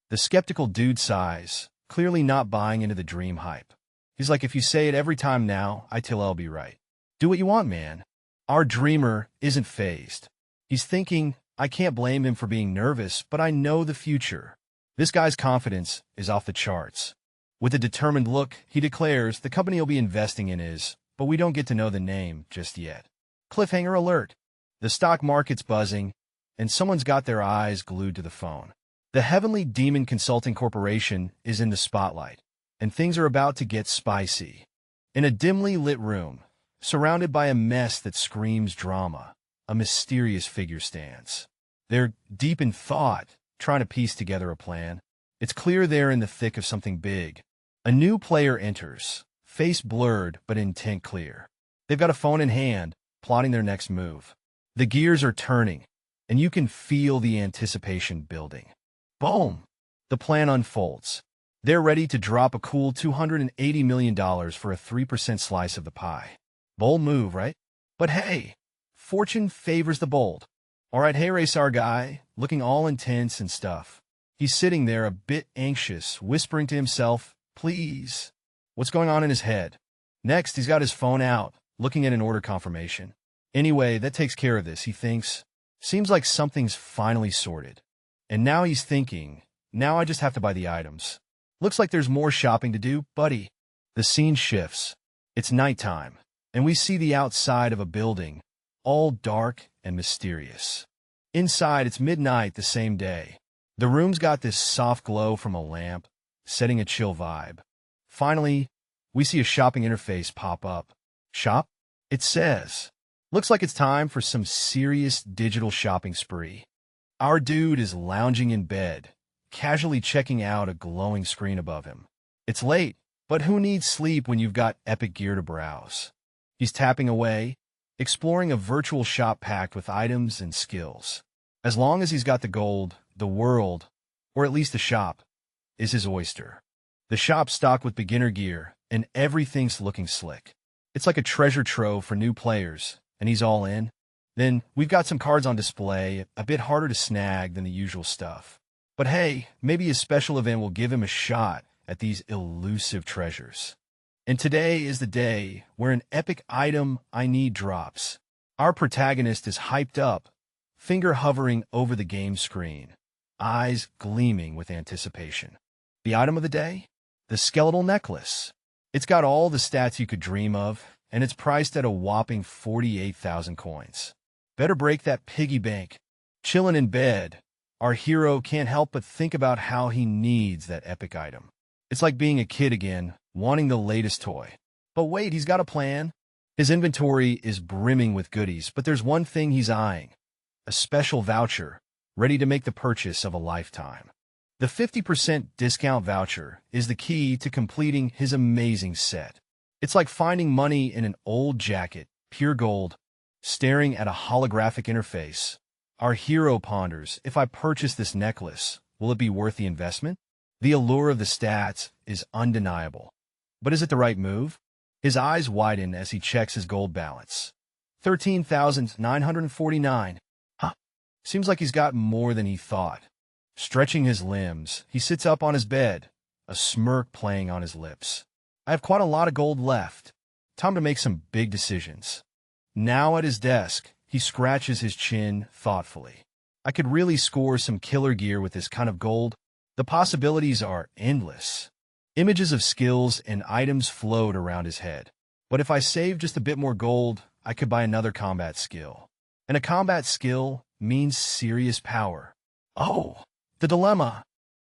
The skeptical dude sighs, clearly not buying into the dream hype. He's like, "If you say it every time now, I tell I'll be right." Do what you want, man. Our dreamer isn't fazed. He's thinking, I can't blame him for being nervous, but I know the future. This guy's confidence is off the charts. With a determined look, he declares the company he'll be investing in is, but we don't get to know the name just yet. Cliffhanger alert. The stock market's buzzing, and someone's got their eyes glued to the phone. The Heavenly Demon Consulting Corporation is in the spotlight, and things are about to get spicy. In a dimly lit room, surrounded by a mess that screams drama, a mysterious figure stands. They're deep in thought, trying to piece together a plan. It's clear they're in the thick of something big. A new player enters, face blurred but intent clear. They've got a phone in hand, plotting their next move. The gears are turning, and you can feel the anticipation building. Boom! The plan unfolds. They're ready to drop a cool $280 million for a 3% slice of the pie. Bold move, right? But hey, fortune favors the bold. All right, hey, race our guy, looking all intense and stuff. He's sitting there a bit anxious, whispering to himself, please. What's going on in his head? Next, he's got his phone out, looking at an order confirmation. Anyway, that takes care of this, he thinks. Seems like something's finally sorted. And now he's thinking, now I just have to buy the items. Looks like there's more shopping to do, buddy. The scene shifts. It's nighttime, and we see the outside of a building, all dark and mysterious. Inside, it's midnight the same day. The room's got this soft glow from a lamp, setting a chill vibe. Finally, we see a shopping interface pop up. Shop? It says. Looks like it's time for some serious digital shopping spree. Our dude is lounging in bed, casually checking out a glowing screen above him. It's late, but who needs sleep when you've got epic gear to browse? He's tapping away, exploring a virtual shop packed with items and skills. As long as he's got the gold, the world, or at least the shop, is his oyster. The shop's stocked with beginner gear, and everything's looking slick. It's like a treasure trove for new players, and he's all in. Then we've got some cards on display, a bit harder to snag than the usual stuff. But hey, maybe a special event will give him a shot at these elusive treasures. And today is the day where an epic item I need drops. Our protagonist is hyped up, finger hovering over the game screen, eyes gleaming with anticipation. The item of the day? The skeletal necklace. It's got all the stats you could dream of, and it's priced at a whopping 48,000 coins. Better break that piggy bank. Chillin' in bed, our hero can't help but think about how he needs that epic item. It's like being a kid again, wanting the latest toy. But wait, he's got a plan. His inventory is brimming with goodies, but there's one thing he's eyeing. A special voucher, ready to make the purchase of a lifetime. The 50% discount voucher is the key to completing his amazing set. It's like finding money in an old jacket, pure gold, staring at a holographic interface. Our hero ponders, if I purchase this necklace, will it be worth the investment? The allure of the stats is undeniable. But is it the right move? His eyes widen as he checks his gold balance. 13,949. Huh. Seems like he's got more than he thought. Stretching his limbs, he sits up on his bed, a smirk playing on his lips. I have quite a lot of gold left. Time to make some big decisions. Now at his desk, he scratches his chin thoughtfully. I could really score some killer gear with this kind of gold. The possibilities are endless. Images of skills and items float around his head. But if I save just a bit more gold, I could buy another combat skill. And a combat skill means serious power. Oh, the dilemma.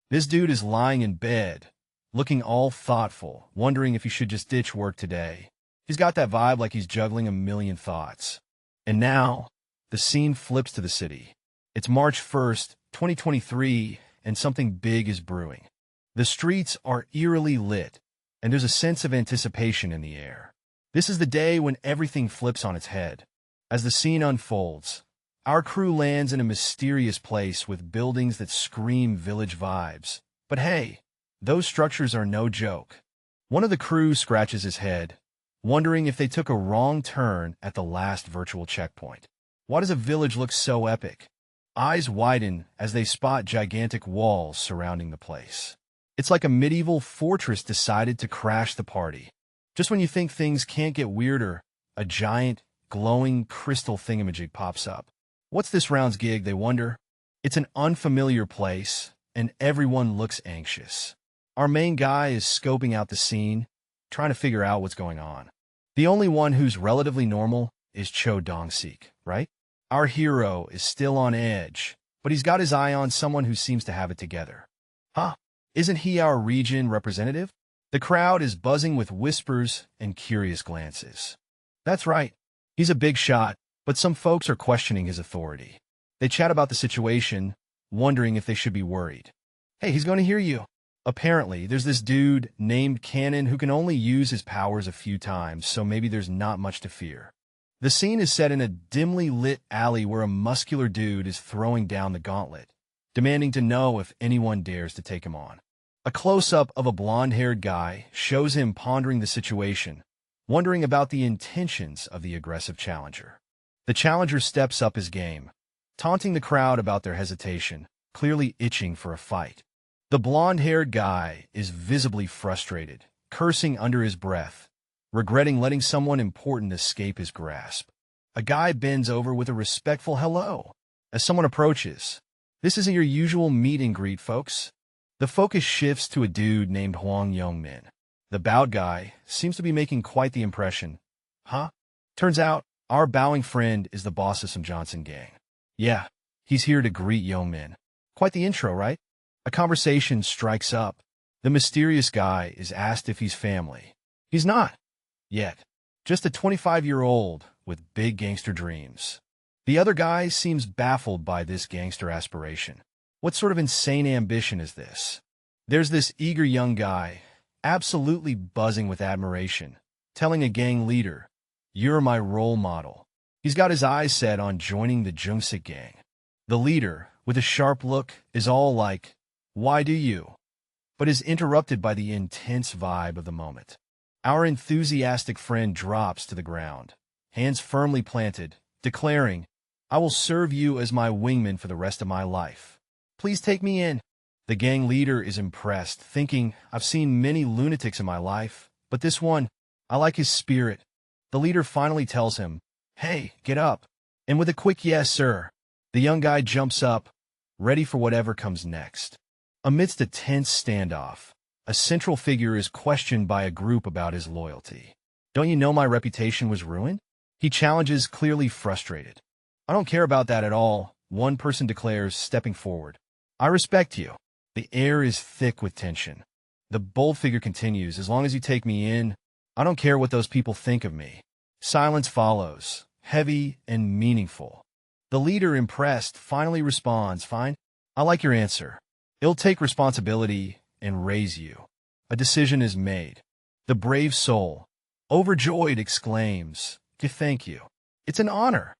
This dude is lying in bed, looking all thoughtful, wondering if he should just ditch work today. He's got that vibe like he's juggling a million thoughts. And now, the scene flips to the city. It's March 1st, 2023, and something big is brewing. The streets are eerily lit, and there's a sense of anticipation in the air. This is the day when everything flips on its head. As the scene unfolds, our crew lands in a mysterious place with buildings that scream village vibes. But hey, those structures are no joke. One of the crew scratches his head, wondering if they took a wrong turn at the last virtual checkpoint. Why does a village look so epic? Eyes widen as they spot gigantic walls surrounding the place. It's like a medieval fortress decided to crash the party. Just when you think things can't get weirder, a giant, glowing crystal thingamajig pops up. What's this round's gig, they wonder? It's an unfamiliar place, and everyone looks anxious. Our main guy is scoping out the scene, trying to figure out what's going on. The only one who's relatively normal is Cho Dong-sik, right? Our hero is still on edge, but he's got his eye on someone who seems to have it together. Huh? Isn't he our region representative? The crowd is buzzing with whispers and curious glances. That's right. He's a big shot, but some folks are questioning his authority. They chat about the situation, wondering if they should be worried. Hey, he's going to hear you. Apparently, there's this dude named Cannon who can only use his powers a few times, so maybe there's not much to fear. The scene is set in a dimly lit alley where a muscular dude is throwing down the gauntlet, demanding to know if anyone dares to take him on. A close-up of a blonde-haired guy shows him pondering the situation, wondering about the intentions of the aggressive challenger. The challenger steps up his game, taunting the crowd about their hesitation, clearly itching for a fight. The blonde-haired guy is visibly frustrated, cursing under his breath, regretting letting someone important escape his grasp. A guy bends over with a respectful hello as someone approaches. This isn't your usual meet and greet, folks. The focus shifts to a dude named Hwang Yongmin. The bowed guy seems to be making quite the impression. Huh? Turns out, our bowing friend is the boss of some Johnson gang. Yeah, he's here to greet Yongmin. Quite the intro, right? A conversation strikes up. The mysterious guy is asked if he's family. He's not. Yet. Just a 25-year-old with big gangster dreams. The other guy seems baffled by this gangster aspiration. What sort of insane ambition is this? There's this eager young guy, absolutely buzzing with admiration, telling a gang leader, "You're my role model." He's got his eyes set on joining the Jungsik gang. The leader, with a sharp look, is all like, "Why do you?" but is interrupted by the intense vibe of the moment. Our enthusiastic friend drops to the ground, hands firmly planted, declaring, "I will serve you as my wingman for the rest of my life. Please take me in." The gang leader is impressed, thinking, "I've seen many lunatics in my life, but this one, I like his spirit." The leader finally tells him, "Hey, get up." And with a quick "Yes, sir," the young guy jumps up, ready for whatever comes next. Amidst a tense standoff, a central figure is questioned by a group about his loyalty. "Don't you know my reputation was ruined?" He challenges, clearly frustrated. "I don't care about that at all," one person declares, stepping forward. "I respect you." The air is thick with tension. The bold figure continues, "As long as you take me in, I don't care what those people think of me." Silence follows, heavy and meaningful. The leader, impressed, finally responds, "Fine, I like your answer. It'll take responsibility and raise you." A decision is made. The brave soul, overjoyed, exclaims, "Thank you. It's an honor."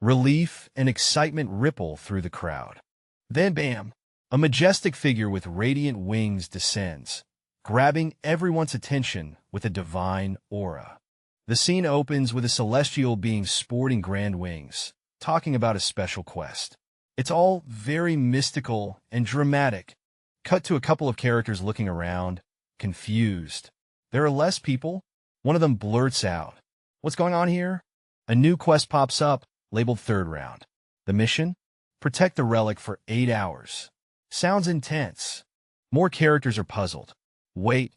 Relief and excitement ripple through the crowd. Then, bam, a majestic figure with radiant wings descends, grabbing everyone's attention with a divine aura. The scene opens with a celestial being sporting grand wings, talking about a special quest. It's all very mystical and dramatic. Cut to a couple of characters looking around, confused. There are less people. One of them blurts out, "What's going on here?" A new quest pops up, labeled Third Round. The mission? Protect the relic for 8 hours. Sounds intense. More characters are puzzled. Wait,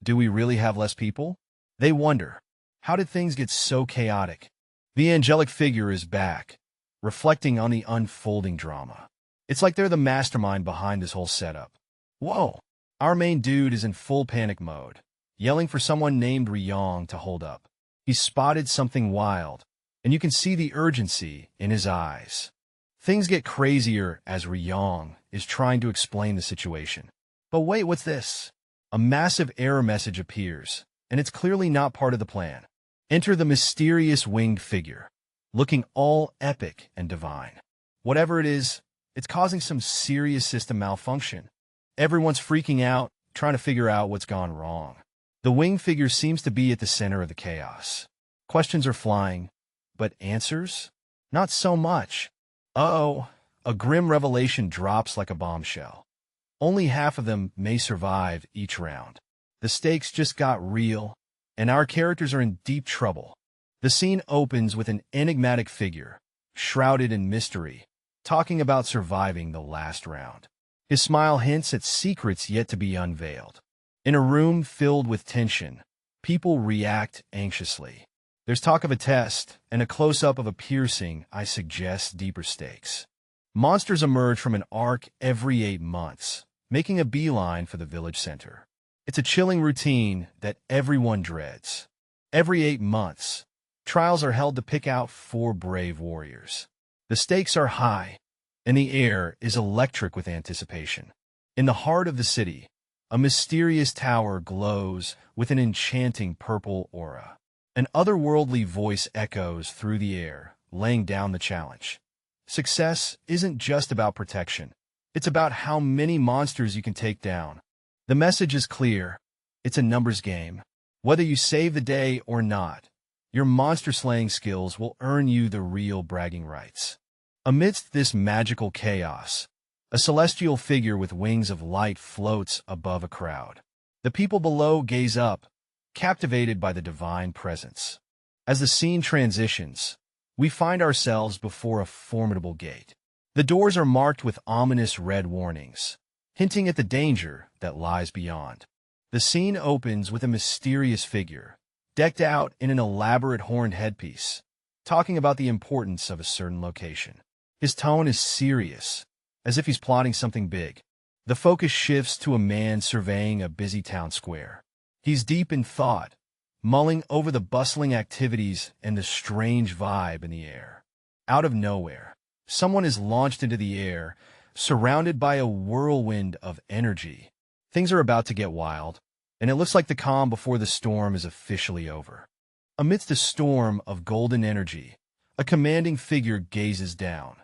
do we really have less people? They wonder, how did things get so chaotic? The angelic figure is back, reflecting on the unfolding drama. It's like they're the mastermind behind this whole setup. Whoa! Our main dude is in full panic mode, yelling for someone named Ryong to hold up. He's spotted something wild, and you can see the urgency in his eyes. Things get crazier as Ryong is trying to explain the situation. But wait, what's this? A massive error message appears, and it's clearly not part of the plan. Enter the mysterious winged figure, looking all epic and divine. Whatever it is, it's causing some serious system malfunction. Everyone's freaking out, trying to figure out what's gone wrong. The winged figure seems to be at the center of the chaos. Questions are flying, but answers? Not so much. Uh-oh, a grim revelation drops like a bombshell. Only half of them may survive each round. The stakes just got real, and our characters are in deep trouble. The scene opens with an enigmatic figure, shrouded in mystery, talking about surviving the last round. His smile hints at secrets yet to be unveiled. In a room filled with tension, people react anxiously. There's talk of a test, and a close-up of a piercing eye suggests deeper stakes. Monsters emerge from an arc every 8 months, making a beeline for the village center. It's a chilling routine that everyone dreads. Every 8 months, trials are held to pick out 4 brave warriors. The stakes are high, and the air is electric with anticipation. In the heart of the city, a mysterious tower glows with an enchanting purple aura. An otherworldly voice echoes through the air, laying down the challenge. Success isn't just about protection. It's about how many monsters you can take down. The message is clear. It's a numbers game. Whether you save the day or not, your monster-slaying skills will earn you the real bragging rights. Amidst this magical chaos, a celestial figure with wings of light floats above a crowd. The people below gaze up, captivated by the divine presence. As the scene transitions, we find ourselves before a formidable gate. The doors are marked with ominous red warnings, hinting at the danger that lies beyond. The scene opens with a mysterious figure, decked out in an elaborate horned headpiece, talking about the importance of a certain location. His tone is serious, as if he's plotting something big. The focus shifts to a man surveying a busy town square. He's deep in thought, mulling over the bustling activities and the strange vibe in the air. Out of nowhere, someone is launched into the air, surrounded by a whirlwind of energy. Things are about to get wild, and it looks like the calm before the storm is officially over. Amidst a storm of golden energy, a commanding figure gazes down,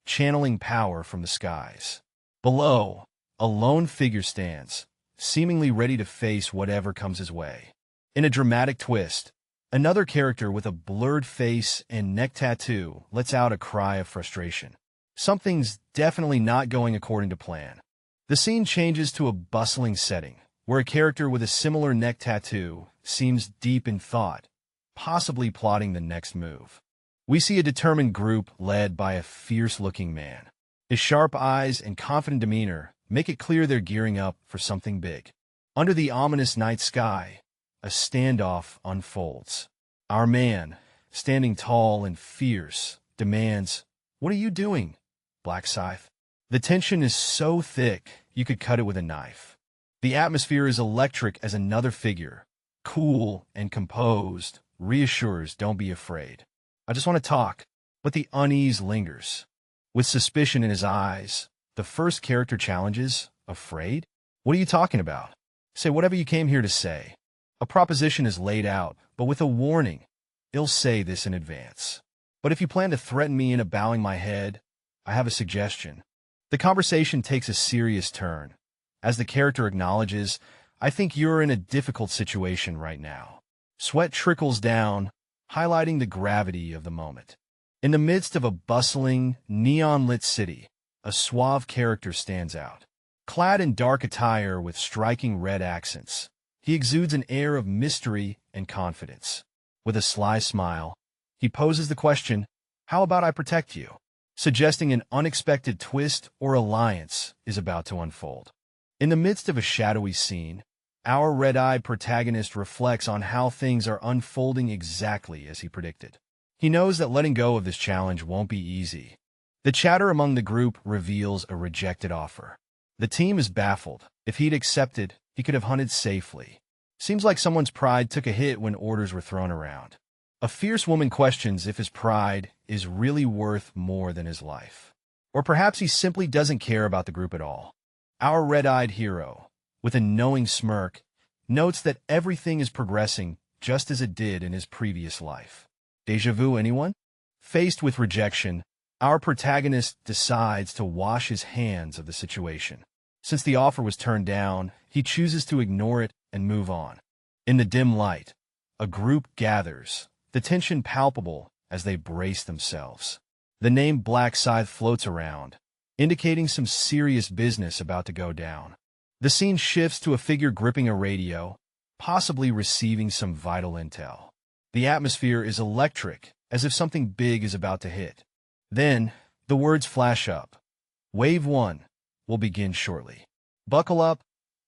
channeling power from the skies. Below, a lone figure stands, seemingly ready to face whatever comes his way. In a dramatic twist, another character with a blurred face and neck tattoo lets out a cry of frustration. Something's definitely not going according to plan. The scene changes to a bustling setting, where a character with a similar neck tattoo seems deep in thought, possibly plotting the next move. We see a determined group led by a fierce-looking man. His sharp eyes and confident demeanor make it clear they're gearing up for something big. Under the ominous night sky, a standoff unfolds. Our man, standing tall and fierce, demands, "What are you doing, Black Scythe?" The tension is so thick, you could cut it with a knife. The atmosphere is electric as another figure, cool and composed, reassures, "Don't be afraid. I just want to talk." But the unease lingers. With suspicion in his eyes, the first character challenges, "Afraid? What are you talking about? Say whatever you came here to say." A proposition is laid out, but with a warning. "I'll say this in advance. But if you plan to threaten me into bowing my head, I have a suggestion." The conversation takes a serious turn. As the character acknowledges, "I think you're in a difficult situation right now." Sweat trickles down, highlighting the gravity of the moment. In the midst of a bustling, neon-lit city, a suave character stands out. Clad in dark attire with striking red accents, he exudes an air of mystery and confidence. With a sly smile, he poses the question, "How about I protect you?" suggesting an unexpected twist or alliance is about to unfold. In the midst of a shadowy scene, our red-eyed protagonist reflects on how things are unfolding exactly as he predicted. He knows that letting go of this challenge won't be easy. The chatter among the group reveals a rejected offer. The team is baffled. If he'd accepted, he could have hunted safely. Seems like someone's pride took a hit when orders were thrown around. A fierce woman questions if his pride is really worth more than his life. Or perhaps he simply doesn't care about the group at all. Our red-eyed hero, with a knowing smirk, notes that everything is progressing just as it did in his previous life. Déjà vu, anyone? Faced with rejection, our protagonist decides to wash his hands of the situation. Since the offer was turned down, he chooses to ignore it and move on. In the dim light, a group gathers, the tension palpable as they brace themselves. The name Black Scythe floats around, indicating some serious business about to go down. The scene shifts to a figure gripping a radio, possibly receiving some vital intel. The atmosphere is electric, as if something big is about to hit. Then, the words flash up. Wave 1 will begin shortly. Buckle up,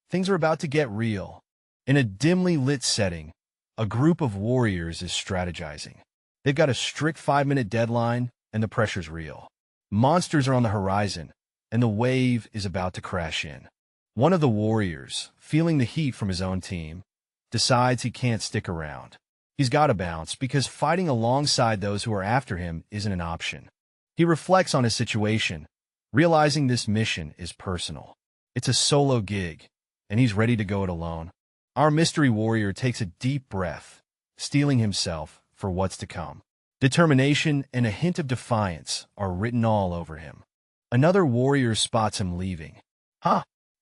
things are about to get real. In a dimly lit setting, a group of warriors is strategizing. They've got a strict 5-minute deadline, and the pressure's real. Monsters are on the horizon, and the wave is about to crash in. One of the warriors, feeling the heat from his own team, decides he can't stick around. He's got to bounce because fighting alongside those who are after him isn't an option. He reflects on his situation, realizing this mission is personal. It's a solo gig, and he's ready to go it alone. Our mystery warrior takes a deep breath, steeling himself for what's to come. Determination and a hint of defiance are written all over him. Another warrior spots him leaving.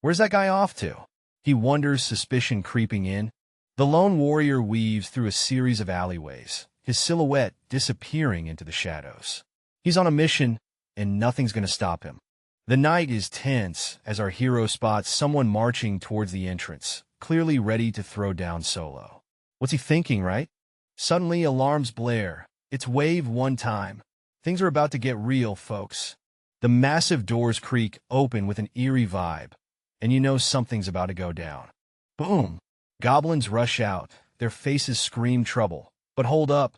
Where's that guy off to? He wonders, suspicion creeping in. The lone warrior weaves through a series of alleyways, his silhouette disappearing into the shadows. He's on a mission, and nothing's going to stop him. The night is tense as our hero spots someone marching towards the entrance, clearly ready to throw down solo. What's he thinking, right? Suddenly, alarms blare. It's wave 1 time. Things are about to get real, folks. The massive doors creak open with an eerie vibe, and you know something's about to go down. Boom! Goblins rush out, their faces scream trouble. But hold up,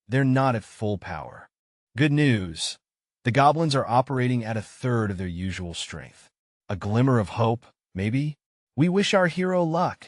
they're not at full power. Good news, the goblins are operating at 1/3 of their usual strength. A glimmer of hope, maybe? We wish our hero luck.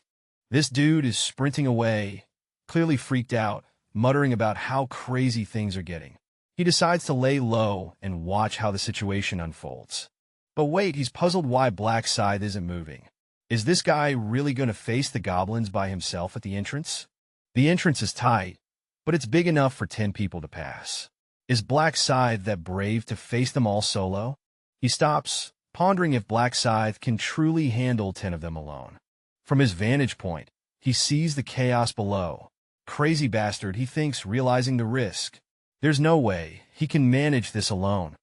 This dude is sprinting away, clearly freaked out, muttering about how crazy things are getting. He decides to lay low and watch how the situation unfolds. But wait, he's puzzled why Black Scythe isn't moving. Is this guy really going to face the goblins by himself at the entrance? The entrance is tight, but it's big enough for 10 people to pass. Is Black Scythe that brave to face them all solo? He stops, pondering if Black Scythe can truly handle 10 of them alone. From his vantage point, he sees the chaos below. Crazy bastard, he thinks, realizing the risk. There's no way he can manage this alone.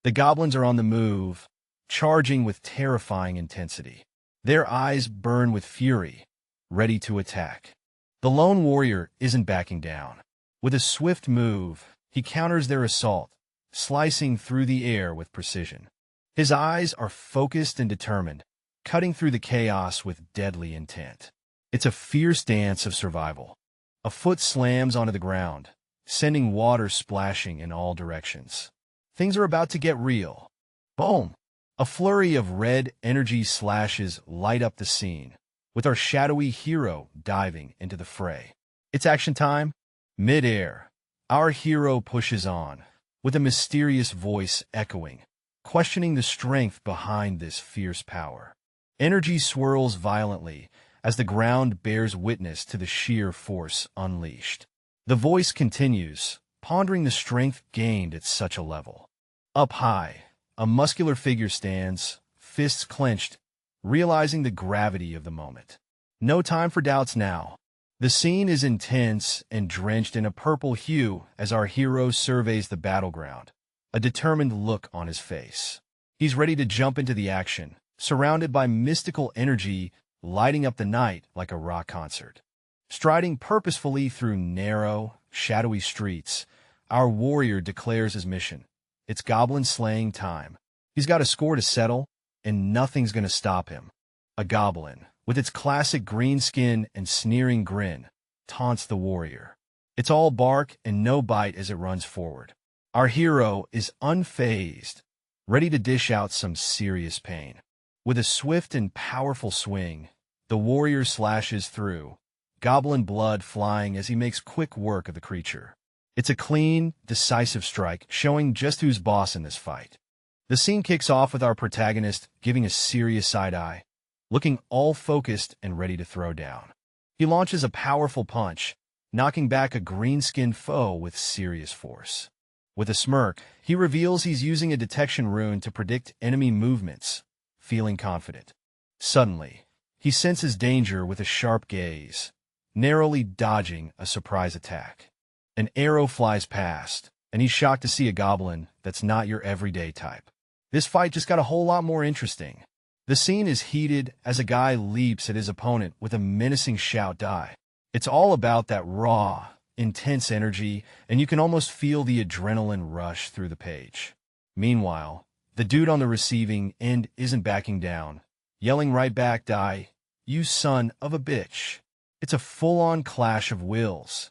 The goblins are on the move, charging with terrifying intensity. Their eyes burn with fury, ready to attack. The lone warrior isn't backing down. With a swift move, he counters their assault, slicing through the air with precision. His eyes are focused and determined, cutting through the chaos with deadly intent. It's a fierce dance of survival. A foot slams onto the ground, sending water splashing in all directions. Things are about to get real. Boom! A flurry of red energy slashes light up the scene, with our shadowy hero diving into the fray. It's action time. Mid-air, our hero pushes on, with a mysterious voice echoing, questioning the strength behind this fierce power. Energy swirls violently as the ground bears witness to the sheer force unleashed. The voice continues, pondering the strength gained at such a level. Up high, a muscular figure stands, fists clenched, realizing the gravity of the moment. No time for doubts now. The scene is intense and drenched in a purple hue as our hero surveys the battleground, a determined look on his face. He's ready to jump into the action, surrounded by mystical energy lighting up the night like a rock concert. Striding purposefully through narrow, shadowy streets, our warrior declares his mission. It's goblin slaying time. He's got a score to settle, and nothing's going to stop him. A goblin, with its classic green skin and sneering grin, taunts the warrior. It's all bark and no bite as it runs forward. Our hero is unfazed, ready to dish out some serious pain. With a swift and powerful swing, the warrior slashes through, goblin blood flying as he makes quick work of the creature. It's a clean, decisive strike, showing just who's boss in this fight. The scene kicks off with our protagonist giving a serious side-eye, looking all focused and ready to throw down. He launches a powerful punch, knocking back a green-skinned foe with serious force. With a smirk, he reveals he's using a detection rune to predict enemy movements, feeling confident. Suddenly, he senses danger with a sharp gaze, narrowly dodging a surprise attack. An arrow flies past, and he's shocked to see a goblin that's not your everyday type. This fight just got a whole lot more interesting. The scene is heated as a guy leaps at his opponent with a menacing shout die. It's all about that raw, intense energy, and you can almost feel the adrenaline rush through the page. Meanwhile, the dude on the receiving end isn't backing down, yelling right back, "Die, you son of a bitch." It's a full-on clash of wills.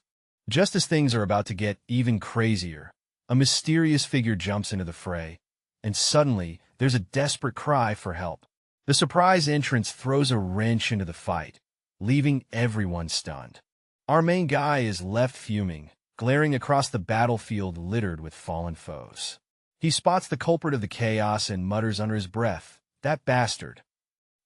Just as things are about to get even crazier, a mysterious figure jumps into the fray, and suddenly there's a desperate cry for help. The surprise entrance throws a wrench into the fight, leaving everyone stunned. Our main guy is left fuming, glaring across the battlefield littered with fallen foes. He spots the culprit of the chaos and mutters under his breath, "That bastard."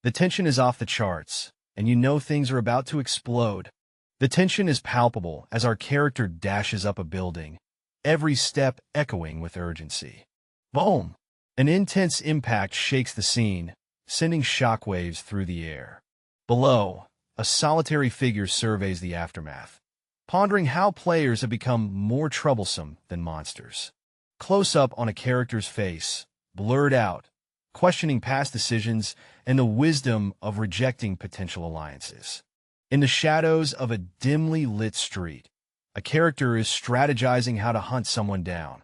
The tension is off the charts, and you know things are about to explode. The tension is palpable as our character dashes up a building, every step echoing with urgency. Boom! An intense impact shakes the scene, sending shockwaves through the air. Below, a solitary figure surveys the aftermath, pondering how players have become more troublesome than monsters. Close up on a character's face, blurred out, questioning past decisions and the wisdom of rejecting potential alliances. In the shadows of a dimly lit street, a character is strategizing how to hunt someone down,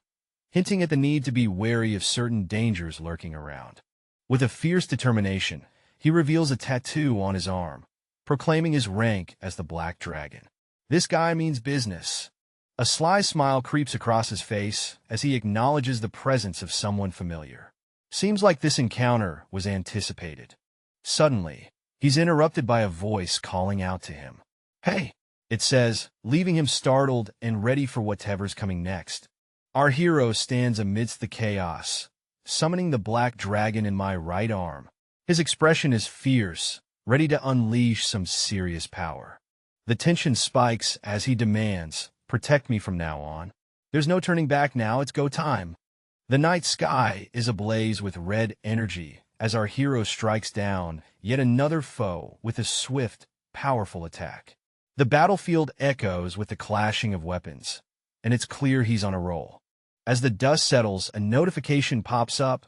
hinting at the need to be wary of certain dangers lurking around. With a fierce determination, he reveals a tattoo on his arm, proclaiming his rank as the Black Dragon. This guy means business. A sly smile creeps across his face as he acknowledges the presence of someone familiar. Seems like this encounter was anticipated. Suddenly, he's interrupted by a voice calling out to him. "Hey!" it says, leaving him startled and ready for whatever's coming next. Our hero stands amidst the chaos, summoning the Black Dragon in my right arm. His expression is fierce, ready to unleash some serious power. The tension spikes as he demands, "Protect me from now on." There's no turning back now, it's go time. The night sky is ablaze with red energy as our hero strikes down yet another foe with a swift, powerful attack. The battlefield echoes with the clashing of weapons, and it's clear he's on a roll. As the dust settles, a notification pops up.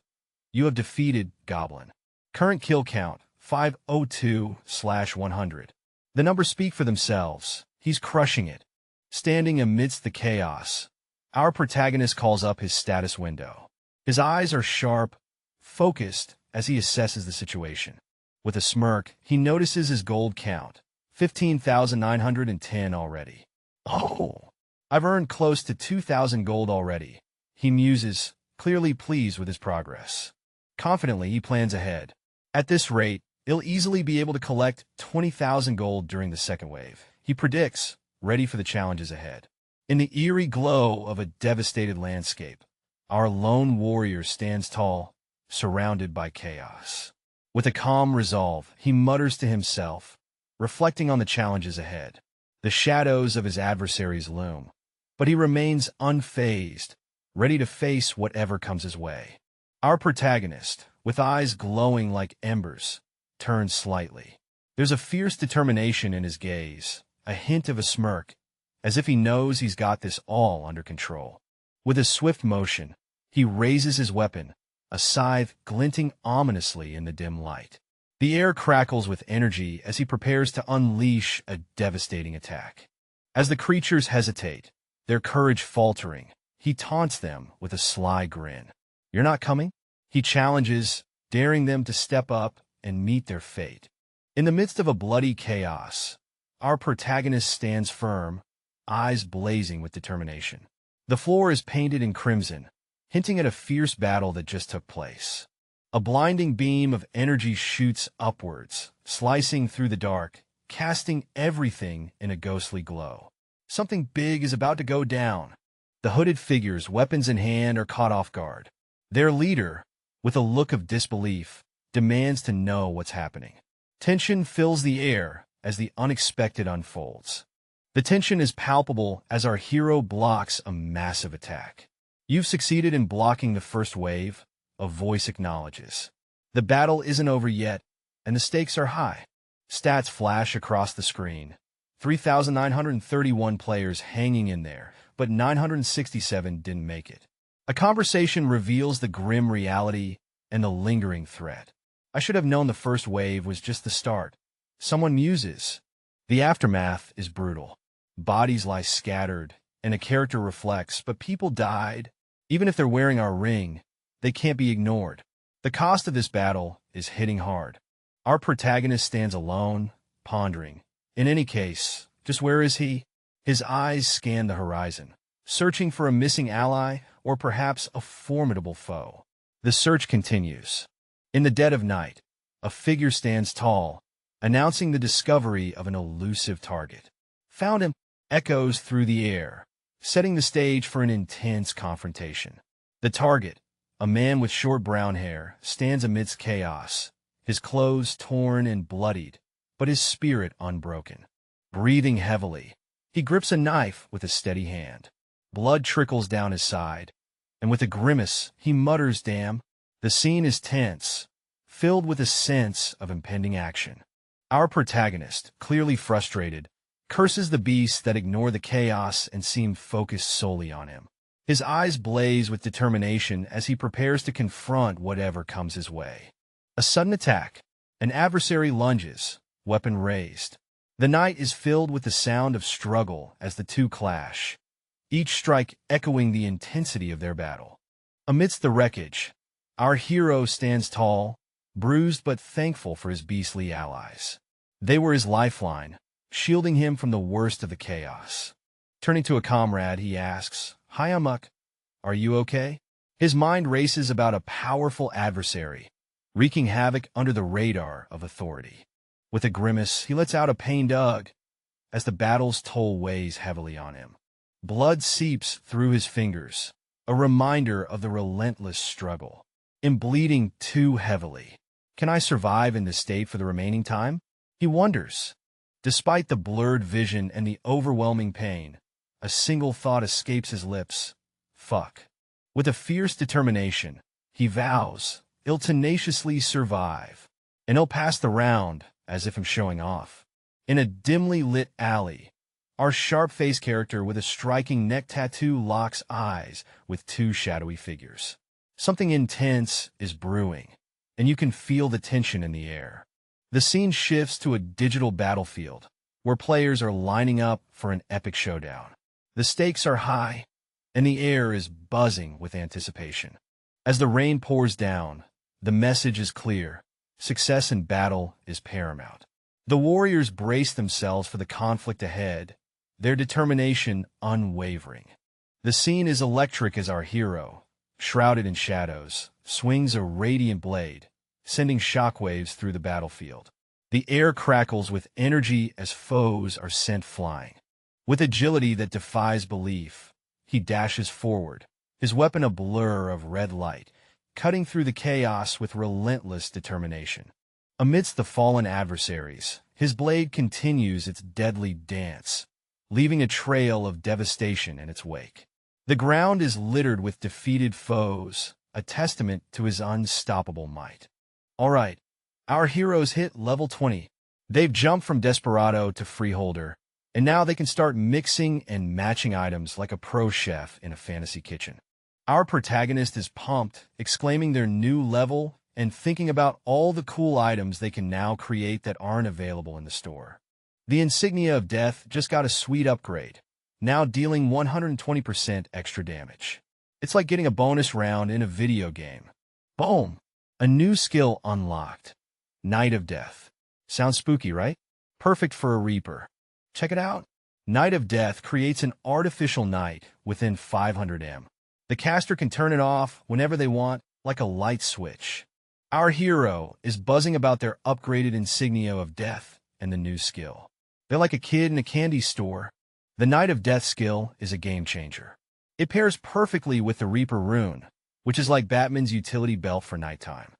You have defeated Goblin. Current kill count, 502/100. The numbers speak for themselves. He's crushing it. Standing amidst the chaos, our protagonist calls up his status window. His eyes are sharp, focused as he assesses the situation. With a smirk, he notices his gold count, 15,910 already. "Oh, I've earned close to 2,000 gold already." He muses, clearly pleased with his progress. Confidently, he plans ahead. At this rate, he'll easily be able to collect 20,000 gold during the second wave. He predicts, ready for the challenges ahead. In the eerie glow of a devastated landscape, our lone warrior stands tall, surrounded by chaos. With a calm resolve, he mutters to himself, reflecting on the challenges ahead. The shadows of his adversaries loom, but he remains unfazed, ready to face whatever comes his way. Our protagonist, with eyes glowing like embers, turns slightly. There's a fierce determination in his gaze, a hint of a smirk, as if he knows he's got this all under control. With a swift motion, he raises his weapon, a scythe glinting ominously in the dim light. The air crackles with energy as he prepares to unleash a devastating attack. As the creatures hesitate, their courage faltering, he taunts them with a sly grin. "You're not coming?" He challenges, daring them to step up and meet their fate. In the midst of a bloody chaos, our protagonist stands firm, eyes blazing with determination. The floor is painted in crimson, hinting at a fierce battle that just took place. A blinding beam of energy shoots upwards, slicing through the dark, casting everything in a ghostly glow. Something big is about to go down. The hooded figures, weapons in hand, are caught off guard. Their leader, with a look of disbelief, demands to know what's happening. Tension fills the air as the unexpected unfolds. The tension is palpable as our hero blocks a massive attack. "You've succeeded in blocking the first wave," a voice acknowledges. The battle isn't over yet, and the stakes are high. Stats flash across the screen. 3,931 players hanging in there, but 967 didn't make it. A conversation reveals the grim reality and the lingering threat. "I should have known the first wave was just the start." Someone muses. The aftermath is brutal. Bodies lie scattered, and a character reflects, but people died. Even if they're wearing our ring, they can't be ignored. The cost of this battle is hitting hard. Our protagonist stands alone, pondering. In any case, just where is he? His eyes scan the horizon, searching for a missing ally or perhaps a formidable foe. The search continues. In the dead of night, a figure stands tall, announcing the discovery of an elusive target. Found him echoes through the air, setting the stage for an intense confrontation. The target, a man with short brown hair, stands amidst chaos, his clothes torn and bloodied, but his spirit unbroken. Breathing heavily, he grips a knife with a steady hand. Blood trickles down his side, and with a grimace, he mutters, "Damn." The scene is tense, filled with a sense of impending action. Our protagonist, clearly frustrated, curses the beasts that ignore the chaos and seem focused solely on him. His eyes blaze with determination as he prepares to confront whatever comes his way. A sudden attack. An adversary lunges, weapon raised. The night is filled with the sound of struggle as the two clash, each strike echoing the intensity of their battle. Amidst the wreckage, our hero stands tall, bruised but thankful for his beastly allies. They were his lifeline, shielding him from the worst of the chaos. Turning to a comrade, he asks, "Hi, Amok. Are you okay?" His mind races about a powerful adversary, wreaking havoc under the radar of authority. With a grimace, he lets out a pained ugh as the battle's toll weighs heavily on him. Blood seeps through his fingers, a reminder of the relentless struggle. "I'm bleeding too heavily. Can I survive in this state for the remaining time?" He wonders. Despite the blurred vision and the overwhelming pain, a single thought escapes his lips. Fuck. With a fierce determination, he vows he'll tenaciously survive, and he'll pass the round as if I'm showing off. In a dimly lit alley, our sharp-faced character with a striking neck tattoo locks eyes with two shadowy figures. Something intense is brewing, and you can feel the tension in the air. The scene shifts to a digital battlefield, where players are lining up for an epic showdown. The stakes are high, and the air is buzzing with anticipation. As the rain pours down, the message is clear. Success in battle is paramount. The warriors brace themselves for the conflict ahead, their determination unwavering. The scene is electric as our hero, shrouded in shadows, swings a radiant blade, sending shockwaves through the battlefield. The air crackles with energy as foes are sent flying. With agility that defies belief, he dashes forward, his weapon a blur of red light, cutting through the chaos with relentless determination. Amidst the fallen adversaries, his blade continues its deadly dance, leaving a trail of devastation in its wake. The ground is littered with defeated foes, a testament to his unstoppable might. All right, our heroes hit level 20. They've jumped from Desperado to Freeholder, and now they can start mixing and matching items like a pro chef in a fantasy kitchen. Our protagonist is pumped, exclaiming their new level and thinking about all the cool items they can now create that aren't available in the store. The Insignia of Death just got a sweet upgrade, now dealing 120% extra damage. It's like getting a bonus round in a video game. Boom! A new skill unlocked. Night of Death. Sounds spooky, right? Perfect for a Reaper. Check it out. Night of Death creates an artificial night within 500 M. The caster can turn it off whenever they want, like a light switch. Our hero is buzzing about their upgraded Insignia of Death and the new skill. They're like a kid in a candy store. The Night of Death skill is a game changer. It pairs perfectly with the Reaper rune, which is like Batman's utility belt for nighttime.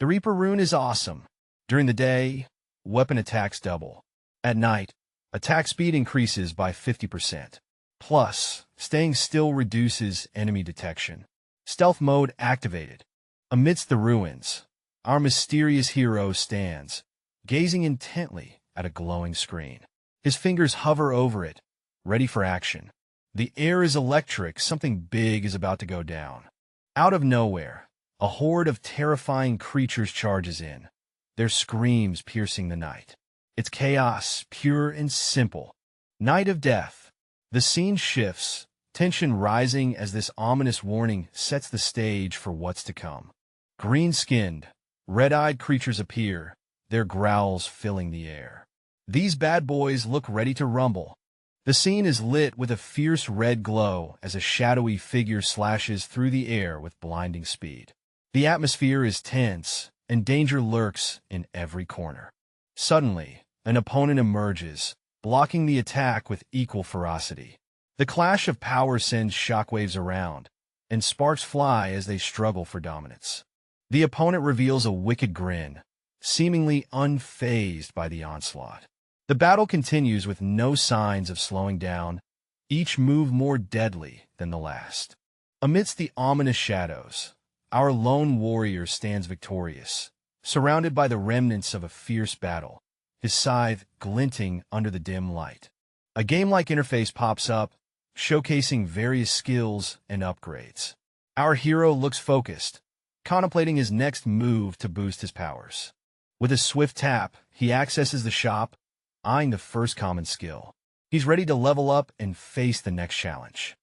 The Reaper rune is awesome. During the day, weapon attacks double. At night, attack speed increases by 50%. Plus, staying still reduces enemy detection. Stealth mode activated. Amidst the ruins, our mysterious hero stands, gazing intently at a glowing screen. His fingers hover over it, ready for action. The air is electric, something big is about to go down. Out of nowhere, a horde of terrifying creatures charges in, their screams piercing the night. It's chaos, pure and simple. Night of Death. The scene shifts, tension rising as this ominous warning sets the stage for what's to come. Green-skinned, red-eyed creatures appear, their growls filling the air. These bad boys look ready to rumble. The scene is lit with a fierce red glow as a shadowy figure slashes through the air with blinding speed. The atmosphere is tense, and danger lurks in every corner. Suddenly, an opponent emerges, blocking the attack with equal ferocity. The clash of power sends shockwaves around, and sparks fly as they struggle for dominance. The opponent reveals a wicked grin, seemingly unfazed by the onslaught. The battle continues with no signs of slowing down, each move more deadly than the last. Amidst the ominous shadows, our lone warrior stands victorious, surrounded by the remnants of a fierce battle, his scythe glinting under the dim light. A game-like interface pops up, showcasing various skills and upgrades. Our hero looks focused, contemplating his next move to boost his powers. With a swift tap, he accesses the shop, eyeing the first common skill. He's ready to level up and face the next challenge.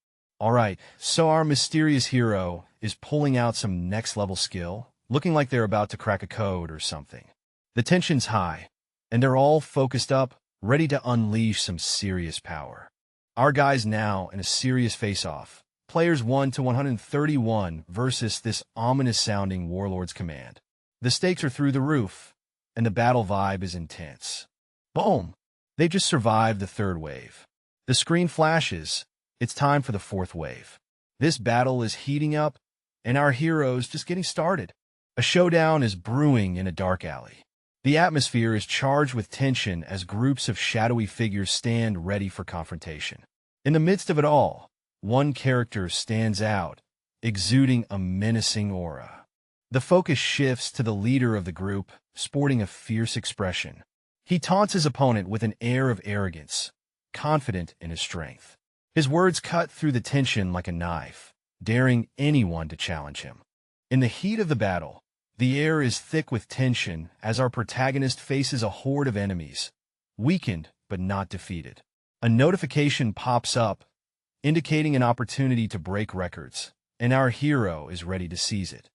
Alright, so our mysterious hero is pulling out some next-level skill, looking like they're about to crack a code or something. The tension's high, and they're all focused up, ready to unleash some serious power. Our guy's now in a serious face-off. Players 1 to 131 versus this ominous-sounding warlord's command. The stakes are through the roof, and the battle vibe is intense. Boom! They just survived the third wave. The screen flashes. It's time for the fourth wave. This battle is heating up, and our hero's just getting started. A showdown is brewing in a dark alley. The atmosphere is charged with tension as groups of shadowy figures stand ready for confrontation. In the midst of it all, one character stands out, exuding a menacing aura. The focus shifts to the leader of the group, sporting a fierce expression. He taunts his opponent with an air of arrogance, confident in his strength. His words cut through the tension like a knife, daring anyone to challenge him. In the heat of the battle, the air is thick with tension as our protagonist faces a horde of enemies, weakened but not defeated. A notification pops up, indicating an opportunity to break records, and our hero is ready to seize it.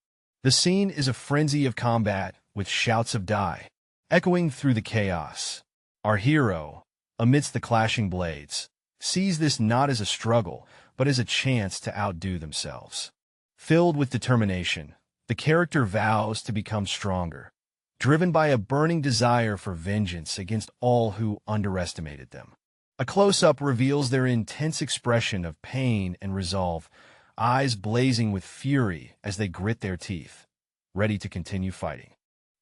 The scene is a frenzy of combat with shouts of die, echoing through the chaos. Our hero, amidst the clashing blades, sees this not as a struggle, but as a chance to outdo themselves. Filled with determination, the character vows to become stronger, driven by a burning desire for vengeance against all who underestimated them. A close-up reveals their intense expression of pain and resolve, eyes blazing with fury as they grit their teeth, ready to continue fighting.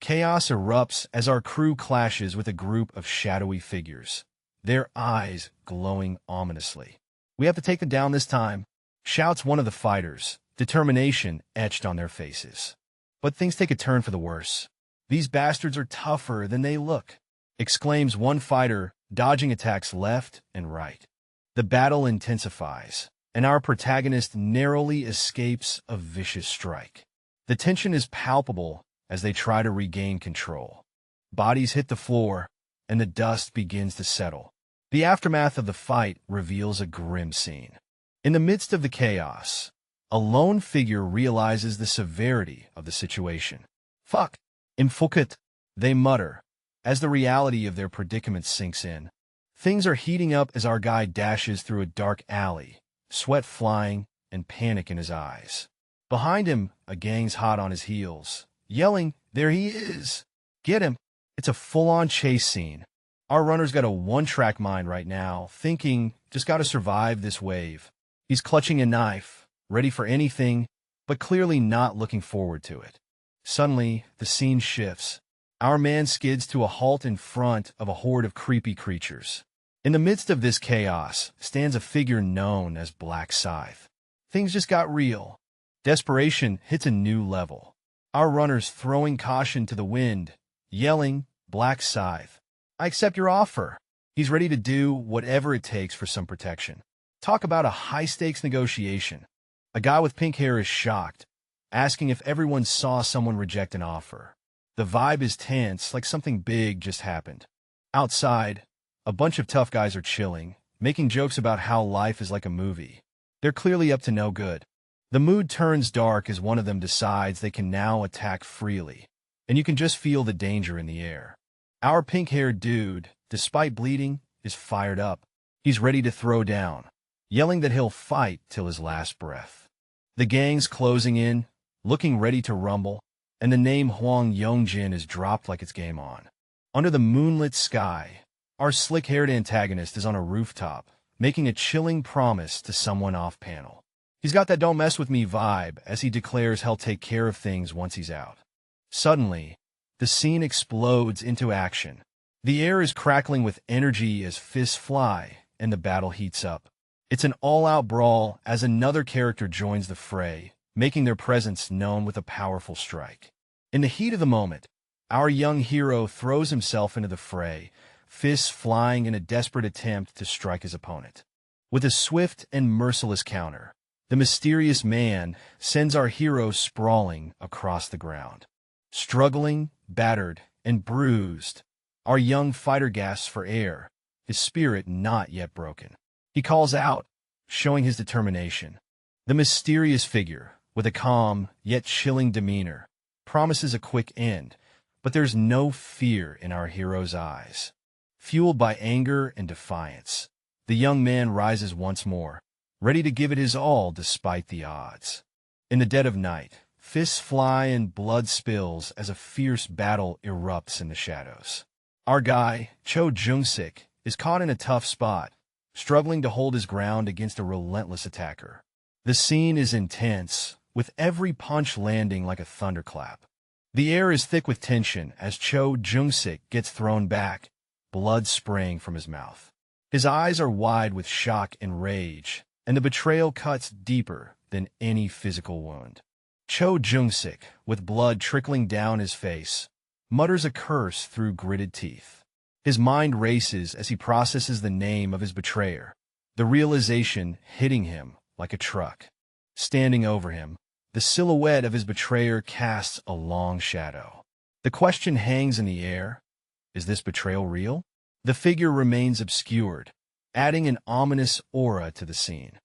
Chaos erupts as our crew clashes with a group of shadowy figures, their eyes glowing ominously. "We have to take them down this time," shouts one of the fighters, determination etched on their faces. But things take a turn for the worse. "These bastards are tougher than they look," exclaims one fighter, dodging attacks left and right. The battle intensifies, and our protagonist narrowly escapes a vicious strike. The tension is palpable as they try to regain control. Bodies hit the floor, and the dust begins to settle. The aftermath of the fight reveals a grim scene. In the midst of the chaos, a lone figure realizes the severity of the situation. "Fuck! Imfukit," they mutter, as the reality of their predicament sinks in. Things are heating up as our guy dashes through a dark alley, sweat flying and panic in his eyes. Behind him, a gang's hot on his heels, yelling, "There he is! Get him!" It's a full-on chase scene. Our runner's got a one-track mind right now, thinking, just gotta survive this wave. He's clutching a knife, ready for anything, but clearly not looking forward to it. Suddenly, the scene shifts. Our man skids to a halt in front of a horde of creepy creatures. In the midst of this chaos stands a figure known as Black Scythe. Things just got real. Desperation hits a new level. Our runner's throwing caution to the wind, yelling, "Black Scythe, I accept your offer." He's ready to do whatever it takes for some protection. Talk about a high-stakes negotiation. A guy with pink hair is shocked, asking if everyone saw someone reject an offer. The vibe is tense, like something big just happened. Outside, a bunch of tough guys are chilling, making jokes about how life is like a movie. They're clearly up to no good. The mood turns dark as one of them decides they can now attack freely, and you can just feel the danger in the air. Our pink-haired dude, despite bleeding, is fired up. He's ready to throw down, yelling that he'll fight till his last breath. The gang's closing in, looking ready to rumble, and the name Huang Yongjin is dropped like it's game on. Under the moonlit sky, our slick-haired antagonist is on a rooftop, making a chilling promise to someone off-panel. He's got that don't mess with me vibe as he declares he'll take care of things once he's out. Suddenly, the scene explodes into action. The air is crackling with energy as fists fly, and the battle heats up. It's an all-out brawl as another character joins the fray, making their presence known with a powerful strike. In the heat of the moment, our young hero throws himself into the fray, fists flying in a desperate attempt to strike his opponent. With a swift and merciless counter, the mysterious man sends our hero sprawling across the ground. Struggling, battered, and bruised, our young fighter gasps for air, his spirit not yet broken. He calls out, showing his determination. The mysterious figure, with a calm yet chilling demeanor, promises a quick end, but there's no fear in our hero's eyes. Fueled by anger and defiance, the young man rises once more, ready to give it his all despite the odds. In the dead of night, fists fly and blood spills as a fierce battle erupts in the shadows. Our guy, Cho Jung-sik, is caught in a tough spot, struggling to hold his ground against a relentless attacker. The scene is intense, with every punch landing like a thunderclap. The air is thick with tension as Cho Jung-sik gets thrown back, blood spraying from his mouth. His eyes are wide with shock and rage, and the betrayal cuts deeper than any physical wound. Cho Jung-sik, with blood trickling down his face, mutters a curse through gritted teeth. His mind races as he processes the name of his betrayer, the realization hitting him like a truck. Standing over him, the silhouette of his betrayer casts a long shadow. The question hangs in the air: is this betrayal real? The figure remains obscured, adding an ominous aura to the scene.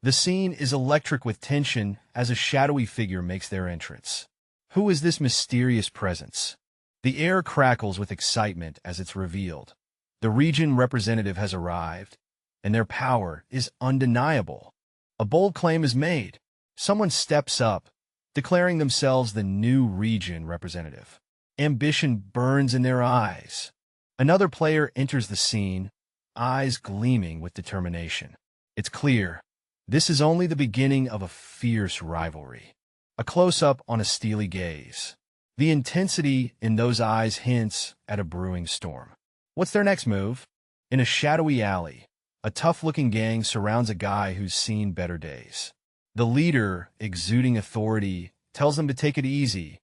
The scene is electric with tension as a shadowy figure makes their entrance. Who is this mysterious presence? The air crackles with excitement as it's revealed. The region representative has arrived, and their power is undeniable. A bold claim is made. Someone steps up, declaring themselves the new region representative. Ambition burns in their eyes. Another player enters the scene, eyes gleaming with determination. It's clear, this is only the beginning of a fierce rivalry. A close-up on a steely gaze. The intensity in those eyes hints at a brewing storm. What's their next move? In a shadowy alley, a tough-looking gang surrounds a guy who's seen better days. The leader, exuding authority, tells them to take it easy,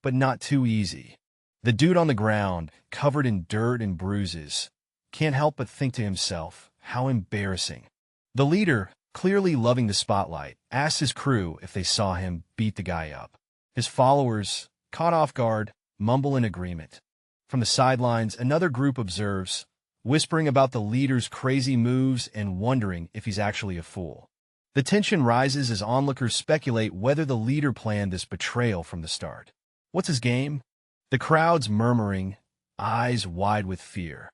but not too easy. The dude on the ground, covered in dirt and bruises, can't help but think to himself, how embarrassing. The leader, clearly loving the spotlight, asks his crew if they saw him beat the guy up. His followers, caught off guard, mumble in agreement. From the sidelines, another group observes, whispering about the leader's crazy moves and wondering if he's actually a fool. The tension rises as onlookers speculate whether the leader planned this betrayal from the start. What's his game? The crowd's murmuring, eyes wide with fear.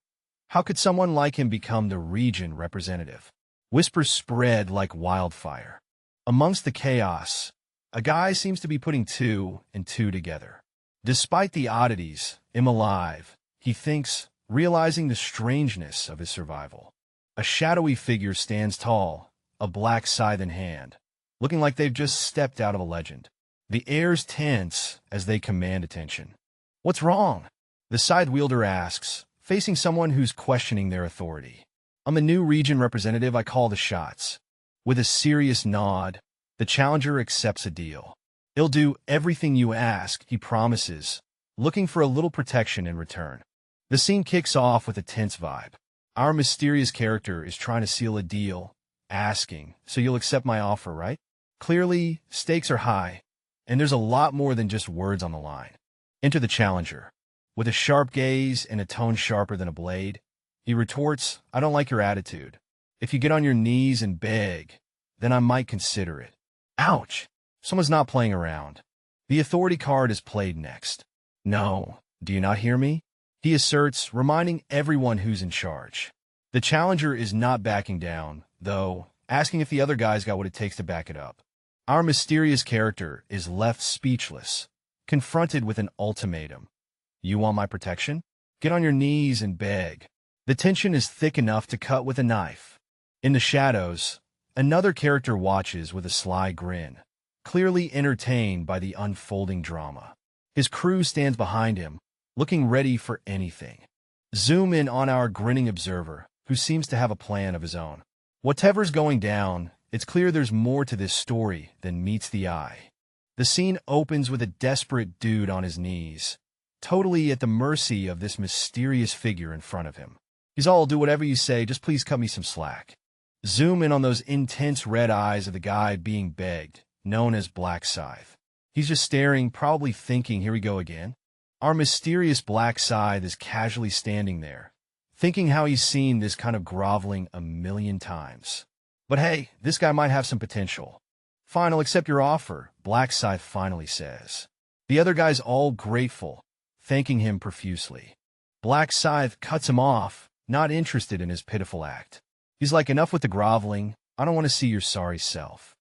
How could someone like him become the region representative? Whispers spread like wildfire. Amongst the chaos, a guy seems to be putting two and two together. Despite the oddities, him alive, he thinks, realizing the strangeness of his survival. A shadowy figure stands tall, a black scythe in hand, looking like they've just stepped out of a legend. The air's tense as they command attention. What's wrong? The scythe wielder asks, facing someone who's questioning their authority. I'm the new region representative, I call the shots. With a serious nod, the challenger accepts a deal. He'll do everything you ask, he promises, looking for a little protection in return. The scene kicks off with a tense vibe. Our mysterious character is trying to seal a deal, asking, so you'll accept my offer, right? Clearly, stakes are high, and there's a lot more than just words on the line. Enter the challenger. With a sharp gaze and a tone sharper than a blade, he retorts, I don't like your attitude. If you get on your knees and beg, then I might consider it. Ouch! Someone's not playing around. The authority card is played next. No, do you not hear me? He asserts, reminding everyone who's in charge. The challenger is not backing down, though, asking if the other guy's got what it takes to back it up. Our mysterious character is left speechless, confronted with an ultimatum. You want my protection? Get on your knees and beg. The tension is thick enough to cut with a knife. In the shadows, another character watches with a sly grin, clearly entertained by the unfolding drama. His crew stands behind him, looking ready for anything. Zoom in on our grinning observer, who seems to have a plan of his own. Whatever's going down, it's clear there's more to this story than meets the eye. The scene opens with a desperate dude on his knees, totally at the mercy of this mysterious figure in front of him. He's all, do whatever you say, just please cut me some slack. Zoom in on those intense red eyes of the guy being begged, known as Black Scythe. He's just staring, probably thinking, here we go again. Our mysterious Black Scythe is casually standing there, thinking how he's seen this kind of groveling a million times. But hey, this guy might have some potential. Fine, I'll accept your offer, Black Scythe finally says. The other guy's all grateful, thanking him profusely. Black Scythe cuts him off, not interested in his pitiful act. He's like, enough with the groveling, I don't want to see your sorry self.